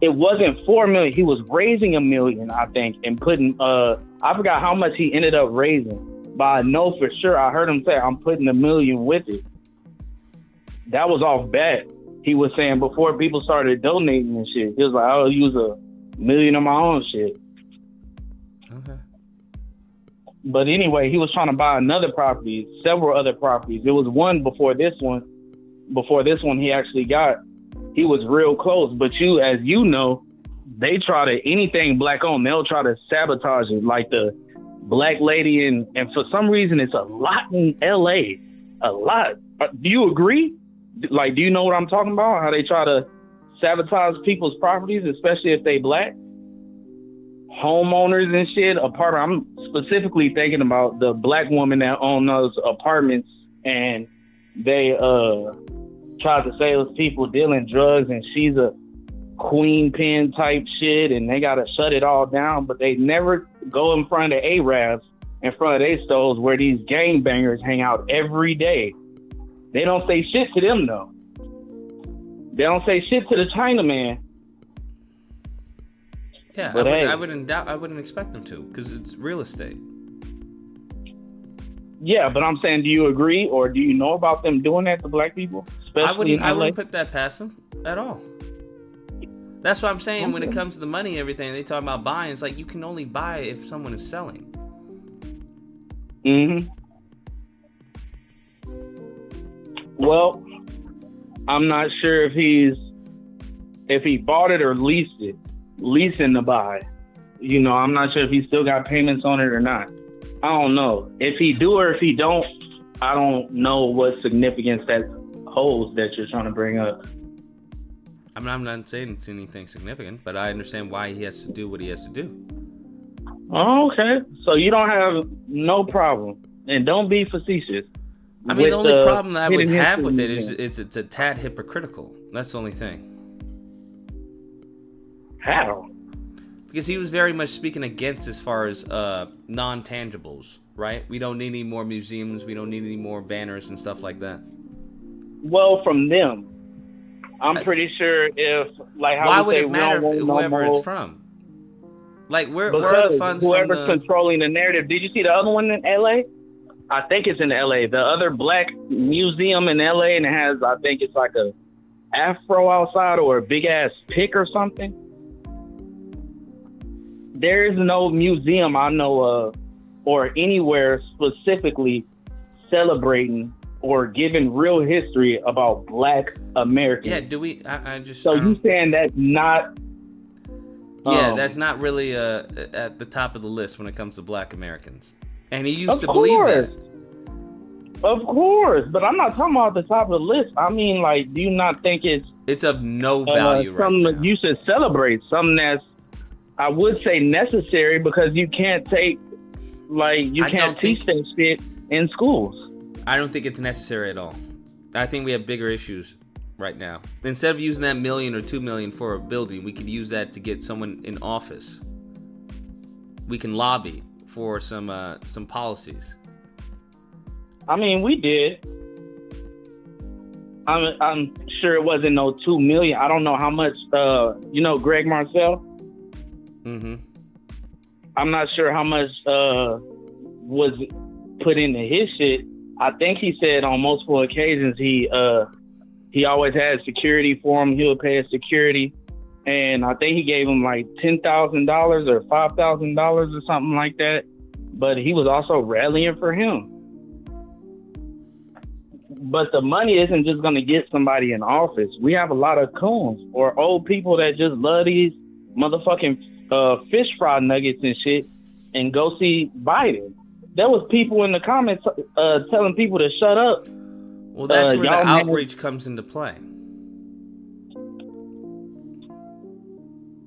It wasn't $4 million. He was raising $1 million, I think, and putting I forgot how much he ended up raising. But I know for sure, I heard him say, I'm putting $1 million with it. That was off bat. He was saying before people started donating and shit, he was like, I'll use $1 million of my own shit. Okay. But anyway, he was trying to buy another property, several other properties. There was one before this one. Before this one he actually got. He was real close. But as you know, they try to, anything black owned, they'll try to sabotage it. Like the black lady, and for some reason it's a lot in LA. A lot. Do you agree? Like, do you know what I'm talking about? How they try to sabotage people's properties, especially if they black? Homeowners and shit. I'm specifically thinking about the black woman that owned those apartments, and they tried to say it was people dealing drugs, and she's a queen pin type shit, and they gotta shut it all down. But they never go in front of the Arabs, in front of their stores where these gangbangers hang out every day. They don't say shit to them though. They don't say shit to the Chinaman. Yeah, but I wouldn't expect them to, because it's real estate. Yeah, but I'm saying, do you agree, or do you know about them doing that to black people? Especially I wouldn't put that past them at all. That's what I'm saying. Okay. When it comes to the money and everything, they talk about buying. It's like you can only buy if someone is selling. Mm-hmm. Well, I'm not sure if he bought it or leased it. Leasing to buy. I'm not sure if he still got payments on it or not. I don't know. If he do or if he don't, I don't know what significance that holds that you're trying to bring up. I mean, I'm not saying it's anything significant, but I understand why he has to do what he has to do. Oh, okay. So you don't have no problem. And don't be facetious. I mean, the only problem that I would have with it is it's a tad hypocritical. That's the only thing. How? Because he was very much speaking against as far as non-tangibles, right? We don't need any more museums. We don't need any more banners and stuff like that. Well, from them. I'm pretty sure if, like, how why we would say it matter we don't if want whoever no it's from? Like, where are the funds whoever's from? controlling the narrative. Did you see the other one in LA? I think it's in LA. The other black museum in LA, and it has, I think it's like a afro outside or a big ass pick or something. There is no museum I know of or anywhere specifically celebrating or giving real history about Black Americans. Yeah, do we? I just. So you saying that's not? Yeah, that's not really at the top of the list when it comes to Black Americans. And he used to believe that. Of course, but I'm not talking about the top of the list. I mean, like, do you not think it's of no value right something now? You should celebrate, something that's, I would say, necessary, because you can't take, like, you can't teach that shit in schools. I don't think it's necessary at all. I think we have bigger issues right now. Instead of using that $1 million or $2 million for a building, we could use that to get someone in office. We can lobby for some policies. I mean, we did. I'm sure it wasn't no $2 million. I don't know how much. Greg Marcel. Mm-hmm. I'm not sure how much was put into his shit. I think he said on multiple occasions he always had security for him. He would pay his security, and I think he gave him like $10,000 or $5,000 or something like that. But he was also rallying for him. But the money isn't just going to get somebody in office. We have a lot of coons or old people that just love these motherfucking fish fry nuggets and shit and go see Biden. There was people in the comments telling people to shut up. Well, that's where the outreach comes into play.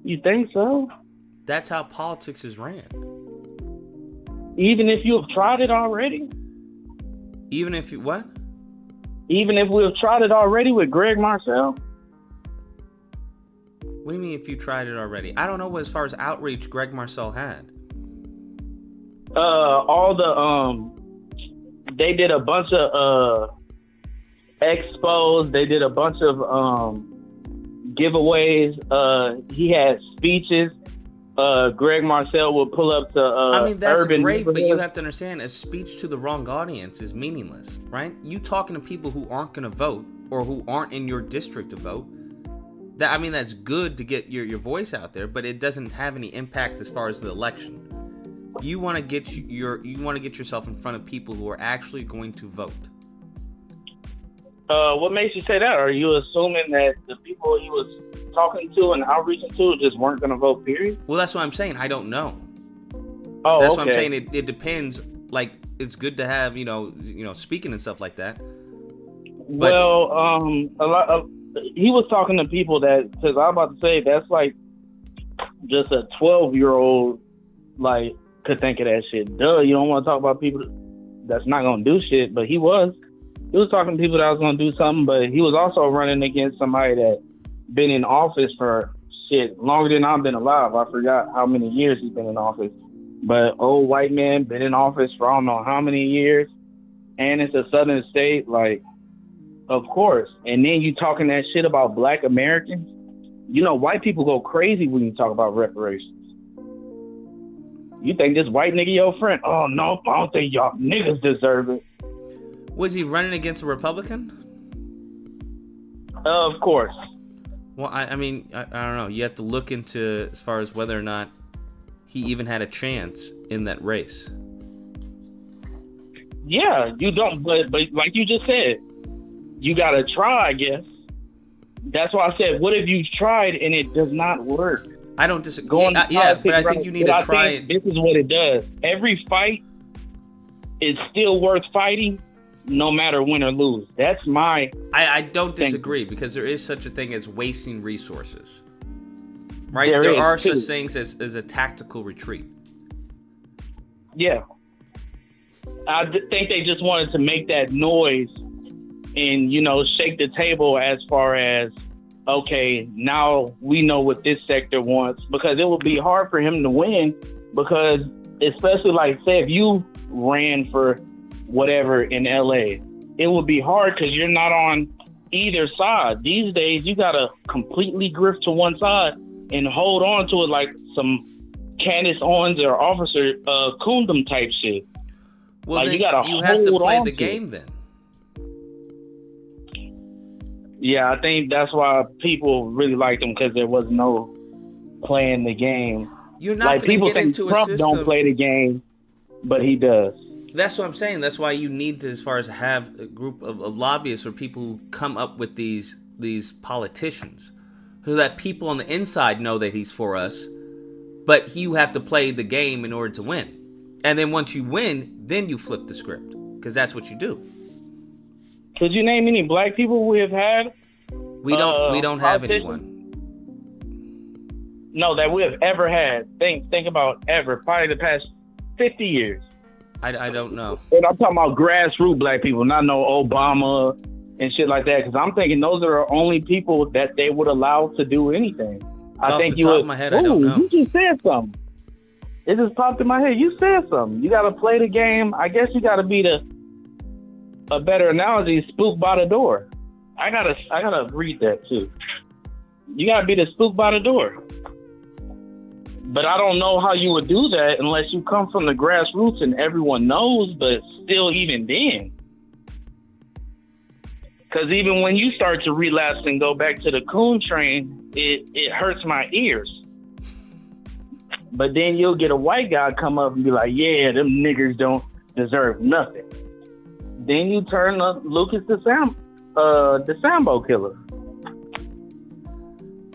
You think so? That's how politics is ran. Even if you have tried it already? Even if you, what? Even if we've tried it already with Greg Marcel? What do you mean if you tried it already? I don't know what as far as outreach Greg Marcel had. They did a bunch of expos. They did a bunch of giveaways. He had speeches. Greg Marcel would pull up to I mean, that's urban great, but you neighborhoods. have to understand, a speech to the wrong audience is meaningless, right? You talking to people who aren't going to vote or who aren't in your district to vote. That's good to get your voice out there, but it doesn't have any impact as far as the election. You want to get yourself in front of people who are actually going to vote. What makes you say that? Are you assuming that the people he was talking to and outreaching to just weren't going to vote, period? Well, that's what I'm saying. I don't know. Oh, that's okay. what I'm saying. It depends. Like, it's good to have, speaking and stuff like that. But he was talking to people that, because I was about to say, that's like just a 12-year-old, like, could think of that shit. Duh, you don't want to talk about people that's not going to do shit, but he was talking to people that was going to do something, but he was also running against somebody that been in office for shit longer than I've been alive. I forgot how many years he's been in office, but old white man been in office for I don't know how many years, and it's a southern state, like, of course. And then you talking that shit about Black Americans. White people go crazy when you talk about reparations. You think this white nigga your friend? Oh no, I don't think y'all niggas deserve it. Was he running against a Republican? Of course. Well, I don't know. You have to look into as far as whether or not he even had a chance in that race. Yeah, you don't. But like you just said, you gotta try, I guess. That's why I said, what if you tried and it does not work? I don't disagree. Going to Yeah, but I politics, think you need but to I try think it. This is what it does. Every fight is still worth fighting, no matter win or lose. That's my. I don't disagree because there is such a thing as wasting resources. Right? There There is, are too. such things as a tactical retreat. Yeah. I think they just wanted to make that noise and, shake the table as far as, okay, now we know what this sector wants, because it would be hard for him to win because, especially like, say, if you ran for whatever in LA, it would be hard because you're not on either side. These days, you got to completely grift to one side and hold on to it like some Candace Owens or Officer Kundum type shit. Well, like, then you gotta you have to hold play on the to game it. then. Yeah, I think that's why people really liked him, because there was no playing the game. You're not like going to people get think into a Trump system. don't play the game, but he does. That's what I'm saying. That's why you need to, as far as have a group of lobbyists or people who come up with these politicians, so that people on the inside know that he's for us, but you have to play the game in order to win. And then once you win, then you flip the script, because that's what you do. Could you name any black people we have had? We don't have politicians? anyone. No, that we have ever had. Think about ever. Probably the past 50 years. I don't know. And I'm talking about grassroots black people, not no Obama and shit like that. Because I'm thinking those are the only people that they would allow to do anything. Off I think the you top would. of my head, I don't know. You just said something. It just popped in my head. You said something. You got to play the game. I guess you got to be a better analogy, spook by the door. I gotta read that too. You gotta be the spook by the door. But I don't know how you would do that unless you come from the grassroots and everyone knows, but still even then. Because even when you start to relapse and go back to the coon train, it hurts my ears. But then you'll get a white guy come up and be like, yeah, them niggers don't deserve nothing. Then you turn Lucas the Sambo killer.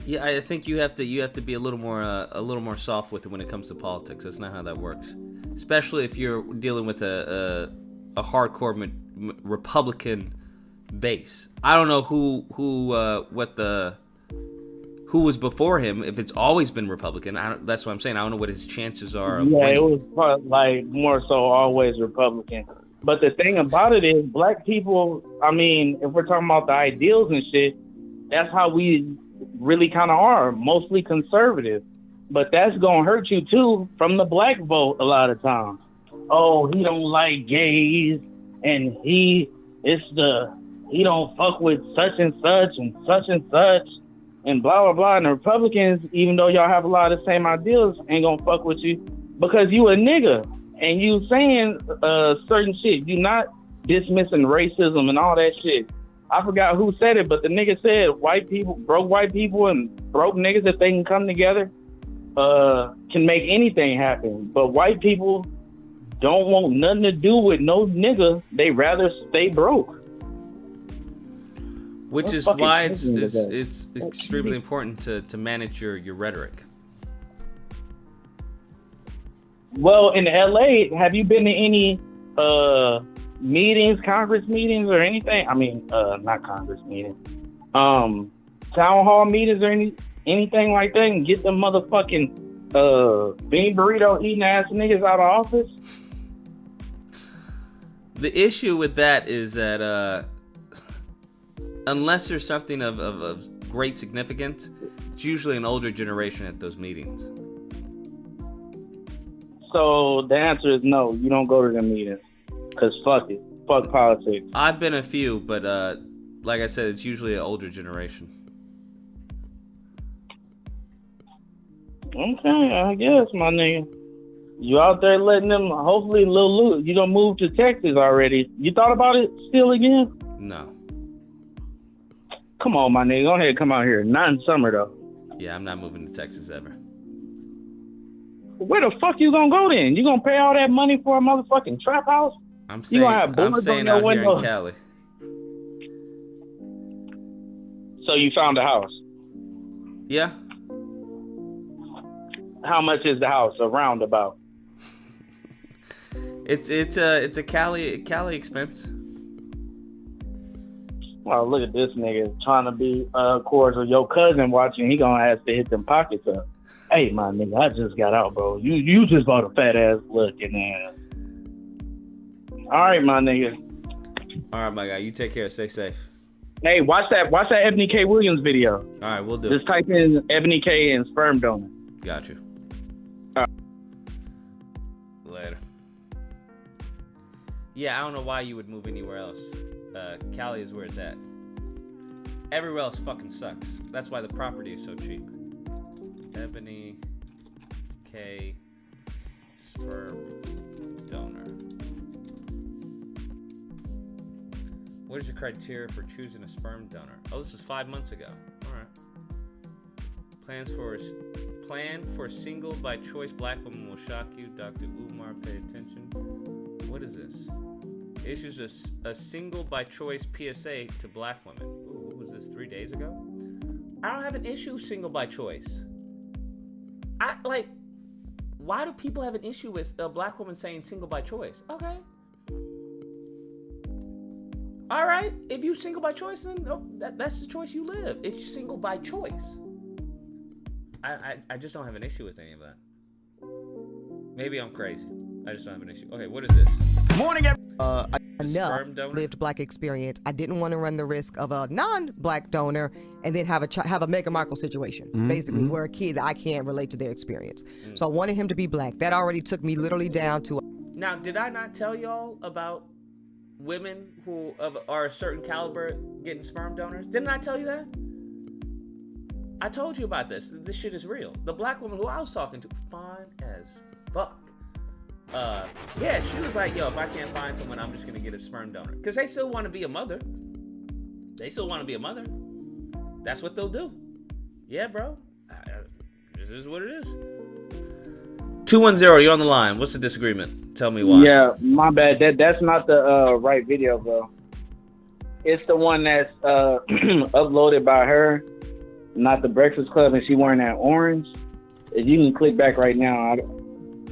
Yeah, I think you have to be a little more soft with it when it comes to politics. That's not how that works, especially if you're dealing with a hardcore Republican base. I don't know who was before him. If it's always been Republican, that's what I'm saying. I don't know what his chances are. Yeah, it was like more so always Republican. But the thing about it is, black people, I mean, if we're talking about the ideals and shit, that's how we really kind of are, mostly conservative. But that's going to hurt you, too, from the black vote a lot of times. Oh, he don't like gays, and he don't fuck with such and such, and blah, blah, blah. And the Republicans, even though y'all have a lot of the same ideals, ain't going to fuck with you because you a nigga. And you saying certain shit. You not dismissing racism and all that shit. I forgot who said it, but the nigga said broke white people and broke niggas, if they can come together, can make anything happen. But white people don't want nothing to do with no nigga. They rather stay broke. Which is why it's extremely important to manage your rhetoric. Well, in LA, have you been to any meetings, Congress meetings, or anything? I mean, not Congress meetings, town hall meetings, or anything like that, and get them motherfucking bean burrito eating ass niggas out of office? The issue with that is that unless there's something of great significance, it's usually an older generation at those meetings. So the answer is no. You don't go to the meetings because fuck it, fuck politics. I've been a few, but like I said, it's usually an older generation. Okay, I guess, my nigga. You out there letting them, hopefully, Lil Luke, you gonna move to Texas already. You thought about it still again? No. Come on, my nigga. Go ahead, come out here. Not in summer, though. Yeah, I'm not moving to Texas ever. Where the fuck you gonna go then? You gonna pay all that money for a motherfucking trap house? I'm You gonna have boards staying on your out window? here in Cali. So you found a house? Yeah. How much is the house? A roundabout. It's a Cali expense. Well, look at this nigga trying to be cordial. Your cousin watching, he gonna have to hit them pockets up. Hey, my nigga, I just got out, bro. You just bought a fat ass looking ass. All right, my nigga. All right, my guy. You take care. Stay safe. Hey, watch that Ebony K. Williams video. All right, we'll do. Just type in Ebony K and sperm donor. Got you. Later. Yeah, I don't know why you would move anywhere else. Cali is where it's at. Everywhere else fucking sucks. That's why the property is so cheap. Ebony K. Sperm donor. What is your criteria for choosing a sperm donor? Oh, this was 5 months ago. All right. Plan for single by choice black woman will shock you. Dr. Umar, pay attention. What is this? Issues a single by choice PSA to black women. Ooh, what was this, 3 days ago? I don't have an issue single by choice. Why do people have an issue with a black woman saying single by choice? Okay. All right. If you single by choice, then that's the choice you live. It's single by choice. I just don't have an issue with any of that. Maybe I'm crazy. I just don't have an issue. Okay, what is this? Morning, enough lived black experience. I didn't want to run the risk of a non-black donor and then have a Meghan Markle situation, basically, where a kid that I can't relate to their experience. So I wanted him to be black. That already took me literally down to. Now, did I not tell y'all about women who are a certain caliber getting sperm donors? Didn't I tell you that? I told you about this. This shit is real. The black woman who I was talking to, fine as fuck. Yeah, she was like, yo, if I can't find someone, I'm just gonna get a sperm donor. Because they still want to be a mother. That's what they'll do. Yeah, bro. This is what it is. 210, you're on the line. What's the disagreement? Tell me why. Yeah, my bad. That's not the right video, bro. It's the one that's uploaded by her, not the Breakfast Club, and she wearing that orange. If you can click back right now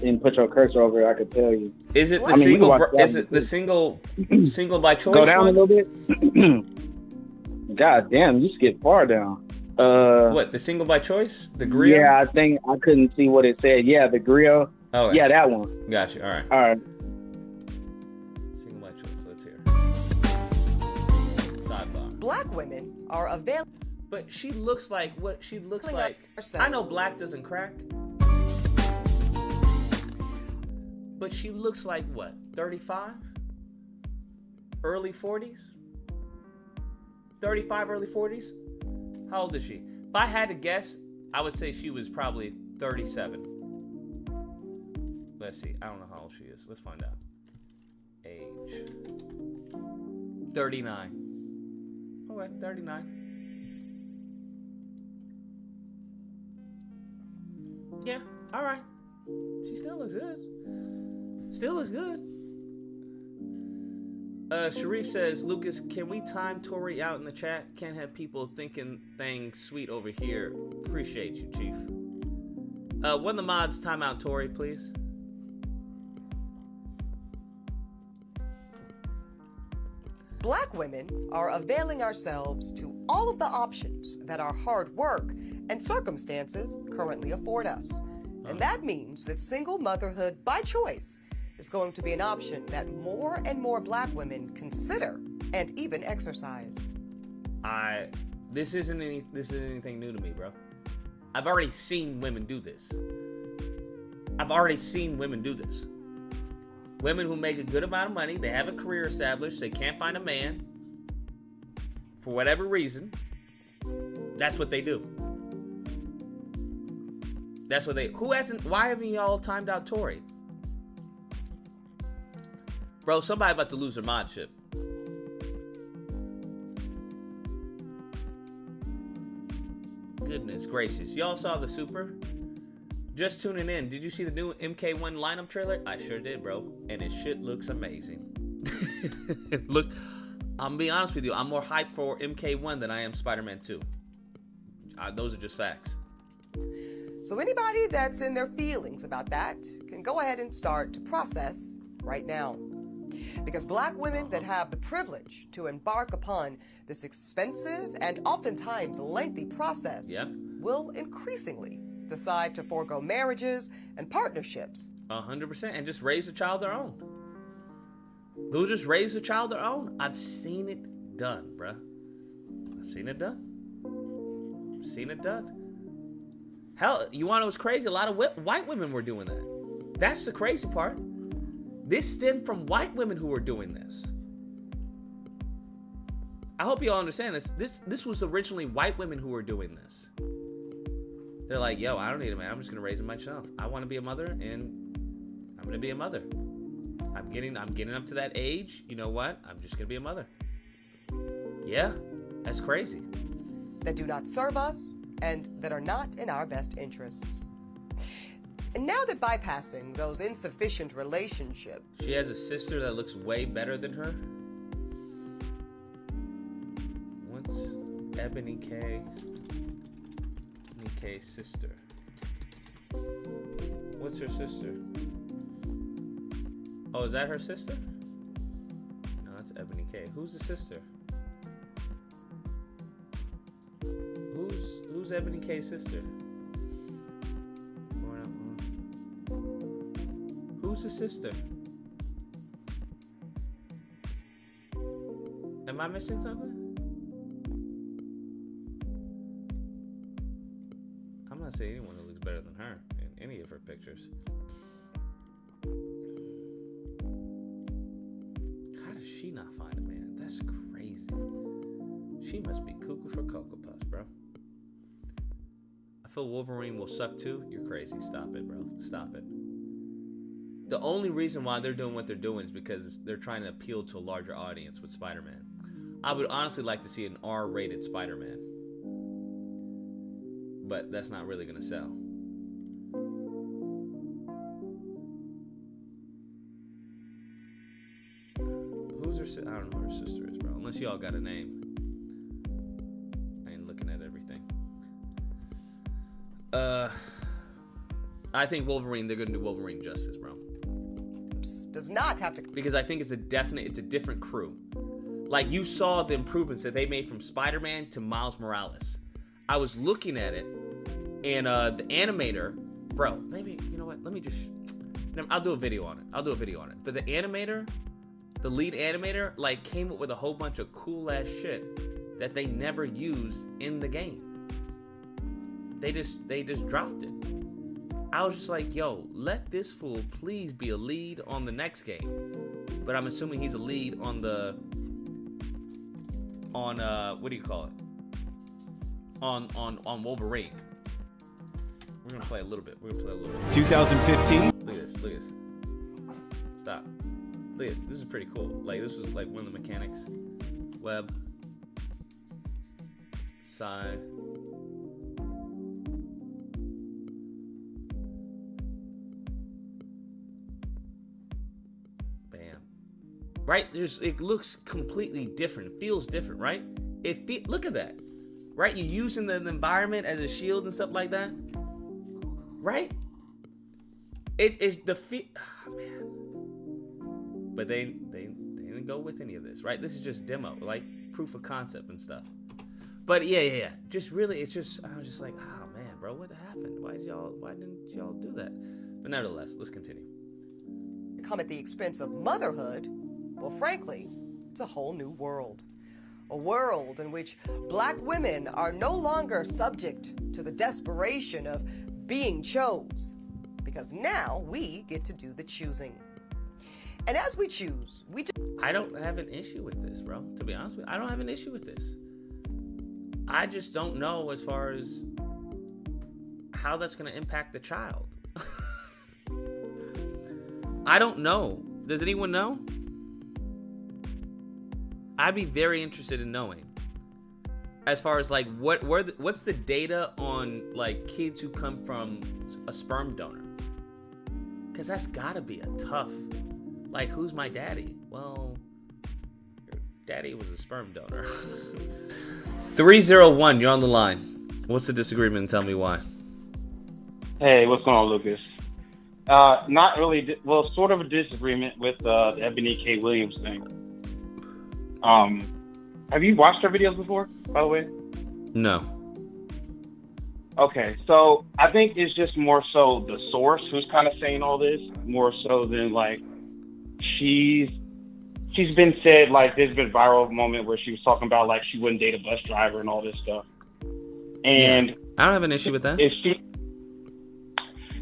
and put your cursor over it, I could tell you. Is it the single? Is it the single by choice? Go down a little bit. God damn, you skipped far down. What, the single by choice? The grill? Yeah, I think I couldn't see what it said. Yeah, the grill. Oh, yeah, that one. Got you. All right. All right. Single by choice. Let's hear. Sidebar. Black women are available. But she looks like what she looks like. I know black doesn't crack. But she looks like what? 35? Early 40s? 35, early 40s? How old is she? If I had to guess, I would say she was probably 37. Let's see. I don't know how old she is. Let's find out. Age. 39. Okay, 39. Yeah, all right. She still looks good. Still looks good. Sharif says, Lucas, can we time Tori out in the chat? Can't have people thinking things sweet over here. Appreciate you, Chief. One of the mods time out Tori, please. Black women are availing ourselves to all of the options that our hard work and circumstances currently afford us. And that means that single motherhood by choice is going to be an option that more and more black women consider and even exercise. This isn't anything new to me, bro. I've already seen women do this. Women who make a good amount of money, they have a career established, they can't find a man. For whatever reason, that's what they do. Why haven't y'all timed out Tori? Bro, somebody about to lose their modship. Goodness gracious. Y'all saw the super? Just tuning in. Did you see the new MK1 lineup trailer? I sure did, bro. And it shit looks amazing. Look, I'm gonna be honest with you. I'm more hyped for MK1 than I am Spider-Man 2. Those are just facts. So anybody that's in their feelings about that can go ahead and start to process right now. Because Black women that have the privilege to embark upon this expensive and oftentimes lengthy process will increasingly decide to forego marriages and partnerships. 100%, and just raise a child their own. They'll just raise a child their own. I've seen it done, bruh. I've seen it done. Seen it done. Hell, you want to know what's crazy? A lot of white women were doing that. That's the crazy part. This stemmed from white women who were doing this. I hope you all understand this. This was originally white women who were doing this. They're like, yo, I don't need a man. I'm just gonna raise him myself. I want to be a mother, and I'm gonna be a mother. I'm getting up to that age. You know what? I'm just gonna be a mother. Yeah, that's crazy. That do not serve us and that are not in our best interests. And now that bypassing those insufficient relationships, she has a sister that looks way better than her. What's Ebony K? Ebony K's sister. What's her sister? Oh, is that her sister? No, that's Ebony K. Who's the sister? Who's Ebony K's sister? Who's the sister? Am I missing something? I'm not saying anyone who looks better than her in any of her pictures. How does she not find a man? That's crazy. She must be cuckoo for Cocoa Puffs, bro. I feel Wolverine will suck too. You're crazy. Stop it, bro. Stop it. The only reason why they're doing what they're doing is because they're trying to appeal to a larger audience with Spider-Man. I would honestly like to see an R-rated Spider-Man. But that's not really going to sell. Who's her sister? I don't know who her sister is, bro. Unless y'all got a name. I ain't looking at everything. I think Wolverine, they're going to do Wolverine justice, bro. does not have to, because I think it's a different crew. Like, you saw the improvements that they made from Spider-Man to Miles Morales. I was looking at it, and the animator, bro, maybe, you know what, let me just, I'll do a video on it. But the animator, the lead animator, like, came up with a whole bunch of cool ass shit that they never used in the game. They just dropped it. I was just like, yo, let this fool please be a lead on the next game. But I'm assuming he's a lead on what do you call it? On Wolverine. We're gonna play a little bit. 2015. Look at this. Stop. Look at this. This is pretty cool. Like, this was like one of the mechanics. Web. Side. Bam. Right? It looks completely different. It feels different, right? Look at that. Right? You're using the environment as a shield and stuff like that. Right? It's the oh, man. But they didn't go with any of this, right? This is just demo, like proof of concept and stuff. But yeah. Just really, it's just, I was just like, oh man, bro, what happened? Why didn't y'all do that? But nevertheless, let's continue. Come at the expense of motherhood. Well, frankly, it's a whole new world. A world in which black women are no longer subject to the desperation of being chose, because now we get to do the choosing. And as we choose, I don't have an issue with this, bro. To be honest with you, I don't have an issue with this. I just don't know as far as how that's going to impact the child. I don't know. Does anyone know? I'd be very interested in knowing. As far as like what's the data on like kids who come from a sperm donor? Because that's gotta be a tough. Like, who's my daddy? Well, your daddy was a sperm donor. 301, you're on the line. What's the disagreement? And tell me why. Hey, what's going on, Lucas? Not really. Well, sort of a disagreement with the Ebony K. Williams thing. Have you watched her videos before, by the way? No. Okay, so I think it's just more so the source who's kind of saying all this, more so than like she's been said, like there's been a viral moment where she was talking about like she wouldn't date a bus driver and all this stuff. And I don't have an issue with that. Is she?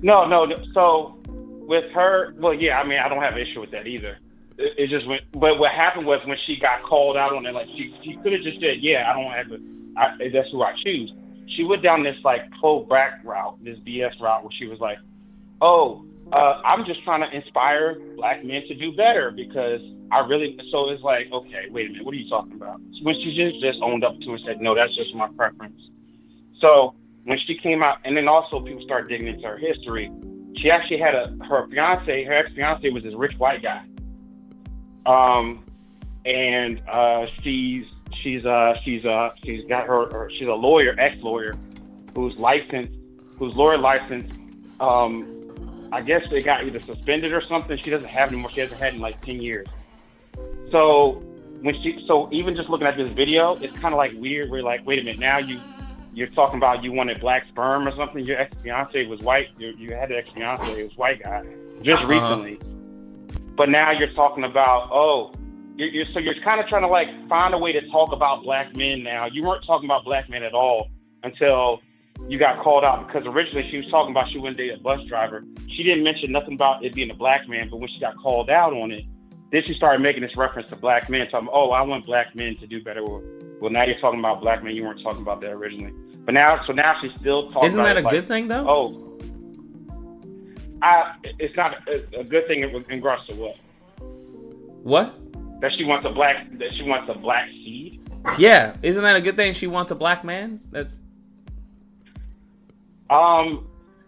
No. So with her, well, yeah, I mean, I don't have an issue with that either. It just went, but what happened was when she got called out on it, like she could have just said, yeah, I don't have that's who I choose. She went down this like pro-black route, this BS route, where she was like, I'm just trying to inspire black men to do better because so it's like, okay, wait a minute, what are you talking about? When she just owned up to it and said, no, that's just my preference. So when she came out, and then also people started digging into her history, she actually had her ex-fiance was this rich white guy. And she's got her she's a lawyer, ex-lawyer, who's lawyer licensed. I guess they got either suspended or something. She doesn't have anymore. She hasn't had in like 10 years. So even just looking at this video, it's kind of like weird. We're like, wait a minute, now you're talking about you wanted black sperm or something. Your ex-fiance was white. You had an ex-fiance, it was white guy just recently. But now you're talking about, you're kind of trying to like find a way to talk about black men now. You weren't talking about black men at all until you got called out, because originally she was talking about she wouldn't date a bus driver. She didn't mention nothing about it being a black man, but when she got called out on it, then she started making this reference to black men, talking, I want black men to do better. Well, now you're talking about black men. You weren't talking about that originally. But now she's still talking Isn't about that it a like, good thing, though? It's not a good thing in regards to what? What? That she wants a black seed? Yeah. Isn't that a good thing? She wants a black man? That's...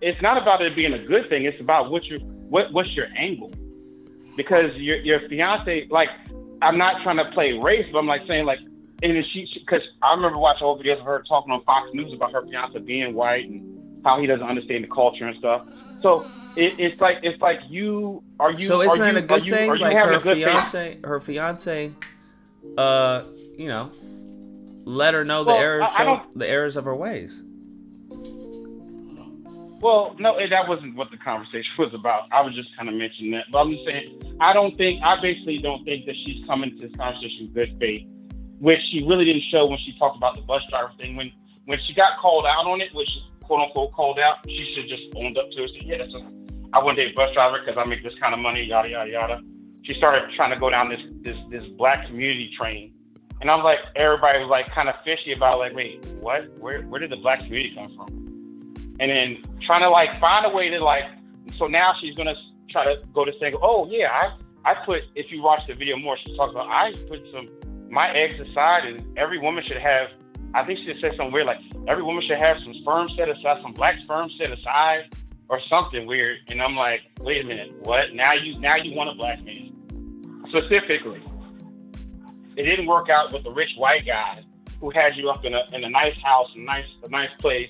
It's not about it being a good thing. It's about what's your angle. Because your fiance, like, I'm not trying to play race, but I'm like saying like, and because I remember watching old videos of her talking on Fox News about her fiance being white and how he doesn't understand the culture and stuff. So it's like you. So isn't that a good thing? Like her fiance, let her know the errors of her ways. Well, no, that wasn't what the conversation was about. I was just kind of mentioning that. But I'm just saying, I basically don't think that she's coming to this conversation with good faith, which she really didn't show when she talked about the bus driver thing. When she got called out on it, which is quote unquote called out, she should just owned up to it. Said, yeah, I wouldn't date a bus driver because I make this kind of money, yada, yada, yada. She started trying to go down this black community train. And I'm like, everybody was like kind of fishy about like, wait, what? Where did the black community come from? And then trying to like find a way to like, so now she's gonna try to go to saying, I put, if you watch the video more, she talks about, I put my eggs aside, and every woman should have, I think she said something weird, like every woman should have some sperm set aside, some black sperm set aside, or something weird. And I'm like, wait a minute, what? Now you want a black man. Specifically, it didn't work out with the rich white guy who had you up in a nice house, a nice place,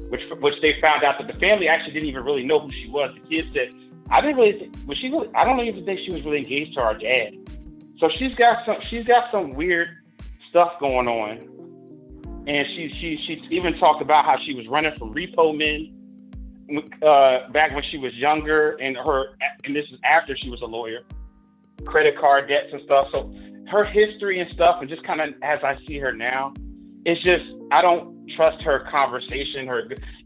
which they found out that the family actually didn't even really know who she was. The kids said, I don't even think she was really engaged to our dad. So she's got some weird stuff going on. And she even talked about how she was running from repo men back when she was younger, and this is after she was a lawyer, credit card debts and stuff. So her history and stuff, and just kind of as I see her now, it's just, I don't trust her conversation.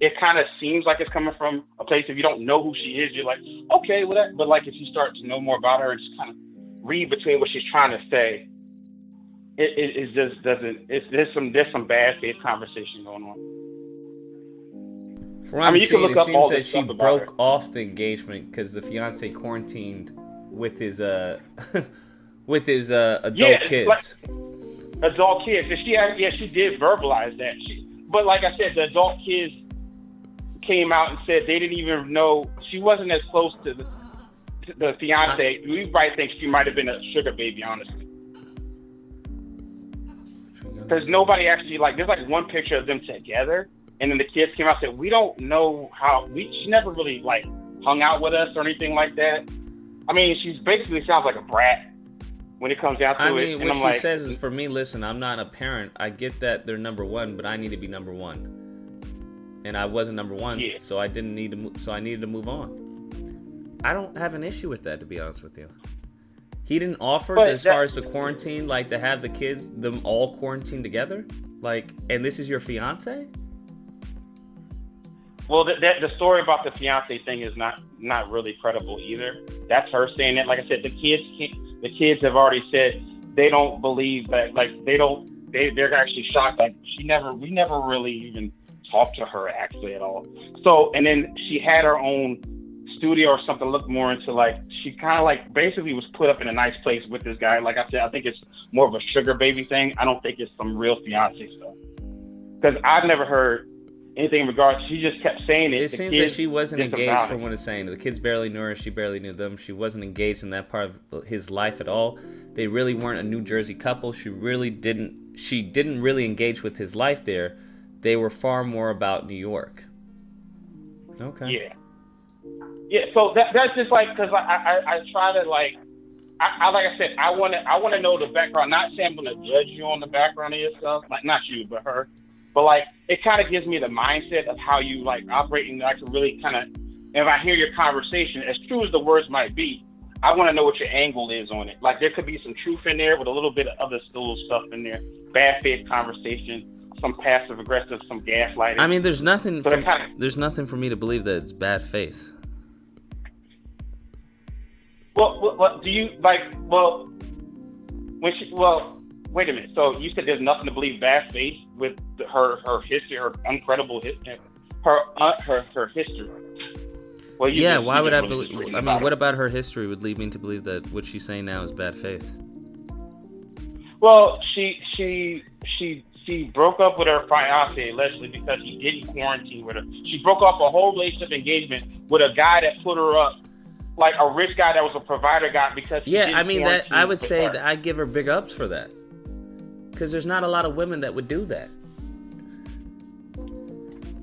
It kind of seems like it's coming from a place, if you don't know who she is, you're like, okay, well but like if you start to know more about her and just kind of read between what she's trying to say, it just doesn't. There's some bad faith conversation going on. From what I'm seeing, it seems that she broke off the engagement because the fiance quarantined with his adult kids. Like, adult kids. And she did verbalize that. But like I said, the adult kids came out and said they didn't even know, she wasn't as close to the fiance. We might think she might have been a sugar baby, honestly. Because nobody actually, like, there's like one picture of them together, And then the kids came out and said, we don't know how, she never really like hung out with us or anything like that. I mean, she's basically sounds like a brat when it comes down to it. I mean, And what I'm she like, says is, for me, listen, I'm not a parent. I get that they're number one, but I need to be number one. And I wasn't number one, so I didn't need to. So I needed to move on. I don't have an issue with that, to be honest with you. He didn't offer as far as the quarantine, like to have the kids, them all quarantine together, like, and this is your fiance. well, the story about the fiance thing is not really credible either. That's her saying that. Like I said, the kids have already said they don't believe that. Like they're actually shocked. Like we never really even talked to her actually at all. So, and then she had her own studio or something, look more into like, she kind of like basically was put up in a nice place with this guy. Like I said, I think it's more of a sugar baby thing. I don't think it's some real fiance stuff. Because I've never heard anything in regards, she just kept saying it. It seems that she wasn't engaged from what it's saying. The kids barely knew her, she barely knew them. She wasn't engaged in that part of his life at all. They really weren't a New Jersey couple. She didn't really engage with his life there. They were far more about New York. Okay. Yeah, so that's just like, because I try to like I said, I want to know the background. Not saying I'm going to judge you on the background of yourself, like not you, but her. But like, it kind of gives me the mindset of how you like operate, and I can really kind of, if I hear your conversation, as true as the words might be, I want to know what your angle is on it. Like there could be some truth in there with a little bit of other little stuff in there, bad faith conversation, some passive aggressive, some gaslighting. I mean, there's nothing for me to believe that it's bad faith. Well, do you like? Well, when she, well, wait a minute. So you said there's nothing to believe bad faith with her history, her uncredible history, her history. Well, yeah. Why would I believe? I mean, what about her history would lead me to believe that what she's saying now is bad faith? Well, she broke up with her fiance allegedly because he didn't quarantine with her. She broke off a whole relationship engagement with a guy that put her up. Like a rich guy that was a provider guy because I mean that I would say that I give her big ups for that, because there's not a lot of women that would do that.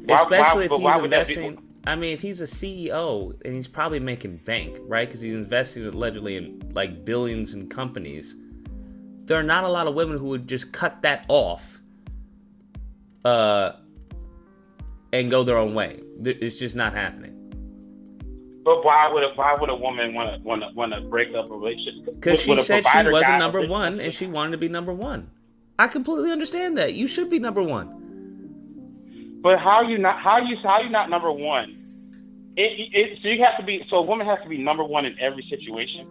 Especially if he's investing. I mean, if he's a CEO and he's probably making bank, right? Because he's investing allegedly in like billions in companies. There are not a lot of women who would just cut that off, and go their own way. It's just not happening. But why would a woman want to break up a relationship? Because she said she wasn't number one and she wanted to be number one. I completely understand that. You should be number one. But how are you not number one? So you have to be. So a woman has to be number one in every situation.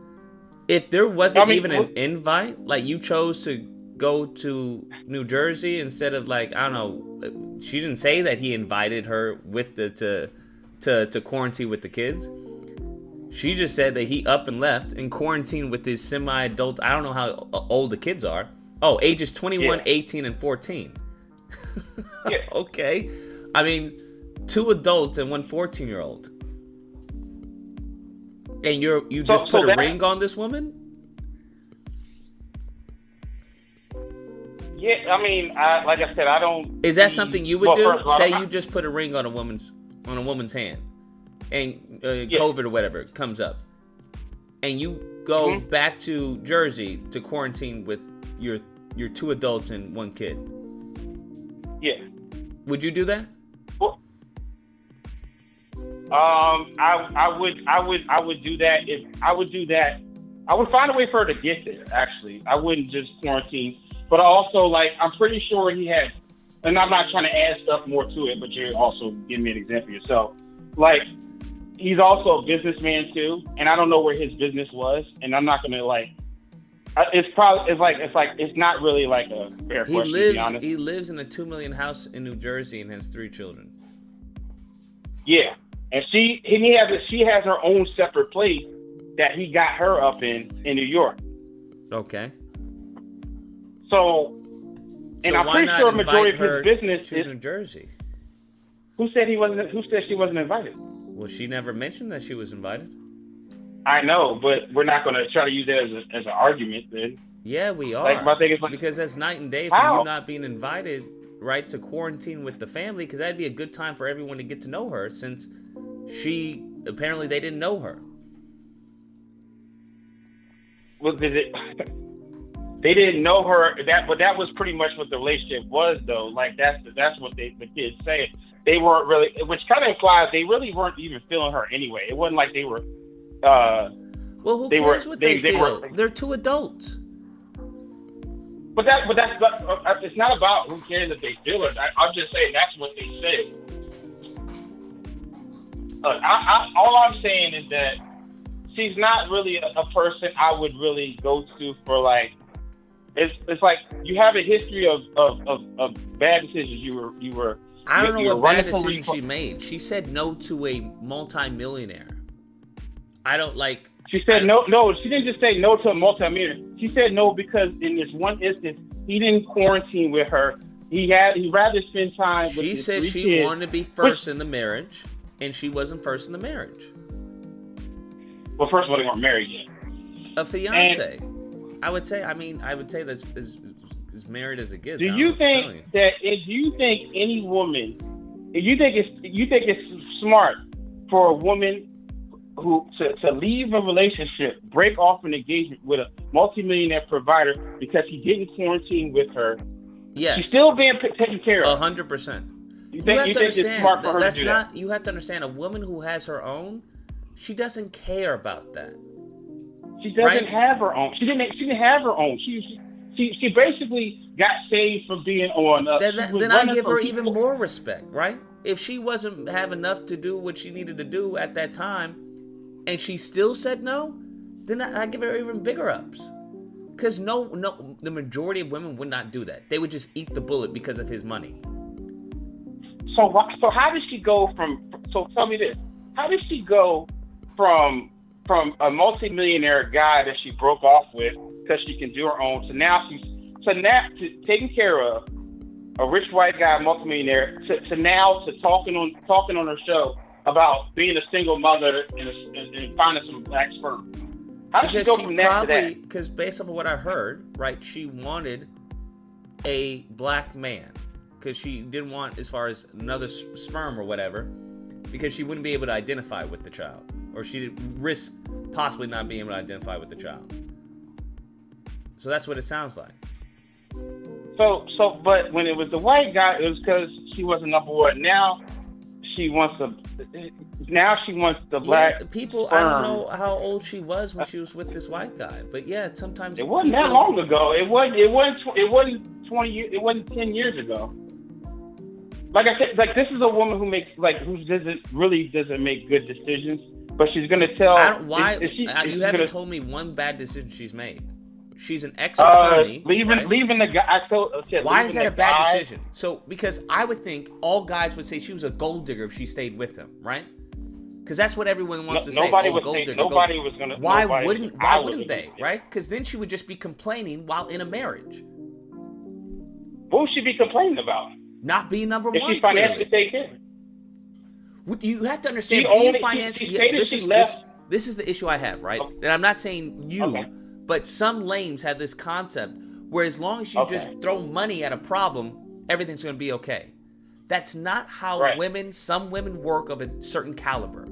If there wasn't even an invite, like you chose to go to New Jersey instead of like, I don't know, she didn't say that he invited her with to quarantine with the kids. She just said that he up and left and quarantined with his semi-adult. I don't know how old the kids are. Oh, ages 21, 18, and 14. Yeah. Okay. I mean, 2 adults and 1 14-year-old. And you just put a ring on this woman? Yeah, I mean, like I said, I don't. Is that something you would do? Say you just put a ring on a woman's hand, and COVID or whatever comes up, and you go back to Jersey to quarantine with your 2 adults and 1 kid. Yeah. Would you do that? Well, I would do that I would find a way for her to get there. Actually, I wouldn't just quarantine. But also, like, I'm pretty sure he had, and I'm not trying to add stuff more to it, but you're also giving me an example yourself. Like, he's also a businessman too, and I don't know where his business was, and I'm not gonna like. It's not really like a fair question. To be honest. He lives in a $2 million house in New Jersey and has 3 children. Yeah, and she has her own separate place that he got her up in New York. Okay. So I'm pretty sure a majority of his business is New Jersey. Who said she wasn't invited? Well, she never mentioned that she was invited. I know, but we're not going to try to use that as an argument then. Yeah, we are. Like, my thing is like, because that's night and day how? from you not being invited right, to quarantine with the family, because that'd be a good time for everyone to get to know her, since apparently they didn't know her. Well, they didn't know her, but that was pretty much what the relationship was, though. Like that's what the kids say. They weren't really, which kind of implies they really weren't even feeling her anyway. It wasn't like they were. Well, who cares what they feel? They're two adults. But that's it's not about who cares if they feel it. I'm just saying that's what they say. All I'm saying is that she's not really a person I would really go to for like. It's like you have a history of bad decisions. You were. I don't know what bad decision she made. She said no to a multi-millionaire. I don't like. She said no. She didn't just say no to a multi-millionaire. She said no because in this one instance, he didn't quarantine with her. He'd rather spend time with his 3 kids. She said she wanted to be first in the marriage, and she wasn't first in the marriage. Well, first of all, they weren't married yet. A fiance. I would say that's as married as it gets. Do you think any woman? You think it's smart for a woman who to leave a relationship, break off an engagement with a multimillionaire provider because he didn't quarantine with her? Yes. She's still being taken care of. 100%. You think it's smart for her to do that? You have to understand, a woman who has her own, she doesn't care about that. She doesn't have her own. She didn't have her own. She basically got saved from being on. Then I give her even more respect, right? If she wasn't have enough to do what she needed to do at that time, and she still said no, then I give her even bigger ups. Because no, the majority of women would not do that. They would just eat the bullet because of his money. So how did she go from? So tell me this: how did she go from a multimillionaire guy that she broke off with because she can do her own to now to taking care of a rich white guy, multimillionaire, to talking on her show about being a single mother and finding some black sperm? How did she go from that to that? Because based off of what I heard, right, she wanted a black man because she didn't want, as far as another sperm or whatever, because she wouldn't be able to identify with the child, or she'd risk possibly not being able to identify with the child. So that's what it sounds like. But when it was the white guy, it was because she wasn't number one. Now she wants the black. People, I don't know how old she was when she was with this white guy, but yeah, sometimes it wasn't that long ago. It wasn't 20 years. It wasn't 10 years ago. Like I said, like this is a woman who doesn't make good decisions, but she's gonna tell. You haven't told me one bad decision she's made. She's an ex-attorney. Leaving the guy. Why is that a bad decision? So, because I would think all guys would say she was a gold digger if she stayed with him, right? Because that's what everyone wants to say. Nobody was gold digger. Nobody was gonna. Why wouldn't they? Right? Because then she would just be complaining while in a marriage. What would she be complaining about? Not being number one. If she financially take care. You have to understand. This is the issue I have, right? And I'm not saying you. Okay. But some lames have this concept where as long as you just throw money at a problem, everything's going to be okay. That's not how some women work of a certain caliber.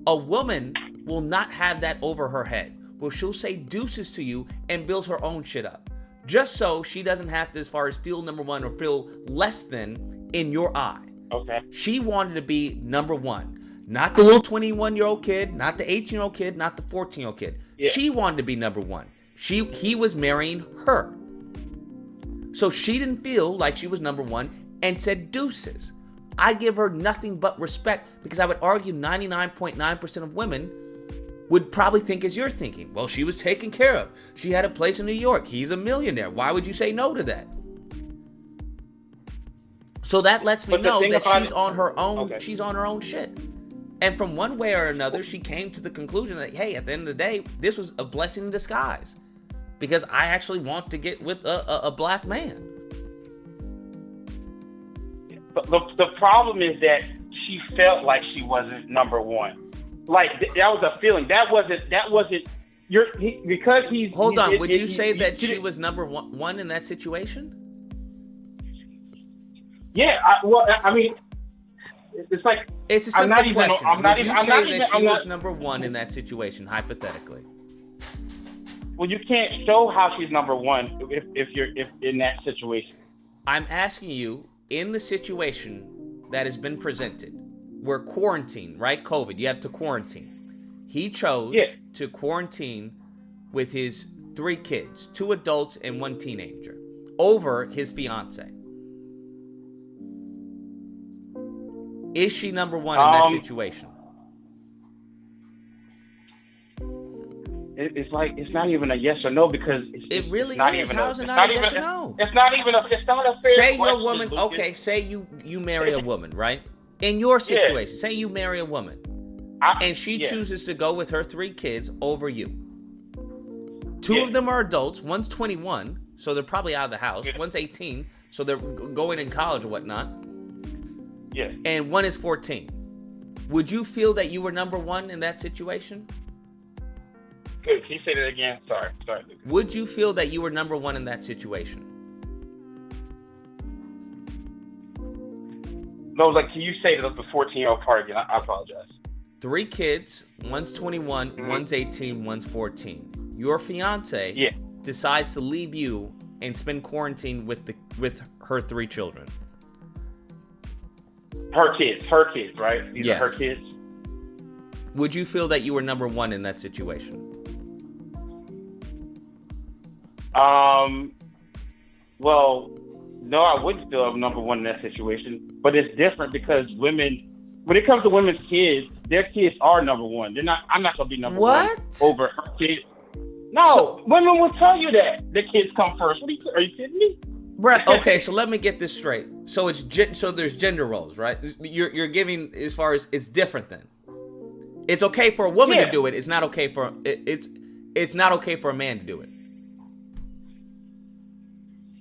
A woman will not have that over her head. Well, she'll say deuces to you and build her own shit up. Just so she doesn't have to, as far as feel number one or feel less than in your eye. Okay. She wanted to be number one. Not the little 21-year-old kid, not the 18-year-old kid, not the 14-year-old kid. Yeah. She wanted to be number one. He was marrying her. So she didn't feel like she was number one and said deuces. I give her nothing but respect because I would argue 99.9% of women would probably think as you're thinking. Well, she was taken care of. She had a place in New York. He's a millionaire. Why would you say no to that? So that lets me know that she's on her own. Okay. She's on her own shit. And from one way or another, she came to the conclusion that, hey, at the end of the day, this was a blessing in disguise. Because I actually want to get with a black man. But the problem is that she felt like she wasn't number one. Like, that was a feeling. That wasn't because he's... Hold on, would you say that she was number one in that situation? Yeah, I mean, it's like it's a simple question. Would you say that she was number one in that situation, hypothetically? Well, you can't show how she's number one if you're in that situation. I'm asking you, in the situation that has been presented, we're quarantined, right? COVID, you have to quarantine. He chose to quarantine with his 3 kids, 2 adults and 1 teenager, over his fiance. Is she number one in that situation? It's like, it's not even a yes or no, because it really not is. Even How's a, it not a yes or no? It's not a fair say question. You're a woman. Lucas. Okay, say you marry a woman, right? In your situation, say you marry a woman, and she chooses to go with her 3 kids over you. 2 of them are adults. One's 21, so they're probably out of the house. One's 18, so they're going in college or whatnot. Yeah. And 1 is 14. Would you feel that you were number one in that situation? Good. Can you say that again? Sorry. Lucas. Would you feel that you were number one in that situation? No, like, can you say the 14-year-old part again? I apologize. 3 kids, one's 21, one's 18, one's 14. Your fiance decides to leave you and spend quarantine with her 3 children. Her kids, right? These are her kids. Would you feel that you were number one in that situation? Well, no, I wouldn't feel I'm number one in that situation. But it's different because women, when it comes to women's kids, their kids are number one. I'm not gonna be number one over her kids. No, women will tell you that the kids come first. Are you kidding me? Right. Okay. So let me get this straight. So so there's gender roles, right? You're giving as far as it's different then. It's okay for a woman to do it. It's not okay for it's not okay for a man to do it.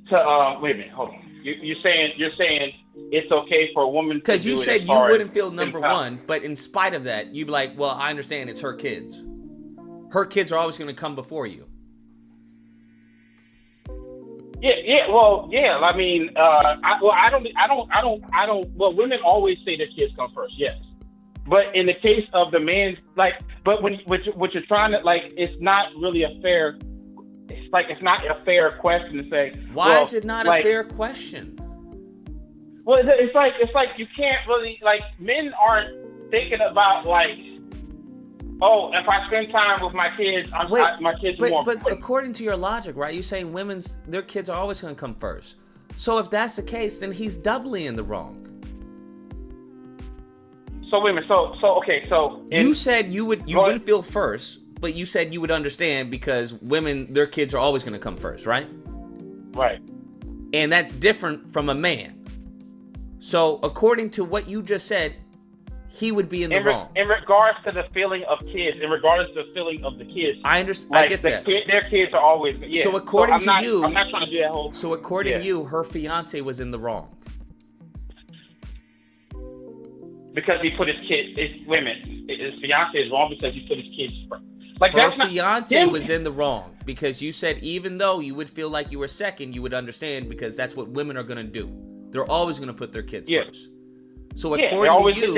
So wait a minute, hold on. You're saying it's okay for a woman to do it? Because you said you wouldn't feel number one, but in spite of that, you'd be like, well, I understand it's her kids. Her kids are always going to come before you. Well, I mean, well, women always say their kids come first, yes. But in the case of the man, but what you're trying to, it's not really a fair, it's not a fair question to say. Why is it not a fair question? Well, it's like you can't really, men aren't thinking about, oh, if I spend time with my kids, my kids are more important. But according to your logic, right, you're saying their kids are always going to come first. So if that's the case, then he's doubly in the wrong. So wait a minute. So you said you wouldn't feel first, but you said you would understand because women, their kids are always going to come first, right? Right. And that's different from a man. So according to what you just said, he would be in the wrong. In regards to the feeling of kids, in regards to the feeling of the kids. I understand. I get that. Their kids are always, So according to you, I'm not trying to do that whole. So according to you, her fiance was in the wrong. Because he put his kids, his fiance is wrong because he put his kids first. Her fiance was in the wrong because you said even though you would feel like you were second, you would understand because that's what women are going to do. They're always going to put their kids first. So according to you,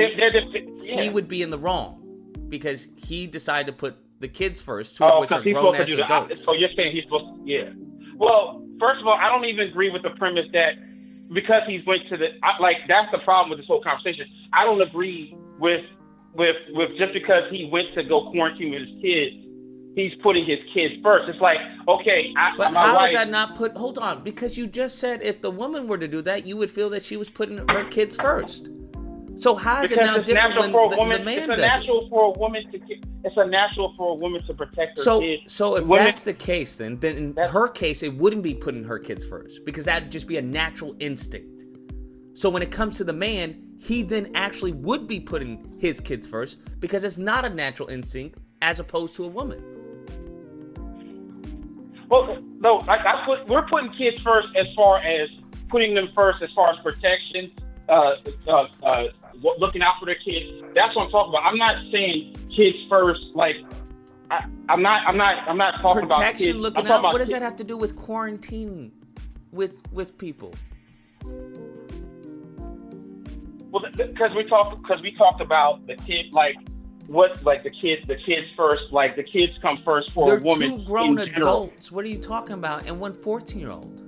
he would be in the wrong because he decided to put the kids first, 2 of which are grown-ass adults. So you're saying he's supposed to, Well, first of all, I don't even agree with the premise that because he's went to that's the problem with this whole conversation. I don't agree with just because he went to go quarantine with his kids, he's putting his kids first. It's like, okay, but how is that not put? Hold on, because you just said if the woman were to do that, you would feel that she was putting her kids first. So how is it now different when the man does it? It's a natural for a woman to protect her kids. So if that's the case, then in her case, it wouldn't be putting her kids first because that'd just be a natural instinct. So when it comes to the man, he then actually would be putting his kids first because it's not a natural instinct as opposed to a woman. Well, no, we're putting kids first as far as putting them first as far as protection, looking out for their kids. That's what I'm talking about. I'm not saying kids first. I'm not talking about protection, kids. looking out. What does that have to do with quarantining with people? Well, because we talked about the kid, like what, like the kids first, like the kids come first for a woman. They're two grown in general. adults. What are you talking about? And one 14-year-old.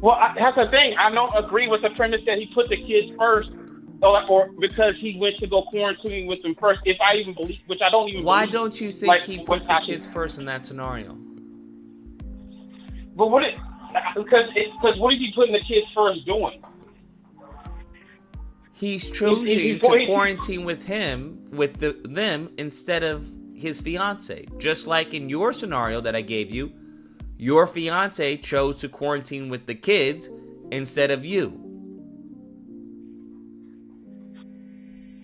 Well, that's the thing. I don't agree with the premise that he put the kids first, or because he went to go quarantine with them first. If I even believe, which I don't even. Why believe, don't you think like, he put the kids first in that scenario? But because what is he putting the kids first doing? He's choosing to quarantine with them instead of his fiance. Just like in your scenario that I gave you, your fiance chose to quarantine with the kids instead of you.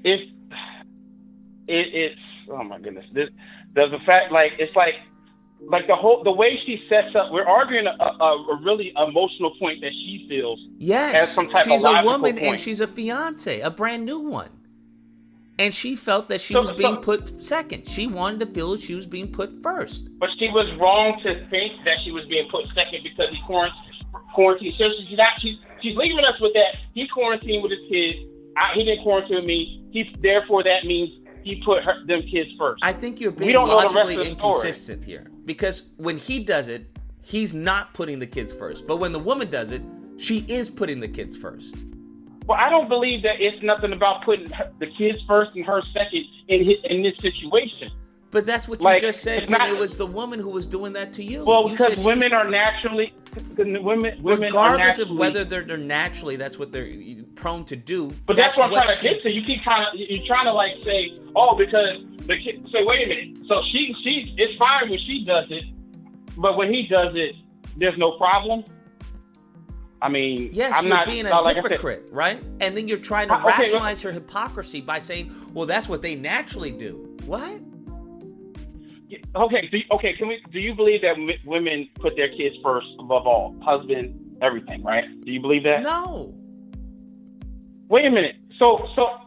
It's oh my goodness. There's a fact, like it's like the way she sets up. We're arguing a really emotional point that she feels. Yes, as some type she's of a woman point. and she's a fiance, a brand new one. And she felt that she was being put second. She wanted to feel that she was being put first. But she was wrong to think that she was being put second because he quarantined. So she's leaving us with that. He quarantined with his kids. He didn't quarantine with me. Therefore, that means he put them kids first. I think you're being logically inconsistent here. Because when he does it, he's not putting the kids first. But when the woman does it, she is putting the kids first. Well, I don't believe that it's nothing about putting the kids first and her second in this situation. But that's what you just said. When it was the woman who was doing that to you. Well, because women are naturally regardless of whether they're naturally, that's what they're prone to do. But that's what I'm trying to get to. You're trying to like say, oh, because the kid. Say, wait a minute. So she it's fine when she does it, but when he does it, there's no problem. I mean, yes, I'm you're not being a like hypocrite, right? And then you're trying to rationalize your hypocrisy by saying, well, that's what they naturally do. What? Okay, do you believe that women put their kids first above all? Husband, everything, right? Do you believe that? No. Wait a minute. So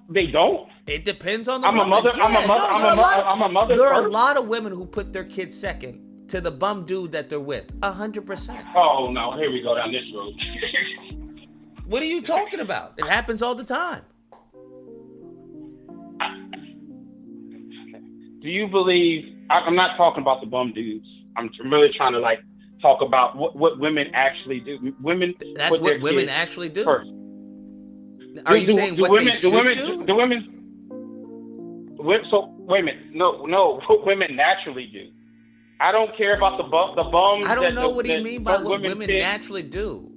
they don't? It depends on the woman. I'm a mother. There are a lot of women who put their kids second to the bum dude that they're with. 100%. Oh, no. Here we go down this road. What are you talking about? It happens all the time. Do you believe... I'm not talking about the bum dudes. I'm really trying to like talk about what women actually do. Women. That's what women actually do. First. Are you saying what they should do? The women. So wait a minute. No. What women naturally do. I don't care about the bums. I don't know what you mean by what women naturally do.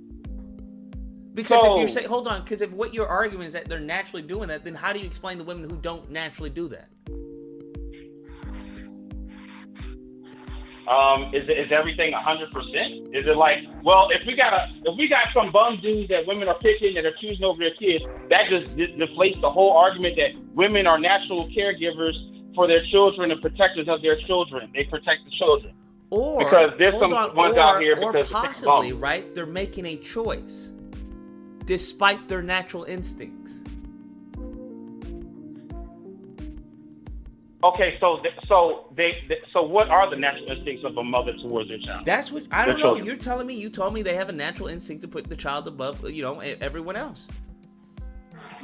Because if you're saying, hold on, because if what you're arguing is that they're naturally doing that, then how do you explain the women who don't naturally do that? Is everything 100%? Is it like, well, if we got some bum dudes that women are picking that are choosing over their kids, that just deflates the whole argument that women are natural caregivers for their children and protectors of their children. They protect the children. Or because there's some ones out here or because possibly, right? They're making a choice despite their natural instincts. Okay, so what are the natural instincts of a mother towards their child? That's what I don't know. You're telling me. You told me they have a natural instinct to put the child above, everyone else.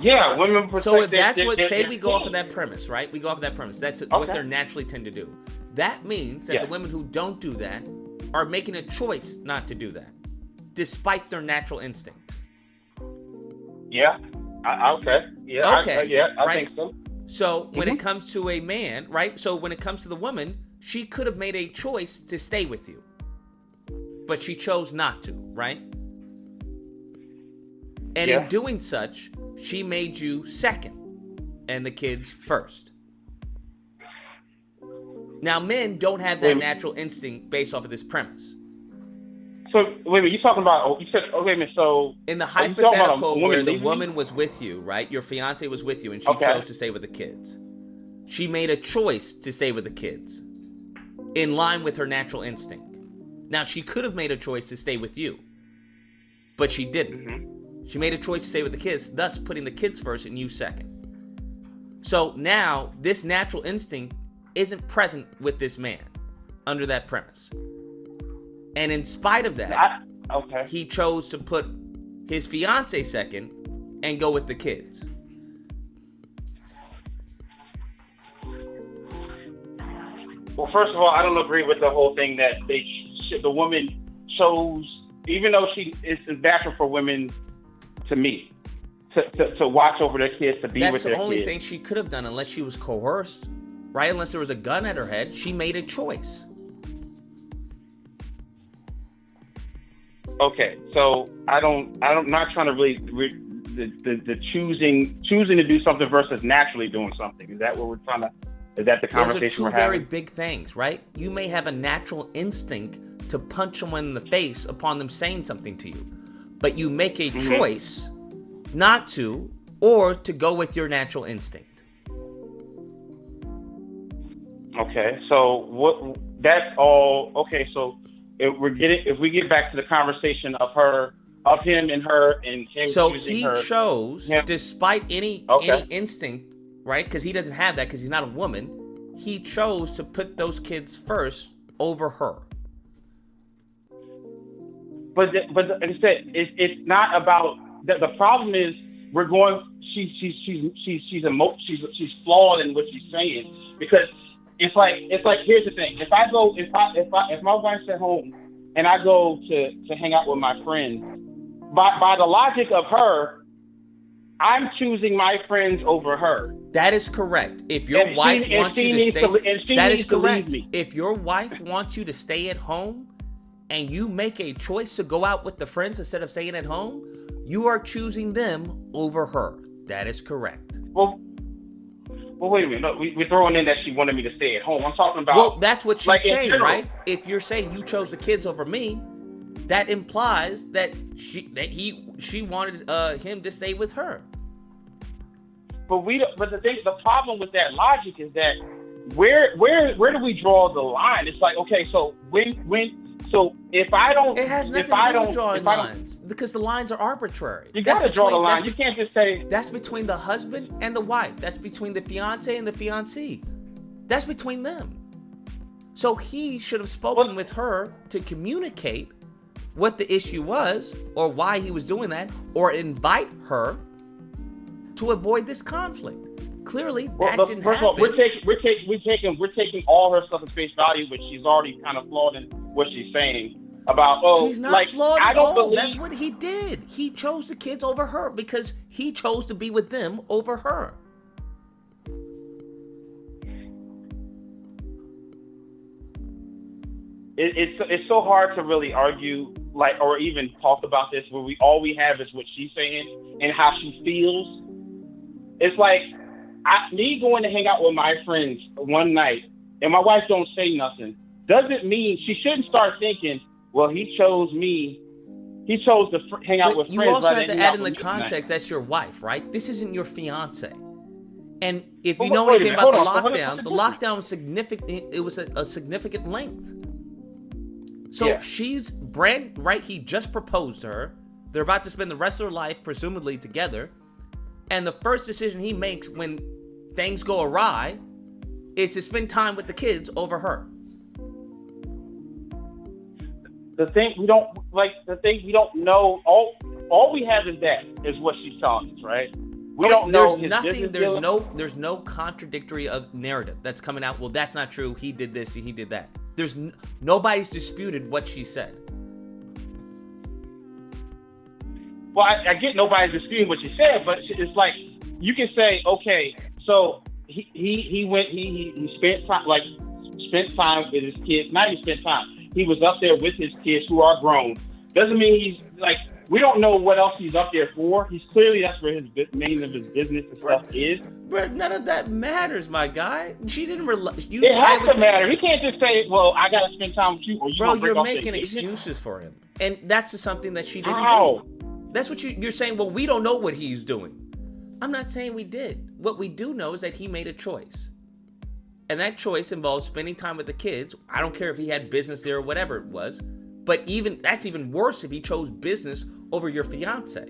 Yeah, women protect. So if that's what, say we go off of that premise, right? We go off of that premise. That's what they naturally tend to do. That means that the women who don't do that are making a choice not to do that, despite their natural instincts. Yeah. Okay. Yeah. Okay. I think so. So when it comes to a man, right? So when it comes to the woman, she could have made a choice to stay with you, but she chose not to, right? And in doing such, she made you second and the kids first. Now, men don't have that natural instinct based off of this premise. So, wait a minute, you're talking about, you said, wait a minute, so... In the hypothetical where the woman was with you, right? Your fiance was with you and she chose to stay with the kids. She made a choice to stay with the kids in line with her natural instinct. Now, she could have made a choice to stay with you, but she didn't. She made a choice to stay with the kids, thus putting the kids first and you second. So now, this natural instinct isn't present with this man under that premise. And in spite of that, he chose to put his fiance second and go with the kids. Well, first of all, I don't agree with the whole thing that the woman chose, even though it's natural for women, to me, to watch over their kids, to be with their kids. That's the only thing she could have done, unless she was coerced, right? Unless there was a gun at her head. She made a choice. Okay, so I'm not trying to really the choosing to do something versus naturally doing something. Is that what we're trying to? Is that the conversation we're having? Those are two very big things, right? You may have a natural instinct to punch someone in the face upon them saying something to you, but you make a choice not to, or to go with your natural instinct. Okay, so what? That's all. Okay, so if we get back to the conversation of him and her and him. So he chose, despite any instinct, right? Because he doesn't have that because he's not a woman. He chose to put those kids first over her. But like I said, it's not about the problem is we're going. She's flawed in what she's saying, because it's like here's the thing. If my wife's at home and I go to hang out with my friends, by the logic of her, I'm choosing my friends over her. That is correct. If your wife wants you to stay, that is correct. If your wife wants you to stay at home and you make a choice to go out with the friends instead of staying at home, you are choosing them over her. That is correct. Well, wait a minute. No, we're throwing in that she wanted me to stay at home. I'm talking about. Well, that's what she's saying, right? If you're saying you chose the kids over me, that implies that she wanted him to stay with her. But the problem with that logic is that where do we draw the line? It's like, okay, so if I don't, it has nothing to do with drawing lines, because the lines are arbitrary. You got to draw the line. You can't just say that's between the husband and the wife. That's between the fiance and the fiancée. That's between them. So he should have spoken with her to communicate what the issue was, or why he was doing that, or invite her to avoid this conflict. Clearly, that didn't happen. First of all, we're taking all her stuff at face value, but she's already kind of flawed in what she's saying about. She's not flawed at all. That's what he did. He chose the kids over her because he chose to be with them over her. It's so hard to really argue, or even talk about this, where all we have is what she's saying and how she feels. It's like me going to hang out with my friends one night and my wife don't say nothing doesn't mean she shouldn't start thinking, well, he chose me. He chose to hang out with friends. You also have to add in the context that's your wife, right? This isn't your fiance. And if you know anything about the lockdown was significant. It was a significant length. So she's right. He just proposed to her. They're about to spend the rest of their life, presumably together. And the first decision he makes when things go awry is to spend time with the kids over her. The thing we don't know. All we have is what she's telling us, right? We don't know. There's no contradictory of narrative that's coming out. Well, that's not true. He did this. He did that. Nobody's disputed what she said. Well, I get nobody's disputing what she said, but it's like you can say, okay, so he spent time with his kids. Not even spent time. He was up there with his kids who are grown. Doesn't mean he's like, we don't know what else he's up there for. He's clearly, that's where his main of his business and stuff is. But none of that matters, my guy. She didn't realize. It has to matter. He can't just say, well, I got to spend time with you. Or you're making excuses for him. And that's something that she didn't do. That's what you're saying. Well, we don't know what he's doing. I'm not saying we did. What we do know is that he made a choice. And that choice involves spending time with the kids. I don't care if he had business there or whatever it was. But that's even worse if he chose business over your fiance.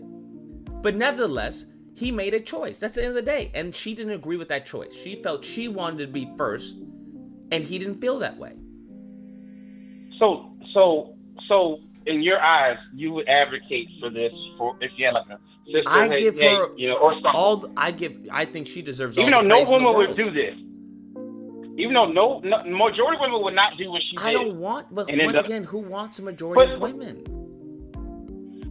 But nevertheless, he made a choice. That's the end of the day. And she didn't agree with that choice. She felt she wanted to be first, and he didn't feel that way. So in your eyes, you would advocate for this if you had like a sister. I give her or something. I think she deserves even all the though praise no in the woman world. would do this. Even though no majority of women would not do what she did. I don't want, but And once again, who wants a majority of women?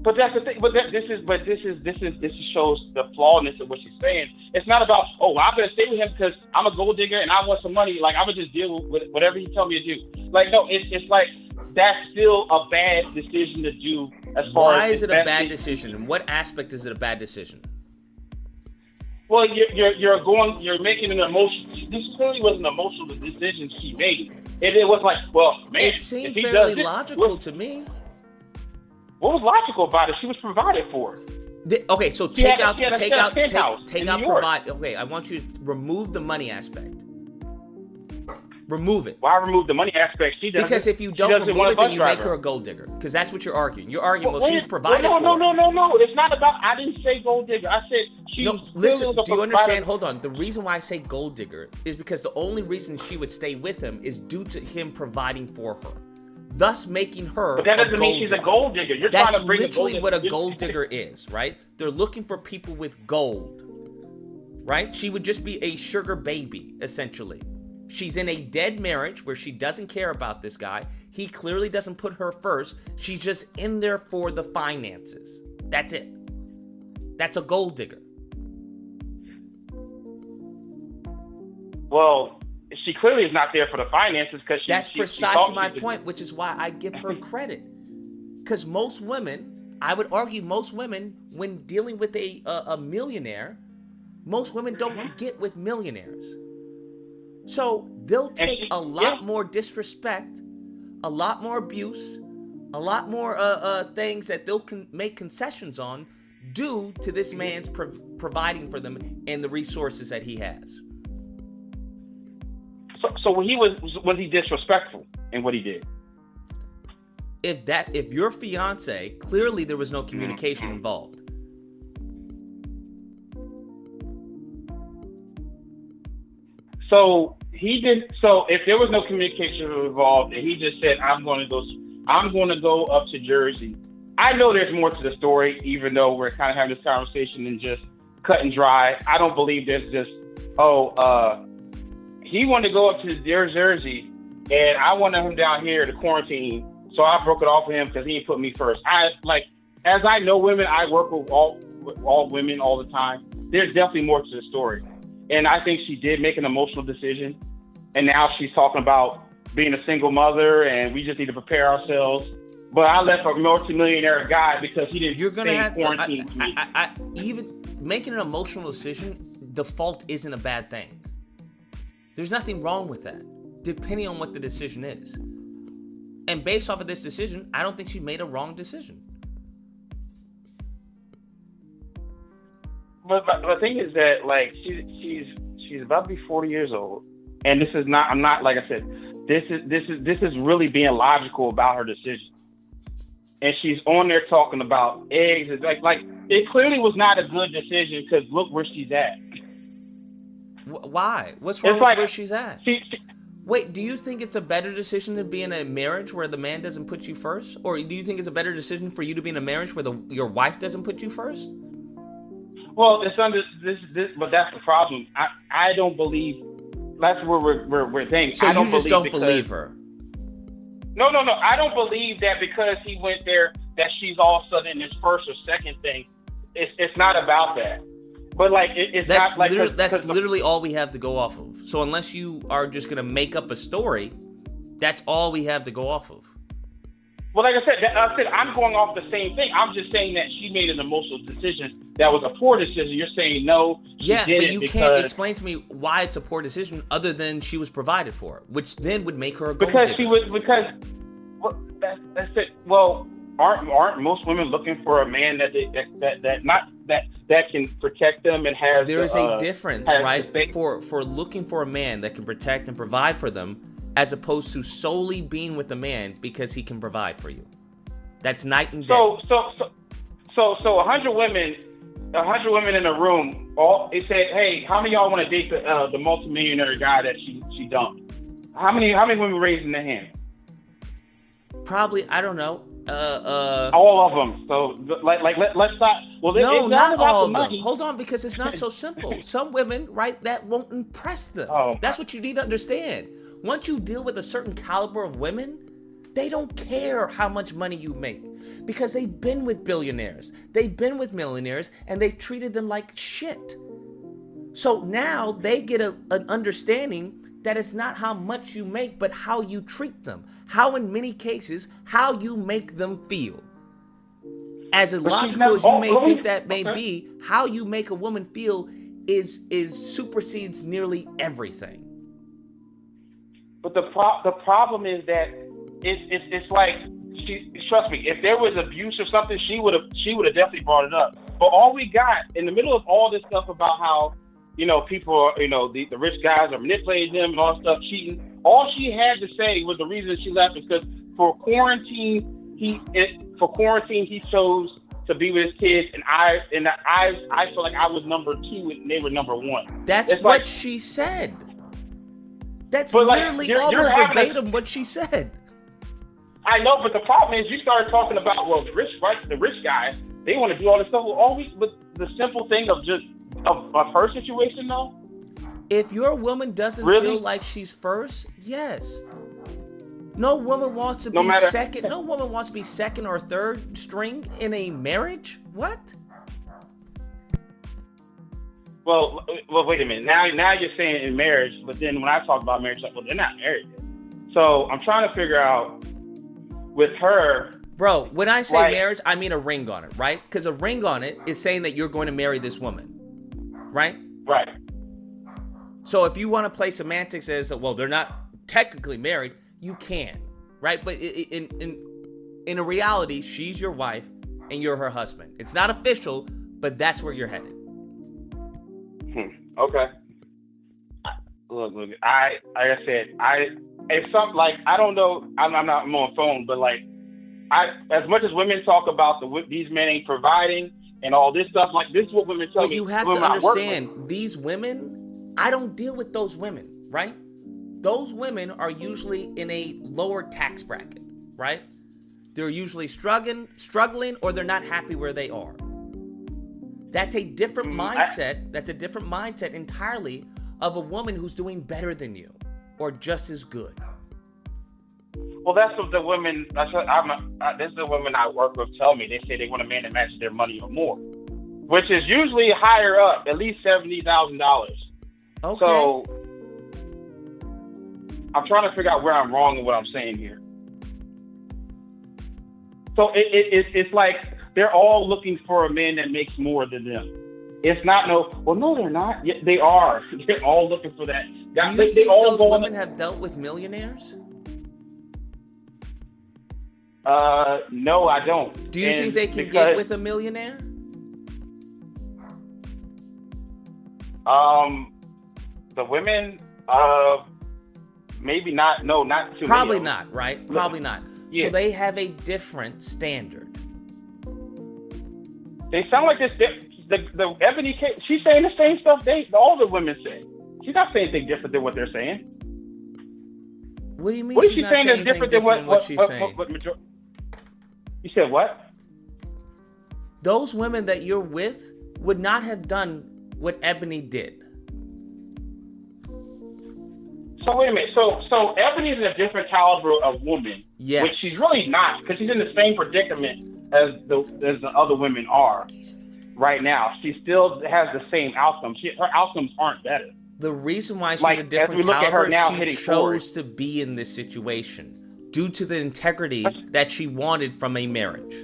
But that's the thing. This shows the flawedness of what she's saying. It's not about, oh, I'm gonna stay with him because I'm a gold digger and I want some money. Like, I'm gonna just deal with whatever he tell me to do. Like, no, it's like that's still a bad decision to do. As far Why as is it a bad decision? In what aspect is it a bad decision? Well, you're making an emotion. This clearly was an emotional decision she made. It was like, well, man, It seemed if he fairly does this, logical to me. What was logical about it? She was provided for. Okay, so She take had out provide. Okay, I want you to remove the money aspect. Remove it. Why remove the money aspect? She doesn't. Because if you don't remove it, then you make her a gold digger. Because that's what you're arguing. You're arguing, well, she was provided for. No. It's not about. I didn't say gold digger. I said she. No, listen. Do you understand? Hold on. The reason why I say gold digger is because the only reason she would stay with him is due to him providing for her, thus making her. But that doesn't mean she's a gold digger. You're That's trying to bring literally what a gold digger is, right? They're looking for people with gold, right? She would just be a sugar baby, essentially. She's in a dead marriage where she doesn't care about this guy. He clearly doesn't put her first. She's just in there for the finances. That's it. That's a gold digger. Well, she clearly is not there for the finances because That's precisely my point, which is why I give her credit. Because most women, I would argue most women, when dealing with a millionaire, most women don't get with millionaires. So they'll take a lot more disrespect, a lot more abuse, a lot more things that they'll make concessions on due to this man's providing for them and the resources that he has. So when was he disrespectful in what he did? If your fiance, clearly there was no communication involved. So he did. So if there was no communication involved, and he just said, "I'm going to go up to Jersey." I know there's more to the story, even though we're kind of having this conversation and just cut and dry. I don't believe there's just, he wanted to go up to Jersey, and I wanted him down here to quarantine, so I broke it off with him because he didn't put me first. As I know women, I work with all women all the time. There's definitely more to the story. And I think she did make an emotional decision. And now she's talking about being a single mother and we just need to prepare ourselves. But I left a multimillionaire guy because he didn't stay in quarantine. Even making an emotional decision, default isn't a bad thing. There's nothing wrong with that, depending on what the decision is. And based off of this decision, I don't think she made a wrong decision. But the thing is that, like, she's about to be 40 years old, and this is not. I'm not, like I said. This is really being logical about her decision, and she's on there talking about eggs. It's like it clearly was not a good decision because look where she's at. Why? What's wrong with where she's at? Wait, do you think it's a better decision to be in a marriage where the man doesn't put you first, or do you think it's a better decision for you to be in a marriage where your wife doesn't put you first? Well, it's under this, but that's the problem. I don't believe. That's where we're saying. So I don't you just don't believe her. No. I don't believe that because he went there that she's all of a sudden in this first or second thing. It's not about that. But like it's that's not like that's literally all we have to go off of. So unless you are just gonna make up a story, that's all we have to go off of. Well, like I said, I'm going off the same thing. I'm just saying that she made an emotional decision that was a poor decision. You're saying no, she did but you can't explain to me why it's a poor decision other than she was provided for, which then would make her a gold digger. That's it. Well, aren't most women looking for a man that can protect them and has? There is a difference, right? For looking for a man that can protect and provide for them, as opposed to solely being with a man because he can provide for you. That's night and day. So 100 women in a room, they said, "Hey, how many of y'all want to date the multimillionaire guy that she dumped?" How many women raising their hand? Probably, I don't know, All of them. So let's not. Well, no, it's not about all the of them. money. Hold on, because it's not so simple. Some women, right, that won't impress them. Oh. That's what you need to understand. Once you deal with a certain caliber of women, they don't care how much money you make because they've been with billionaires, they've been with millionaires, and they've treated them like shit. So now they get an understanding that it's not how much you make, but how you treat them. How, in many cases, how you make them feel. As illogical as you may think that may be, how you make a woman feel is supersedes nearly everything. But the problem is that it's like trust me, if there was abuse or something, she would have definitely brought it up. But all we got in the middle of all this stuff about how people are, the rich guys are manipulating them and all stuff, cheating. All she had to say was the reason she left is because for quarantine he chose to be with his kids, and I feel like I was number 2 and they were number 1. That's what she said. That's literally almost verbatim what she said. I know, but the problem is you started talking about the rich guys, they want to do all this stuff. But the simple thing of her situation though. If your woman doesn't feel like she's first, yes. No woman wants to be second. No woman wants to be second or third string in a marriage. What? Well, wait a minute. Now you're saying in marriage, but then when I talk about marriage, like, well, they're not married yet. So I'm trying to figure out with her. Bro, when I say marriage, I mean a ring on it, right? Because a ring on it is saying that you're going to marry this woman, right? Right. So if you want to play semantics as, well, they're not technically married, you can, right? But in a reality, she's your wife and you're her husband. It's not official, but that's where you're headed. Okay. Look. It's something like, I don't know. I'm on phone, but like, as much as women talk about these men ain't providing and all this stuff, like this is what women tell me. But you have to understand, these women, I don't deal with those women, right? Those women are usually in a lower tax bracket, right? They're usually struggling, or they're not happy where they are. That's a different mindset. That's a different mindset entirely of a woman who's doing better than you or just as good. Well, that's what the women. This is the women I work with tell me. They say they want a man that matches their money or more, which is usually higher up, at least $70,000. Okay. So I'm trying to figure out where I'm wrong in what I'm saying here. So it's like they're all looking for a man that makes more than them. It's not no, they're not. Yeah, they are. They're all looking for that. Do you think those women have dealt with millionaires? No, I don't. Do you think they can get with a millionaire? The women, maybe not. No, not too. Probably not, right? Probably not. Yeah. So they have a different standard. They sound like this. The Ebony K, she's saying the same stuff all the women say. She's not saying anything different than what they're saying. What do you mean? What is she saying that's different than what she's saying? You said what? Those women that you're with would not have done what Ebony did. So wait a minute. So Ebony is a different caliber of woman. Yes. Which she's really not, because she's in the same predicament as the other women are right now. She still has the same outcome. Her outcomes aren't better. The reason why she's a different caliber, she chose to be in this situation due to the integrity that she wanted from a marriage.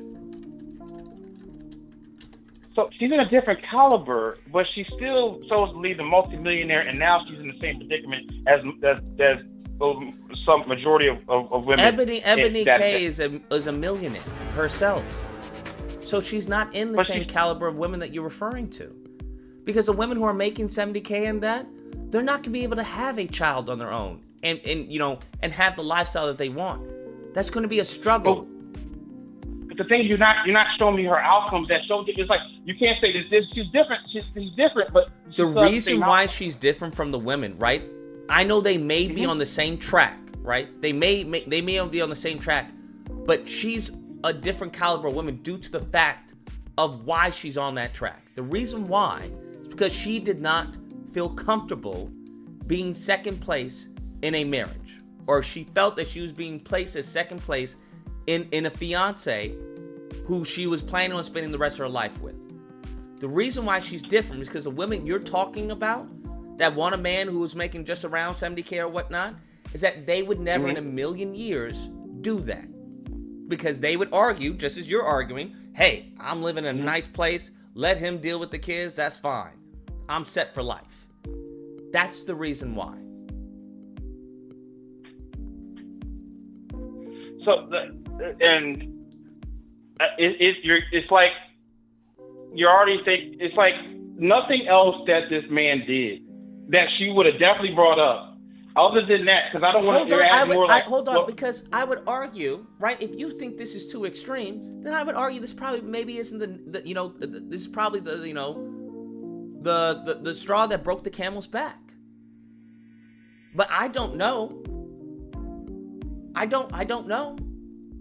So she's in a different caliber, but she still chose to leave the multimillionaire, and now she's in the same predicament as some majority of women. Ebony K is a millionaire herself. So she's not in the same caliber of women that you're referring to. Because the women who are making $70K and that, they're not going to be able to have a child on their own and have the lifestyle that they want. That's going to be a struggle. But the thing, you're not showing me her outcomes that show. It's like you can't say this. She's different. She's different, but the reason why she's different from the women, right? I know they may be on the same track, right? They may be on the same track, but she's a different caliber of woman due to the fact of why she's on that track. The reason why is because she did not feel comfortable being second place in a marriage, or she felt that she was being placed as second place in a fiance who she was planning on spending the rest of her life with. The reason why she's different is because the women you're talking about that want a man who is making just around 70K or whatnot, is that they would never in a million years do that. Because they would argue, just as you're arguing, hey, I'm living in a nice place, let him deal with the kids, that's fine. I'm set for life. That's the reason why. So, it's like you already think it's like nothing else that this man did that she would have definitely brought up. Other than that, because I don't want to. Hold on, because I would argue, right? If you think this is too extreme, then I would argue this probably maybe isn't this is probably the straw that broke the camel's back. But I don't know. I don't know.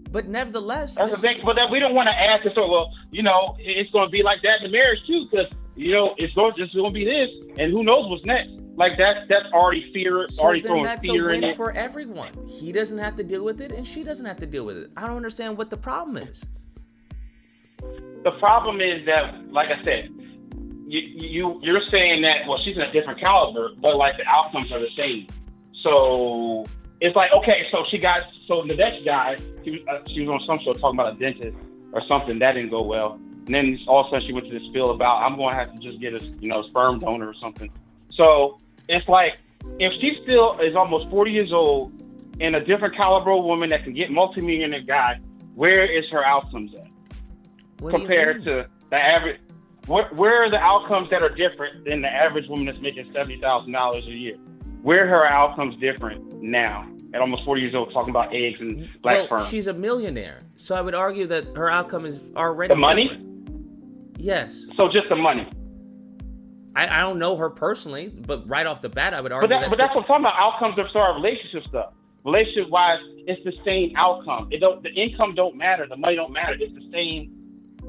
But nevertheless, that's the thing. But that we don't want to ask it. So well, it's going to be like that in the marriage too, because it's going to be this, and who knows what's next. Like that's already fear, so already then throwing that's fear a in win it. for everyone. He doesn't have to deal with it, and she doesn't have to deal with it. I don't understand what the problem is. The problem is that, like I said, you're saying that she's in a different caliber, but like the outcomes are the same. So it's like okay, so the next guy, she was on some show talking about a dentist or something that didn't go well, and then all of a sudden she went to this spiel about I'm going to have to just get a sperm donor or something. So it's like, if she still is almost 40 years old and a different caliber woman that can get multi-millionaire guy, where is her outcomes at? Compared to the average, where are the outcomes that are different than the average woman that's making $70,000 a year? Where are her outcomes different now at almost 40 years old talking about eggs and black sperm? She's a millionaire. So I would argue that her outcome is already the money? Different. Yes. So just the money. I don't know her personally, but right off the bat, I would argue But that's what I'm talking about. Outcomes of our relationship stuff. Relationship-wise, it's the same outcome. The income don't matter. The money don't matter. It's the same.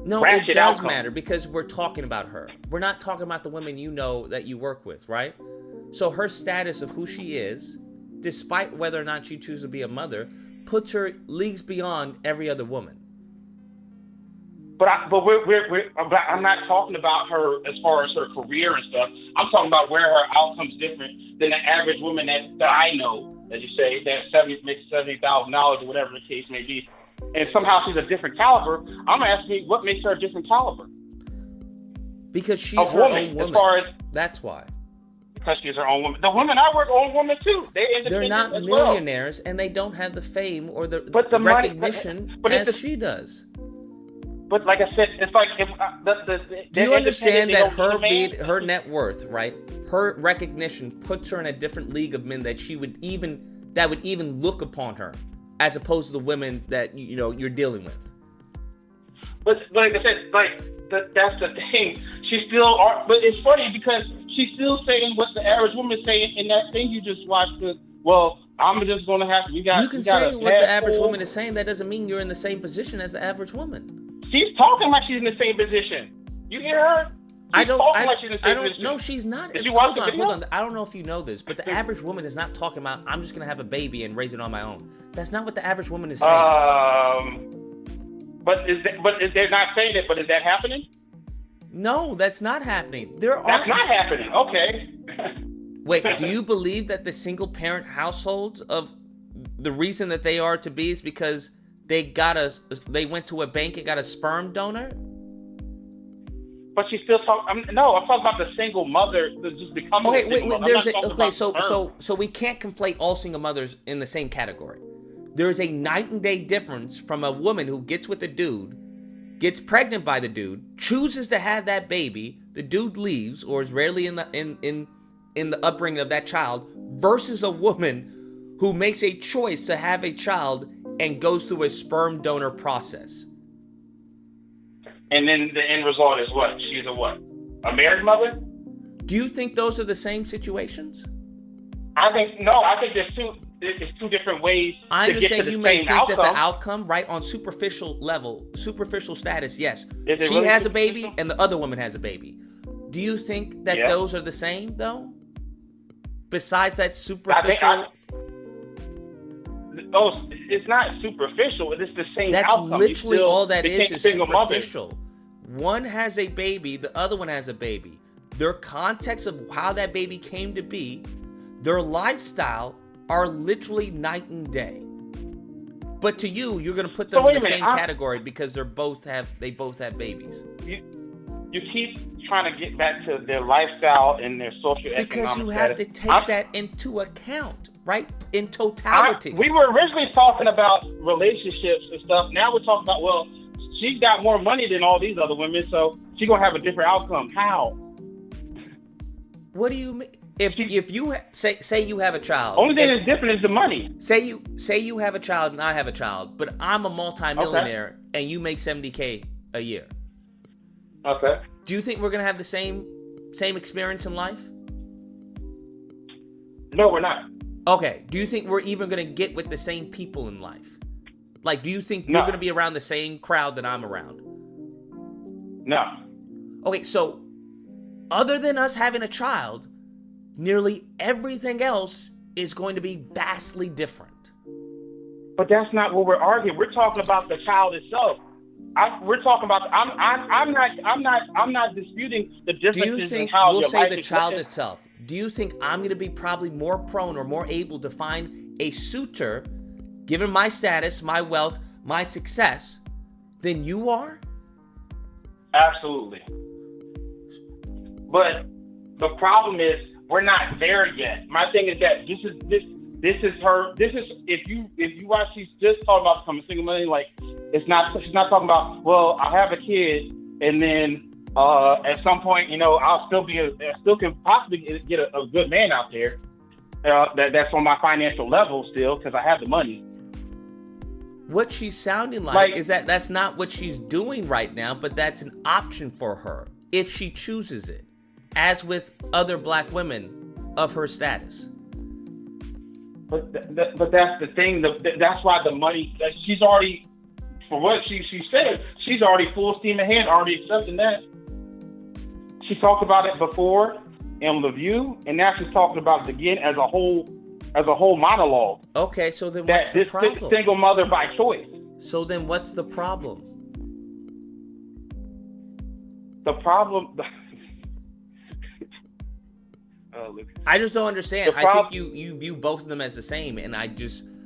No, it does matter because we're talking about her. We're not talking about the women that you work with, right? So her status of who she is, despite whether or not she chooses to be a mother, puts her leagues beyond every other woman. But I'm not talking about her as far as her career and stuff. I'm talking about where her outcome's different than the average woman that I know, as you say, that makes $70,000 or whatever the case may be. And somehow she's a different caliber. I'm asking what makes her a different caliber? Because she's her own woman. That's why. Because she's her own woman. The women I work own women too. They're not millionaires, and they don't have the fame or the recognition as she does. But like I said, it's like do you understand that her net worth, right? Her recognition puts her in a different league of men that would even look upon her, as opposed to the women that you're dealing with. But like I said, that's the thing. She's still, but it's funny because she's still saying what the average woman is saying in that thing you just watched. I'm just going to have to. You can say what the average woman is saying. That doesn't mean you're in the same position as the average woman. She's talking like she's in the same position. You hear her? No, she's not. Did you watch the video? Hold on. I don't know if you know this, but the average woman is not talking about, I'm just going to have a baby and raise it on my own. That's not what the average woman is saying. But they're not saying it, but is that happening? No, that's not happening. That's not happening. Okay. Wait, do you believe that the single parent households of the reason that they are to be is because they went to a bank and got a sperm donor? But she's still talking. I'm talking about the single mother that just becoming a single mother. So we can't conflate all single mothers in the same category. There is a night and day difference from a woman who gets with a dude, gets pregnant by the dude, chooses to have that baby, the dude leaves or is rarely in the upbringing of that child, versus a woman who makes a choice to have a child and goes through a sperm donor process. And then the end result is what? She's a married mother? Do you think those are the same situations? I think there's two. it's two different ways I to get to understand the you may same think outcome. that the outcome, right, on superficial level, superficial status, yes. Is it She really has a baby and the other woman has a baby. Do you think that Yeah. those are the same, though? Besides that superficial... It's not superficial. It's the same That's outcome. literally all that is single mother. superficial. One has a baby, the other one has a baby. Their context of how that baby came to be, their lifestyle are literally night and day. But to you, you're going to put them So in wait the a minute, same category because they both have babies. You keep trying to get back to their lifestyle and their socioeconomic Because you have to take that into account, right? In totality. We were originally talking about relationships and stuff. Now we're talking about, well, she's got more money than all these other women, so she's going to have a different outcome. How? What do you mean? If you say you have a child, Only thing that's different is the money. Say you have a child and I have a child, but I'm a multi-millionaire and you make $70K a year. Okay. Do you think we're gonna have the same experience in life? No, we're not. Okay. Do you think we're even gonna get with the same people in life? Like, do you think you're gonna be around the same crowd that I'm around? No. Okay, so other than us having a child, nearly everything else is going to be vastly different. But that's not what we're arguing. We're talking about the child itself. We're talking about. I'm not disputing the differences. Do you think in how we'll your say life the is child lived. itself? Do you think I'm going to be probably more prone or more able to find a suitor, given my status, my wealth, my success, than you are? Absolutely. But the problem is we're not there yet. My thing is that this is her. This is if you watch, she's just talking about becoming a single mother. Like she's not talking about, well, I have a kid and then at some point, I still can possibly get a good man out there that's on my financial level still because I have the money. What she's sounding like is that that's not what she's doing right now, but that's an option for her if she chooses it, as with other black women of her status. But that's the thing. That's why the money. She's already, for what she said, she's already full steam ahead, already accepting that. She talked about it before in The View, and now she's talking about it again as a whole monologue. Okay, so then what's the problem? This single mother by choice. So then what's the problem? The problem. I just don't understand. I think you view both of them as the same, and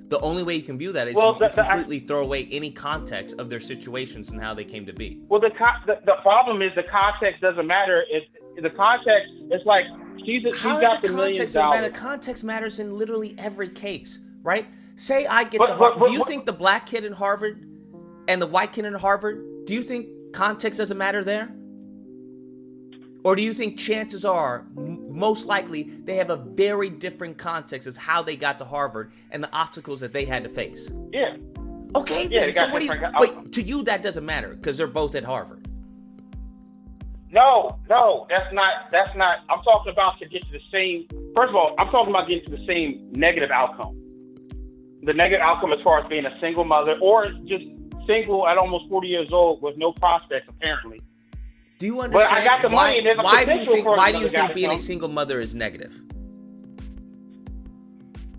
the only way you can view that is you completely throw away any context of their situations and how they came to be. Well, the problem is the context doesn't matter. The context, it's like she's got the $millions. Context matters in literally every case, right? Say I get to Harvard. Do you think the black kid in Harvard and the white kid in Harvard, do you think context doesn't matter there? Or do you think chances are, most likely, they have a very different context of how they got to Harvard and the obstacles that they had to face? Yeah. Okay, yeah, then. So what do you... Wait, to you that doesn't matter because they're both at Harvard. No, that's not. I'm talking about to get to the same. First of all, I'm talking about getting to the same negative outcome. The negative outcome as far as being a single mother or just single at almost 40 years old with no prospects, apparently. Do you understand? But I got the money. There's a why do you think being a come. single mother is negative?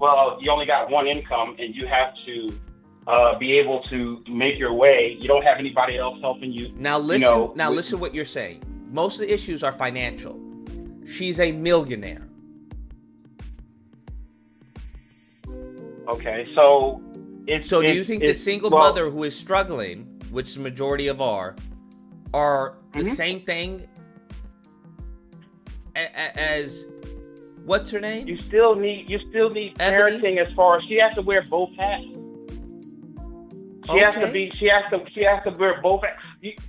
Well, you only got one income, and you have to be able to make your way. You don't have anybody else helping you. Now listen. Listen what you're saying. Most of the issues are financial. She's a millionaire. Okay, so do you think the single mother who is struggling, which the majority of are the same thing as what's her name? You still need parenting as far as she has to wear both hats. She has to wear both hats.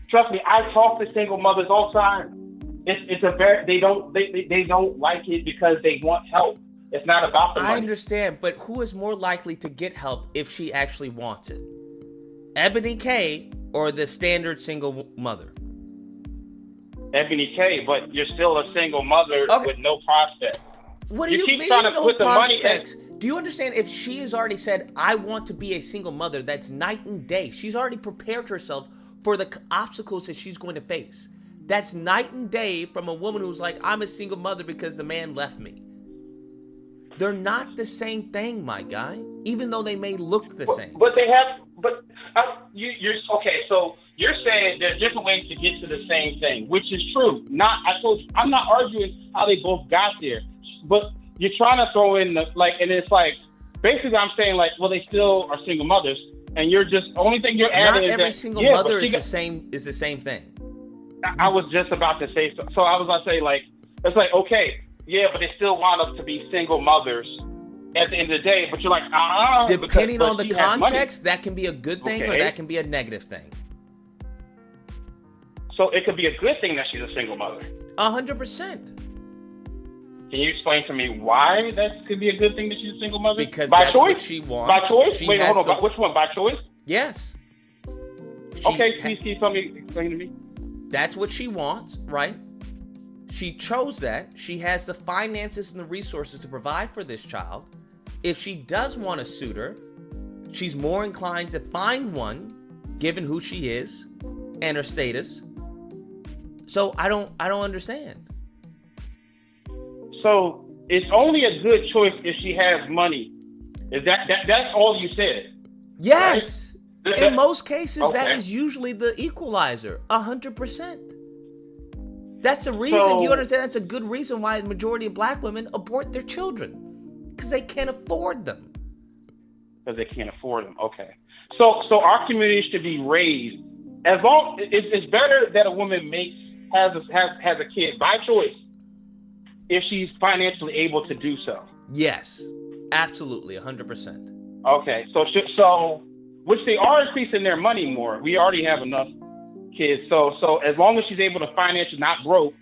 Trust me, I talk to single mothers all the time. They don't like it because they want help. It's not about the money. I understand, but who is more likely to get help if she actually wants it? Ebony K or the standard single mother? Ebony K, but you're still a single mother with no prospect. What do you keep mean trying to no put the money prospects? Do you understand? If she has already said, I want to be a single mother, that's night and day. She's already prepared herself for the obstacles that she's going to face. That's night and day from a woman who's like, I'm a single mother because the man left me. They're not the same thing, my guy, even though they may look the same. But they have, you're okay. So you're saying there's different ways to get to the same thing, which is true. I'm not arguing how they both got there, but you're trying to throw in and it's like, basically I'm saying like, well, they still are single mothers, and you're just, the only thing you're adding is not every that, single mother is the same thing. I was just about to say, so I was about to say like, it's like, okay, yeah, but they still want us to be single mothers at the end of the day, but you're like, depending on the context, that can be a good thing or that can be a negative thing. So it could be a good thing that she's a single mother. 100%. Can you explain to me why that could be a good thing that she's a single mother? Because by that's choice? What she wants. By choice? She Wait, hold on. Which one? By choice? Yes. Okay, please explain to me. That's what she wants, right? She chose that. She has the finances and the resources to provide for this child. If she does want a suitor, she's more inclined to find one, given who she is and her status. So I don't understand. So it's only a good choice if she has money. Is that's all you said? Yes. Right? In most cases, okay. That is usually the equalizer. 100%. That's the reason, you understand, that's a good reason why the majority of black women abort their children. Because they can't afford them. Because they can't afford them, okay. So our community should be raised, as long, it's better that a woman has a kid by choice if she's financially able to do so. Yes, absolutely, 100%. Okay, so which they are increasing their money more. We already have enough kids, so as long as she's able to financially not broke,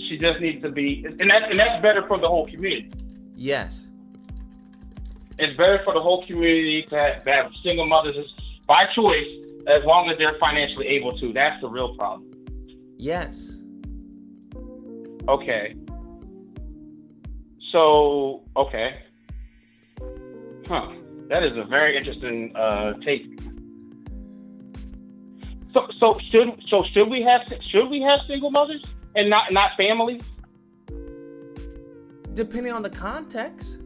she just needs to be, and that's better for the whole community. Yes, it's better for the whole community to have single mothers by choice, as long as they're financially able to. That's the real problem. Yes. Okay. So, okay. Huh. That is a very interesting take. So should we have single mothers and not families? Depending on the context.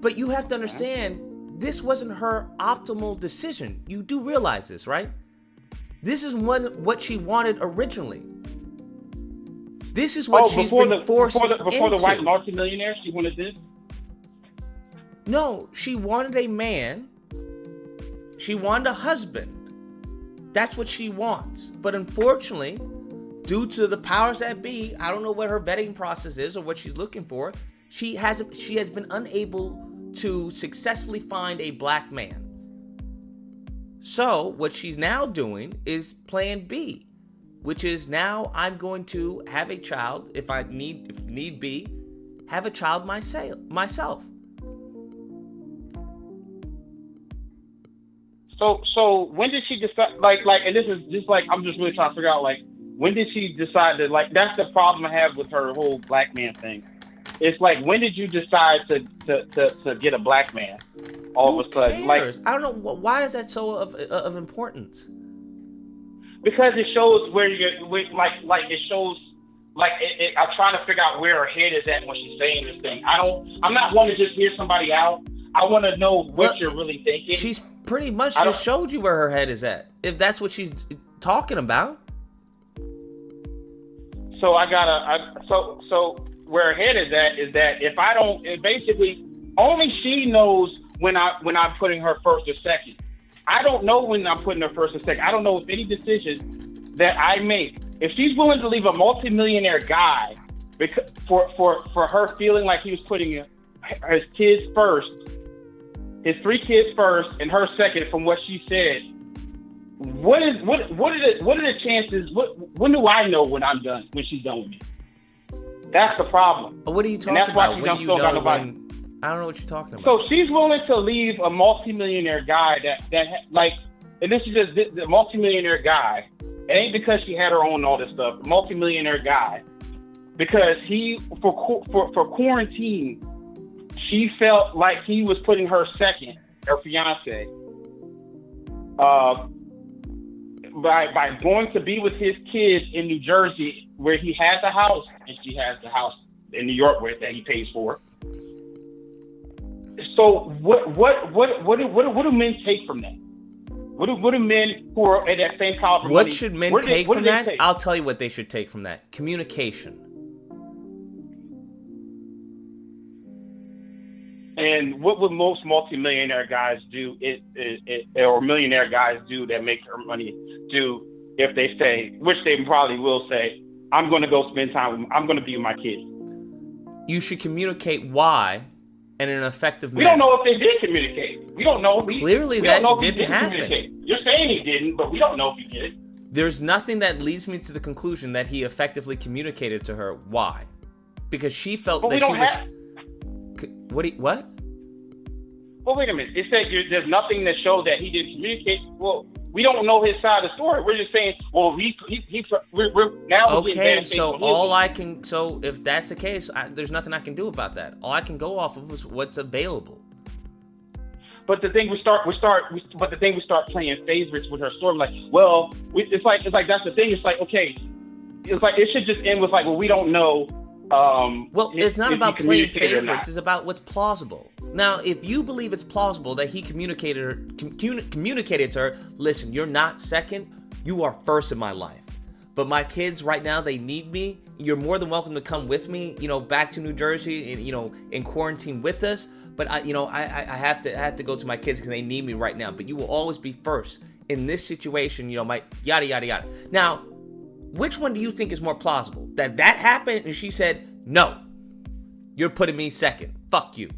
But you have to understand, this wasn't her optimal decision. You do realize this, right? This is what she wanted originally. This is what she's been forced into. Before the white multimillionaire, she wanted this? No, she wanted a man. She wanted a husband. That's what she wants. But unfortunately, due to the powers that be, I don't know what her vetting process is or what she's looking for, she has been unable to successfully find a black man. So what she's now doing is plan B, which is now I'm going to have a child, if need be, have a child myself. So when did she decide, and this is just like, I'm just really trying to figure out, when did she decide that, that's the problem I have with her whole black man thing. It's like, when did you decide to get a black man all of a sudden? I don't know, why is that so of importance? Because it shows where it shows, I'm trying to figure out where her head is at when she's saying this thing. I'm not wanting to just hear somebody out. I want to know what you're really thinking. She's pretty much just showed you where her head is at, if that's what she's talking about. So so where her head is at is that if I don't, basically only she knows when I'm putting her first or second. I don't know when I'm putting her first or second. I don't know if any decision that I make, if she's willing to leave a multimillionaire guy because for her feeling like he was putting his kids first, his 3 kids first and her second, from what she said, what are the chances? When do I know when I'm done? When she's done with me? That's the problem. What are you talking about? When do you know when? I don't know what you're talking about. So she's willing to leave a multimillionaire guy and this is just the multimillionaire guy. It ain't because she had her own and all this stuff. Multimillionaire guy because for quarantine, she felt like he was putting her second, her fiance, by going to be with his kids in New Jersey, where he has a house and she has the house in New York that he pays for. So what do men take from that? What do men who are at that same caliber? What should men take from that? I'll tell you what they should take from that. Communication. And what would most multimillionaire guys do, or millionaire guys do that make their money do if they say, which they probably will say, I'm going to go spend time, I'm going to be with my kids? You should communicate why in an effective manner. We don't know if they did communicate. We don't know. Clearly we that don't know if didn't happen. You're saying he didn't, but we don't know if he did. There's nothing that leads me to the conclusion that he effectively communicated to her why. Because she felt that she was... What? Well, wait a minute. It said there's nothing that showed that he didn't communicate. Well, we don't know his side of the story. We're just saying, well, we're now... Okay, so if that's the case, there's nothing I can do about that. All I can go off of is what's available. But the thing we start playing favorites with her story, like, well, it's like that's the thing. It's like, okay, it's like it should just end with like, well, we don't know. Well, it's not about playing favorites. It's about what's plausible. Now, if you believe it's plausible that he communicated to her, listen, you're not second, you are first in my life. But my kids right now, they need me. You're more than welcome to come with me, back to New Jersey and, in quarantine with us. But I have to go to my kids because they need me right now. But you will always be first in this situation, my yada, yada, yada. Now, which one do you think is more plausible? That happened and she said, no, you're putting me second. Fuck you.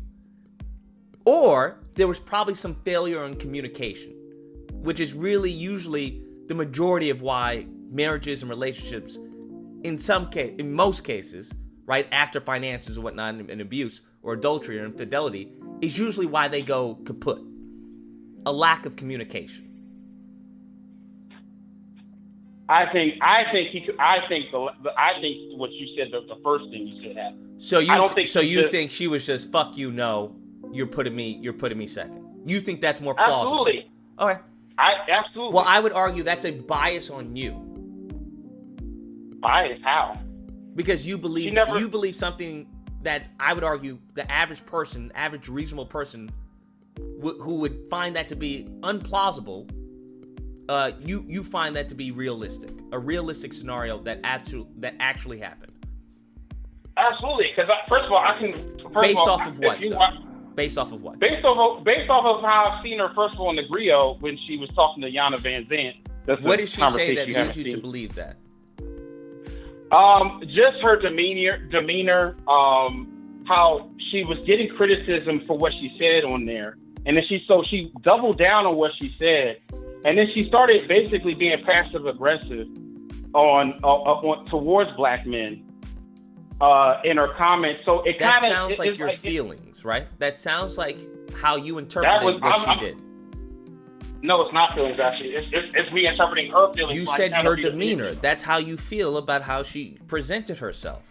Or there was probably some failure in communication, which is really usually the majority of why marriages and relationships, in most cases, right, after finances and whatnot, and abuse or adultery or infidelity, is usually why they go kaput. A lack of communication. I think what you said, the first thing you said happened. So you think she was just, fuck you, no, you're putting me second. You think that's more plausible? Absolutely. Okay. Absolutely. Well, I would argue that's a bias on you. Bias? How? Because you believe something that I would argue the average reasonable person who would find that to be unplausible. You find that to be realistic, a realistic scenario that actually happened. Absolutely, because first of all, Based off of what? Based off of how I've seen her, first of all, in the Griot when she was talking to Yana Van Zant. What did she say that leads you to believe that? Just her demeanor, how she was getting criticism for what she said on there, and then she doubled down on what she said. And then she started basically being passive aggressive on towards black men in her comments. So it kind of sounds like your feelings, right? That sounds like how you interpreted what she did. No, it's not feelings. Actually, it's me interpreting her feelings. You said her demeanor. That's how you feel about how she presented herself.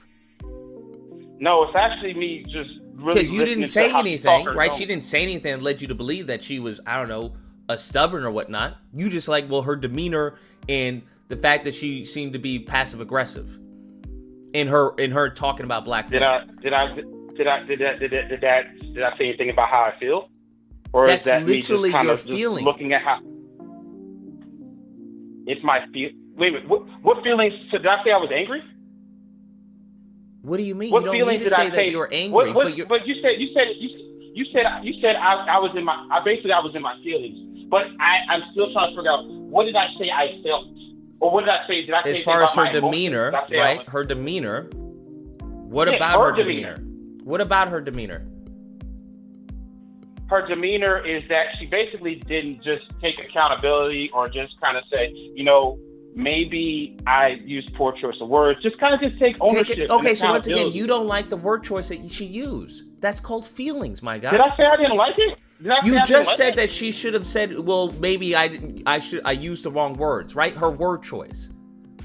No, it's actually me just really because you didn't say anything, right? She didn't say anything that led you to believe that she was, I don't know, a stubborn or whatnot. You just her demeanor and the fact that she seemed to be passive aggressive in her talking about black men. Did I say anything about how I feel? Or that's is that literally me just kind your of feelings. Looking at how it's my feel. Wait a minute. What feelings? Did I say I was angry? What do you mean? What you don't feelings need to did say I that you're angry. But you said I was in my. Basically, I was in my feelings. But I'm still trying to figure out, what did I say I felt? Or what did I say? Did I say as far as her emotions? demeanor, right? Her demeanor. What about her demeanor? What about her demeanor? Her demeanor is that she basically didn't just take accountability or just kind of say, maybe I used poor choice of words. Just kind of take ownership. Okay, so once again, you don't like the word choice that she used. That's called feelings, my guy. Did I say I didn't like it? You just said that she should have said, well, maybe I used the wrong words, right? Her word choice.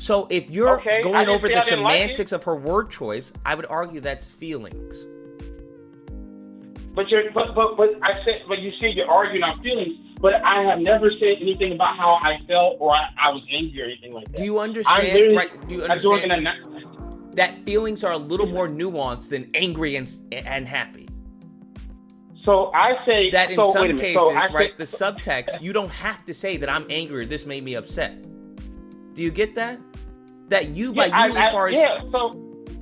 So if you're going over the semantics like of her word choice, I would argue that's feelings. But you see, you're arguing on feelings. But I have never said anything about how I felt or I was angry or anything like that. Do you understand? Right? Do you understand that feelings are a little more nuanced than angry and happy? So I say that in some cases, right? The subtext, you don't have to say that I'm angry or this made me upset. Do you get that? That you, as far as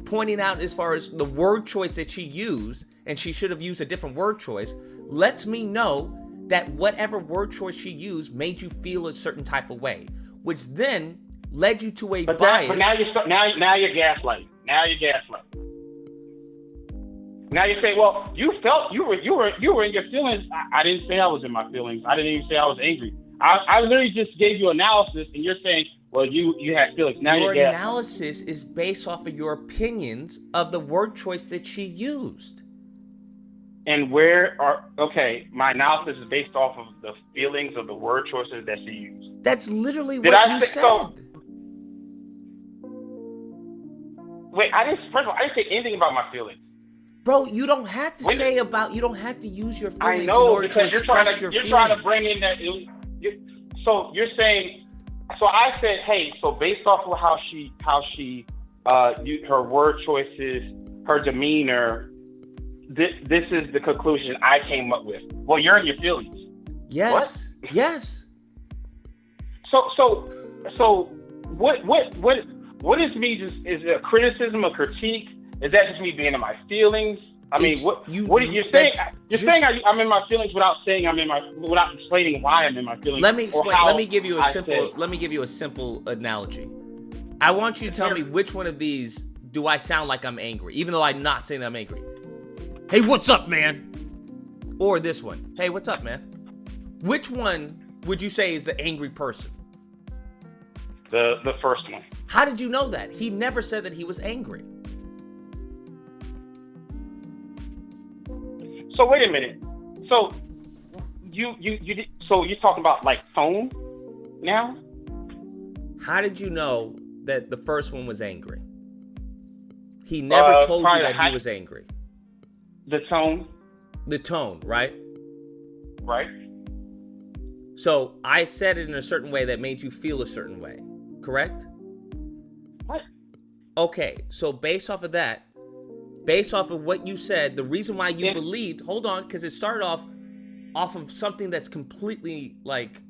pointing out as far as the word choice that she used, and she should have used a different word choice, lets me know that whatever word choice she used made you feel a certain type of way, which then led you to a bias. But now you're gaslighting. Now you're saying, well, you felt you were in your feelings. I didn't say I was in my feelings. I didn't even say I was angry. I literally just gave you analysis, and you're saying, well, you had feelings. Now your analysis is based off of your opinions of the word choice that she used. And my analysis is based off of the feelings of the word choices that she used. That's literally what you said. Wait, first of all, I didn't say anything about my feelings. Bro, you don't have to you don't have to use your feelings in order to express your feelings. You're trying to bring in that. So you're saying, so I said, hey, so based off of how she her word choices, her demeanor, this is the conclusion I came up with. Well, you're in your feelings. Yes. What? Yes. So what is me? Is it a criticism, a critique? Is that just me being in my feelings? I mean, what are you saying? You're saying I'm in my feelings without saying without explaining why I'm in my feelings. Let me explain. Let me give you a simple analogy. I want you to tell me which one of these do I sound like I'm angry, even though I'm not saying that I'm angry. Hey, what's up, man? Or this one. Hey, what's up, man? Which one would you say is the angry person? The first one. How did you know that? He never said that he was angry. So wait a minute. So so you're talking about like tone now? How did you know that the first one was angry? He never told you that he was angry. The tone? The tone, right? Right. So I said it in a certain way that made you feel a certain way, correct? What? Okay, so based off of that, based off of what you said, the reason why you believed, hold on, because it started off of something that's completely, like,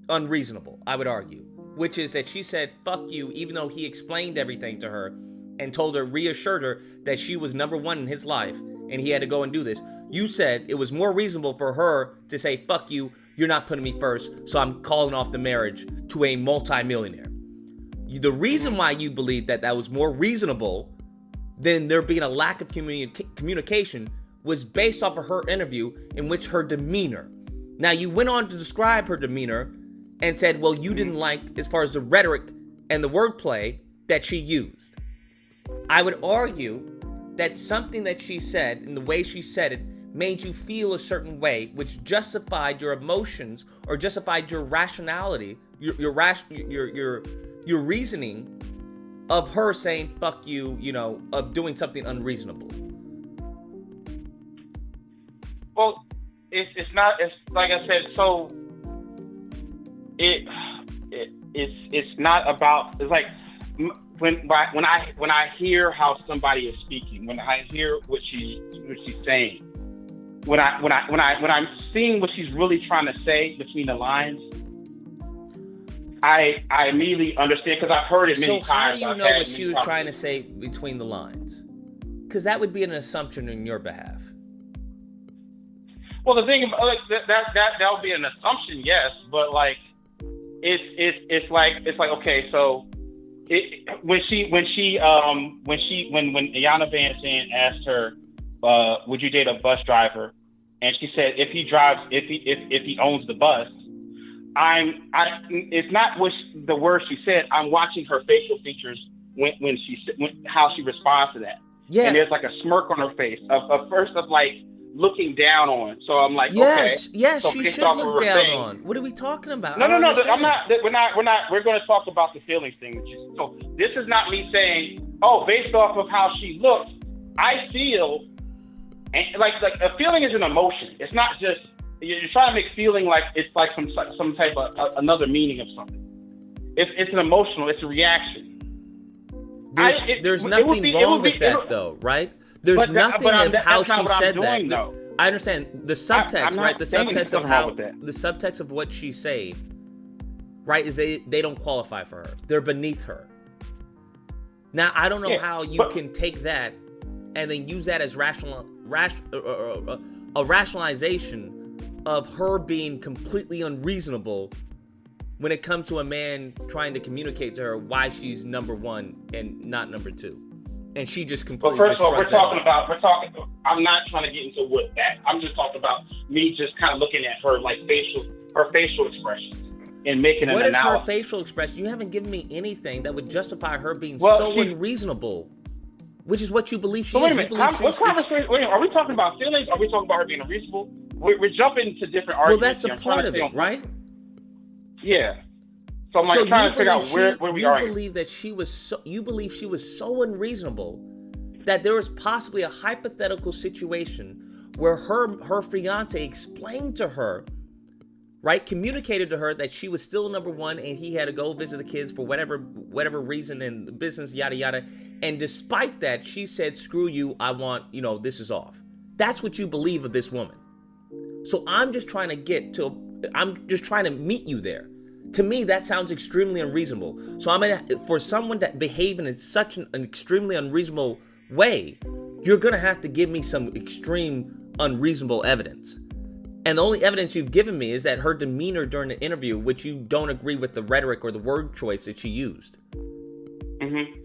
unreasonable, I would argue, which is that she said, fuck you, even though he explained everything to her and told her, reassured her that she was number one in his life and he had to go and do this. You said it was more reasonable for her to say, fuck you, you're not putting me first, so I'm calling off the marriage to a multimillionaire. The reason why you believed that that was more reasonable than there being a lack of communication was based off of her interview, in which her demeanor. Now, you went on to describe her demeanor and said, well, you didn't like as far as the rhetoric and the wordplay that she used. I would argue that something that she said and the way she said it made you feel a certain way, which justified your emotions or justified your rationality, your reasoning of her saying fuck you, you know, of doing something unreasonable. Well, it's not, it's like I said, so it's not about, it's like when I hear how somebody is speaking, when I hear what she's saying, when I'm seeing what she's really trying to say between the lines, I immediately understand, because I've heard it many times. So how do you know what she was trying to say between the lines? Because that would be an assumption on your behalf. Well, the thing about that would be an assumption, yes, but like it's like okay, so when Ayanna Van Zandt asked her, would you date a bus driver, and she said if he owns the bus. It's not what the words she said. I'm watching her facial features how she responds to that. Yeah. And there's like a smirk on her face of first of like looking down on. So I'm like, Yes, okay. yes, so she based should off look of her down thing- on. What are we talking about? No, I don't I'm understand. not. We're not. We're going to talk about the feelings thing. So this is not me saying, oh, based off of how she looks, I feel, and like a feeling is an emotion. It's not just you're trying to make feeling like it's like some type of another meaning of something. It's an emotional. It's a reaction. There's nothing wrong with that, though, right? There's nothing of how she said that. I understand the subtext, right? The subtext of how the subtext of what she's saying, right, is they don't qualify for her. They're beneath her. Now I don't know how you can take that and then use that as a rationalization of her being completely unreasonable when it comes to a man trying to communicate to her why she's number one and not number two. And she just completely. But first of all, I'm not trying to get into what that. I'm just talking about me just kind of looking at her like her facial expressions and making an analysis. What is her facial expression? You haven't given me anything that would justify her being so unreasonable, which is what you believe she is. Wait a minute. What conversation? Wait, are we talking about feelings? Are we talking about her being unreasonable? We're jumping to different arguments. Well, that's a part of it, right? Yeah. So I'm like trying to figure out where we are. You believe that you believe she was so unreasonable that there was possibly a hypothetical situation where her fiance explained to her, right, communicated to her that she was still number one and he had to go visit the kids for whatever reason and business, yada yada. And despite that, she said, "Screw you, I want, this is off." That's what you believe of this woman. So I'm just trying to meet you there. To me, that sounds extremely unreasonable. So for someone that behaving in such an extremely unreasonable way, you're gonna have to give me some extreme unreasonable evidence. And the only evidence you've given me is that her demeanor during the interview, which you don't agree with the rhetoric or the word choice that she used. Mm-hmm.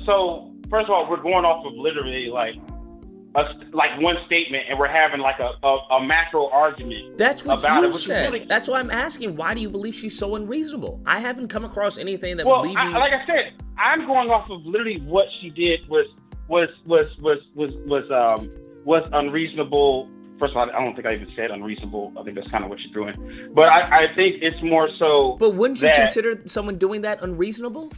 So first of all, we're going off of literally like one statement, and we're having like a macro argument. That's what about you said. Really... That's why I'm asking. Why do you believe she's so unreasonable? I haven't come across anything that would lead me. Like I said, I'm going off of literally what she did was unreasonable. First of all, I don't think I even said unreasonable. I think that's kind of what you're doing. But I think it's more so. But wouldn't you consider someone doing that unreasonable?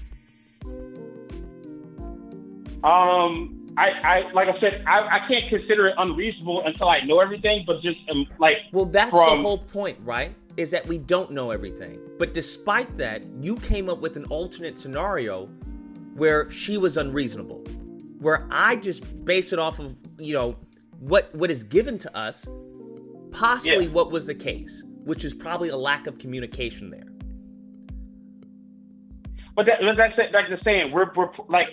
Like I said, I can't consider it unreasonable until I know everything, but just well, that's the whole point, right? Is that we don't know everything. But despite that, you came up with an alternate scenario where she was unreasonable, where I just base it off of, what is given to us, possibly what was the case, which is probably a lack of communication there. But that's it, like the saying, we're like,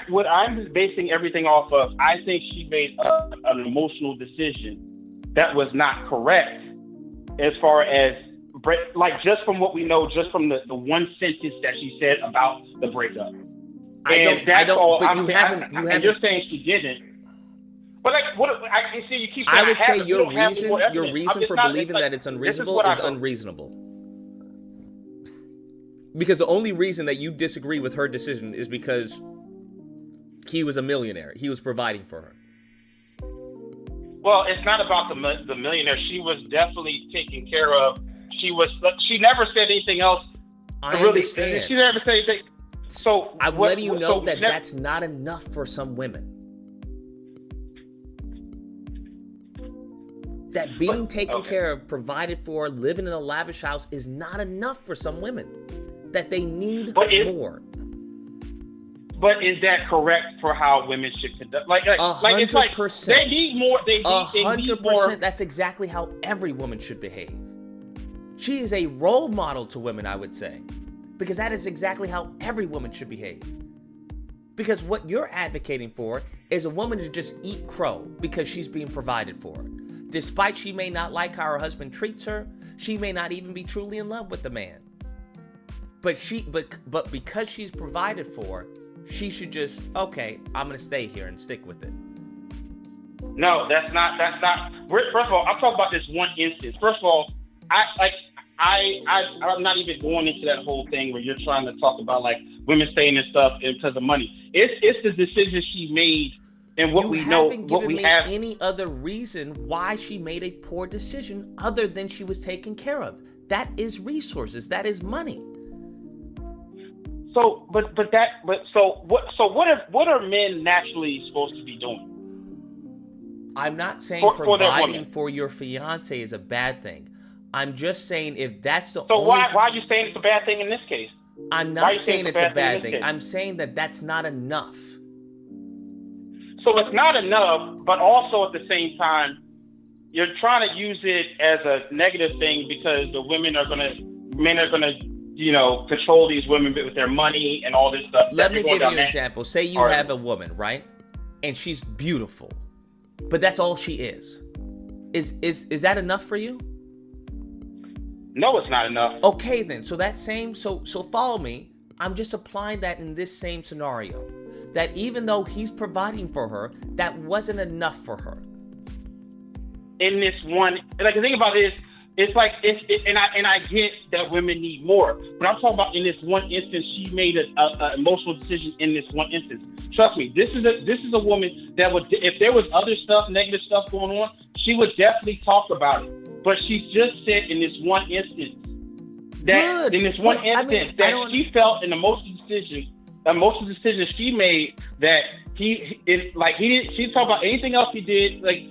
what I'm basing everything off of, I think she made an emotional decision that was not correct as far as, like, just from what we know, just from the one sentence that she said about the breakup. You're saying she didn't. But like, what I see, you keep saying I would say your reason for believing that it's unreasonable is unreasonable. Because the only reason that you disagree with her decision is because he was a millionaire. He was providing for her. Well, it's not about the millionaire. She was definitely taken care of. She never said anything else. I understand. She never said anything. So I'm letting you know that that's not enough for some women. That being taken care of, provided for, living in a lavish house is not enough for some women. That they need more. But is that correct for how women should conduct? Like it's like they need more. They need 100%. That's exactly how every woman should behave. She is a role model to women, I would say, because that is exactly how every woman should behave. Because what you're advocating for is a woman to just eat crow because she's being provided for. Despite she may not like how her husband treats her, she may not even be truly in love with the man. But because she's provided for, she should just, okay, I'm gonna stay here and stick with it. No, that's not. First of all, I'm talking about this one instance. First of all, I'm not even going into that whole thing where you're trying to talk about like women saying this stuff because of money. It's the decision she made and what we know, haven't what given we me have. any other reason why she made a poor decision other than she was taken care of. That is resources. That is money. So, what are men naturally supposed to be doing? I'm not saying For their providing woman. for your fiance is a bad thing. I'm just saying if that's the So only... why are you saying it's a bad thing in this case? I'm Why are you not saying it's a in bad this thing. case? I'm saying that that's not enough. So it's not enough, but also at the same time, you're trying to use it as a negative thing because the men are gonna, control these women with their money and all this stuff. Let me give you an example. Say you have a woman, right? And she's beautiful, but that's all she is. Is that enough for you? No, it's not enough. Okay, then. So so follow me. I'm just applying that in this same scenario. That even though he's providing for her, that wasn't enough for her. In this one, like the thing about it is, and I get that women need more, but I'm talking about in this one instance, she made an emotional decision in this one instance. Trust me, this is a woman that would, if there was other stuff, negative stuff going on, she would definitely talk about it. But she just said in this one instance that she felt an emotional decision she made that she didn't talk about anything else he did. I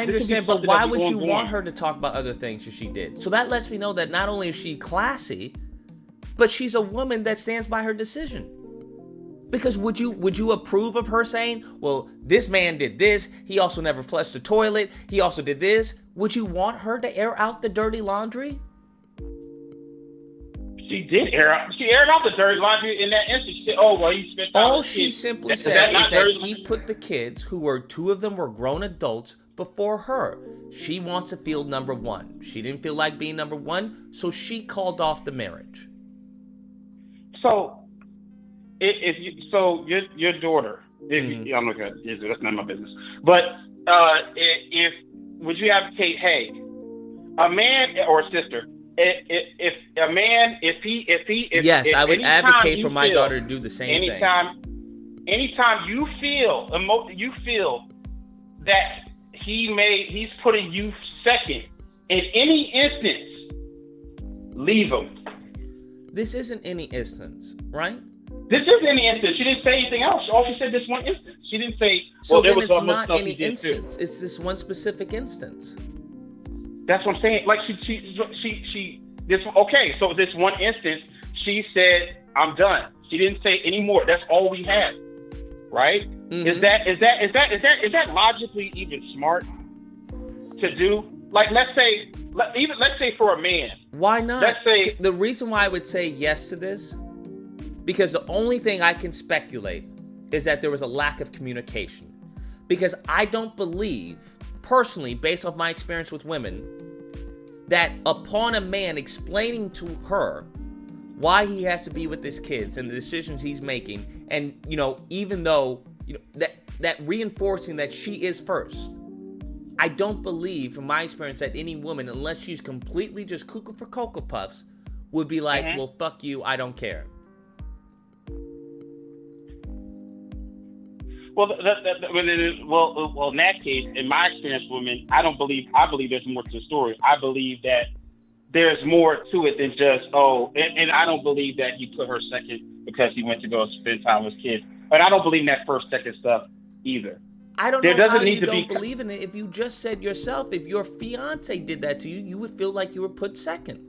understand, but why would you want her to talk about other things that she did? So that lets me know that not only is she classy, but she's a woman that stands by her decision. Because would you approve of her saying, well, this man did this, he also never flushed the toilet, he also did this? Would you want her to air out the dirty laundry? She did aired out the dirty laundry in that instance. She said, oh, well, he spent time All with she kids. simply Is said not is that dirty he put the kids, two of them were grown adults, before her. She wants to feel number one. She didn't feel like being number one, so she called off the marriage. So, your daughter, I'm not gonna, that's not my business. But would you advocate, hey, a man or a sister? Yes, I would advocate for my daughter to do the same thing. Anytime you feel that he's putting you second in any instance, leave him. This isn't any instance, right? This isn't any instance. She didn't say anything else. All she said this one instance. She didn't say. So then it's not any instance. It's this one specific instance. That's what I'm saying. Like okay. So this one instance, she said, "I'm done." She didn't say any more. That's all we had, right? Mm-hmm. Is that logically even smart to do? Like, let's say for a man. Why not? Let's say the reason why I would say yes to this, because the only thing I can speculate is that there was a lack of communication. Because I don't believe, personally, based off my experience with women, that upon a man explaining to her why he has to be with his kids and the decisions he's making, and even though that reinforcing that she is first, I don't believe, from my experience, that any woman, unless she's completely just cuckoo for Cocoa Puffs, would be like, well, fuck you, I don't care. Well, in that case, in my experience, women, I believe there's more to the story. I believe that there's more to it than just, and I don't believe that he put her second because he went to go spend time with his kids. And I don't believe in that first, second stuff either. I don't know how you don't believe in it if you just said yourself, if your fiance did that to you, you would feel like you were put second.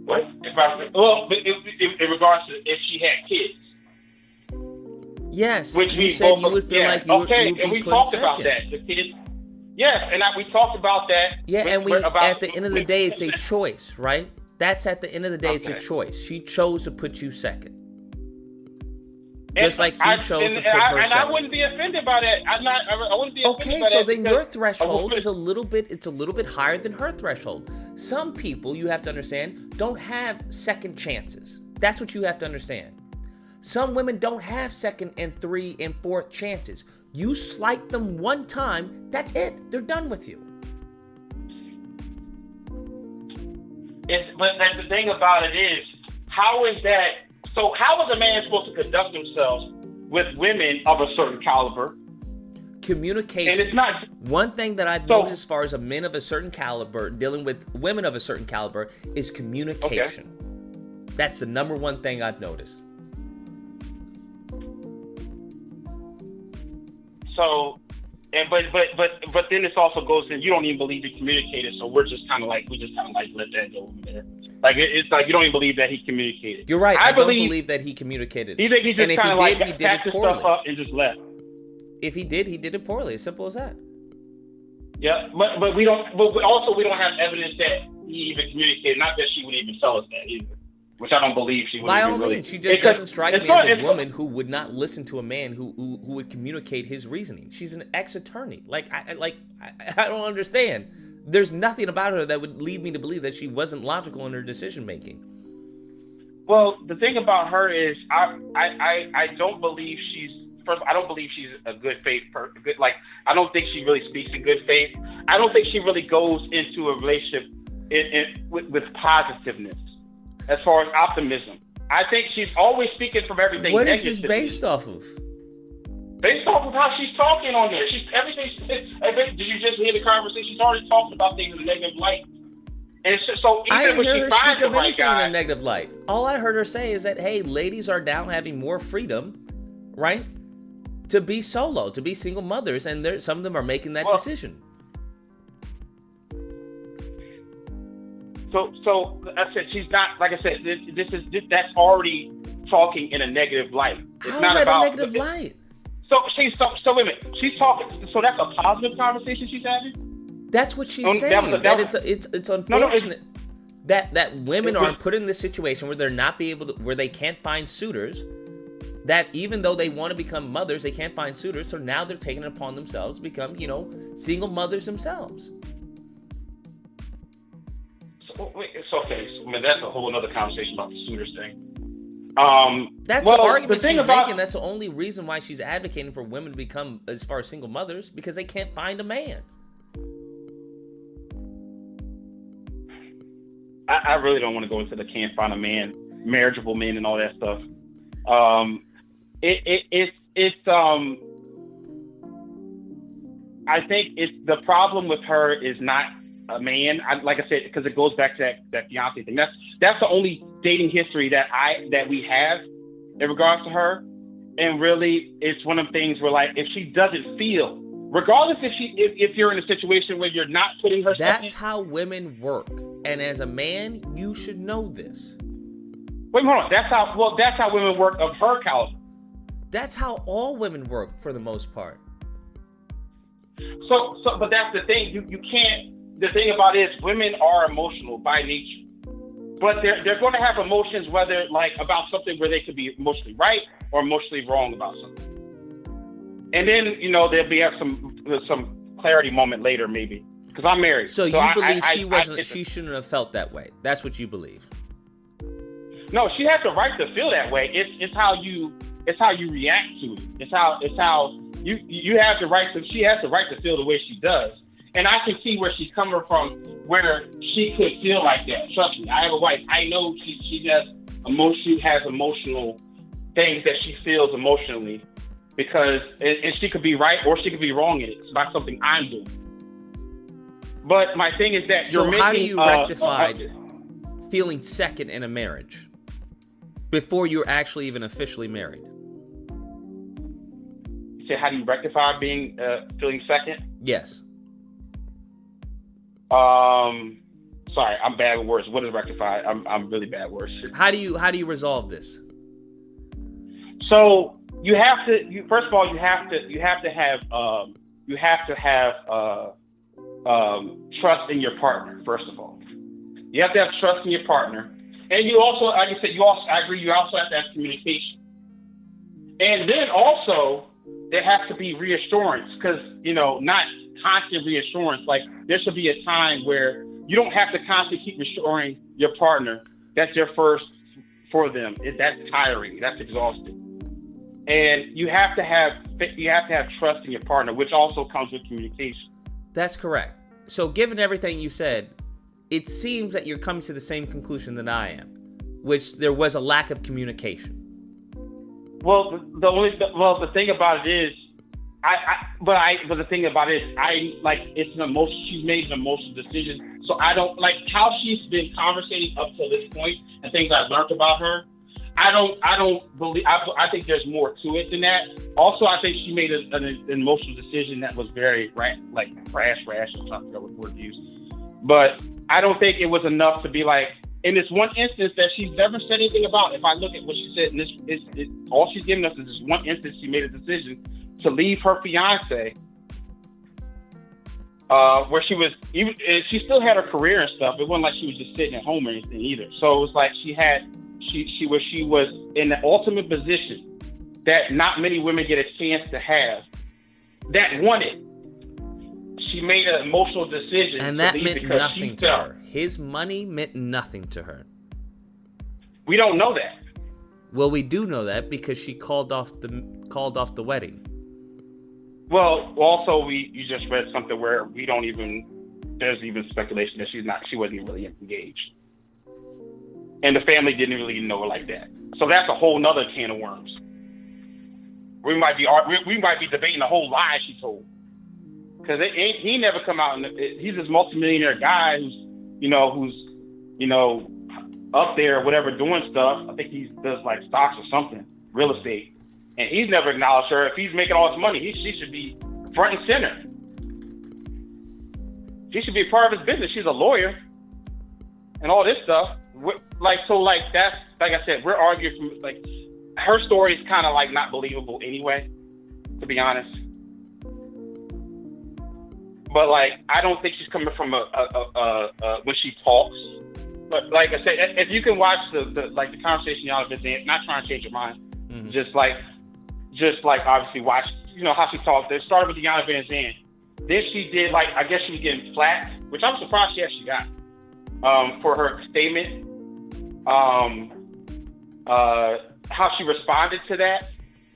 What? In regards to if she had kids. Yes, which you said you would feel like you would be and we put talked second. about that. The kids. Yes, and we talked about that. Yeah, and at the end of the day, it's a choice, right? That's at the end of the day, it's a choice. She chose to put you second. Just like he chose to put her second. And I wouldn't be offended by that. I wouldn't be offended by that. Okay, so then your threshold is a little bit higher than her threshold. Some people, you have to understand, don't have second chances. That's what you have to understand. Some women don't have second and third and fourth chances. You slight them one time, that's it. They're done with you. But the thing about it is, how is a man supposed to conduct themselves with women of a certain caliber. Communication. And it's not one thing that I've noticed as far as a men of a certain caliber dealing with women of a certain caliber is communication. Okay. That's the number one thing I've noticed. So, and but then this also goes in. You don't even believe he communicated, so we just kind of like let that go over there. Like it's like you don't even believe that he communicated. You're right. I don't believe that he communicated. You think he just kind of like packed his stuff up and just left? If he did it poorly. As simple as that. Yeah, but we don't. But also we don't have evidence that he even communicated. Not that she would even tell us that either. Which I don't believe she would. By even all really. means, she just doesn't strike me as a woman who would not listen to a man who would communicate his reasoning. She's an ex-attorney. I don't understand. There's nothing about her that would lead me to believe that she wasn't logical in her decision making. Well, the thing about her is, I don't believe she's. First, I don't believe she's a good faith person. I don't think she really speaks in good faith. I don't think she really goes into a relationship with positiveness. As far as optimism, I think she's always speaking from everything. What is this based off of? Based off of how she's talking on there. Did you just hear the conversation? She's already talking about things in a negative light. And it's just, so even I didn't when hear she her finds speak the of right anything guy, in a negative light. All I heard her say is that, hey, ladies are down having more freedom, right? To be solo, to be single mothers, and some of them are making that decision. So I said she's not. Like I said, that's already talking in a negative light. It's How not is that about a negative light. So wait a minute. She's talking. So that's a positive conversation she's having. That's what she's saying. It's unfortunate that women are put in this situation where they're not where they can't find suitors. That even though they want to become mothers, they can't find suitors. So now they're taking it upon themselves to become, single mothers themselves. It's okay. I mean, that's a whole other conversation about the suitors thing. That's the argument she's making. That's the only reason why she's advocating for women to become, as far as single mothers, because they can't find a man. I really don't want to go into the can't find a man, marriageable men, and all that stuff. I think it's the problem with her is not a man. Like I said, because it goes back to that fiance thing. That's the only dating history that we have in regards to her. And really, it's one of the things where, like, if she doesn't feel, regardless if you're in a situation where you're not putting her. That's how women work. And as a man, you should know this. Wait, hold on. That's how women work of her caliber. That's how all women work for the most part. But that's the thing. You can't. The thing about it is, women are emotional by nature, but they're going to have emotions, whether like about something where they could be emotionally right or emotionally wrong about something. And then there'll be some clarity moment later, maybe, because I'm married. So you believe she shouldn't have felt that way? That's what you believe? No, she has the right to feel that way. It's how you react to it. It's how you have the right to. She has the right to feel the way she does. And I can see where she's coming from, where she could feel like that. Trust me, I have a wife. I know she has emotional things that she feels emotionally, because and she could be right or she could be wrong in it. It's about something I'm doing. But my thing is that you're making. How do you rectify feeling second in a marriage before you're actually even officially married? You say, how do you rectify being feeling second? Yes. Sorry, I'm bad with words. What is rectify? I'm really bad with words. How do you resolve this? So you have to. First of all, you have to have trust in your partner. First of all, you have to have trust in your partner, and you also, like I said, I agree. You also have to have communication, and then also there has to be reassurance, because not constant reassurance. Like, there should be a time where you don't have to constantly keep reassuring your partner that you're first for them. That's tiring. That's exhausting. And you have to have trust in your partner, which also comes with communication. That's correct. So, given everything you said, it seems that you're coming to the same conclusion that I am, which there was a lack of communication. Well, the thing about it is, but the thing about it is, it's an emotion. She's made an emotional decision, so I don't like how she's been conversating up to this point and things I've learned about her. I don't believe. I think there's more to it than that. Also, I think she made an emotional decision that was very rash. I'm trying to figure out what word to use, but I don't think it was enough to be like. In this one instance that she's never said anything about, if I look at what she said, and all she's given us is this one instance she made a decision to leave her fiance, where she was even she still had her career and stuff. It wasn't like she was just sitting at home or anything either. So it was like she was in the ultimate position that not many women get a chance to have. That wanted. She made an emotional decision, and that meant nothing to her. His money meant nothing to her. We don't know that. Well, we do know that because she called off the wedding. Well, also you just read something where there's even speculation that she wasn't really engaged, and the family didn't really know her like that. So that's a whole nother can of worms. We might be debating the whole lie she told. Because he never come out, and he's this multimillionaire guy who's up there or whatever doing stuff. I think he does like stocks or something, real estate, and he's never acknowledged her. If he's making all this money, she should be front and center. She should be a part of his business. She's a lawyer, and all this stuff. That's like I said, we're arguing from like her story is kind of like not believable anyway, to be honest. But like, I don't think she's coming from when she talks. But like I said, if you can watch the conversation y'all have been saying, not trying to change your mind, just like obviously watch, how she talks. It started with Deanna Van Zandt. Then she did I guess she was getting flack, which I'm surprised she actually got for her statement. How she responded to that,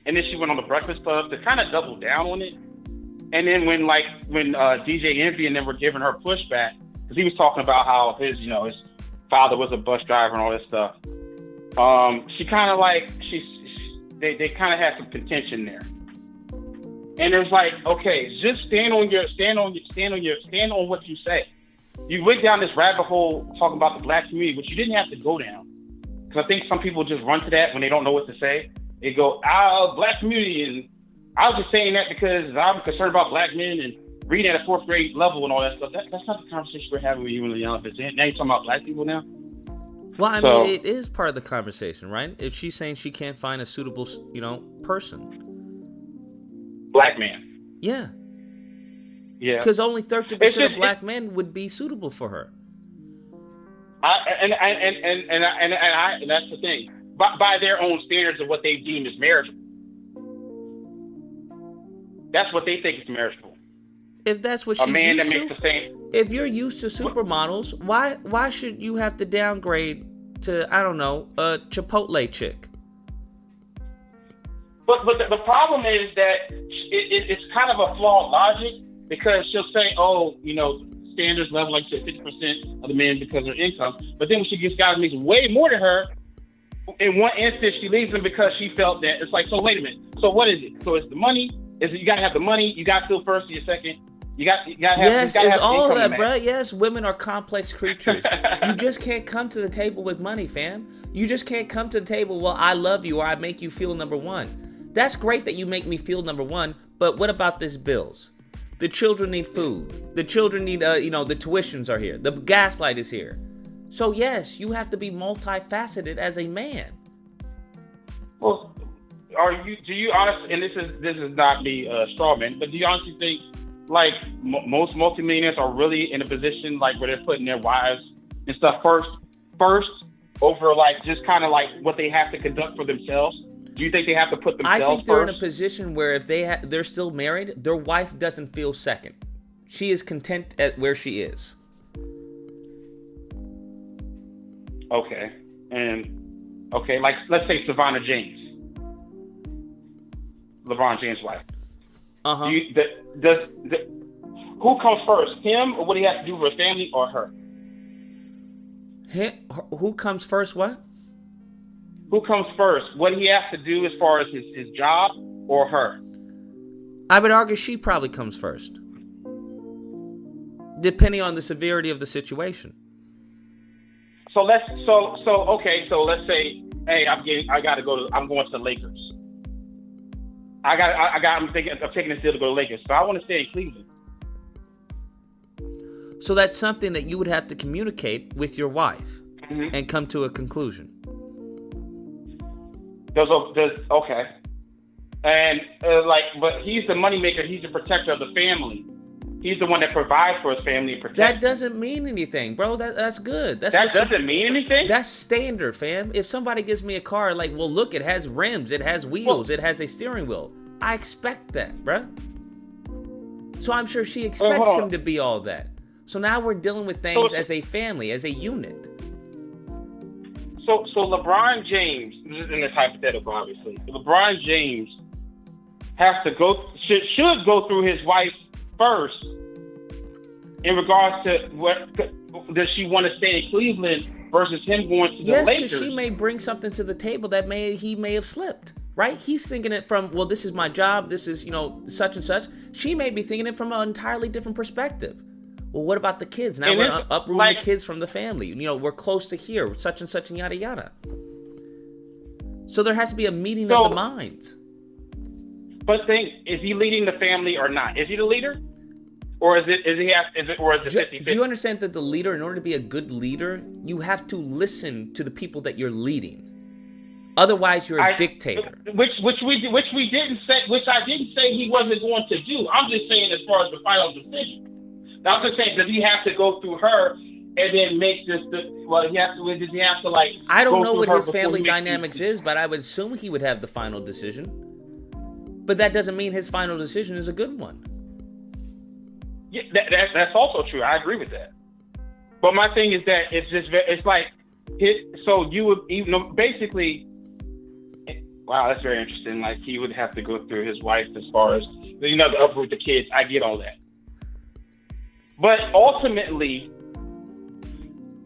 and then she went on the Breakfast Club to kind of double down on it. And then when DJ Envy and them were giving her pushback, because he was talking about how his father was a bus driver and all this stuff, she kind of they kind of had some contention there. And it was like, okay, just stand on what you say. You went down this rabbit hole talking about the black community, which you didn't have to go down. Because I think some people just run to that when they don't know what to say. They go, black community, and I was just saying that because I'm concerned about black men and reading at a 4th grade level and all that stuff. That's not the conversation we're having with you and Leon. Now you're talking about black people now? Well, I mean, it is part of the conversation, right? If she's saying she can't find a suitable, person. Black man. Yeah. Yeah. Because only 30% of black men would be suitable for her. And that's the thing. By their own standards of what they deem as marriageable. That's what they think is marriageable. If that's what she's used to. A man that makes the same. If you're used to supermodels, why should you have to downgrade to, I don't know, a Chipotle chick? But the problem is that it's kind of a flawed logic, because she'll say, standards level, like you said, 50% of the men because of their income. But then when she gets guys who makes way more than her, in one instance she leaves them because she felt that it's like, so wait a minute. So what is it? So it's the money? Is it you gotta have the money? You gotta feel first or you're second? You gotta have. Yes, you gotta it's have all income that, bro. Yes, women are complex creatures. You just can't come to the table with money, fam. You just can't come to the table, well, I love you or I make you feel number one. That's great that you make me feel number one, but what about this bills? The children need food. The children need, the tuitions are here. The gaslight is here. So yes, you have to be multifaceted as a man. Well, do you honestly, and this is not me straw man, but do you honestly think like most multimillionaires are really in a position like where they're putting their wives and stuff first over like just kind of like what they have to conduct for themselves? Do you think they have to put themselves first? I think they're in a position where if they're still married, their wife doesn't feel second. She is content at where she is. Okay. And like let's say Savannah James, LeBron James' wife. Uh-huh. Who comes first, him or what he has to do with his family, or her? Who comes first? What? who comes first? What he has to do as far as his job or her? I would argue she probably comes first, depending on the severity of the situation. So let's say, hey, I'm going to the Lakers. I'm taking this deal to go to Lakers. So I want to stay in Cleveland. So that's something that you would have to communicate with your wife and come to a conclusion. Okay. And but he's the moneymaker. He's the protector of the family. He's the one that provides for his family and protects. That doesn't mean anything, bro. That's good. That doesn't mean anything? That's standard, fam. If somebody gives me a car, like, well, look, it has rims, it has wheels, it has a steering wheel. I expect that, bro. So I'm sure she expects him to be all that. So now we're dealing with things as a family, as a unit. So LeBron James, this is in this hypothetical, obviously. LeBron James should go through his wife first in regards to what does she want to stay in Cleveland versus him going to the Lakers. Yes, because she may bring something to the table that he may have slipped, right? He's thinking it from, well, this is my job, this is, such and such. She may be thinking it from an entirely different perspective. Well, what about the kids? Now we're uprooting the kids from the family. We're close to here, such and such and yada yada. So there has to be a meeting of the minds. But is he leading the family or not? Is he the leader? Or is it 50-50? Do you understand that the leader, in order to be a good leader, you have to listen to the people that you're leading. Otherwise, you're a dictator. Which we didn't say. Which I didn't say he wasn't going to do. I'm just saying as far as the final decision. Now, I'm just saying, does he have to go through her and then make this? Does he have to like? I don't know what his family dynamics is, but I would assume he would have the final decision. But that doesn't mean his final decision is a good one. Yeah, that's also true. I agree with that. But my thing is that it's like, so you would, basically, wow, that's very interesting. Like, he would have to go through his wife as far as, to uproot the kids. I get all that. But ultimately,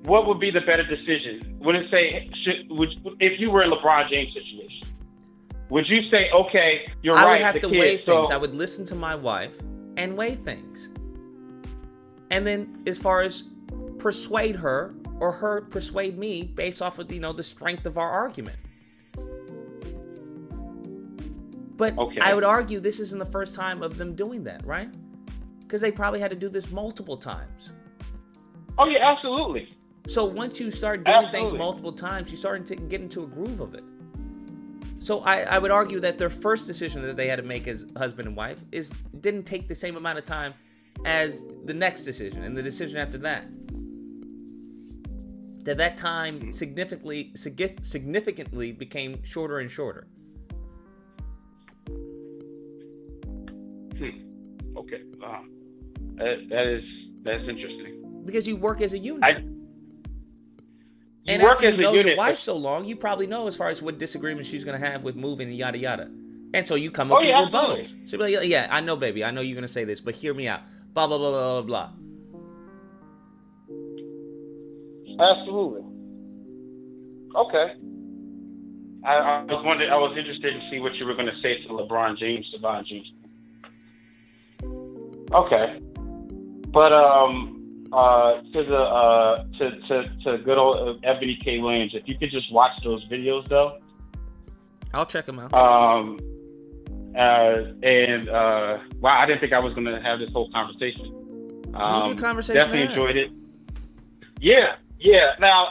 what would be the better decision? Would it say, if you were in LeBron James' situation, would you say, okay, you're right? I would have to weigh things. I would listen to my wife and weigh things. And then as far as persuade her or her persuade me based off of, the strength of our argument. But I would argue this isn't the first time of them doing that, right? Because they probably had to do this multiple times. Oh, yeah, absolutely. So once you start doing things multiple times, you start to get into a groove of it. So I would argue that their first decision that they had to make as husband and wife didn't take the same amount of time as the next decision and the decision after that. That time significantly became shorter and shorter. Okay. That's interesting. Because you work as a unit. And work after as you know a unit, your wife so long, you probably know as far as what disagreements she's going to have with moving and yada yada. And so you come up with rebuttals. So you're like, yeah, I know, baby. I know you're going to say this, but hear me out. Blah, blah, blah, blah, blah, blah. Absolutely. Okay. I was interested to see what you were going to say to LeBron James. Okay. But to good old Ebony K. Williams, if you could just watch those videos though. I'll check them out. Wow, I didn't think I was gonna have this whole conversation. It was a good conversation. Definitely enjoyed it. Yeah. Now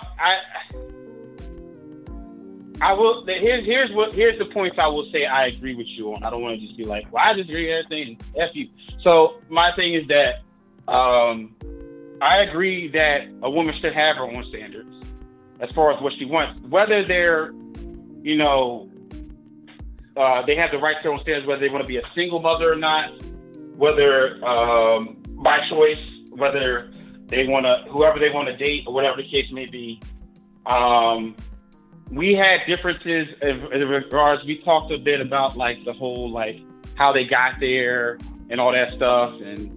I will. Here's the points I will say I agree with you on. I don't want to just be like, well, I disagree with everything. F you. So my thing is that I agree that a woman should have her own standards as far as what she wants, whether they're, they have the right to their own standards, whether they want to be a single mother or not, whether by choice, whether they want to, whoever they want to date or whatever the case may be. We had differences in regards. We talked a bit about like the whole like how they got there and all that stuff, and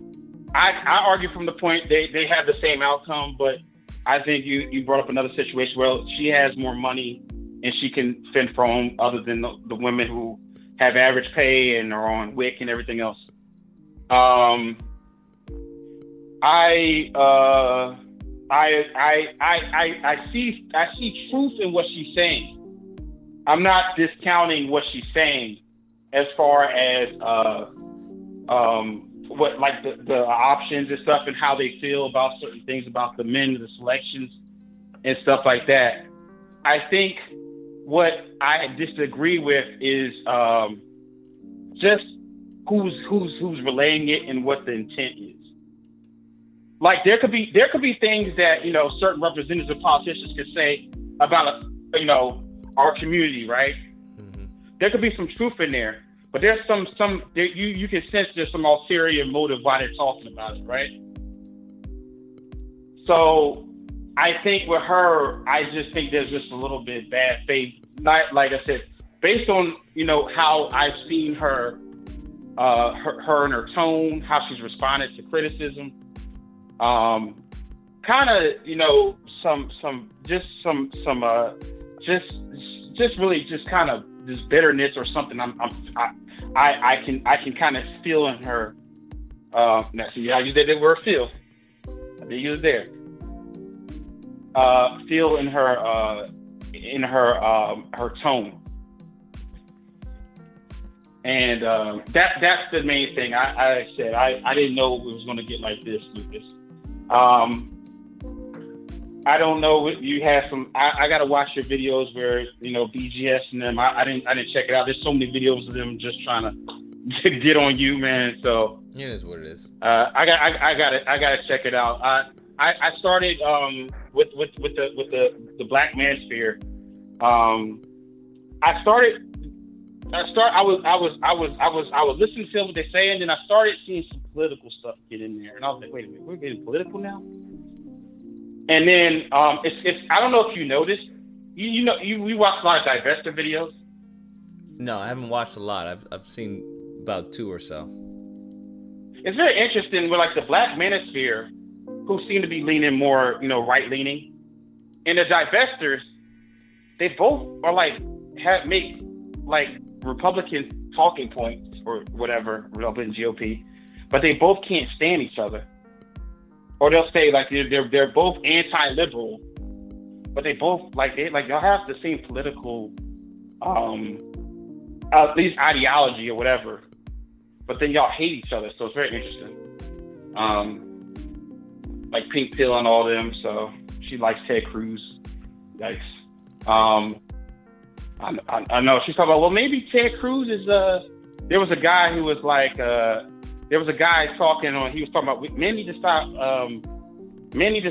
I argue from the point they have the same outcome, but I think you brought up another situation where she has more money and she can fend for home other than the women who have average pay and are on WIC and everything else. I see truth in what she's saying. I'm not discounting what she's saying as far as what like the options and stuff and how they feel about certain things about the men, the selections and stuff like that. I think what I disagree with is just who's relaying it and what the intent is. Like there could be things that, you know, certain representatives or politicians could say about, you know, our community, right? Mm-hmm. There could be some truth in there, but there's some you can sense there's some ulterior motive why they're talking about it, right? So I think with her, I just think there's just a little bit bad faith. Not, like I said, based on, you know, how I've seen her and her tone, how she's responded to criticism, kind of, you know, just really just kind of this bitterness or something. I can kind of feel in her. Now, see, I used that word feel. I did use there. Feel in her tone. And that's the main thing. I said I didn't know it was going to get like this, Lucas. I don't know. You have some. I got to watch your videos where, you know, BGS and them. I didn't check it out. There's so many videos of them just trying to get on you, man. So it is what it is. I gotta check it out. I started with the Black Manosphere. I was listening to what they say, and then I started seeing some political stuff get in there, and I was like, wait a minute, we're getting political now. And then it's I don't know if you noticed, we watch a lot of Divestor videos. No, I haven't watched a lot. I've seen about 2 or so. It's very interesting with like the Black Manosphere, who seem to be leaning more, you know, right leaning, and the Divestors, they both are make Republican talking points or whatever, Republican GOP, but they both can't stand each other. Or they'll say like they're both anti-liberal, but they both y'all have the same political at least ideology or whatever, but then y'all hate each other, so it's very interesting. Like Pink Pill and all them, so she likes Ted Cruz. Yikes. I know she's talking about, well, maybe Ted Cruz is there was a guy who was like there was a guy talking on, he was talking about men need to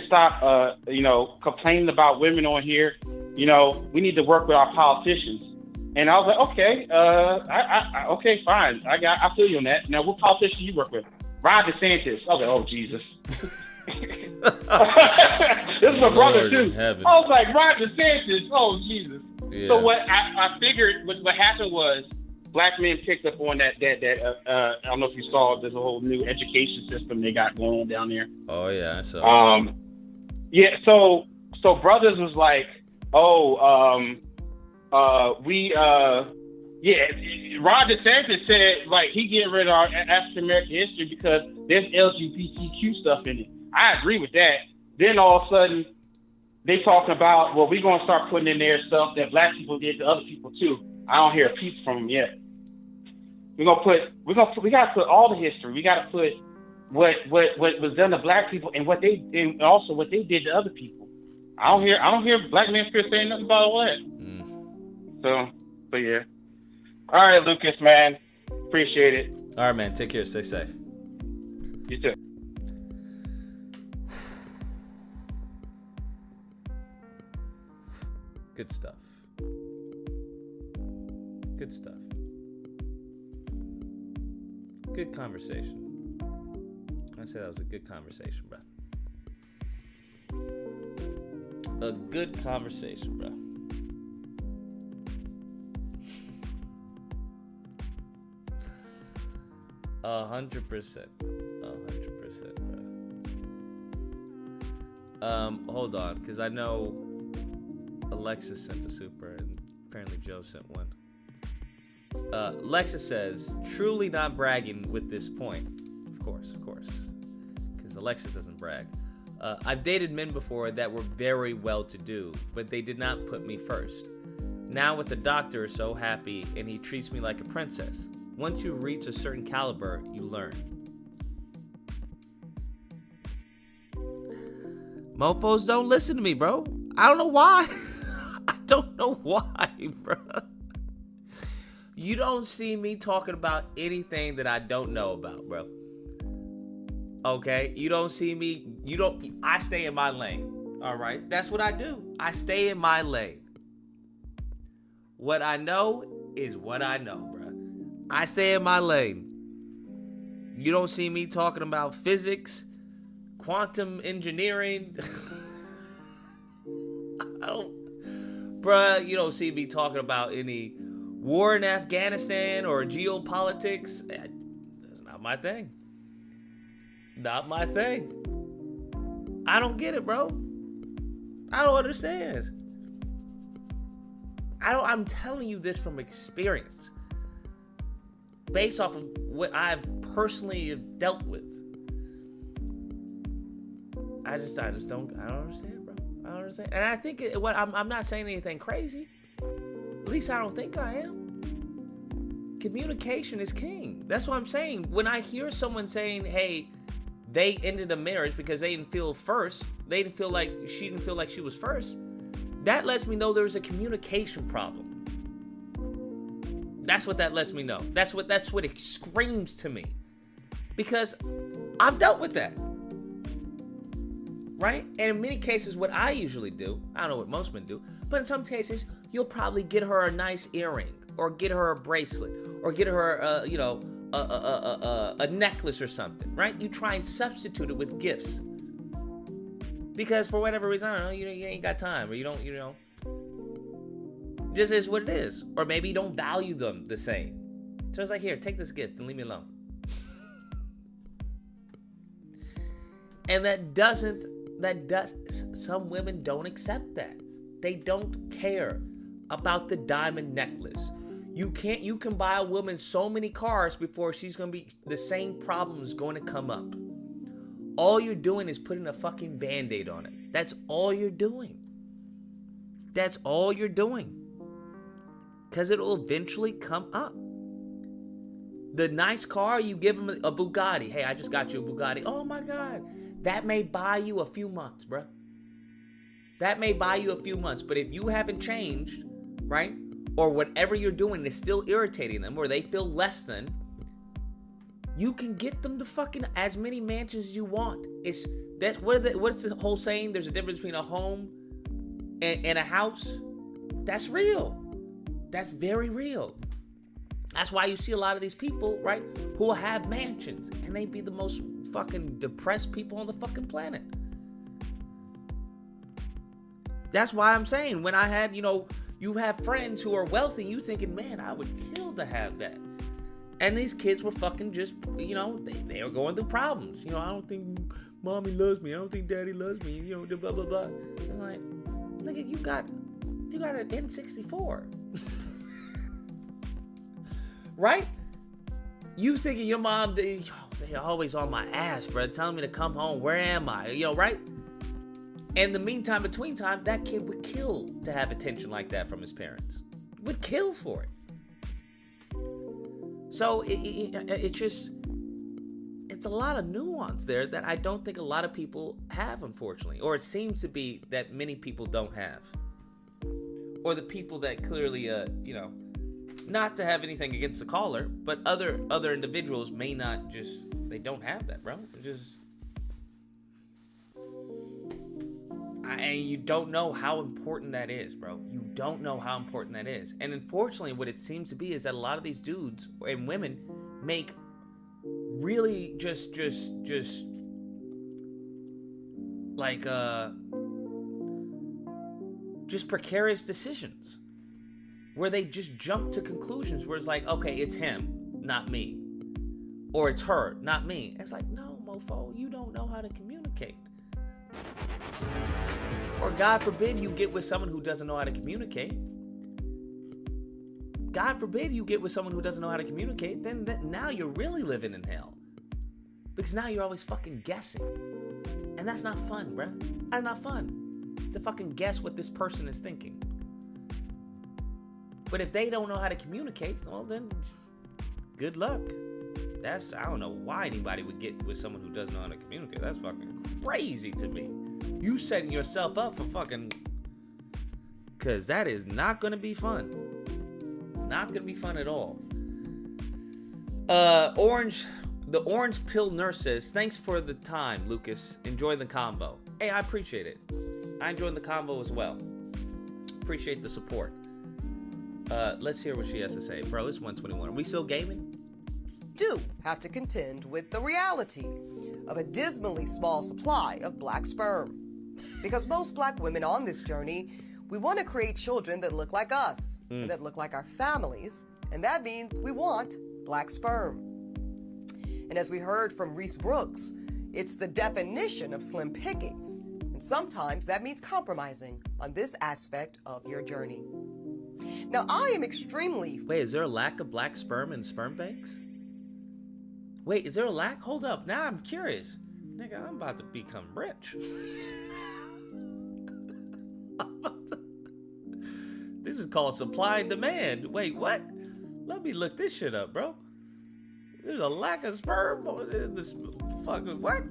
stop you know, complaining about women on here. You know, we need to work with our politicians. And I was like, okay, okay, fine. I feel you on that. Now, what politician you work with? Ron DeSantis. I was like, oh Jesus. This is my brother too. I was like, Ron DeSantis. Oh Jesus. Yeah. So what I figured what happened was black men picked up on that I don't know if you saw, there's a whole new education system they got going on down there. Oh yeah, I saw. Yeah, so brothers was like, Ron DeSantis said like he getting rid of our African American history because there's LGBTQ stuff in it. I agree with that. Then all of a sudden they talking about, well, we're gonna start putting in there stuff that black people did to other people too. I don't hear a peep from them yet. We gotta put all the history. We gotta put what was done to black people and and also what they did to other people. I don't hear Black Manosphere saying nothing about all that. So yeah. All right, Lucas, man. Appreciate it. All right, man. Take care. Stay safe. You too. Good stuff. Good stuff. Good conversation. I say that was a good conversation, bro. A good conversation, bro. A 100%, bro. Hold on, because I know Alexis sent a super, and Apparently Joe sent one. Lexa says, truly not bragging with this point. Of course. Because Alexis doesn't brag. I've dated men before that were very well-to-do, but they did not put me first. Now with the doctor so happy, and he treats me like a princess. Once you reach a certain caliber, you learn. Mofos don't listen to me, bro. I don't know why. I don't know why, bro. You don't see me talking about anything that I don't know about, bro. Okay? You don't see me. I stay in my lane. All right? That's what I do. I stay in my lane. What I know is what I know, bro. I stay in my lane. You don't see me talking about physics, quantum engineering. Bruh, you don't see me talking about any war in Afghanistan or geopolitics. That's not my thing. Not my thing. I don't get it, bro. I don't understand. I'm telling you this from experience. Based off of what I've personally dealt with. I don't understand, bro. I don't understand. And I think I'm not saying anything crazy. At least I don't think I am. Communication is king. That's what I'm saying. When I hear someone saying, hey, they ended a marriage because they didn't feel first, she didn't feel like she was first, that lets me know there's a communication problem. That's what that lets me know. That's what it screams to me. Because I've dealt with that. Right? And in many cases, what I usually do, I don't know what most men do, but in some cases, you'll probably get her a nice earring, or get her a bracelet, or get her a necklace or something, right? You try and substitute it with gifts. Because for whatever reason, I don't know, you ain't got time, or you don't, just is what it is. Or maybe you don't value them the same. So it's like, here, take this gift and leave me alone. And some women don't accept that. They don't care about the diamond necklace. You can buy a woman so many cars before the same problem is going to come up. All you're doing is putting a fucking Band-Aid on it. That's all you're doing. That's all you're doing. Because it'll eventually come up. The nice car, you give them a Bugatti. Hey, I just got you a Bugatti. Oh my God. That may buy you a few months, bro. That may buy you a few months. But if you haven't changed, right? Or whatever you're doing is still irritating them, or they feel less than, you can get them to fucking as many mansions as you want. What's the whole saying? There's a difference between a home and a house. That's real. That's very real. That's why you see a lot of these people, right, who will have mansions, and they be the most fucking depressed people on the fucking planet. That's why I'm saying, when I had, you have friends who are wealthy, you thinking, man, I would kill to have that. And these kids were fucking just, they were going through problems. I don't think mommy loves me. I don't think daddy loves me. Blah, blah, blah. It's like, nigga, you got an N64. Right? You thinking your mom, they're always on my ass, bro, telling me to come home. Where am I? Right? And the meantime, between time, that kid would kill to have attention like that from his parents. Would kill for it. So it's a lot of nuance there that I don't think a lot of people have, unfortunately. Or it seems to be that many people don't have. Or the people that clearly, not to have anything against the caller, but other individuals may not they don't have that, bro. And you don't know how important that is, bro. You don't know how important that is. And unfortunately, what it seems to be is that a lot of these dudes and women make really just precarious decisions where they just jump to conclusions where it's like, okay, it's him, not me. Or it's her, not me. It's like, no, mofo, you don't know how to communicate. Or God forbid you get with someone who doesn't know how to communicate. God forbid you get with someone who doesn't know how to communicate, then now you're really living in hell. Because now you're always fucking guessing. And that's not fun, bruh. That's not fun. To fucking guess what this person is thinking. But if they don't know how to communicate, well then, good luck. I don't know why anybody would get with someone who doesn't know how to communicate. That's fucking crazy to me. You setting yourself up for fucking... Because that is not going to be fun. Not going to be fun at all. The Orange Pill Nurse says, thanks for the time, Lucas. Enjoy the combo. Hey, I appreciate it. I enjoyed the combo as well. Appreciate the support. Let's hear what she has to say. Bro, it's 121. Are we still gaming? Do have to contend with the reality of a dismally small supply of black sperm. Because most black women on this journey, we want to create children that look like us, and that look like our families, and that means we want black sperm. And as we heard from Reese Brooks, it's the definition of slim pickings, and sometimes that means compromising on this aspect of your journey. Now, I am extremely... Wait, is there a lack of black sperm in sperm banks? Wait, is there a lack? Hold up, now I'm curious. Nigga, I'm about to become rich. This is called supply and demand. Wait, what? Let me look this shit up, bro. There's a lack of sperm in this fucking what?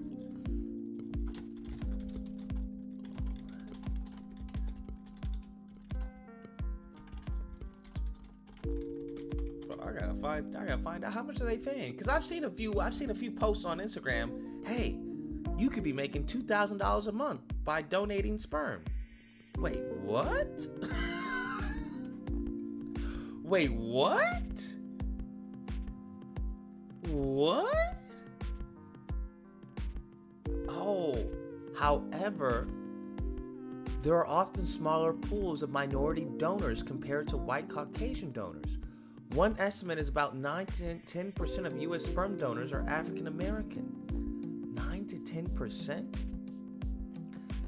Bro, I gotta find out how much are they paying? Because I've seen a few posts on Instagram. Hey, you could be making $2,000 a month by donating sperm. Wait, what? Wait, what? What? Oh, however, there are often smaller pools of minority donors compared to white Caucasian donors. One estimate is about 9 to 10% of U.S. sperm donors are African American. 9 to 10%?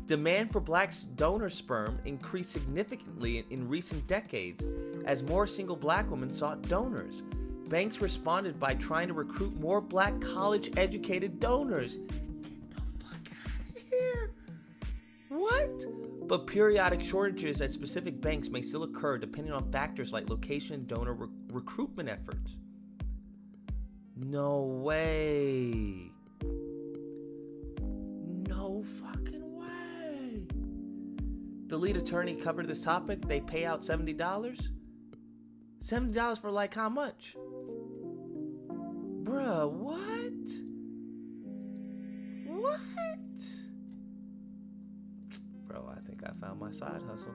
Demand for black donor sperm increased significantly in recent decades as more single black women sought donors. Banks responded by trying to recruit more black college-educated donors. Get the fuck out of here. What? But periodic shortages at specific banks may still occur depending on factors like location and donor recruitment efforts. No way. No fucking way. The lead attorney covered this topic. They pay out $70. $70 for like how much? Bruh, what? What? Bro, I think I found my side hustle.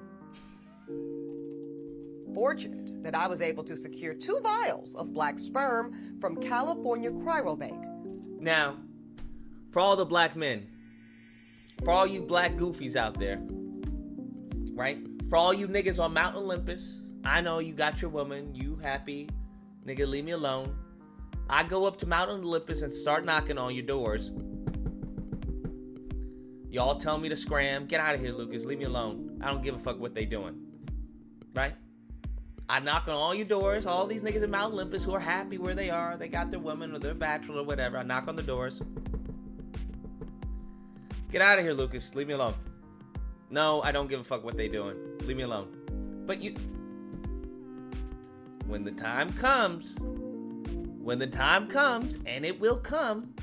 Fortunate that I was able to secure 2 vials of black sperm from California Cryobank. Now, for all the black men, for all you black goofies out there, right? For all you niggas on Mount Olympus, I know you got your woman, you happy, nigga, leave me alone. I go up to Mount Olympus and start knocking on your doors. Y'all tell me to scram. Get out of here, Lucas. Leave me alone. I don't give a fuck what they doing. Right? I knock on all your doors. All these niggas in Mount Olympus who are happy where they are. They got their woman or their bachelor or whatever. I knock on the doors. Get out of here, Lucas. Leave me alone. No, I don't give a fuck what they doing. Leave me alone. But you... When the time comes, and it will come,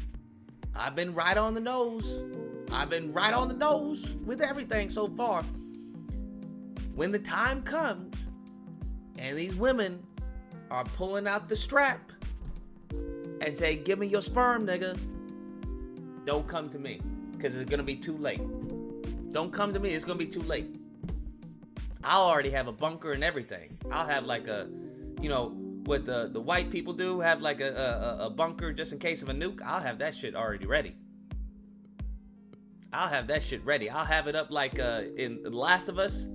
I've been right on the nose. I've been right on the nose with everything so far. When the time comes, and these women are pulling out the strap and say, give me your sperm, nigga, don't come to me, because it's going to be too late. Don't come to me, it's going to be too late. I'll already have a bunker and everything. I'll have like a, you know, what the white people do, have like a bunker just in case of a nuke. I'll have that shit already ready. I'll have that shit ready. I'll have it up like in The Last of Us.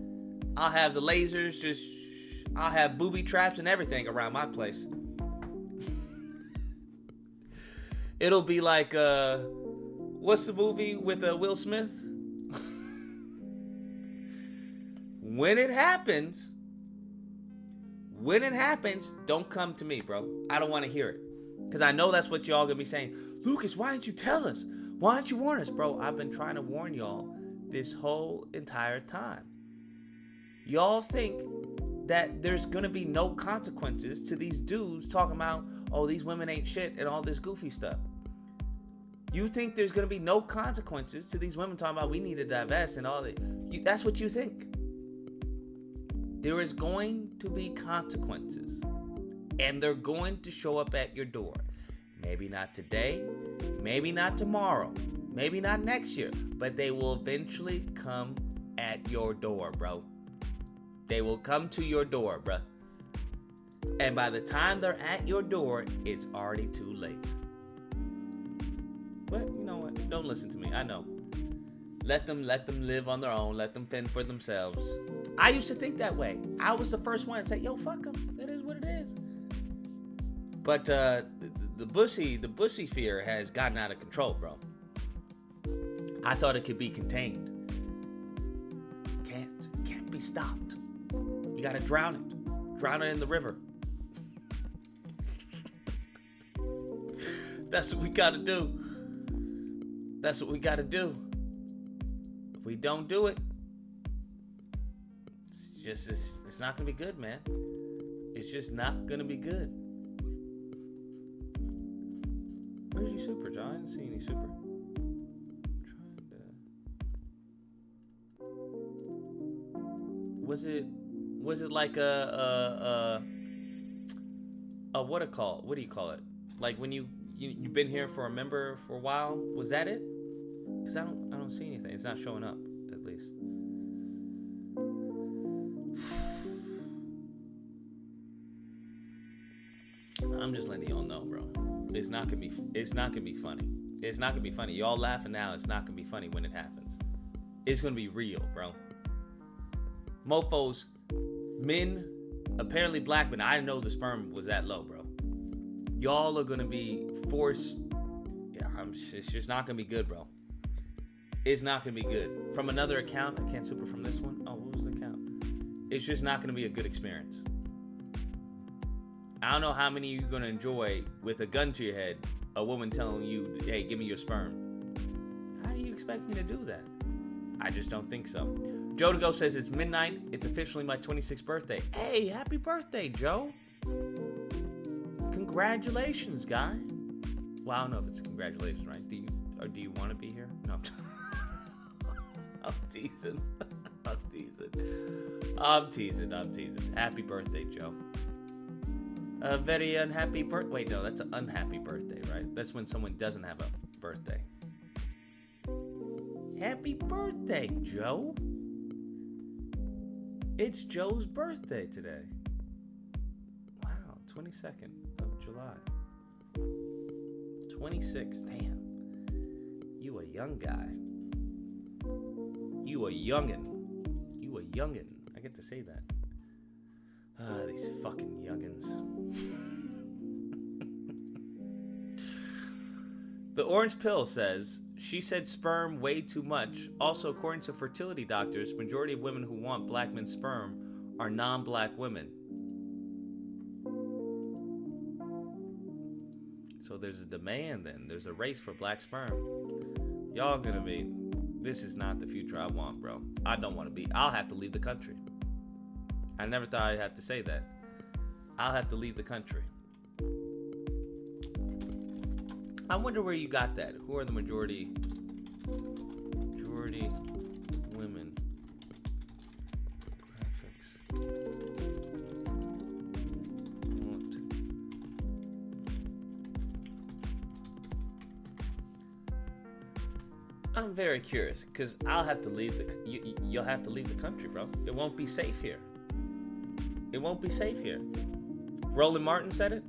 I'll have the lasers, I'll have booby traps and everything around my place. It'll be like, what's the movie with Will Smith? When it happens, don't come to me, bro. I don't want to hear it. Because I know that's what y'all going to be saying. Lucas, why didn't you tell us? Why didn't you warn us? Bro, I've been trying to warn y'all this whole entire time. Y'all think that there's going to be no consequences to these dudes talking about, oh, these women ain't shit and all this goofy stuff. You think there's going to be no consequences to these women talking about we need to divest and all that. That's what you think. There is going to be consequences. And they're going to show up at your door. Maybe not today. Maybe not tomorrow. Maybe not next year. But they will eventually come at your door, bro. They will come to your door, bro. And by the time they're at your door, it's already too late. But you know what? Don't listen to me. I know. Let them live on their own. Let them fend for themselves. I used to think that way. I was the first one to say, yo, fuck them. It is what it is. But the Bussy fear has gotten out of control, bro. I thought it could be contained. Can't be stopped. You gotta drown it. Drown it in the river. That's what we gotta do. That's what we gotta do. If we don't do it, it's not gonna be good, man. It's just not gonna be good. Where's your super, John? I didn't see any super. Was it like a what do you call it? Like when you've been here for a member for a while? Was that it? Because I don't see anything. It's not showing up, at least. I'm just letting y'all know, bro. It's not gonna be funny. It's not gonna be funny. Y'all laughing now. It's not gonna be funny when it happens. It's gonna be real, bro. Mofos, men, apparently black men. I didn't know the sperm was that low, bro. Y'all are gonna be forced. Yeah, it's just not gonna be good, bro. It's not gonna be good. From another account, I can't super from this one. Oh, what was the account? It's just not gonna be a good experience. I don't know how many of you are gonna enjoy with a gun to your head, a woman telling you, hey, give me your sperm. How do you expect me to do that? I just don't think so. Joe to Go says it's midnight. It's officially my 26th birthday. Hey, happy birthday, Joe. Congratulations, guy. Well, I don't know if it's a congratulations, right? Do you want to be here? No. I'm teasing. I'm teasing. Happy birthday, Joe. A very unhappy birthday. Wait, no, that's an unhappy birthday, right? That's when someone doesn't have a birthday. Happy birthday, Joe. It's Joe's birthday today. Wow, 22nd of July. 26, damn. You a young guy. You a youngin'. I get to say that. These fucking youngins. The Orange Pill says, she said sperm way too much. Also, according to fertility doctors, majority of women who want black men's sperm are non-black women. So there's a demand then. There's a race for black sperm. Y'all gonna be, this is not the future I want, bro. I don't want to be. I'll have to leave the country. I never thought I'd have to say that. I'll have to leave the country. I wonder where you got that. Who are the majority women? Graphics. I'm very curious because I'll have to leave you'll have to leave the country, bro. It won't be safe here. It won't be safe here. Roland Martin said it.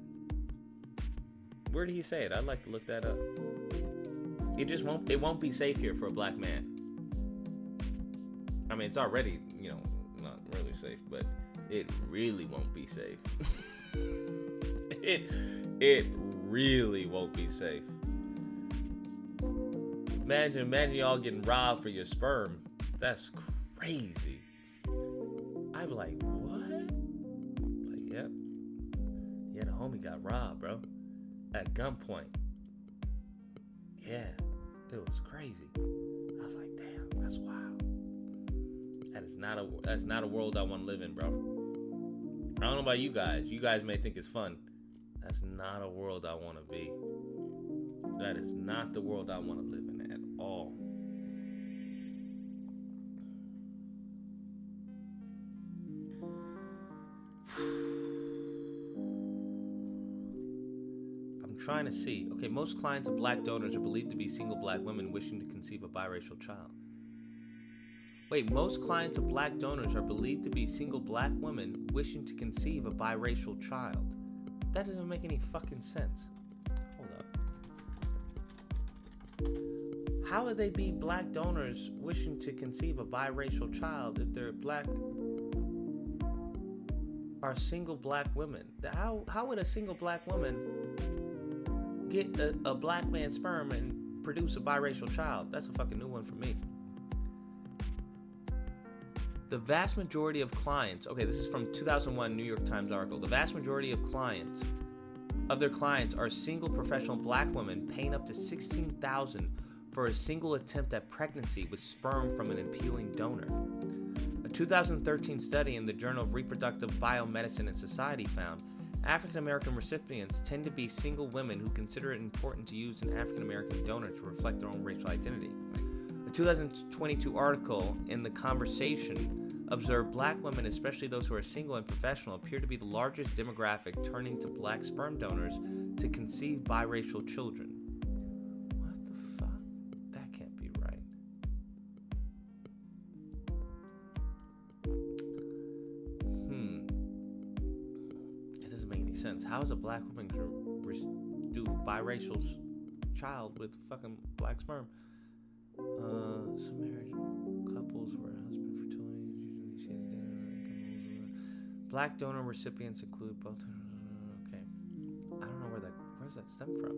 Where did he say it? I'd like to look that up. It won't be safe here for a black man. I mean, it's already, not really safe, but it really won't be safe. It really won't be safe. Imagine y'all getting robbed for your sperm. That's crazy. I'd be like, what? Like, yep. homie got robbed, bro. At gunpoint. Yeah. It was crazy. I was like, damn, that's wild. That's not a world I want to live in, bro. I don't know about you guys. You guys may think it's fun. That's not a world I want to be. That is not the world I want to live in at all. I'm trying to see. Okay, most clients of black donors are believed to be single black women wishing to conceive a biracial child. Wait, most clients of black donors are believed to be single black women wishing to conceive a biracial child. That doesn't make any fucking sense. Hold up. How would they be black donors wishing to conceive a biracial child if they're black, are single black women? How would a single black woman get a black man's sperm and produce a biracial child? That's a fucking new one for me. The vast majority of clients, okay, this is from 2001 New York Times article. The vast majority of their clients are single professional black women paying up to $16,000 for a single attempt at pregnancy with sperm from an appealing donor. A 2013 study in the Journal of Reproductive Biomedicine and Society found African American recipients tend to be single women who consider it important to use an African American donor to reflect their own racial identity. A 2022 article in The Conversation observed black women, especially those who are single and professional, appear to be the largest demographic turning to black sperm donors to conceive biracial children. What the fuck? That can't be right. It doesn't make any sense. How is a black woman going to do biracial child with fucking black sperm? Some marriage couples where husband fertility usually black donor recipients include both. Okay, I don't know where does that stem from?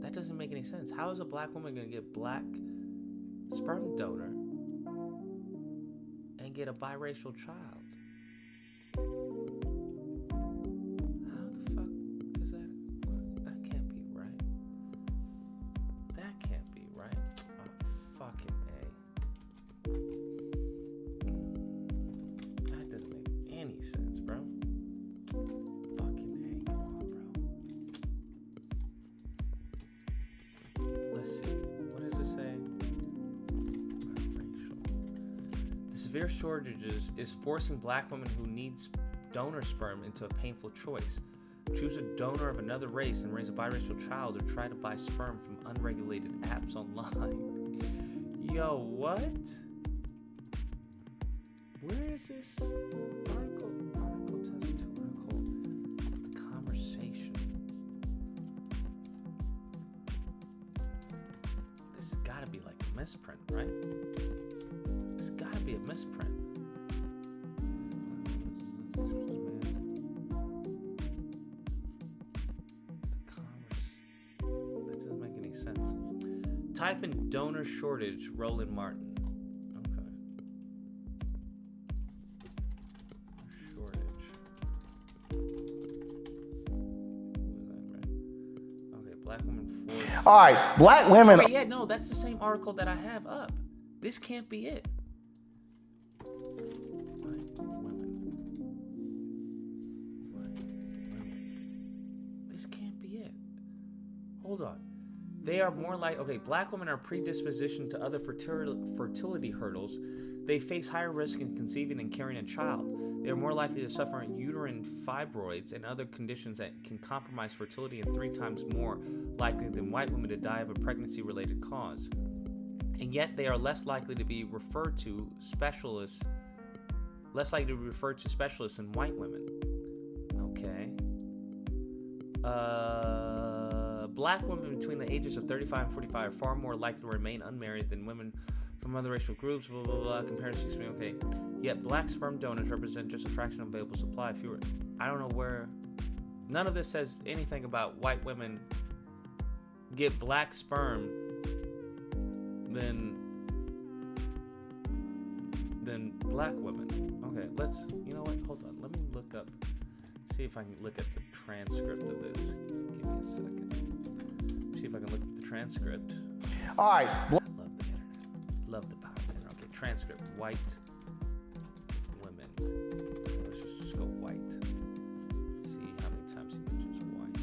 That doesn't make any sense. How is a black woman gonna get black sperm donor and get a biracial child? How the fuck does that? That can't be right. That can't be right. Oh, fucking A. That doesn't make any sense, bro. Fucking A. Come on, bro. Let's see. What does it say? Biracial. The severe shortages is forcing black women who need donor sperm into a painful choice. Choose a donor of another race and raise a biracial child, or try to buy sperm from unregulated apps online. Yo, what? Where is this article? Article test 2 article. The Conversation. This has got to be like a misprint, right? This has got to be a misprint. Type in donor shortage, Roland Martin. Okay. Shortage. Okay, black woman forced. All right, black women. Wait, yeah, no, that's the same article that I have up. This can't be it. This can't be it. Hold on. They are more like, okay, black women are predispositioned to other fertility hurdles. They face higher risk in conceiving and carrying a child. They are more likely to suffer uterine fibroids and other conditions that can compromise fertility, and 3 times more likely than white women to die of a pregnancy-related cause. And yet they are less likely to be referred to specialists than white women. Okay. Black women between the ages of 35 and 45 are far more likely to remain unmarried than women from other racial groups, blah, blah, blah, compared to, okay. Yet black sperm donors represent just a fraction of available supply. Fewer, I don't know where, none of this says anything about white women get black sperm than black women. Okay, you know what, hold on, let me look up, See if I can look at the transcript of this. Give me a second. See if I can look at the transcript. All right. I love the internet. Love the power of the internet. Okay, transcript. White women. Let's just go white. See how many times he mentions white.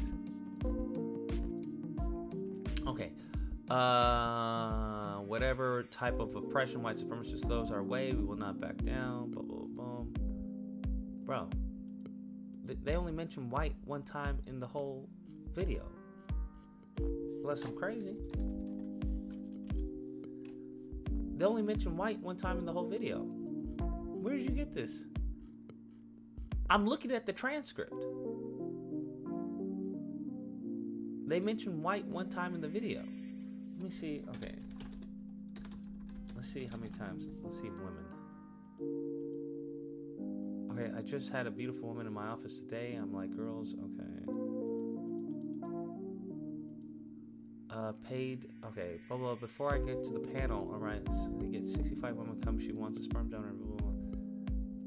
Okay. Whatever type of oppression white supremacists throws our way, we will not back down. Blah, blah, blah. Bro, they only mention white one time in the whole video. Unless I'm crazy. They only mention white one time in the whole video. Where did you get this? I'm looking at the transcript. They mention white one time in the video. Let me see. Okay. Let's see how many times. Let's see women. Okay, I just had a beautiful woman in my office today. I'm like, girls, okay. Paid, okay, blah, blah, before I get to the panel, all right, they get 65 women come, she wants a sperm donor, blah, blah, blah.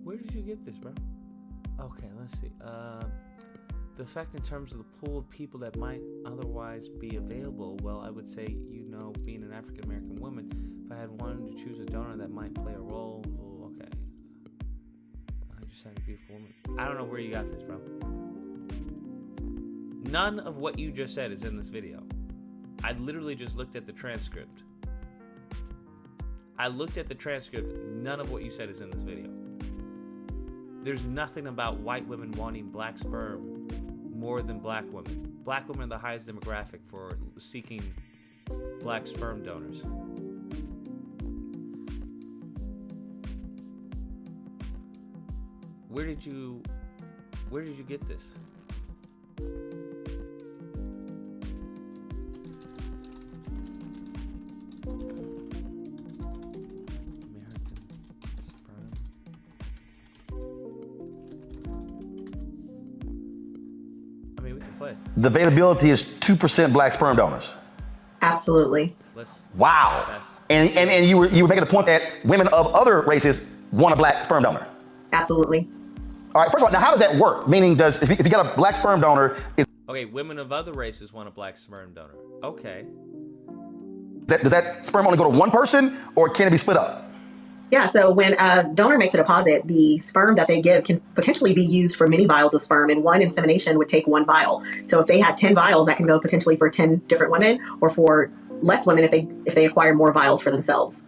Where did you get this, bro? Okay, let's see. The effect in terms of the pool of people that might otherwise be available, well, I would say, being an African-American woman, if I had wanted to choose a donor that might play a role, well, okay. I just had a beautiful woman. I don't know where you got this, bro. None of what you just said is in this video. I literally just looked at the transcript. None of what you said is in this video. There's nothing about white women wanting black sperm more than black women. Black women are the highest demographic for seeking black sperm donors. Where did you get this? The availability is 2% black sperm donors. Absolutely. Wow. And you were making the point that women of other races want a black sperm donor. Absolutely. All right. First of all, now how does that work? Meaning, if you got a black sperm donor, Okay, women of other races want a black sperm donor. Okay. does that sperm only go to one person, or can it be split up? Yeah, so when a donor makes a deposit, the sperm that they give can potentially be used for many vials of sperm, and one insemination would take one vial. So if they had 10 vials, that can go potentially for 10 different women, or for less women if they acquire more vials for themselves.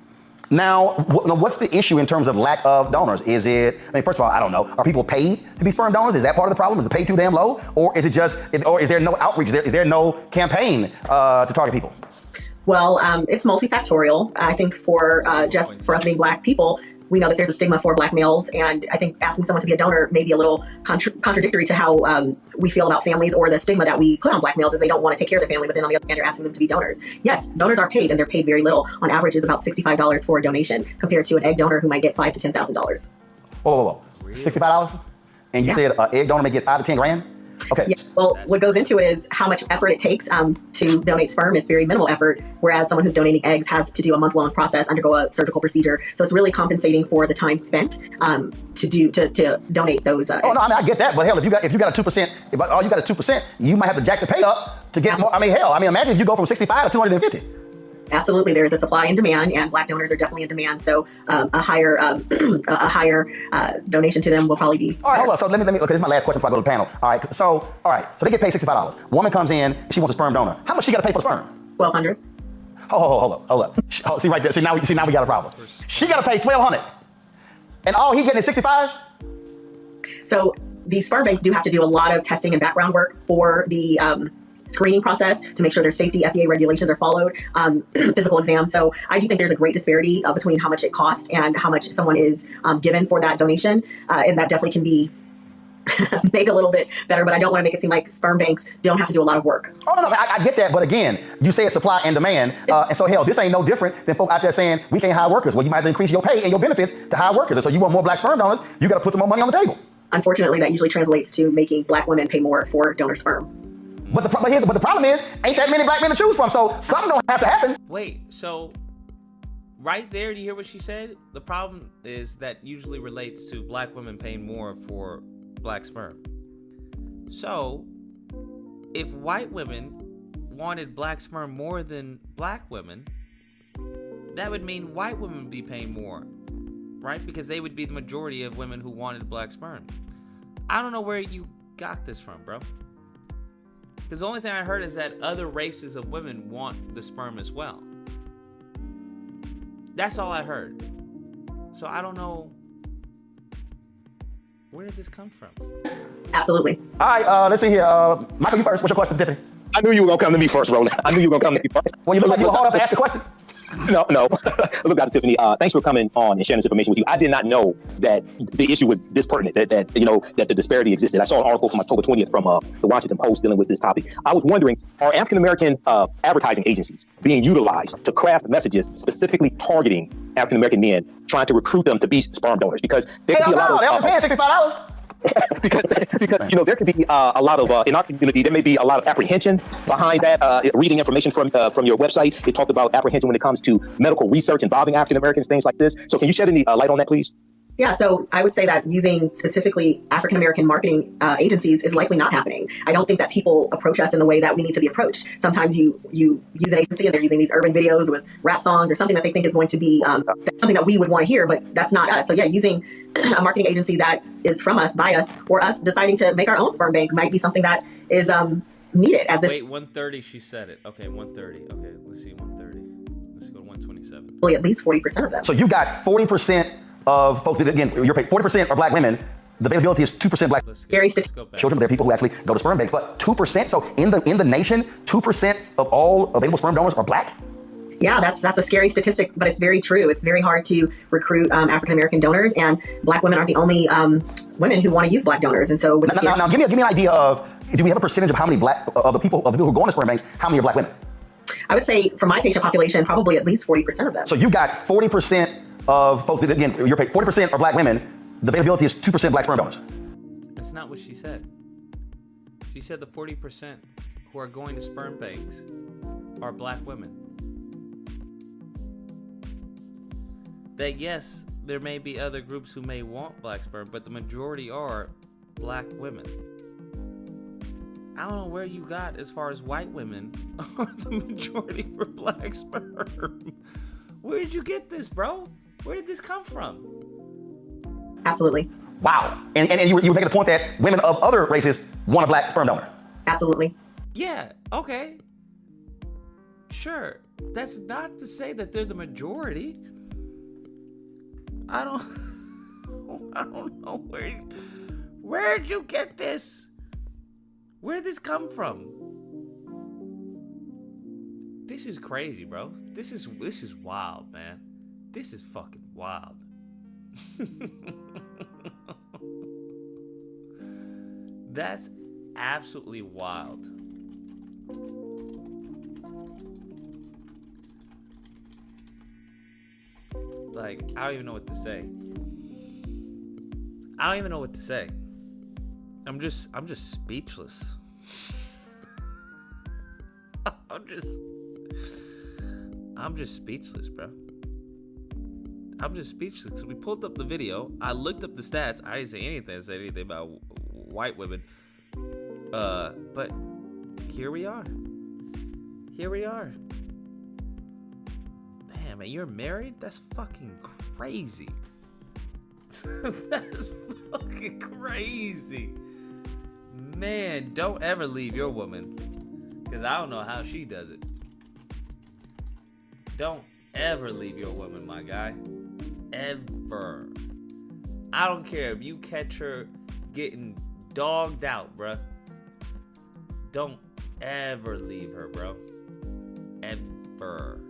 Now, what's the issue in terms of lack of donors? Is it, first of all, I don't know. Are people paid to be sperm donors? Is that part of the problem? Is the pay too damn low? Or is it or is there no outreach? Is there no campaign to target people? Well, it's multifactorial. I think for just for us being black people, we know that there's a stigma for black males, and I think asking someone to be a donor may be a little contradictory to how we feel about families, or the stigma that we put on black males is they don't want to take care of their family, but then on the other hand, you're asking them to be donors. Yes, donors are paid, and they're paid very little. On average, it's about $65 for a donation, compared to an egg donor who might get $5,000 to $10,000. Whoa. $65? And you said an egg donor may get $5,000 to $10,000? Okay. Yeah, well, what goes into it is how much effort it takes to donate sperm. Is very minimal effort, whereas someone who's donating eggs has to do a month-long process, undergo a surgical procedure. So it's really compensating for the time spent to donate those. Oh no, I get that, but hell, if you got a 2%, if all you got is 2%, you might have to jack the pay up to get more. Imagine if you go from 65 to 250. Absolutely, there is a supply and demand, and black donors are definitely in demand. So a higher donation to them will probably be. All right, hold on. So let me. Okay, this is my last question before I go to the panel. All right, so they get paid $65. Woman comes in, she wants a sperm donor. How much she got to pay for the sperm? $1,200. Hold up. Oh, see right there. See now we got a problem. She got to pay $1,200, and all he getting is $65. So the sperm banks do have to do a lot of testing and background work for the screening process to make sure their safety FDA regulations are followed, physical exams. So I do think there's a great disparity between how much it costs and how much someone is given for that donation. And that definitely can be made a little bit better, but I don't want to make it seem like sperm banks don't have to do a lot of work. Oh, no, I get that. But again, you say it's supply and demand. And so hell, this ain't no different than folk out there saying we can't hire workers. Well, you might have to increase your pay and your benefits to hire workers. And so you want more black sperm donors, you got to put some more money on the table. Unfortunately, that usually translates to making black women pay more for donor sperm. But the problem is, ain't that many black men to choose from, so something don't have to happen. Wait, so right there, do you hear what she said? The problem is that usually relates to black women paying more for black sperm. So, if white women wanted black sperm more than black women, that would mean white women would be paying more, right? Because they would be the majority of women who wanted black sperm. I don't know where you got this from, bro. Because the only thing I heard is that other races of women want the sperm as well. That's all I heard. So I don't know. Where did this come from? Absolutely. All right, let's see here. Michael, you first. What's your question, Tiffany? I knew you were going to come to me first, Roland. I knew you were going to come to me first. Well, you look like you were hard up to ask a question. No. Look, Dr. Tiffany, thanks for coming on and sharing this information with you. I did not know that the issue was this pertinent, that the disparity existed. I saw an article from October 20th from the Washington Post dealing with this topic. I was wondering, are African-American advertising agencies being utilized to craft messages specifically targeting African-American men, trying to recruit them to be sperm donors? Because there could be a lot of... They're only paying $65. because there could be a lot of in our community, there may be a lot of apprehension behind that. Reading information from your website, it talked about apprehension when it comes to medical research involving African Americans, things like this. So can you shed any light on that, please? Yeah, so I would say that using specifically African-American marketing agencies is likely not happening. I don't think that people approach us in the way that we need to be approached. Sometimes you use an agency and they're using these urban videos with rap songs or something that they think is going to be something that we would want to hear, but that's not us. So yeah, using a marketing agency that is from us, by us, or us deciding to make our own sperm bank might be something that is needed as this. Wait, 130, she said it. Okay, 130. Okay, let's see, 130. Let's go to 127. Well, at least 40% of them. So you got 40% of folks, again, you're paid 40% are black women. The availability is 2% black children. There are people who actually go to sperm banks, but 2%. So in the nation, 2% of all available sperm donors are black. Yeah, that's a scary statistic, but it's very true. It's very hard to recruit African-American donors, and black women aren't the only women who want to use black donors. And so with now give me an idea of, do we have a percentage of how many of the people who go into sperm banks, how many are black women? I would say for my patient population, probably at least 40% of them. So you got 40% of folks, again, you're paid 40% are black women. The availability is 2% black sperm donors. That's not what she said. She said the 40% who are going to sperm banks are black women. That yes, there may be other groups who may want black sperm, but the majority are black women. I don't know where you got as far as white women are the majority for black sperm. Where did you get this, bro? Where did this come from? Absolutely. Wow. And you were making the point that women of other races want a black sperm donor. Absolutely. Yeah, okay. Sure. That's not to say that they're the majority. I don't know where'd you get this? Where'd this come from? This is crazy, bro. This is wild, man. This is fucking wild. That's absolutely wild. Like, I don't even know what to say. I'm just speechless. I'm just speechless, bro. I'm just speechless. We pulled up the video. I looked up the stats. I didn't say anything about white women. But here we are. Damn, man, you're married? That's fucking crazy. That's fucking crazy. Man, don't ever leave your woman. Because I don't know how she does it. Don't ever leave your woman, my guy. Ever. I don't care if you catch her getting dogged out, bruh. Don't ever leave her, bro. Ever.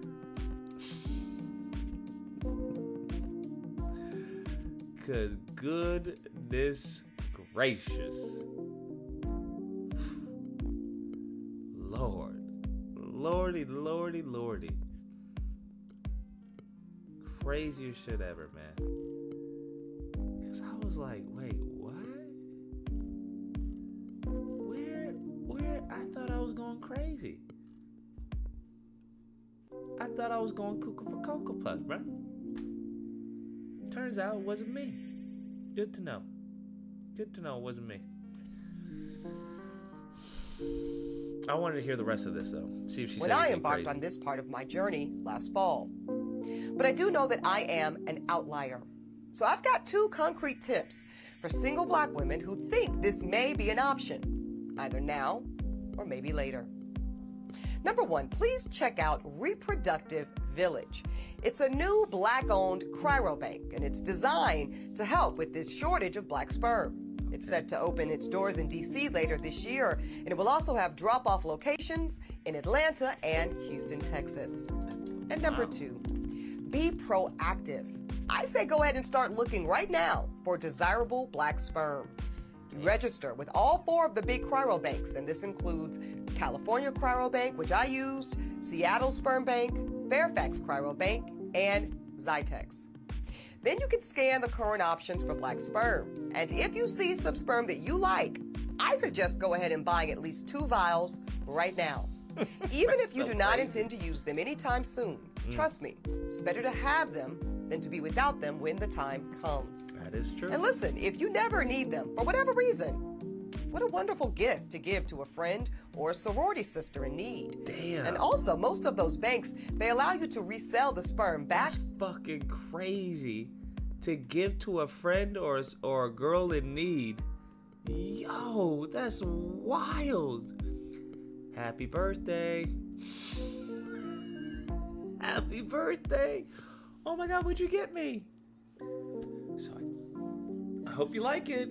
Cause goodness gracious. Lordy. Craziest shit ever, man. Cause I was like, wait, what? Where? I thought I was going crazy. I thought I was going cuckoo for Cocoa Puffs, bro. Turns out it wasn't me. Good to know. It wasn't me. I wanted to hear the rest of this, though. See if she when said I anything embarked crazy. on this part of my journey last fall. But I do know that I am an outlier. So I've got 2 concrete tips for single black women who think this may be an option, either now or maybe later. Number 1, please check out Reproductive Village. It's a new black-owned cryobank, and it's designed to help with this shortage of black sperm. It's set to open its doors in D.C. later this year, and it will also have drop-off locations in Atlanta and Houston, Texas. And number 2, be proactive. I say go ahead and start looking right now for desirable black sperm. You register with all 4 of the big cryobanks, and this includes California Cryobank, which I used, Seattle Sperm Bank, Fairfax Cryobank, and Zytex. Then you can scan the current options for black sperm. And if you see some sperm that you like, I suggest go ahead and buying at least 2 vials right now. Even if you do not intend to use them anytime soon, trust me, it's better to have them than to be without them when the time comes. That is true. And listen, if you never need them, for whatever reason, what a wonderful gift to give to a friend or a sorority sister in need. Damn. And also, most of those banks, they allow you to resell the sperm back. That's fucking crazy to give to a friend or a girl in need. Yo, that's wild. Happy birthday. Happy birthday. Oh my God, what'd you get me? So I hope you like it.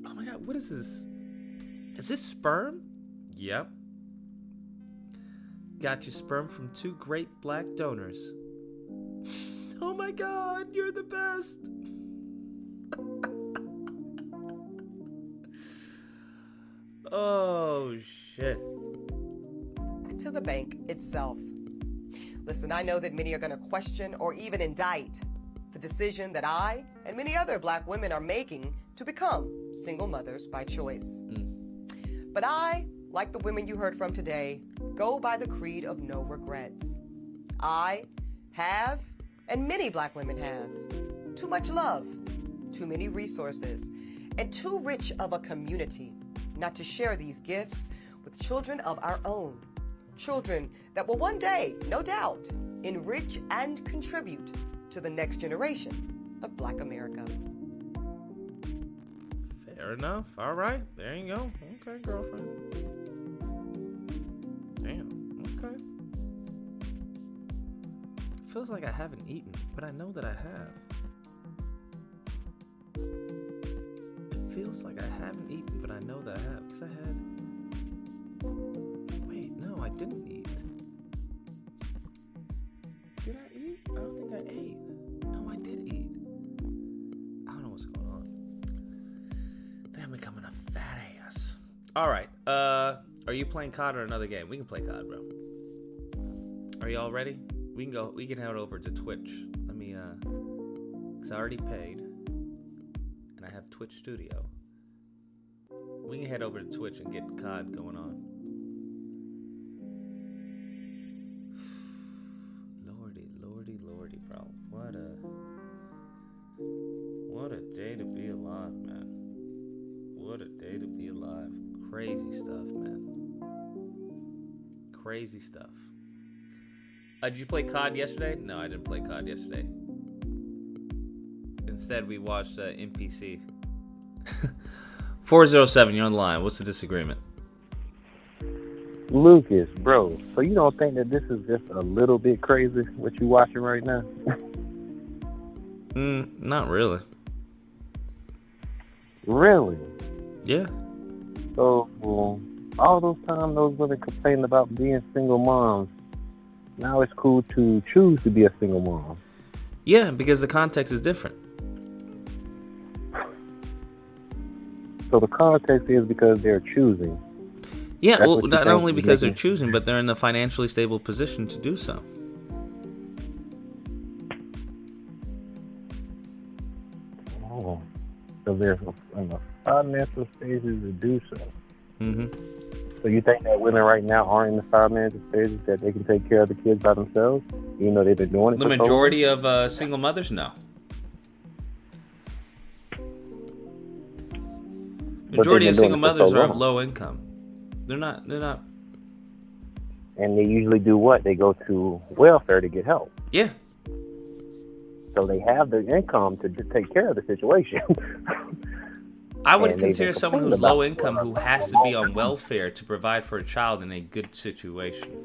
Oh my God, what is this? Is this sperm? Yep. Got you sperm from 2 great black donors. Oh my God, you're the best. Oh shit. To the bank itself. Listen, I know that many are going to question or even indict the decision that I and many other black women are making to become single mothers by choice. But I, like the women you heard from today, go by the creed of no regrets. I have, and many black women have, too much love, too many resources, and too rich of a community not to share these gifts with children of our own. Children that will one day, no doubt, enrich and contribute to the next generation of Black America. Fair enough. All right. There you go. Okay, girlfriend. Damn. Okay. Feels like I haven't eaten, but I know that I have. It feels like I haven't eaten, but I know that I have. Because I had... Wait, no, I didn't eat. Did I eat? I don't think I ate. No, I did eat. I don't know what's going on. Damn, becoming a fat ass. All right. Are you playing COD or another game? We can play COD, bro. Are y'all ready? We can go. We can head over to Twitch. Let me, because I already paid, and I have Twitch Studio. We can head over to Twitch and get COD going on. Lordy, bro. What a day to be alive, man. What a day to be alive. Crazy stuff, man. Crazy stuff. Did you play COD yesterday? No, I didn't play COD yesterday. Instead, we watched NPC. 407, you're on the line. What's the disagreement? Lucas, bro, so you don't think that this is just a little bit crazy, what you watching right now? Not really. Really? Yeah. So, all those times those women complained about being single moms, now it's cool to choose to be a single mom. Yeah, because the context is different. So the context is because they're choosing. Yeah, That's well, what you not think only is because they're making- choosing, but they're in a financially stable position to do so. Oh, so they're in the financial stages to do so. Mm-hmm. So you think that women right now aren't in the financial stages that they can take care of the kids by themselves, even though they've been doing it The for so long? majority of single mothers, no. But Majority they've of been single doing it for so mothers are of long. low income. They're not. And they usually do what? They go to welfare to get help. Yeah. So they have the income to just take care of the situation. I would consider someone who's low income who has to be on welfare to provide for a child in a good situation.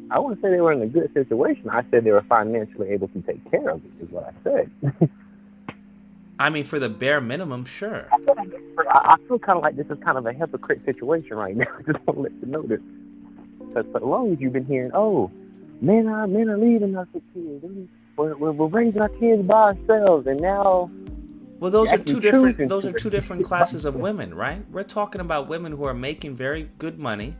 I wouldn't say they were in a good situation. I said they were financially able to take care of it, is what I said. I mean, for the bare minimum, sure. I feel kind of like this is kind of a hypocrite situation right now. I just want to let you know this. Because for long as you've been hearing, oh, men are leaving us with kids. We're raising our kids by ourselves, and now. Well, those are two different. Those are two different classes of women, right? We're talking about women who are making very good money,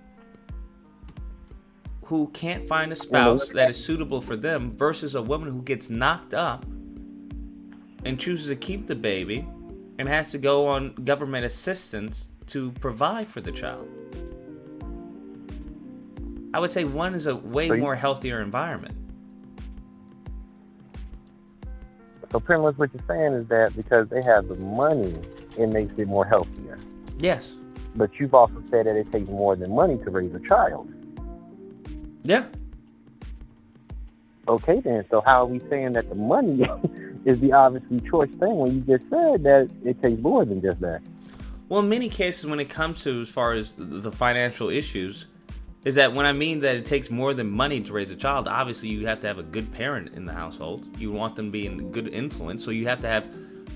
who can't find a spouse that is suitable for them, versus a woman who gets knocked up and chooses to keep the baby and has to go on government assistance to provide for the child. I would say one is a way more healthier environment. So pretty much what you're saying is that because they have the money, it makes it more healthier. Yes. But you've also said that it takes more than money to raise a child. Yeah. Okay then, so how are we saying that the money is the obviously choice thing when you just said that it takes more than just that? Well, in many cases when it comes to as far as the financial issues, is that when I mean that it takes more than money to raise a child, obviously you have to have a good parent in the household. You want them to be in good influence, so you have to have,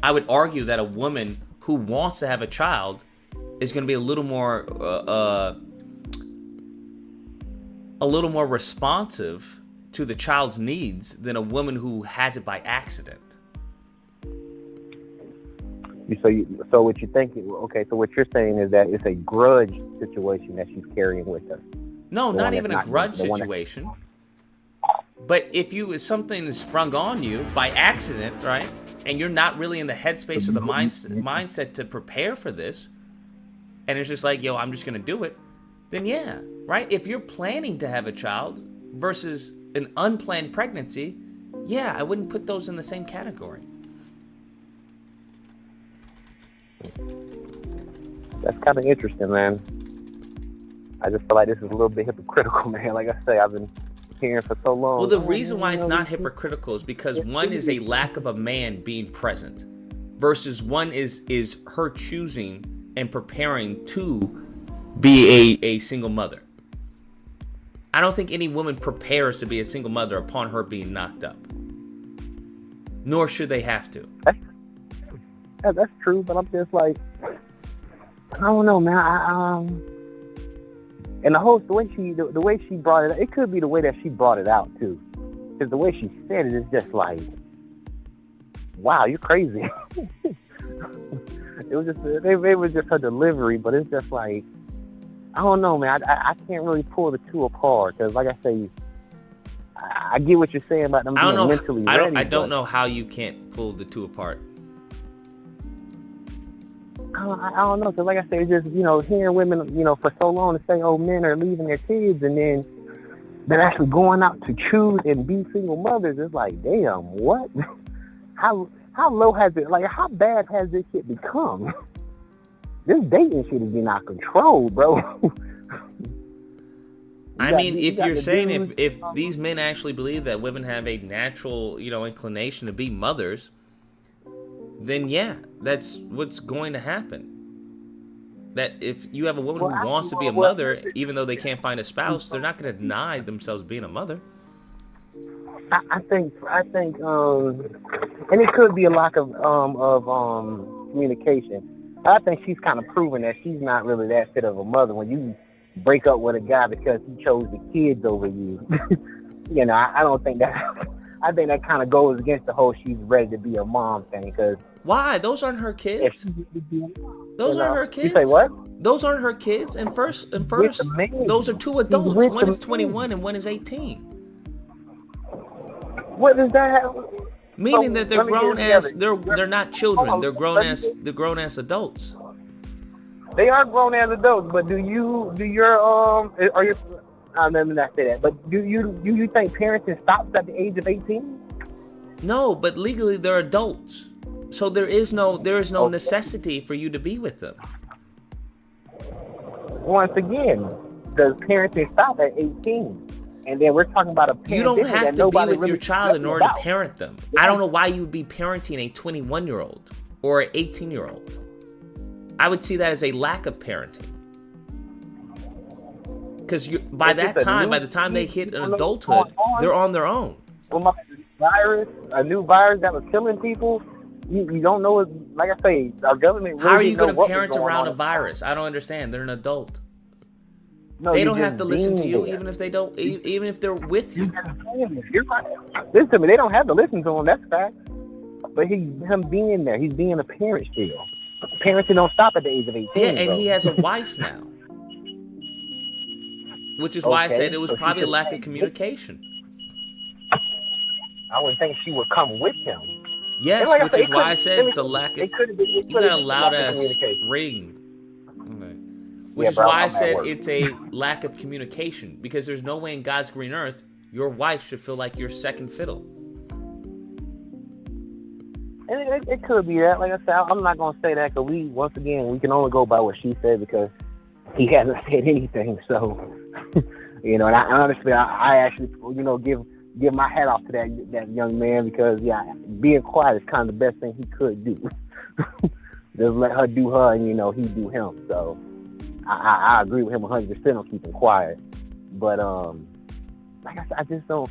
I would argue that a woman who wants to have a child is going to be a little more responsive to the child's needs than a woman who has it by accident. So what you think? Okay, so what you're saying is that it's a grudge situation that she's carrying with her. No, not even a grudge situation. But if something is sprung on you by accident, right, and you're not really in the headspace or the mindset to prepare for this, and it's just like, yo, I'm just gonna do it, then yeah, right? If you're planning to have a child versus an unplanned pregnancy, yeah, I wouldn't put those in the same category. That's kind of interesting, man. I just feel like this is a little bit hypocritical, man. Like I say, I've been hearing for so long. Well, the reason why it's not hypocritical is because one is a lack of a man being present versus one is her choosing and preparing to be a single mother. I don't think any woman prepares to be a single mother upon her being knocked up. Nor should they have to. That's true, but I'm just like, I don't know, man. And the way she brought it, it could be the way that she brought it out too, because the way she said it is just like, wow, you're crazy. It was just it was just her delivery, but it's just like, I don't know, man. I can't really pull the two apart because, like I say, I get what you're saying about them being mentally ready. I don't know how you can't pull the two apart. I don't know, because like I said, it's just, hearing women, for so long to say, oh, men are leaving their kids, and then they're actually going out to choose and be single mothers. It's like, damn, what? How low has it, like, how bad has this shit become? This dating shit is getting out of control, bro. I mean, if you're saying if these men actually believe that women have a natural, inclination to be mothers, then yeah, that's what's going to happen. That if you have a woman who wants to be a mother, even though they can't find a spouse, they're not going to deny themselves being a mother. I think, and it could be a lack of communication. I think she's kind of proven that she's not really that fit of a mother when you break up with a guy because he chose the kids over you. I don't think that. I think that kind of goes against the whole she's ready to be a mom thing. Cause why? Those aren't her kids. Those aren't her kids. You say what? Those aren't her kids. And first, those are two adults. One is 21 and one is 18. What does that have? Meaning that they're grown as they're not children. They're grown as adults. They are grown as adults, but let me not say that. But do you think parenting stops at the age of 18? No, but legally they're adults. So there is no necessity for you to be with them. once again, does parenting stop at 18? And then we're talking about a You don't pandemic have that to be nobody with really your child in knows order to about. parent them. I don't know why you would be parenting a 21-year-old or an 18-year-old. I would see that as a lack of parenting. Because by the time they hit an adulthood, they're on their own. Well, a new virus that was killing people. You don't know. Like I say, our government. Really How are you going to parent around a virus? I don't understand. They're an adult. No, they you're don't have just to listen to being you, there. even if they don't. Even if they're with you. You're right. Listen to me. They don't have to listen to him. That's fact. But him being there, he's being a parent still. Parenting don't stop at the age of 18. Yeah, and bro. he has a wife now. Which is why I said it was so she probably a could- lack of communication. I would think she would come with him. Yes, And like I which said, is it why I couldn't- said it's a lack of. it could've been- it You got could've a been loud lack of ass communication. ring. Okay. Which Yeah, is bro, why I I'm at said work. it's a lack of communication, because there's no way in God's green earth your wife should feel like your second fiddle. And it could be that. Like I said, I'm not gonna say that because we can only go by what she said because he hasn't said anything. So, and I honestly, I actually, give my hat off to that young man because being quiet is kind of the best thing he could do. Just let her do her, and he do him. So, I agree with him 100% on keeping quiet. But like I said, I just don't.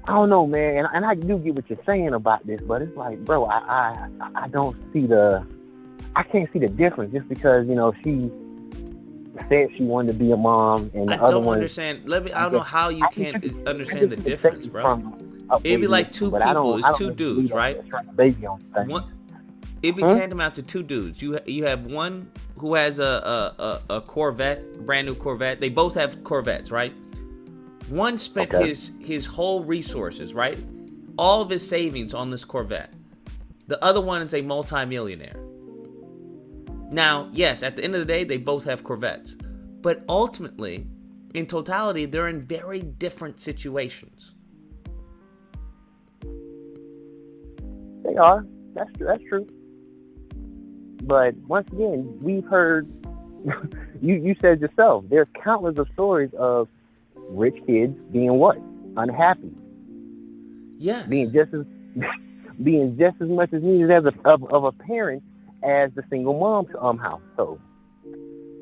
I don't know, man, and I do get what you're saying about this, but it's like, bro, I don't see I can't see the difference just because she said she wanted to be a mom, and the I other don't one. understand. I don't know how you can't understand the difference, bro. It'd be like two people. It's two dudes, right? Baby on the thing. It'd be tantamount to two dudes. You have one who has a Corvette, brand new Corvette. They both have Corvettes, right? One spent his whole resources, right? All of his savings on this Corvette. The other one is a multimillionaire. Now, yes, at the end of the day, they both have Corvettes. But ultimately, in totality, they're in very different situations. They are. That's true. But once again, we've heard. you said yourself. There's countless of stories of rich kids being what? Unhappy. Yes. Being just as much as needed as of a parent as the single mom's household.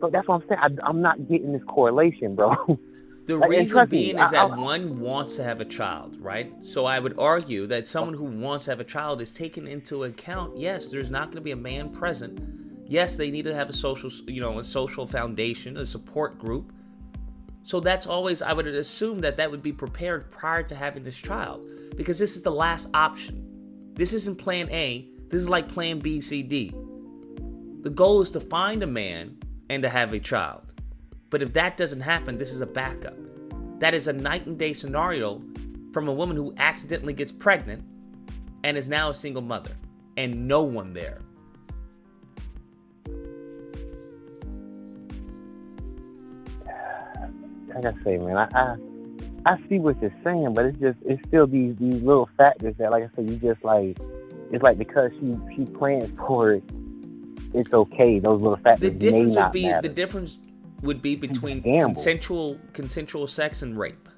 So that's what I'm saying. I'm not getting this correlation, bro. The reason being is that one wants to have a child, right? So I would argue that someone who wants to have a child is taken into account. Yes, there's not going to be a man present. Yes, they need to have a social foundation, a support group. So that's always, I would assume that would be prepared prior to having this child, because this is the last option. This isn't plan A. This is like plan B, C, D. The goal is to find a man and to have a child. But if that doesn't happen, this is a backup. That is a night and day scenario from a woman who accidentally gets pregnant and is now a single mother and no one there. Like I say, man, I see what you're saying, but it's still these little factors that, like I said, it's like because she plans for it, it's okay. Those little factors may not matter. The difference would be between consensual sex and rape.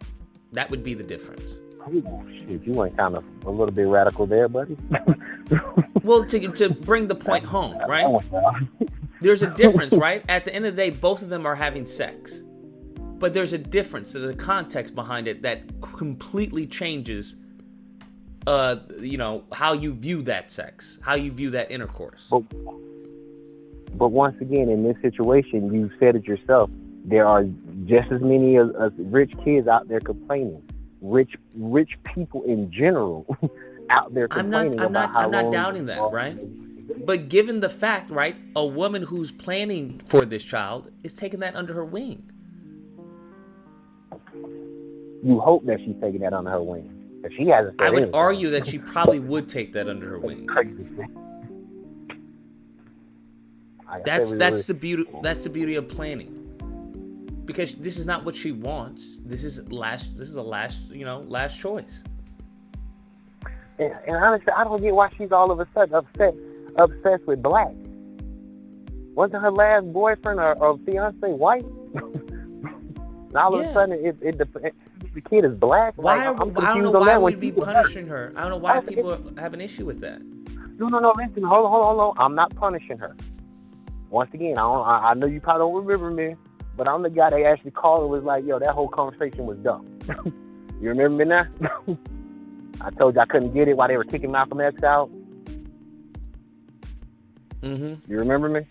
That would be the difference. Oh, shit, you went kind of a little bit radical there, buddy. Well, to bring the point home, right? There's a difference, right? At the end of the day, both of them are having sex. But there's a difference. There's a context behind it that completely changes, how you view that sex, how you view that intercourse. But once again, in this situation, you said it yourself. There are just as many as rich kids out there complaining. Rich people in general out there complaining I'm not doubting that, right? But given the fact, right, a woman who's planning for this child is taking that under her wing. You hope that she's taking that under her wing. If she hasn't said I would anything. argue that she probably would take that under her wing. That's the beauty of planning. Because this is not what she wants. This is a last choice. And honestly, I don't get why she's all of a sudden obsessed with black. wasn't her last boyfriend or fiance white? Now all of a sudden, the kid is black. Why? Like, I'm I don't know confused on why that we'd one. be punishing her. I don't know why people have an issue with that. No, listen, hold on. I'm not punishing her. Once again, I know you probably don't remember me, but I'm the guy that actually called and was like, yo, that whole conversation was dumb. You remember me now? I told you I couldn't get it while they were kicking Malcolm X out. Mm-hmm. You remember me?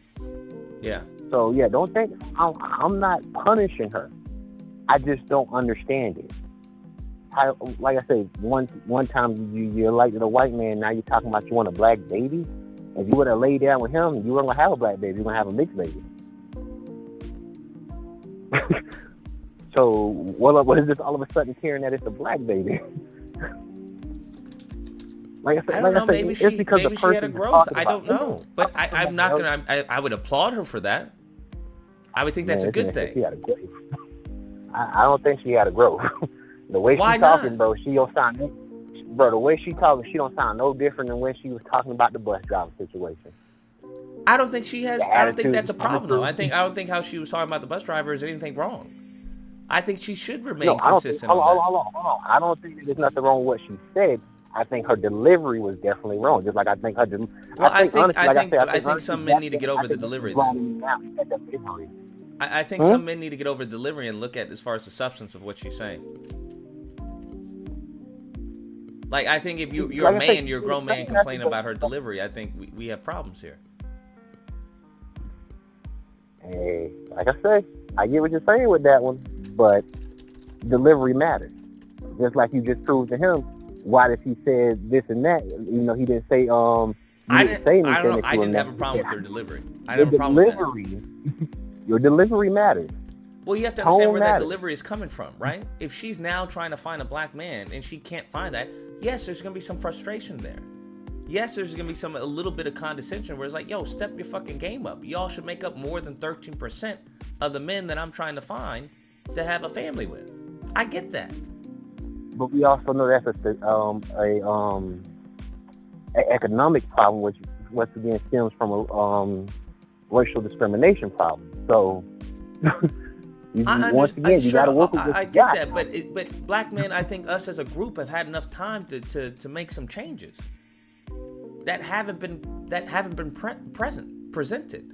Yeah. So, yeah, don't think I'm not punishing her. I just don't understand it. Like I said, one time you elected a white man, now you're talking about you want a black baby? If you would have laid down with him, you weren't going to have a black baby. You're going to have a mixed baby. So, what is this all of a sudden hearing that it's a black baby? Like I said, I don't know. Maybe she had a growth. I don't know. But I'm not going to... I would applaud her for that. I would think that's a good thing. I don't think she had a growth. The way she's talking, bro, she don't sound... Bro, the way she talking, she don't sound no different than when she was talking about the bus driver situation. I don't think she has... I don't think that's a problem, though. I don't think how she was talking about the bus driver is anything wrong. I think she should remain consistent. Hold on. I don't think there's nothing wrong with what she said. I think her delivery was definitely wrong. Just like I think her... I think some men need to get over the delivery. I think some men need to get over the delivery and look at as far as the substance of what she's saying. Like, I think if you're a man, you're a grown man complaining about her delivery, I think we have problems here. Hey, like I say, I get what you're saying with that one, but delivery matters. Just like you just proved to him, why does he say this and that? You know, he didn't say I didn't have a problem with her delivery. I didn't have a problem with that. Your delivery matters. Well, you have to understand where that delivery is coming from, right? If she's now trying to find a black man and she can't find that, yes, there's going to be some frustration there. Yes, there's going to be a little bit of condescension where it's like, yo, step your fucking game up. Y'all should make up more than 13% of the men that I'm trying to find to have a family with. I get that. But we also know that's an economic problem, which once again stems from a racial discrimination problem. So... once again, you got to work with what I get that, but black men, I think us as a group have had enough time to make some changes that haven't been presented.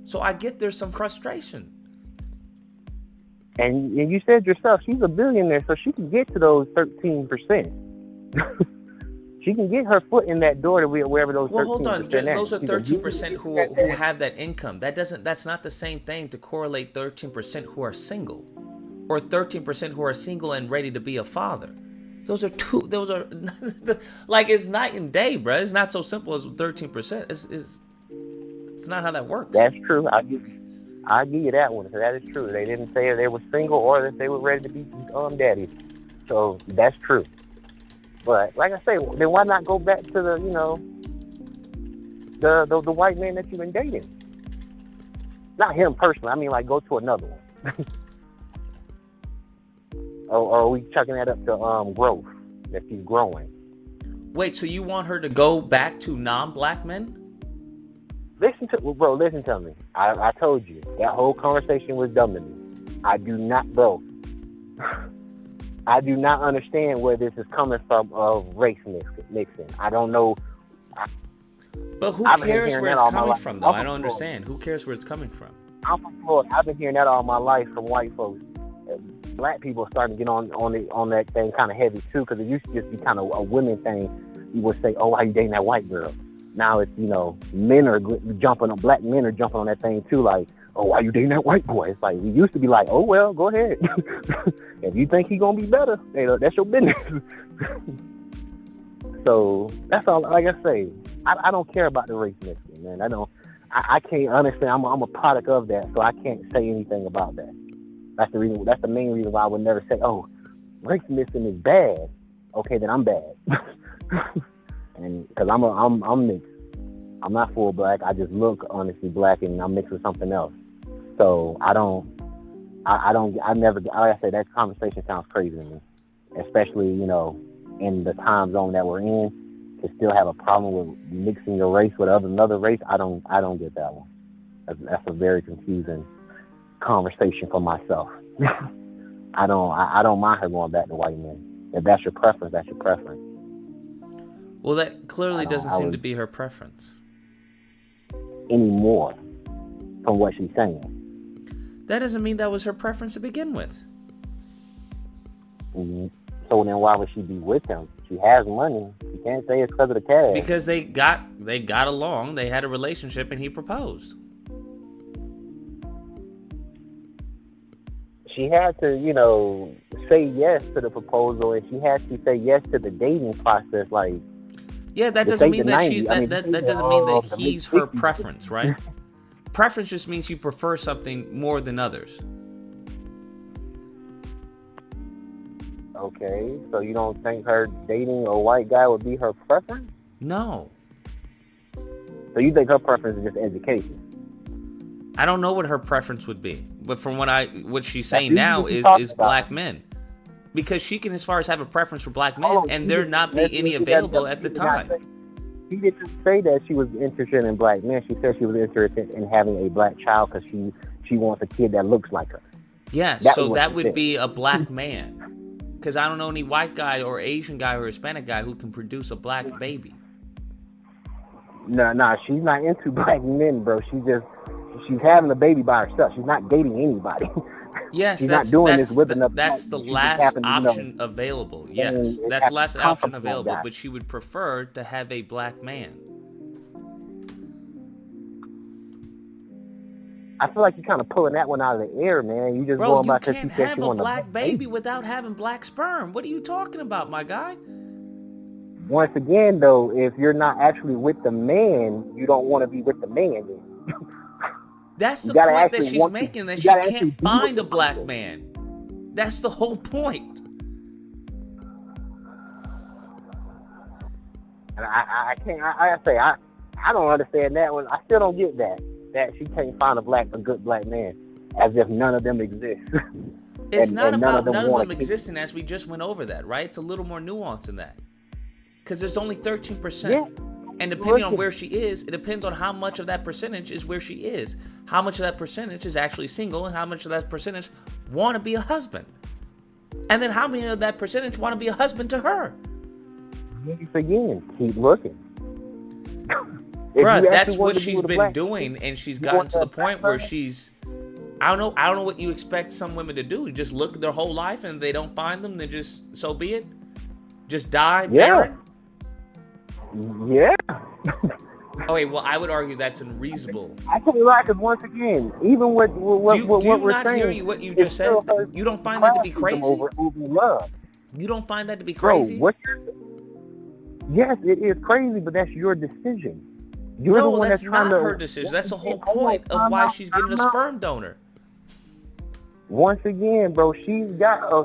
So I get there's some frustration. And you said yourself, she's a billionaire, so she can get to those 13%. She can get her foot in that door to wherever those 13%. Well, hold on. Those are 13% who have that income. That's not the same thing to correlate 13% who are single, or 13% who are single and ready to be a father. Those are like, it's night and day, bro. It's not so simple as 13%. It's not how that works. That's true. I'll give you that one. So that is true. They didn't say they were single or that they were ready to be daddies. So that's true. But like I say, then why not go back to the white man that you've been dating? Not him personally. I mean, like, go to another one. or are we chucking that up to growth, that she's growing? Wait, so you want her to go back to non-black men? Listen to me. I told you that whole conversation was dumb to me. I do not understand where this is coming from of race mixing. I don't know. But who cares where it's coming from, though? I don't understand. Who cares where it's coming from? I'm from Florida. I've been hearing that all my life from white folks. Black people are starting to get on that thing kind of heavy too, because it used to just be kind of a women thing. You would say, "Oh, why you dating that white girl?" Now it's men are jumping on, black men are jumping on that thing too, like, "Oh, why you dating that white boy?" It's like, we used to be like, "Oh well, go ahead." If you think he's gonna be better, that's your business. So that's all. Like I say, I don't care about the race mixing, man. I can't understand. I'm a product of that, so I can't say anything about that. That's the reason. That's the main reason why I would never say, "Oh, race mixing is bad." Okay, then I'm bad. And because I'm mixed. I'm not full black. I just look honestly black, and I'm mixed with something else. So I never. Like I say, that conversation sounds crazy to me, especially in the time zone that we're in. To still have a problem with mixing your race with another race, I don't get that one. That's a very confusing conversation for myself. I don't mind her going back to white men. If that's your preference, that's your preference. Well, that clearly doesn't seem to be her preference anymore, from what she's saying. That doesn't mean that was her preference to begin with. So then why would she be with him? She has money. You can't say it's because of the cash. Because they got along, they had a relationship, and he proposed. She had to, say yes to the proposal, and she had to say yes to the dating process. Like, yeah, that doesn't mean that she's that doesn't mean that he's her preference, right? Preference just means you prefer something more than others. Okay, so you don't think her dating a white guy would be her preference? No. So you think her preference is just education? I don't know what her preference would be, but from what she's saying now is black men, because she can, as far as have a preference for black men, and there not be any available at the time. She didn't say that she was interested in black men. She said she was interested in having a black child because she wants a kid that looks like her. Yeah, so that would be a black man. Because I don't know any white guy or Asian guy or Hispanic guy who can produce a black baby. Nah, she's not into black men, bro. She's having a baby by herself. She's not dating anybody. Yes, she's not doing this with another. That's the last option available. Yes, that's the last option available. But she would prefer to have a black man. I feel like you're kind of pulling that one out of the air, man. You just going about you can't have a black baby without having black sperm. What are you talking about, my guy? Once again, though, if you're not actually with the man, you don't want to be with the man. Then that's the point that she's making. That she can't find a black man. That's the whole point. And I can't. I don't understand that one. I still don't get that she can't find a good black man, as if none of them exist. It's not about none of them existing, as we just went over that, right? It's a little more nuanced than that. Because there's only 13%. Yeah. And depending on where she is, it depends on how much of that percentage is where she is. How much of that percentage is actually single, and how much of that percentage want to be a husband. And then how many of that percentage want to be a husband to her? Again, keep looking. Bruh, that's what she's been doing, and she's gotten to the point where she's... I don't know what you expect some women to do. You just look their whole life, and they don't find them, then just, so be it? Just die barren? Yeah. Okay, well, I would argue that's unreasonable. I can't lie, because once again, even what we're saying... Do you not hear what you just said? You don't find that to be crazy? Over love. You don't find that to be crazy? Bro, yes, it is crazy, but that's your decision. No, that's not her decision. That's the whole point of why she's getting a sperm donor. Once again, bro, she's got a...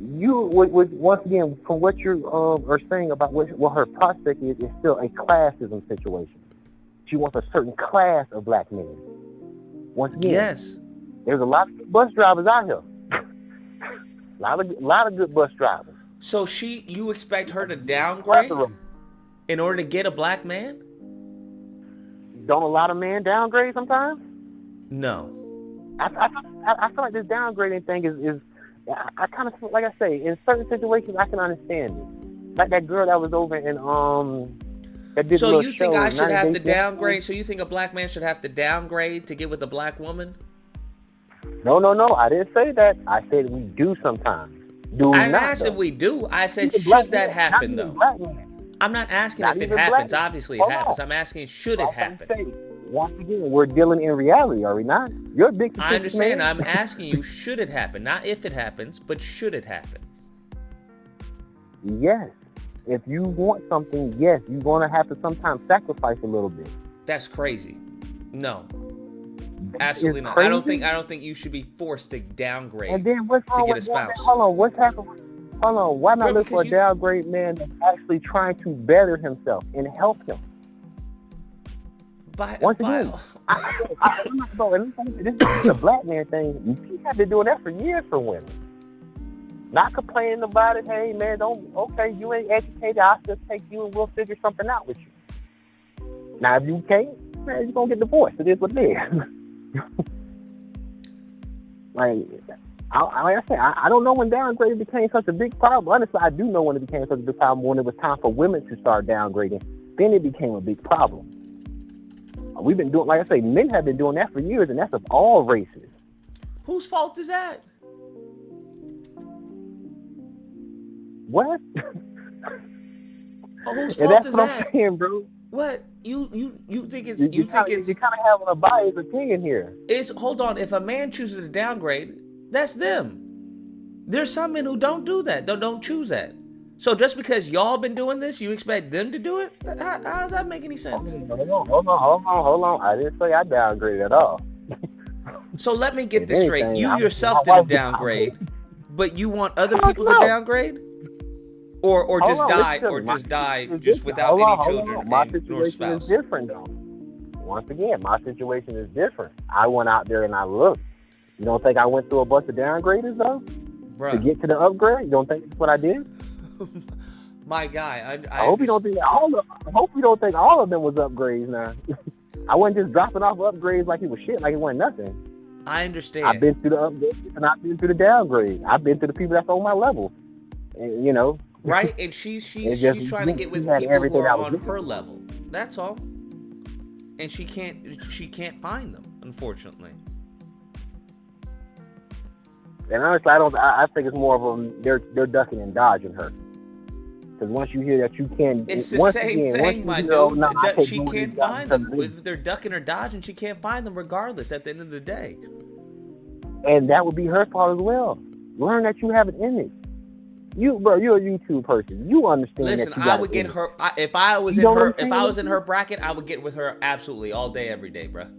once again, from what you are saying about what her prospect is still a classism situation. She wants a certain class of black men. Once again, yes, there's a lot of bus drivers out here. a lot of good bus drivers. So you expect her to downgrade in order to get a black man? Don't a lot of men downgrade sometimes? No. I feel like this downgrading thing is I kind of feel, like I say, in certain situations I can understand it. Like that girl that was over in that did. So you think I should have to downgrade? So you think a black man should have to downgrade to get with a black woman? No. I didn't say that. I said we do sometimes. I didn't ask if we do. I said should that happen though. I'm not asking if it happens. Obviously it happens. I'm asking should it happen. Once again, we're dealing in reality, are we not? You're a big... I understand. Man. I'm asking you, should it happen? Not if it happens, but should it happen? Yes. If you want something, yes, you're going to have to sometimes sacrifice a little bit. That's crazy. No. Absolutely not. I don't think you should be forced to downgrade and then what's wrong to get with a spouse. Hold on, what's happening? Hold on, why not look for a downgrade man that's actually trying to better himself and help him? Once again, this is a black man thing. You have been doing that for years for women. Not complaining about it. Hey, man, you ain't educated. I'll just take you and we'll figure something out with you. Now, if you can't, man, you're gonna get divorced. It is what it is. Like I said, I don't know when downgrading became such a big problem. Honestly, I do know when it became such a big problem, when it was time for women to start downgrading. Then it became a big problem. We've been doing, like I say, men have been doing that for years, and that's of all races. Whose fault is that? What? Oh, whose And fault that's is what that? I'm saying, bro. What you think it's You kind of have a biased opinion here. It's hold on. If a man chooses to downgrade, that's them. There's some men who don't do that. Don't choose that. So just because y'all been doing this, you expect them to do it? How does that make any sense? Hold on. I didn't say I downgraded at all. So let me get If this straight. anything, You my yourself wife didn't downgrade, but you want other people to downgrade, or Hold just on, die, listen, or my just die situation is just different. without Hold any on. children My and nor situation spouse. is different, though. Once again, my situation is different. I went out there and I looked. You don't think I went through a bunch of downgraders, though? Bruh. To get to the upgrade? You don't think that's what I did? My guy, I hope you don't think all of them was upgrades now. I wasn't just dropping off upgrades like it was shit, like it wasn't nothing. I understand. I've been through the upgrades and I've been through the downgrades. I've been through the people that's on my level. And, you know. Right? And she's trying to get with had people who everything are I was on looking her for. level. That's all. And she can't find them, unfortunately. And honestly, I think it's more of them. They're ducking and dodging her. Because once you hear that you can, It's the once same again, thing, once my you dude. hear, oh, no, I can't She do can't this, find because them. If they're ducking or dodging, she can't find them regardless at the end of the day. And that would be her fault as well. Learn that you have an image. You're a YouTube person. You understand Listen, that you I got would an get image. her. If I was You in know her, what I'm if I saying? was in her bracket, I would get with her absolutely all day, every day, bruh.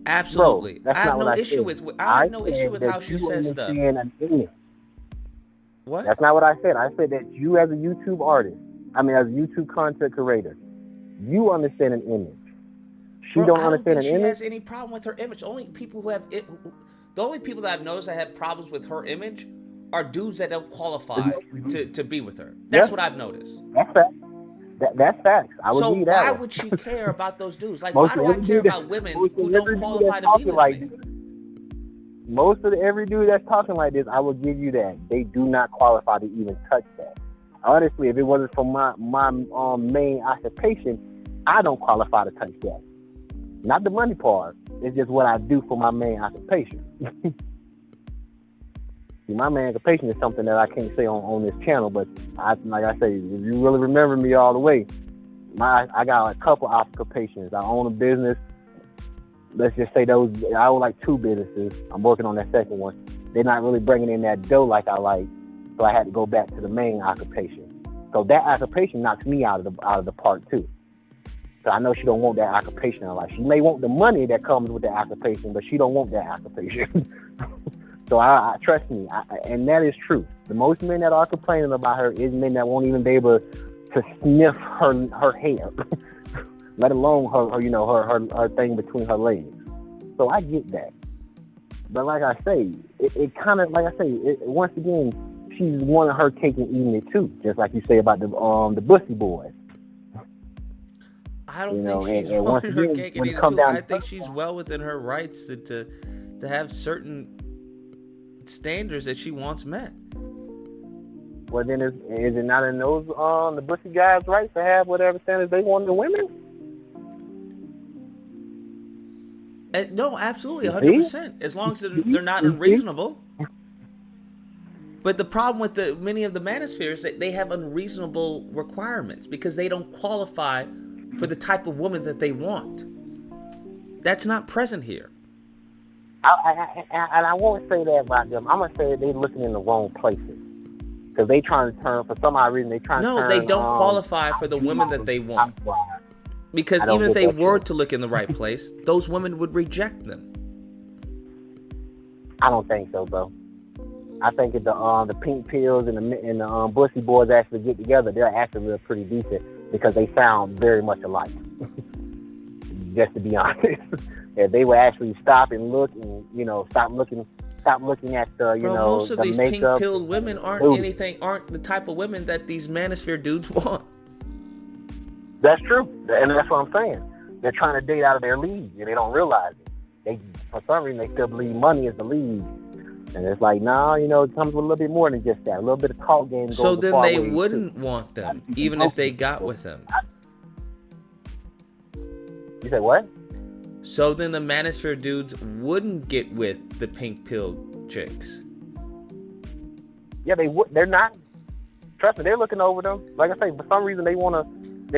Absolutely. Bro, that's I have not no what I issue said. with. I have no said issue with that how she you says stuff. understand an image. What? That's not what I said. I said that you, as a YouTube artist, as a YouTube content creator, you understand an image. She Bro, don't I don't understand think an she image. has any problem with her image. The only people that I've noticed that have problems with her image are dudes that don't qualify to be with her. That's what I've noticed. That's fact. That's facts. I would So give you that why one. would she care about those dudes? Like, Most why do of I every care dude about women who don't qualify to be with like me? this, most of every dude that's talking like this, I will give you that. They do not qualify to even touch that. Honestly, if it wasn't for my main occupation, I don't qualify to touch that. Not the money part. It's just what I do for my main occupation. See, my main occupation is something that I can't say on this channel, but like I say, if you really remember me all the way, I got a couple occupations. I own a business. Let's just say I own like 2 businesses. I'm working on that second one. They're not really bringing in that dough like I like, so I had to go back to the main occupation. So that occupation knocks me out of the park too. So I know she don't want that occupation in her life. She may want the money that comes with that occupation, but she don't want that occupation. So I trust me, and that is true. The most men that are complaining about her is men that won't even be able to sniff her hair, let alone her thing between her legs. So I get that. But like I say, it kind of, like I say, once again, she's wanting her cake and eating it too, just like you say about the Bussy boys. I don't think she's wanting her cake and eating it too. I think she's well within her rights to have certain standards that she wants met. Well, then is it not in those the Bussy guys' rights to have whatever standards they want in women? No, absolutely, 100%. As long as they're not unreasonable. But the problem with many of the manospheres, they have unreasonable requirements because they don't qualify for the type of woman that they want. That's not present here. And I won't say that about them. I'm gonna say they're looking in the wrong places because they trying to turn, for some odd reason, they trying to turn. No, they don't qualify for the women that they want. Because even if they were to look in the right place, those women would reject them. I don't think so, bro. I think if the pink pills and the Bussy boys actually get together, they're actually real pretty decent because they sound very much alike. Just to be honest, if they would actually stop and look and stop looking at the most of the these makeup, pink-pilled women aren't the type of women that these manosphere dudes want. That's true, and that's what I'm saying. They're trying to date out of their league, and they don't realize it. They, for some reason, they still believe money is the league, and it's like, no, you know, it comes with a little bit more than just that. A little bit of talk game goes So a then far they way, wouldn't too. want them, even if they got with them. You say what? So then the Manosphere dudes wouldn't get with the pink pill chicks. Yeah, they would. They're not. Trust me, they're looking over them. Like I say, for some reason they want to.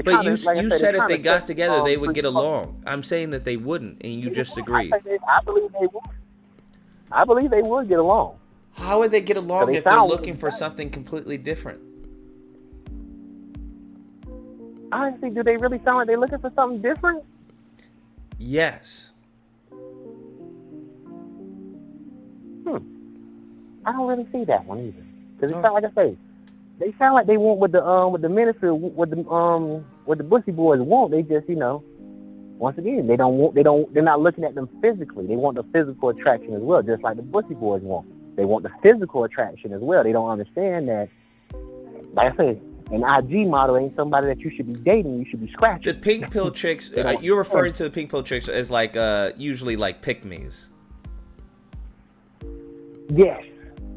But you said if they got together, they would get along. I'm saying that they wouldn't, and you just agreed. I believe they would. I believe they would get along. How would they get along they if they're found looking for something completely different? Honestly, do they really sound like they're looking for something different? Yes. I don't really see that one either. Because it sound like I say, they sound like they want what the minister, what the Bussy boys want. They just, you know, once again, they're not looking at them physically. They want the physical attraction as well, just like the Bussy boys want. They want the physical attraction as well. They don't understand that, like I said, an IG model ain't somebody that you should be dating. You should be scratching. The pink pill chicks, you're referring to the pink pill chicks as like usually like pick-me's. Yes.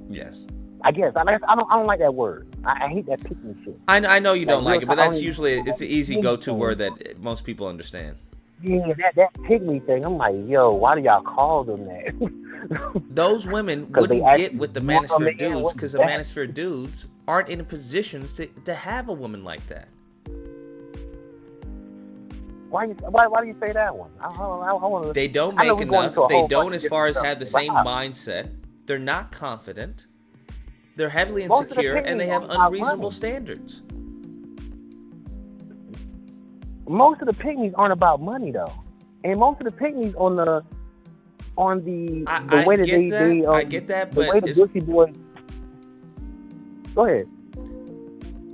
Yes. I guess. I don't like that word. I hate that pick me shit. I know you don't like it, but that's I don't usually even- it's an easy go-to word that most people understand. Yeah, that pygmy thing. I'm like, yo, why do y'all call them that? Those women 'Cause they wouldn't actually get with the want them Manosphere in. dudes What's because the that? Manosphere dudes aren't in a position to have a woman like that. Why do you say that one? I want to. They don't make enough. They don't, as far as have the same mindset. They're not confident. They're heavily Most of the insecure, and they have pygmies aren't about unreasonable money. standards. Most of the pygmies aren't about money though, and most of the pygmies on the way that they I get that, the but way the Bussy boys. Go ahead.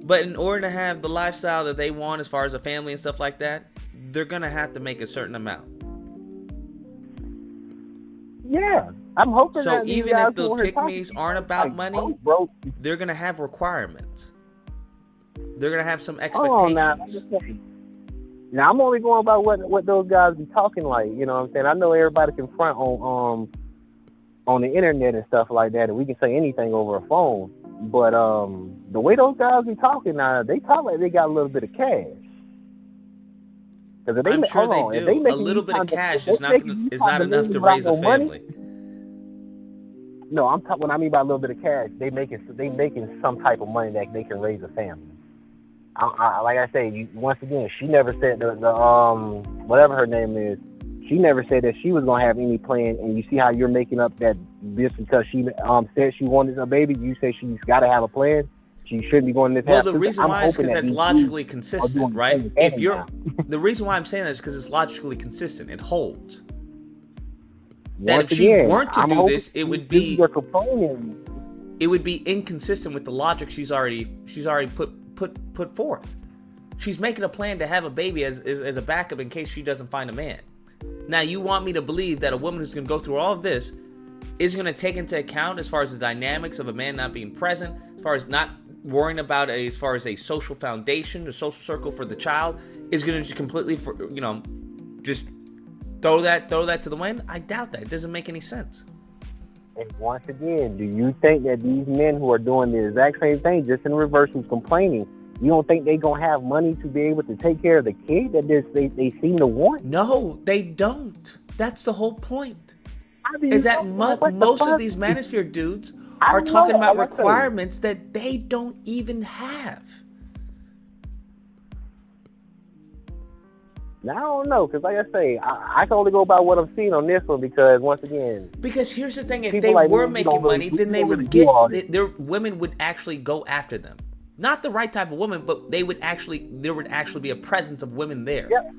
But in order to have the lifestyle that they want as far as a family and stuff like that, they're gonna have to make a certain amount. Yeah, I'm hoping So that these even guys if the who are here pick-me's talking, aren't about like, money, bro. they're gonna have requirements. They're gonna have some Oh, now, expectations. now I'm only going by what those guys be talking like. You know what I'm saying? I know everybody can front on the internet and stuff like that, and we can say anything over a phone. But the way those guys be talking now, they talk like they got a little bit of cash. If they I'm sure hold on, they if do. A making little you bit of kind cash if is they not making you is kind not of enough to without raise a no money, family. No, I'm talking. When I mean by a little bit of cash, they making some type of money that they can raise a family. Like I say, once again, she never said the whatever her name is. She never said that she was gonna have any plan. And you see how you're making up that just because she said she wanted a baby, you say she's got to have a plan. She shouldn't be going this. Well, the reason why is because that's logically consistent, right? If you're the reason why I'm saying that is because it's logically consistent. It holds. That Once if she again, weren't to I'm do hoping this, it would this be is your component. it would be inconsistent with the logic she's already put forth. She's making a plan to have a baby as a backup in case she doesn't find a man. Now you want me to believe that a woman who's going to go through all of this is going to take into account as far as the dynamics of a man not being present, as far as not worrying about as far as a social foundation, a social circle for the child, is going to just completely, just throw that to the wind? I doubt that. It doesn't make any sense. And once again, do you think that these men who are doing the exact same thing, just in reverse, who's complaining, you don't think they're going to have money to be able to take care of the kid that they seem to want? No, they don't. That's the whole point. Is that most of these Manosphere dudes are talking about requirements that they don't even have. Now, I don't know, because like I say, I can only go by what I'm seeing on this one because, once again... Because here's the thing, if people they like were me, making money, then they would their women would actually go after them. Not the right type of woman, but there would actually be a presence of women there. Yeah.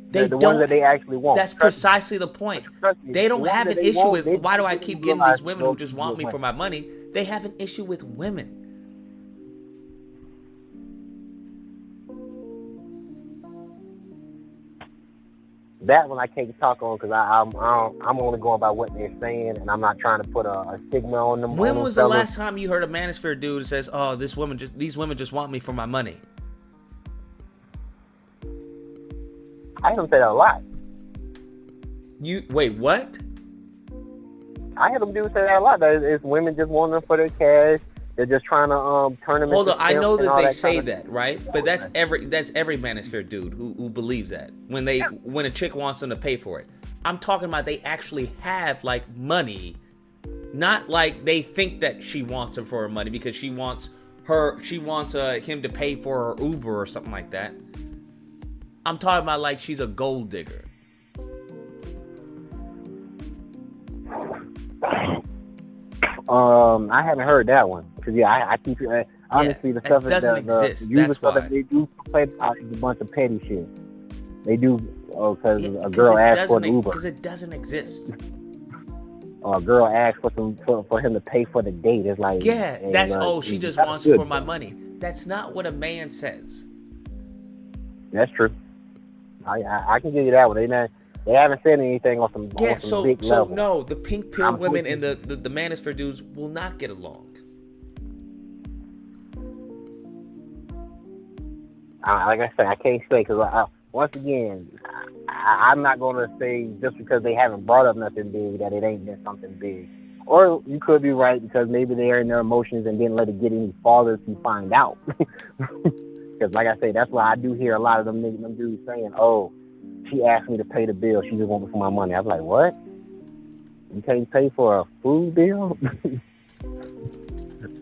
They the ones that they actually want. That's precisely the point. They don't have an issue with why do I keep getting these women who just want me for my money. They have an issue with women. That one I can't talk on because I'm only going by what they're saying, and I'm not trying to put a stigma on them. When was the last time you heard a Manosphere dude that says, "Oh, these women just want me for my money"? I hear them say that a lot. You wait, what? I hear them do say that a lot. That it's women just wanting them for their cash. They're just trying to turn them. Hold into on, I know pimps and that all they that say kind of that, right? But that's every manosphere dude who believes that when a chick wants them to pay for it. I'm talking about they actually have like money, not like they think that she wants him for her money because she wants him to pay for her Uber or something like that. I'm talking about like she's a gold digger. I haven't heard that one because I keep honestly the stuff that doesn't exist. That's stuff why that they do play is a bunch of petty shit. They do because a girl asked for an Uber because it doesn't exist. Or a girl asked for him to pay for the date. It's like that's she just wants for my money. That's not what a man says. That's true. I can give you that one. They haven't said anything on some big level. So no, the pink pill women and the manosphere dudes will not get along. Like I said, I can't say because once again, I'm not going to say just because they haven't brought up nothing big that it ain't been something big. Or you could be right because maybe they're in their emotions and didn't let it get any farther to find out. Because like I say, that's why I do hear a lot of them dudes saying, "Oh, she asked me to pay the bill. She just wants for my money." I was like, "What? You can't pay for a food bill?"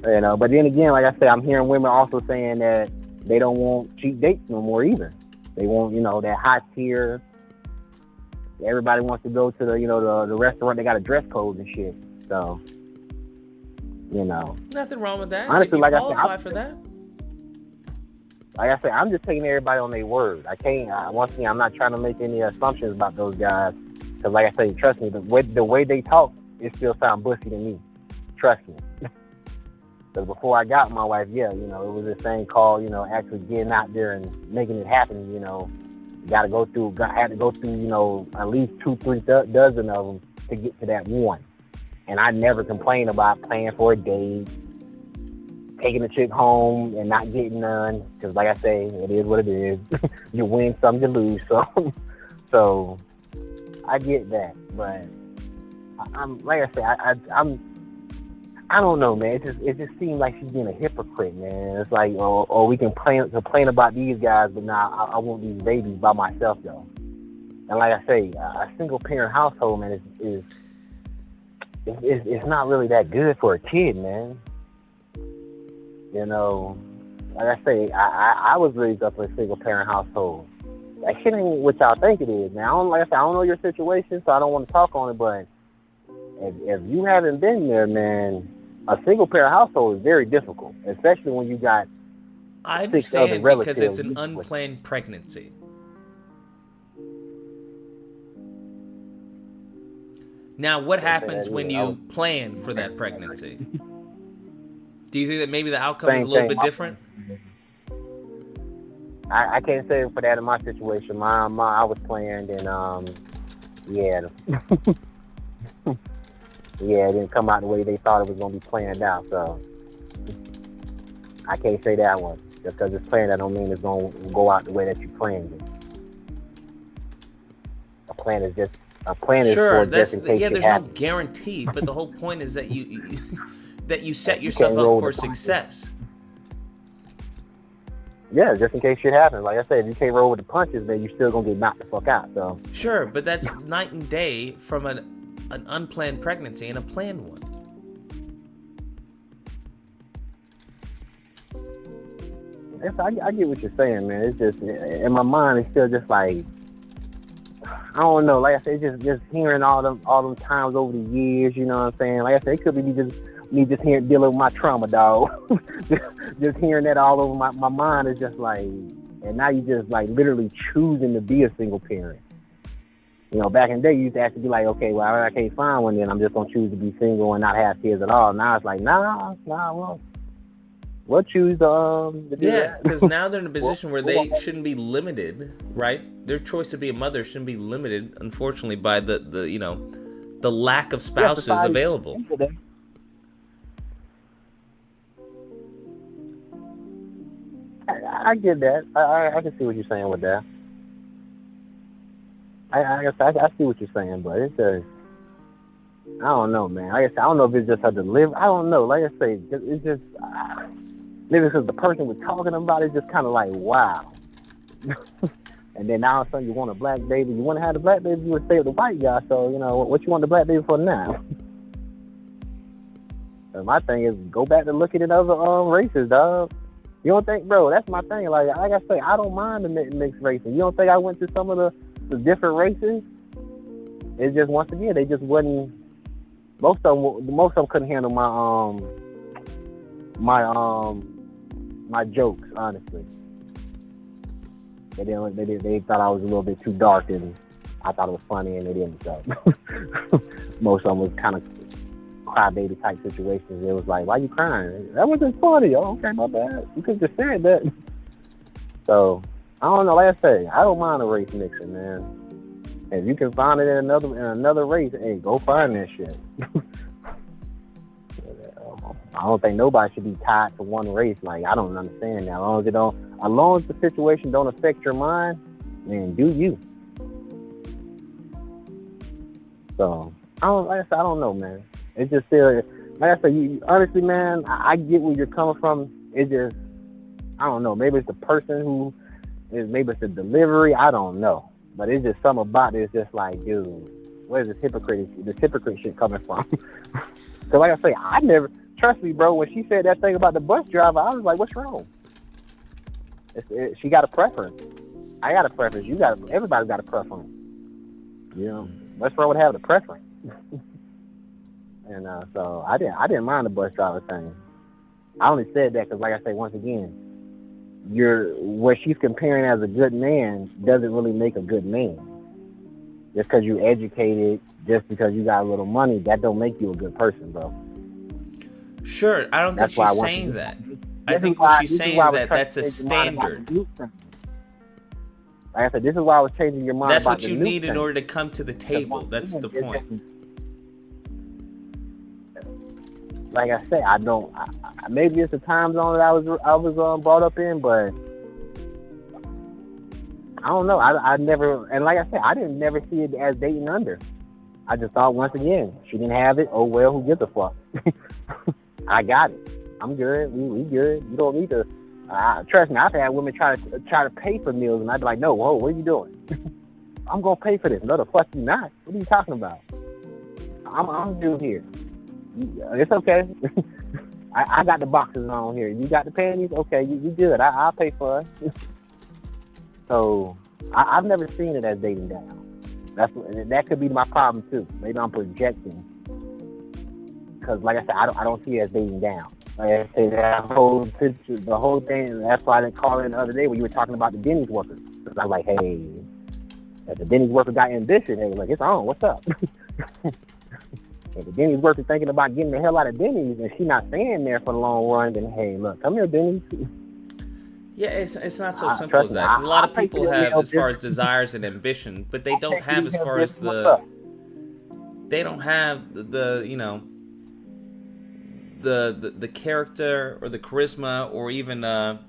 But then again, like I said, I'm hearing women also saying that they don't want cheap dates no more either. They want, that high tier. Everybody wants to go to the restaurant. They got a dress code and shit. So, Nothing wrong with that. Honestly, you like qualify for that. Like I said, I'm just taking everybody on their word. I can't. Once again, I'm not trying to make any assumptions about those guys. Because, like I say, trust me, the way they talk, it still sounds bussy to me. Trust me. Because before I got my wife, it was this thing called, actually getting out there and making it happen. Had to go through, at least 2-3 dozen of them to get to that one. And I never complained about paying for a date, taking a chick home and not getting none. Because, like I say, it is what it is. You win some, you lose some. So I get that, but I'm like I say, I don't know, man. It just seems like she's being a hypocrite, man. It's like, or we can complain about these guys, but now I want these babies by myself, though. And like I say, a single parent household, man, it's not really that good for a kid, man. Like I say, I was raised up in a single parent household. That shit ain't what y'all think it is, man. I don't know your situation, so I don't want to talk on it, but if you haven't been there, man, a single parent household is very difficult, especially when you got I 6 other understand relatives. because it's an unplanned pregnancy. Now, what happens when you plan for that pregnancy? Do you think that maybe the outcome is a little bit different? I can't say for that in my situation. I was planned, and yeah, it didn't come out the way they thought it was going to be planned out. So I can't say that one. Just because it's planned, that don't mean it's going to go out the way that you planned it. A plan is for just in case there's no guarantee, but the whole point is that you set yourself up for success. Yeah, just in case shit happens. Like I said, if you can't roll with the punches, then you're still gonna get knocked the fuck out. So sure, but that's night and day from an unplanned pregnancy and a planned one. Yes, I get what you're saying, man. It's just in my mind, it's still just like I don't know. Like I said, just hearing all them times over the years. You know what I'm saying? Like I said, it could be me just hearing dealing with my trauma, dog. just hearing that all over my mind is just like, and now you just like literally choosing to be a single parent. Back in the day, you used to actually be like, okay, well, I can't find one, then I'm just gonna choose to be single and not have kids at all. Now it's like, nah, we'll choose to do that. Because now they're in a position where they shouldn't be limited, right? Their choice to be a mother shouldn't be limited, unfortunately, by the lack of spouses available. I get that. I can see what you're saying with that. I see what you're saying, but it's just, I don't know, man. Like I said, I don't know if it's just her delivery. I don't know. Like I say, it's just maybe because the person we're talking about is just kind of like, wow. And then now all of a sudden you want a black baby. You want to have the black baby, you would stay with the white guy. So, you know, what you want the black baby for now? So my thing is go back to looking at other races, dog. You don't think, bro, that's my thing. Like I say, I don't mind the mixed races. You don't think I went to some of the different races? It's just, once again, they just wasn't, most of them couldn't handle my jokes, honestly. They thought I was a little bit too dark, and I thought it was funny, and they didn't. So most of them was kind of crybaby type situations. It was like, why you crying? That wasn't funny. Oh, okay, my bad. You could just said that. So I don't know. Like I say, I don't mind a race mixing, man. If you can find it in another race, hey, go find that shit. I don't think nobody should be tied to one race. Like, I don't understand that. As long as the situation don't affect your mind, man, do you. So I don't know, man. It's just still, like I said, honestly, man, I get where you're coming from. It's just, I don't know. Maybe it's the person maybe it's the delivery. I don't know. But it's just something about it. It's just like, dude, where's this hypocrite shit coming from? Because like I say, I never, trust me, bro, when she said that thing about the bus driver, I was like, what's wrong? She got a preference. I got a preference. Everybody's got a preference. You know, what's wrong with having a preference? And so I didn't mind the bus driver thing. I only said that because, like I say, once again, what she's comparing as a good man doesn't really make a good man. Just because you're educated, just because you got a little money, that don't make you a good person, bro. Sure, I don't think she's saying that. I think what she's saying is that that's a standard. Like I said, this is why I was changing your mind. That's about what you need in order to come to the table. That's the point. Like I say, maybe it's the time zone that I was brought up in, but I don't know. I never, and like I said, I didn't never see it as dating under. I just thought, once again, she didn't have it. Oh well, who gives a fuck? I got it. I'm good. We good. You don't need to. Trust me, I've had women try to pay for meals, and I'd be like, no, whoa, what are you doing? I'm gonna pay for this. No, the fuck you not. What are you talking about? I'm due here. It's okay. I got the boxes on here. You got the panties? Okay, you good. I'll pay for it. So I've never seen it as dating down. That could be my problem too. Maybe I'm projecting. Because like I said, I don't see it as dating down. Like I said, the whole thing, that's why I didn't call in the other day when you were talking about the Denny's workers. Because I'm like, hey, if the Denny's worker got ambition, hey, like, it's on, what's up? If the Denny's worker thinking about getting the hell out of Denny's and she not staying there for the long run, then hey, look, come here, Denny's. Yeah, it's not so simple as that. 'Cause a lot of people have as far as desires and ambition, but they don't have as far as they don't have the character or the charisma or even the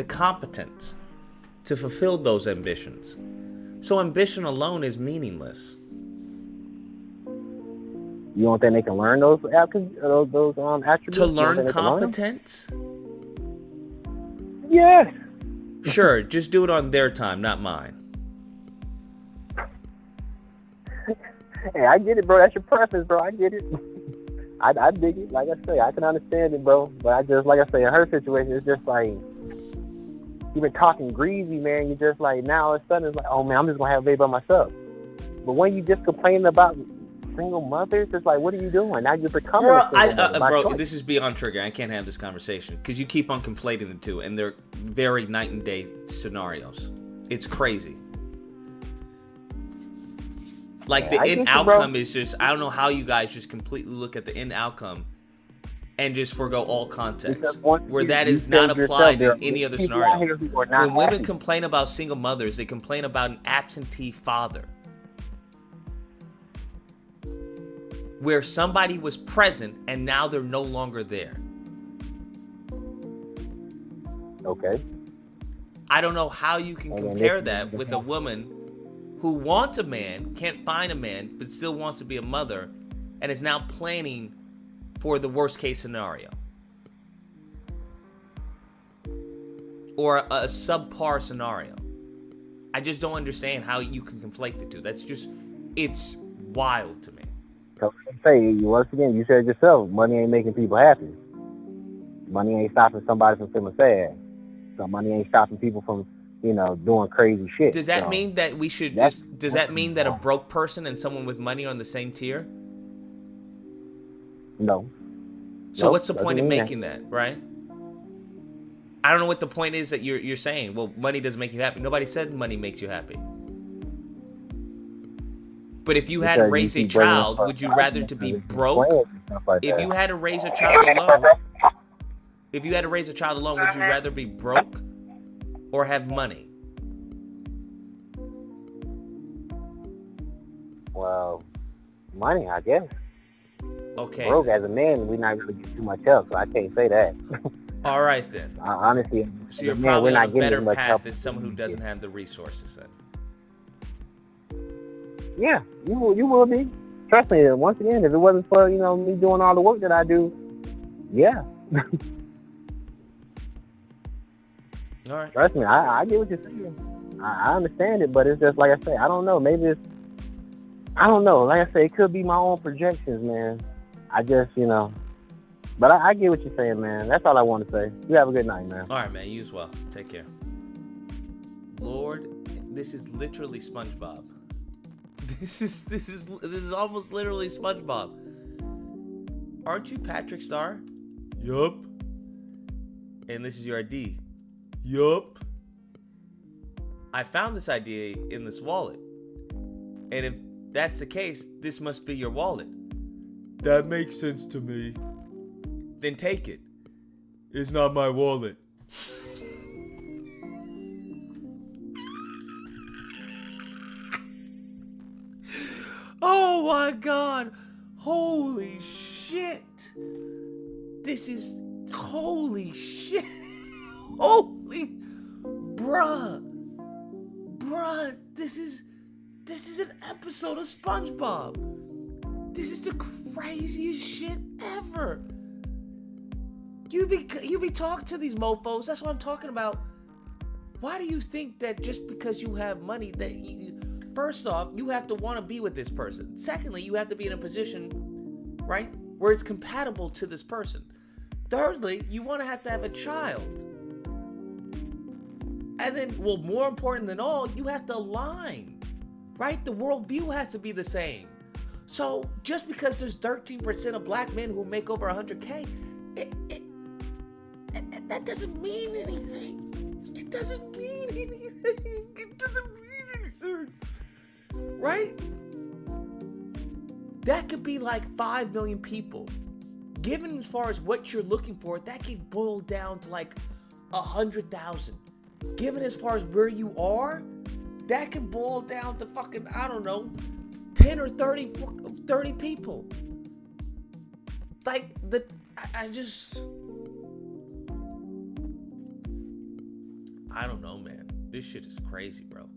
competence to fulfill those ambitions. So ambition alone is meaningless. You don't think they can learn those attributes? To learn competence? Yes. Sure, just do it on their time, not mine. Hey, I get it, bro. That's your preference, bro. I get it. I dig it. Like I say, I can understand it, bro. But I just, like I say, in her situation, it's just like, you've been talking greasy, man. You just like, now all of a sudden it's like, oh man, I'm just gonna have a baby by myself. But when you just complaining about single mothers, it's like, what are you doing? Now you're becoming a single mother. Bro, this is beyond trigger. I can't have this conversation because you keep on conflating the two, and they're very night and day scenarios. It's crazy. Like the end outcome is just, I don't know how you guys just completely look at the end outcome and just forgo all context, where that is not applied in any other scenario. When women complain about single mothers, they complain about an absentee father, where somebody was present and now they're no longer there. Okay. I don't know how you can compare that with a woman who wants a man, can't find a man, but still wants to be a mother, and is now planning for the worst case scenario. Or a subpar scenario. I just don't understand how you can conflate the two. It's wild to me. Say, once again, you said yourself, money ain't making people happy. Money ain't stopping somebody from feeling sad. So money ain't stopping people from, doing crazy shit. Does that mean that we should does that mean that a broke person and someone with money are on the same tier? No. So what's the point of making that, right? I don't know what the point is that you're saying. Well, money doesn't make you happy. Nobody said money makes you happy. But if you had to raise a child, would you rather to be broke? If you had to raise a child alone, would you rather be broke or have money? Well, money, I guess. Okay. Broke as a man, we're not really getting too much help, so I can't say that. All right then. Honestly, so you're man, probably we're on not a better much path help than someone who doesn't have the resources then. Yeah, you will be. Trust me, once again, if it wasn't for, me doing all the work that I do, yeah. All right. Trust me, I get what you're saying. I understand it, but it's just like I say, I don't know. Maybe I don't know. Like I say, it could be my own projections, man. I just, but I get what you're saying, man. That's all I want to say. You have a good night, man. All right, man. You as well. Take care. Lord, this is literally SpongeBob. This is almost literally SpongeBob. Aren't you Patrick Star? Yup. And this is your ID. Yup. I found this ID in this wallet. And if that's the case, this must be your wallet. That makes sense to me. Then take it. It's not my wallet. Oh my God. Holy shit. Holy shit. Holy. Bruh, this is an episode of SpongeBob. This is the craziest shit ever. You be talking to these mofos. That's what I'm talking about. Why do you think that just because you have money that first off, you have to want to be with this person. Secondly, you have to be in a position, right, where it's compatible to this person. Thirdly, you want to have a child. And then, well, more important than all, you have to align, right? The worldview has to be the same. So just because there's 13% of black men who make over 100K, that doesn't mean anything. It doesn't mean anything. It doesn't mean anything. Right? That could be like 5 million people. Given as far as what you're looking for, that can boil down to like 100,000. Given as far as where you are, that can boil down to fucking, I don't know, 10 or 30 people. Like, I don't know, man. This shit is crazy, bro.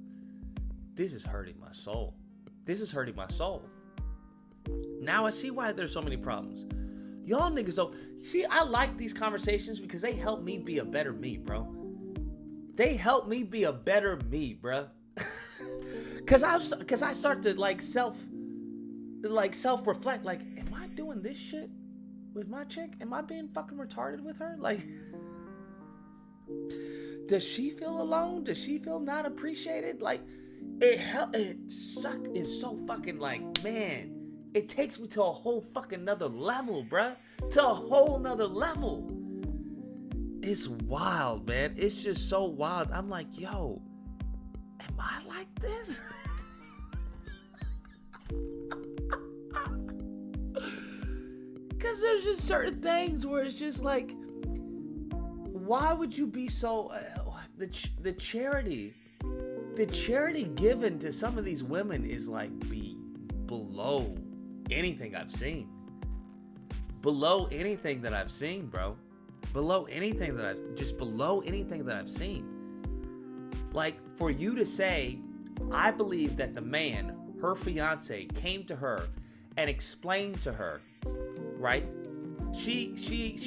This is hurting my soul. Now I see why there's so many problems. Y'all niggas don't... See, I like these conversations because they help me be a better me, bro. They help me be a better me, bro. Cause I start to self-reflect, like, am I doing this shit with my chick? Am I being fucking retarded with her? Like, does she feel alone? Does she feel not appreciated? Like, it's so fucking like, man, it takes me to a whole fucking nother level, bruh. To a whole nother level. It's wild, man. It's just so wild. I'm like, yo, am I like this? Because there's just certain things where it's just like, why would you be so... the charity given to some of these women is like below anything I've seen. Below anything that I've seen, bro. Below anything that I've seen. Like, for you to say, I believe that the man, her fiance, came to her and explained to her, right? She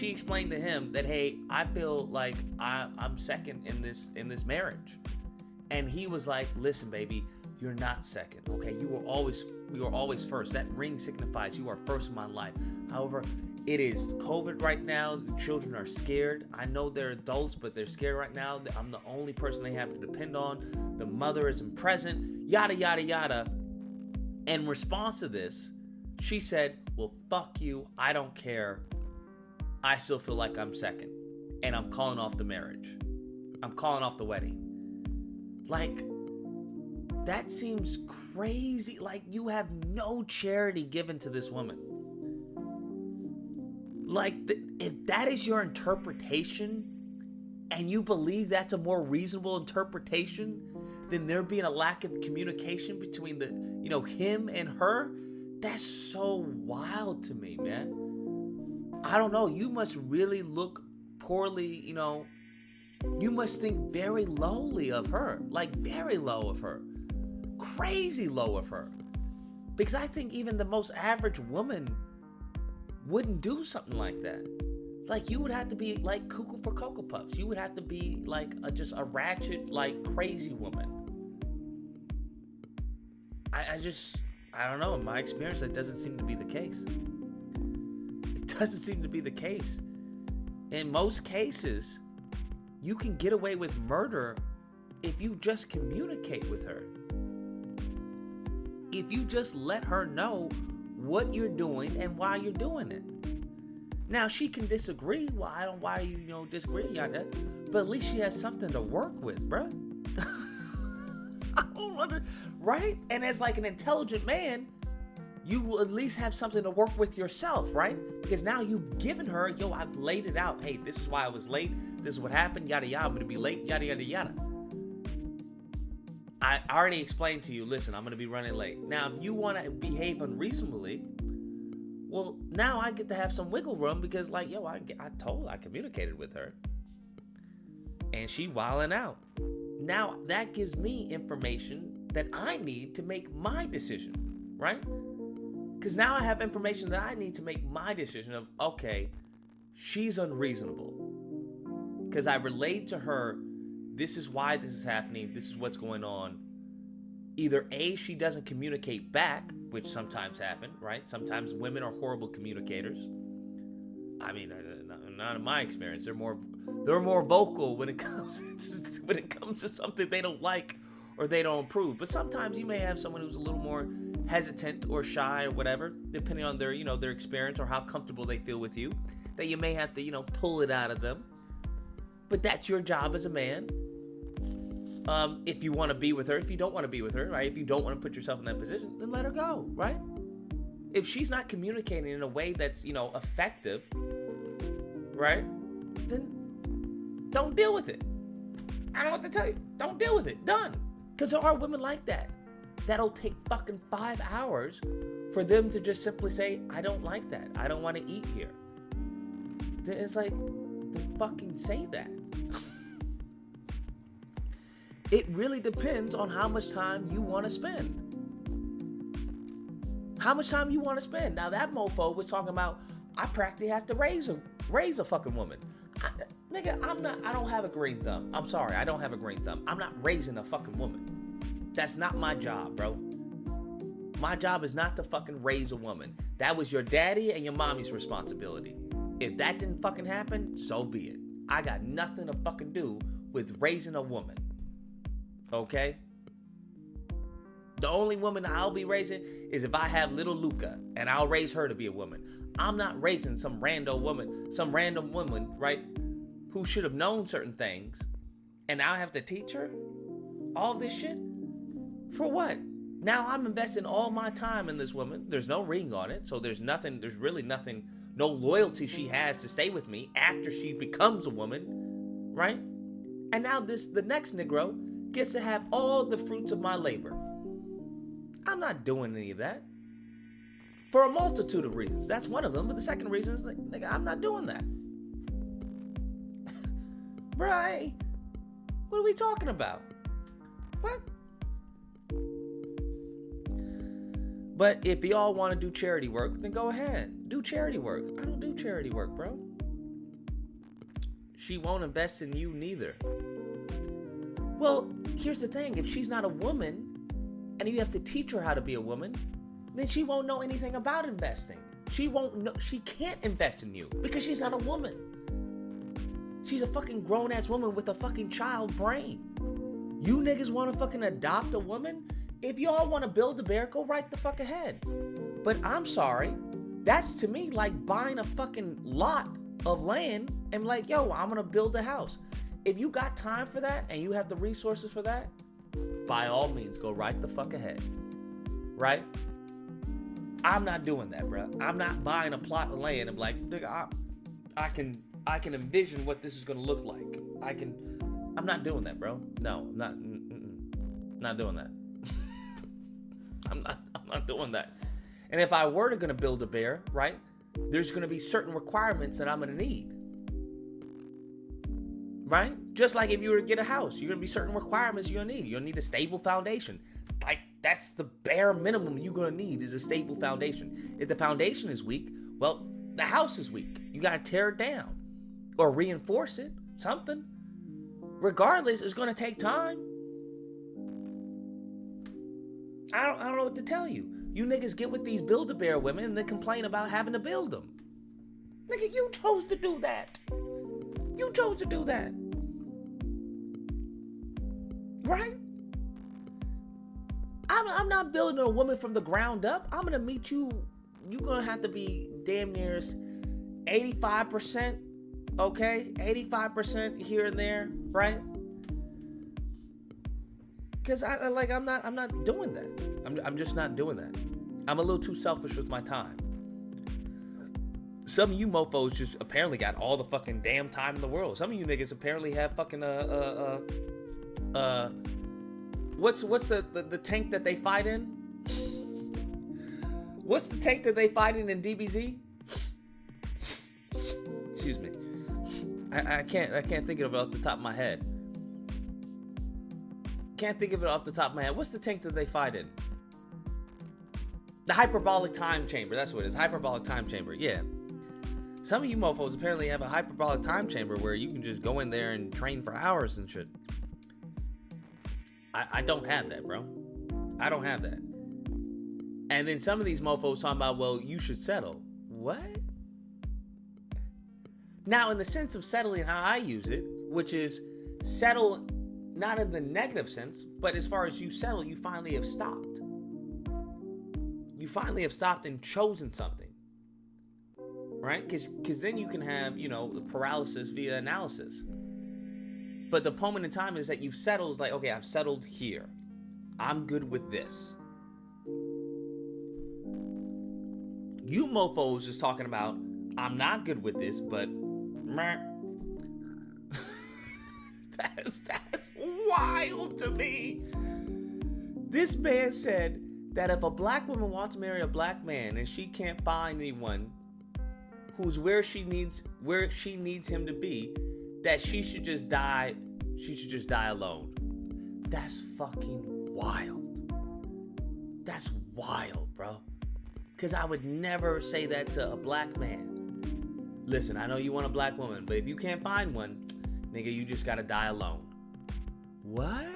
explained to him that, hey, I feel like I'm second in this marriage. And he was like, listen, baby, you're not second, okay? You were always first. That ring signifies you are first in my life. However, it is COVID right now. The children are scared. I know they're adults, but they're scared right now. I'm the only person they have to depend on. The mother isn't present, yada, yada, yada. In response to this, she said, well, fuck you. I don't care. I still feel like I'm second. And I'm calling off the marriage. I'm calling off the wedding. Like, that seems crazy. Like, you have no charity given to this woman. Like, if that is your interpretation, and you believe that's a more reasonable interpretation than there being a lack of communication between him and her, that's so wild to me, man. I don't know. You must really look poorly, you must think very lowly of her. Like, very low of her. Crazy low of her. Because I think even the most average woman wouldn't do something like that. Like, you would have to be like cuckoo for Cocoa Puffs. You would have to be like just a ratchet, like, crazy woman. I don't know. In my experience, that doesn't seem to be the case. It doesn't seem to be the case. In most cases, you can get away with murder if you just communicate with her. If you just let her know what you're doing and why you're doing it. Now, she can disagree. Well, I don't know why you disagree on that. But at least she has something to work with, bruh. I don't understand, right? And as like an intelligent man, you will at least have something to work with yourself, right? Because now you've given her, I've laid it out. Hey, this is why I was late. This is what happened. Yada, yada. I'm going to be late. Yada, yada, yada. I already explained to you, listen, I'm going to be running late. Now, if you want to behave unreasonably, well, now I get to have some wiggle room because, like, I communicated with her. And she wilding out. Now, that gives me information that I need to make my decision, right? Because now I have information that I need to make my decision of, okay, she's unreasonable. Because I relayed to her, this is why this is happening, this is what's going on. Either A, she doesn't communicate back, which sometimes happen, right? Sometimes women are horrible communicators. I mean, not in my experience. They're more vocal when it comes to something they don't like or they don't approve. But sometimes you may have someone who's a little more hesitant or shy or whatever, depending on their their experience or how comfortable they feel with you, that you may have to pull it out of them. But that's your job as a man. If you want to be with her, if you don't want to be with her, right? If you don't want to put yourself in that position, then let her go, right? If she's not communicating in a way that's, effective, right? Then don't deal with it. I don't know what to tell you. Don't deal with it. Done. Because there are women like that. That'll take fucking 5 hours for them to just simply say, I don't like that. I don't want to eat here. Then it's like, then fucking say that. It really depends on how much time you want to spend. How much time you want to spend. Now, that mofo was talking about, I practically have to raise a fucking woman. I don't have a green thumb. I'm sorry, I don't have a green thumb. I'm not raising a fucking woman. That's not my job, bro. My job is not to fucking raise a woman. That was your daddy and your mommy's responsibility. If that didn't fucking happen, so be it. I got nothing to fucking do with raising a woman. Okay? The only woman I'll be raising is if I have little Luca, and I'll raise her to be a woman. I'm not raising some random woman, right, who should have known certain things, and now I have to teach her all this shit? For what? Now I'm investing all my time in this woman. There's no ring on it, so there's really nothing, no loyalty she has to stay with me after she becomes a woman, right? And now the next Negro gets to have all the fruits of my labor. I'm not doing any of that. For a multitude of reasons. That's one of them. But the second reason is, nigga, I'm not doing that. Right? What are we talking about? What? But if y'all want to do charity work, then go ahead. Do charity work. I don't do charity work, bro. She won't invest in you neither. Well, here's the thing. If she's not a woman, and you have to teach her how to be a woman, then she won't know anything about investing. She won't know. She can't invest in you because she's not a woman. She's a fucking grown-ass woman with a fucking child brain. You niggas want to fucking adopt a woman? If y'all want to build a bear, go right the fuck ahead. But I'm sorry. That's to me like buying a fucking lot of land and like, yo, I'm going to build a house. If you got time for that and you have the resources for that, by all means, go right the fuck ahead. Right? I'm not doing that, bro. I'm not buying a plot of land and like, I can envision what this is going to look like. I'm not doing that, bro. No, I'm not doing that. I'm not doing that. And if I were to build a bear, right, there's going to be certain requirements that I'm going to need. Right? Just like if you were to get a house, you're going to be certain requirements you're going to need. You're going to need a stable foundation. Like, that's the bare minimum you're going to need is a stable foundation. If the foundation is weak, well, the house is weak. You got to tear it down or reinforce it, something. Regardless, it's going to take time. I don't know what to tell you. You niggas get with these Build-A-Bear women and they complain about having to build them. Nigga, you chose to do that. You chose to do that. Right? I'm not building a woman from the ground up. I'm going to meet you. You're going to have to be damn near 85%. Okay? 85% here and there. Right? Because I'm not doing that. I'm just not doing that. I'm a little too selfish with my time. Some of you mofos just apparently got all the fucking damn time in the world. Some of you niggas apparently have fucking what's the tank that they fight in? What's the tank that they fight in DBZ? Excuse me. I can't think of it off the top of my head. Can't think of it off the top of my head. What's the tank that they fight in? The hyperbolic time chamber. That's what it is. Hyperbolic time chamber. Yeah. Some of you mofos apparently have a hyperbolic time chamber where you can just go in there and train for hours and shit. I don't have that, bro. I don't have that. And then some of these mofos talking about, well, you should settle. What? Now, in the sense of settling how I use it, which is settle not in the negative sense, but as far as you settle, you finally have stopped. You finally have stopped and chosen something. Right? Because then you can have, the paralysis via analysis. But the moment in time is that you've settled, is like, okay, I've settled here. I'm good with this. You mofos is talking about, I'm not good with this, but that's wild to me. This man said that if a black woman wants to marry a black man and she can't find anyone who's where she needs him to be, that she should just die. She should just die alone. That's fucking wild. That's wild, bro. Because I would never say that to a black man. Listen, I know you want a black woman, but if you can't find one, nigga, you just gotta die alone. What?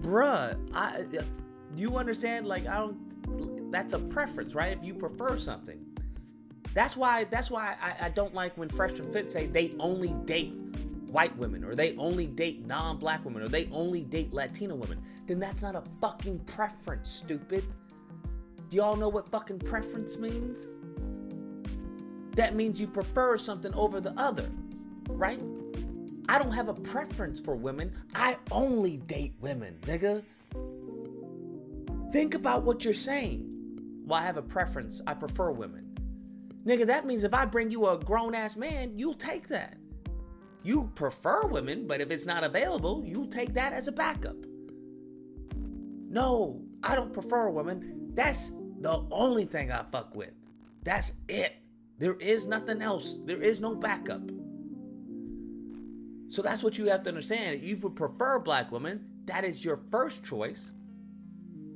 Bruh, do you understand? Like, that's a preference, right? If you prefer something. That's why I don't like when Fresh and Fit say they only date white women, or they only date non-black women, or they only date Latino women. Then that's not a fucking preference, stupid. Do y'all know what fucking preference means? That means you prefer something over the other, right? I don't have a preference for women. I only date women, nigga. Think about what you're saying. Well, I have a preference. I prefer women. Nigga, that means if I bring you a grown-ass man, you'll take that. You prefer women, but if it's not available, you'll take that as a backup. No, I don't prefer women. That's the only thing I fuck with. That's it. There is nothing else. There is no backup. So that's what you have to understand. If you would prefer black women, that is your first choice.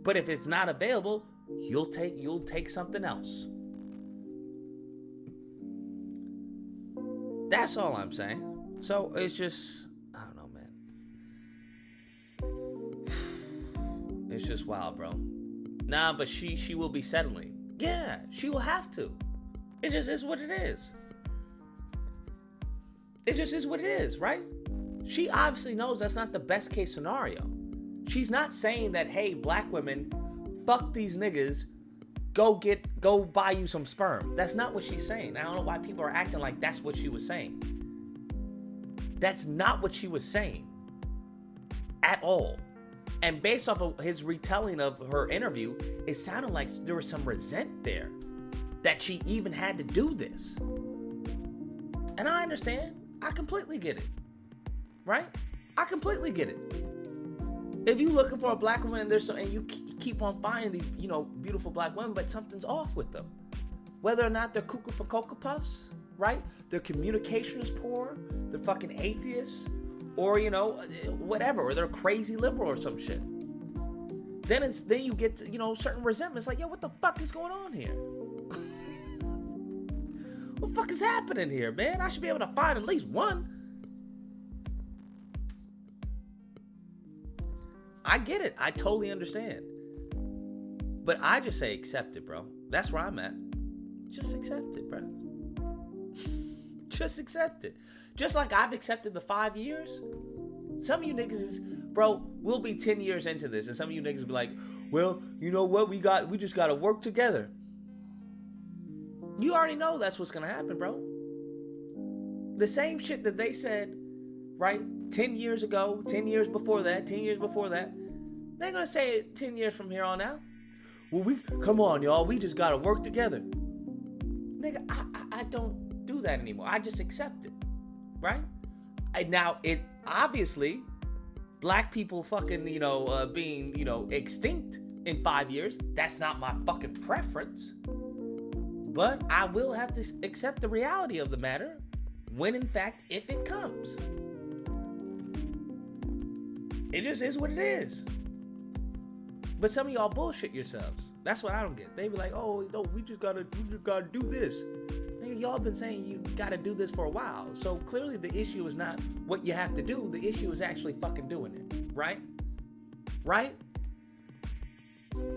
But if it's not available, you'll take something else. That's all I'm saying. So it's just, I don't know, man. It's just wild, bro. Nah, but she will be settling. Yeah, she will have to. It just is what it is. It just is what it is, right? She obviously knows that's not the best case scenario. She's not saying that, hey, black women, fuck these niggas, go buy you some sperm. That's not what she's saying. I don't know why people are acting like that's what she was saying. That's not what she was saying at all. And based off of his retelling of her interview, it sounded like there was some resent there that she even had to do this. And I understand. I completely get it. Right? I completely get it. If you're looking for a black woman and you keep on finding these, beautiful black women, but something's off with them. Whether or not they're cuckoo for Cocoa Puffs, right? Their communication is poor. They're fucking atheists. Or, whatever. Or they're crazy liberal or some shit. Then you get to, certain resentments. Like, yo, what the fuck is going on here? What the fuck is happening here, man? I should be able to find at least one. I get it. I totally understand. But I just say accept it, bro. That's where I'm at. Just accept it, bro. Just accept it. Just like I've accepted the 5 years. Some of you niggas is, bro, we'll be 10 years into this. And some of you niggas be like, well, you know what? We just got to work together. You already know that's what's going to happen, bro. The same shit that they said, right? 10 years ago, 10 years before that, 10 years before that. They're going to say it 10 years from here on out. Well, come on, y'all. We just got to work together. Nigga, I don't do that anymore. I just accept it. Right? And now, it obviously, black people fucking, being, extinct in 5 years. That's not my fucking preference. But I will have to accept the reality of the matter when, in fact, if it comes. It just is what it is. But some of y'all bullshit yourselves. That's what I don't get. They be like, oh, no, we just gotta do this. Nigga, y'all been saying you gotta do this for a while. So clearly the issue is not what you have to do. The issue is actually fucking doing it. Right? Right?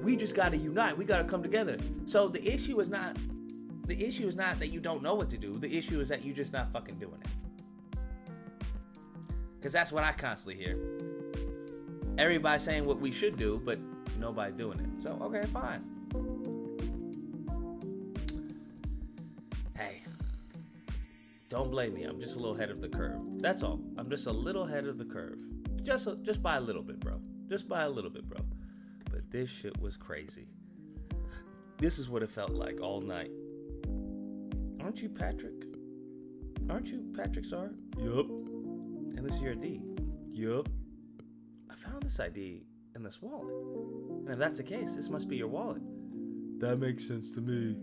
We just gotta unite. We gotta come together. So the issue is not that you don't know what to do. The issue is that you're just not fucking doing it. Because that's what I constantly hear. Everybody saying what we should do, but nobody doing it. So, okay, fine. Hey, don't blame me. I'm just a little ahead of the curve. That's all. I'm just a little ahead of the curve. Just by a little bit, bro. Just by a little bit, bro. But this shit was crazy. This is what it felt like all night. Aren't you Patrick? Aren't you Patrick Star? Yup. And this is your ID? Yup. I found this ID in this wallet. And if that's the case, this must be your wallet. That makes sense to me.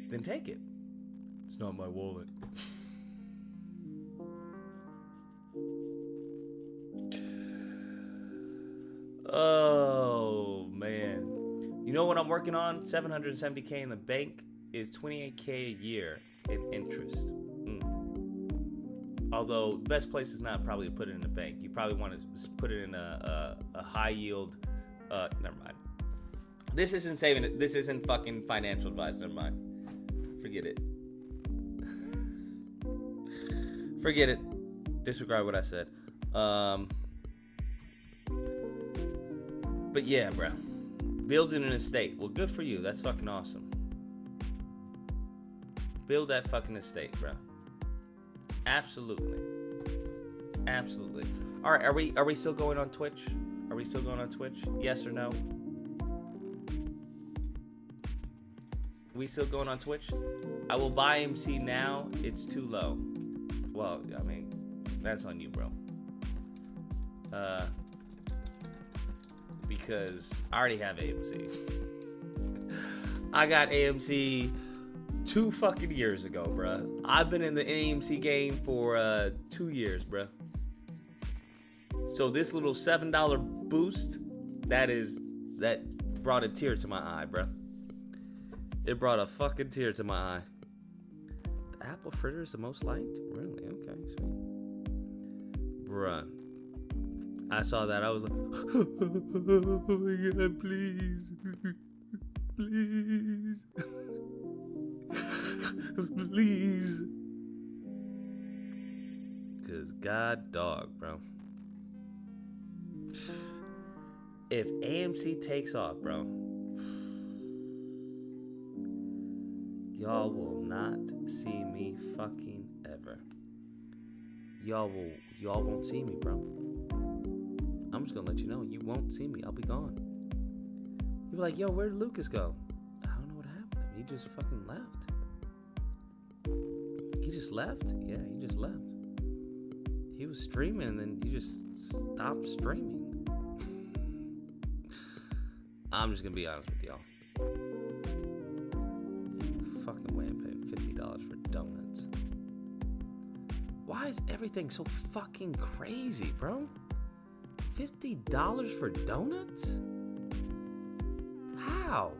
Then take it. It's not my wallet. Oh, man. You know what I'm working on? $770K in the bank is $28K a year in interest. Although the best place is not probably to put it in the bank. You probably want to put it in a high yield. Never mind. This isn't saving it. This isn't fucking financial advice. Never mind. Forget it. Forget it. Disregard what I said. But yeah, bro. Building an estate. Well, good for you. That's fucking awesome. Build that fucking estate, bro. Absolutely. Absolutely. All right, are we still going on Twitch? Are we still going on Twitch? Yes or no? We still going on Twitch? I will buy MC now. It's too low. Well, I mean, that's on you, bro. Because I already have AMC. I got AMC 2 fucking years ago, bruh. I've been in the AMC game for 2 years, bruh. So this little $7 boost, that brought a tear to my eye, bro. It brought a fucking tear to my eye. The apple fritter is the most liked? Really? Okay, sweet. Bruh. I saw that. I was like, oh my God, please. Please. Please. Because God dog, bro. If AMC takes off, bro, y'all will not see me fucking ever. Y'all won't see me, bro. I'm just gonna let you know, you won't see me. I'll be gone. You'll be like, yo, where did Lucas go? I don't know what happened. He just fucking left. He just left? Yeah, he just left. He was streaming and then you just stopped streaming. I'm just gonna be honest with y'all. Fucking way I'm paying $50 for donuts. Why is everything so fucking crazy, bro? $50 for donuts? How?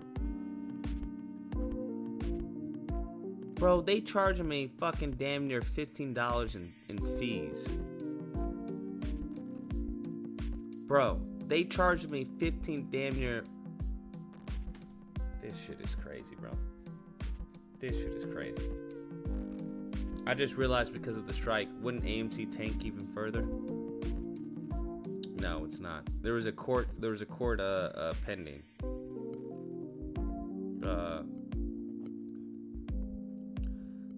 Bro, they charging me fucking damn near $15 in fees. Bro, they charged me 15 damn near. This shit is crazy, bro. This shit is crazy. I just realized because of the strike, wouldn't AMC tank even further? No, it's not. There was a court pending.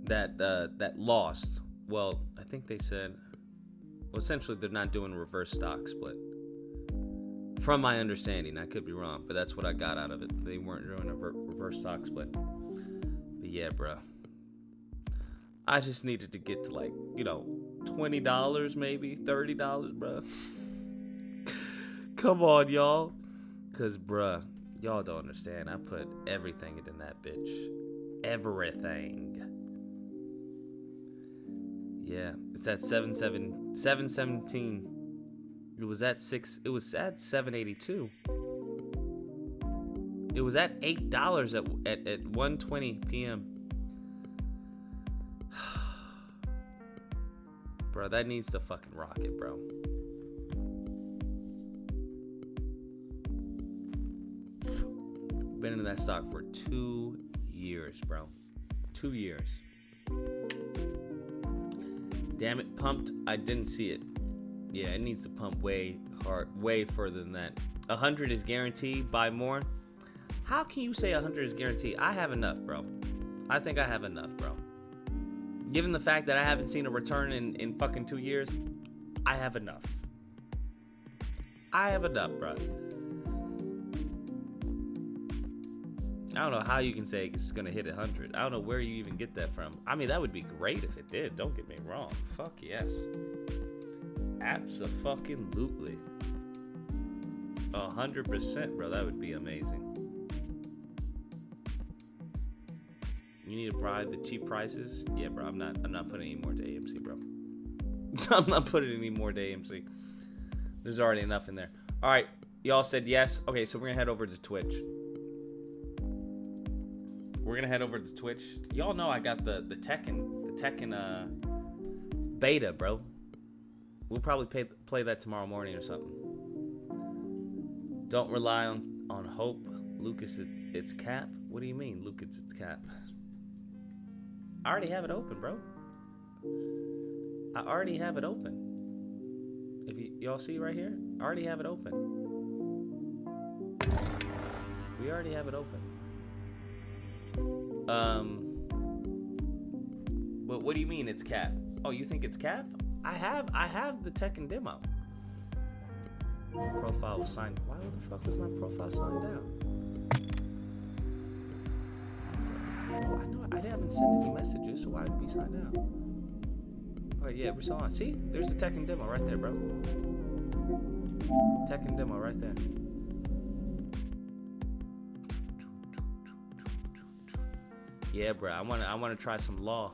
That lost. Well, I think they said, well, essentially they're not doing a reverse stock split. From my understanding, I could be wrong, but that's what I got out of it. They weren't doing a reverse stock split. But yeah, bro. I just needed to get to like, $20 maybe, $30, bro. Come on, y'all. Cause, bruh, y'all don't understand. I put everything in that bitch. Everything. Yeah, it's at 717. It was at 782. It was at $8 at 1:20 p.m. Bro, that needs to fucking rocket, bro. Been in that stock for 2 years, bro. 2 years. Damn it, pumped. I didn't see it. Yeah, it needs to pump way further than that. 100 is guaranteed. Buy more. How can you say 100 is guaranteed? I have enough, bro. I think I have enough, bro. Given the fact that I haven't seen a return in fucking 2 years, I have enough. I have enough, bro. I don't know how you can say it's gonna hit 100. I don't know where you even get that from. I mean, that would be great if it did. Don't get me wrong. Fuck yes. Abso-fucking-lutely. 100%, bro. That would be amazing. You need to buy the cheap prices? Yeah, bro. I'm not putting any more to AMC, bro. I'm not putting any more to AMC. There's already enough in there. All right. Y'all said yes. Okay, so we're gonna head over to Twitch. We're gonna head over to Twitch. Y'all know I got the Tekken beta, bro. We'll probably play that tomorrow morning or something. Don't rely on hope, Lucas. It's cap. What do you mean, Lucas? It's cap. I already have it open, bro. I already have it open. If y'all see right here, I already have it open. We already have it open. But what do you mean it's cap? Oh, you think it's cap? I have the Tekken demo. Profile was signed. Why the fuck was my profile signed out? Oh, I know I haven't sent any messages, so why would it be signed out? Oh yeah, we're still on. See, there's the Tekken demo right there, bro. Tekken demo right there. Yeah, bro. I wanna try some law.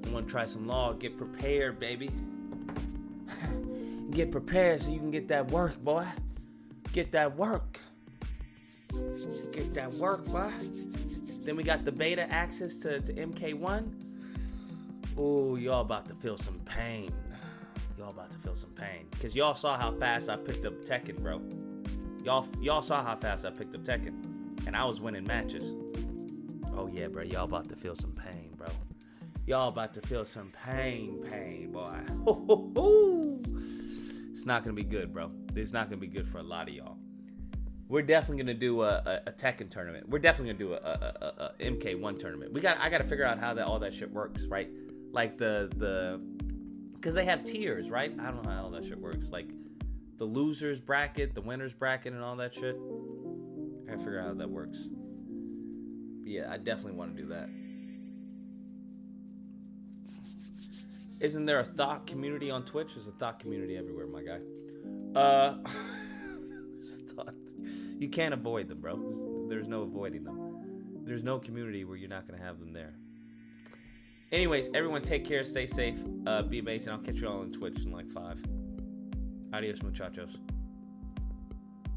I wanna try some law. Get prepared, baby. Get prepared so you can get that work, boy. Get that work. Get that work, boy. Then we got the beta access to MK1. Ooh, y'all about to feel some pain. Y'all about to feel some pain. Because y'all saw how fast I picked up Tekken, bro. Y'all saw how fast I picked up Tekken. And I was winning matches. Oh yeah, bro. Y'all about to feel some pain, bro. Y'all about to feel some pain, boy. Ho, ho, ho. It's not going to be good, bro. It's not going to be good for a lot of y'all. We're definitely going to do a Tekken tournament. We're definitely going to do a MK1 tournament. I got to figure out how all that shit works, right? Like because they have tiers, right? I don't know how all that shit works. Like the losers bracket, the winners bracket, and all that shit. I got to figure out how that works. But yeah, I definitely want to do that. Isn't there a thought community on Twitch? There's a thought community everywhere, my guy. You can't avoid them, bro. There's no avoiding them. There's no community where you're not going to have them there. Anyways, everyone take care, stay safe, be amazing. I'll catch you all on Twitch in like 5. Adios, muchachos.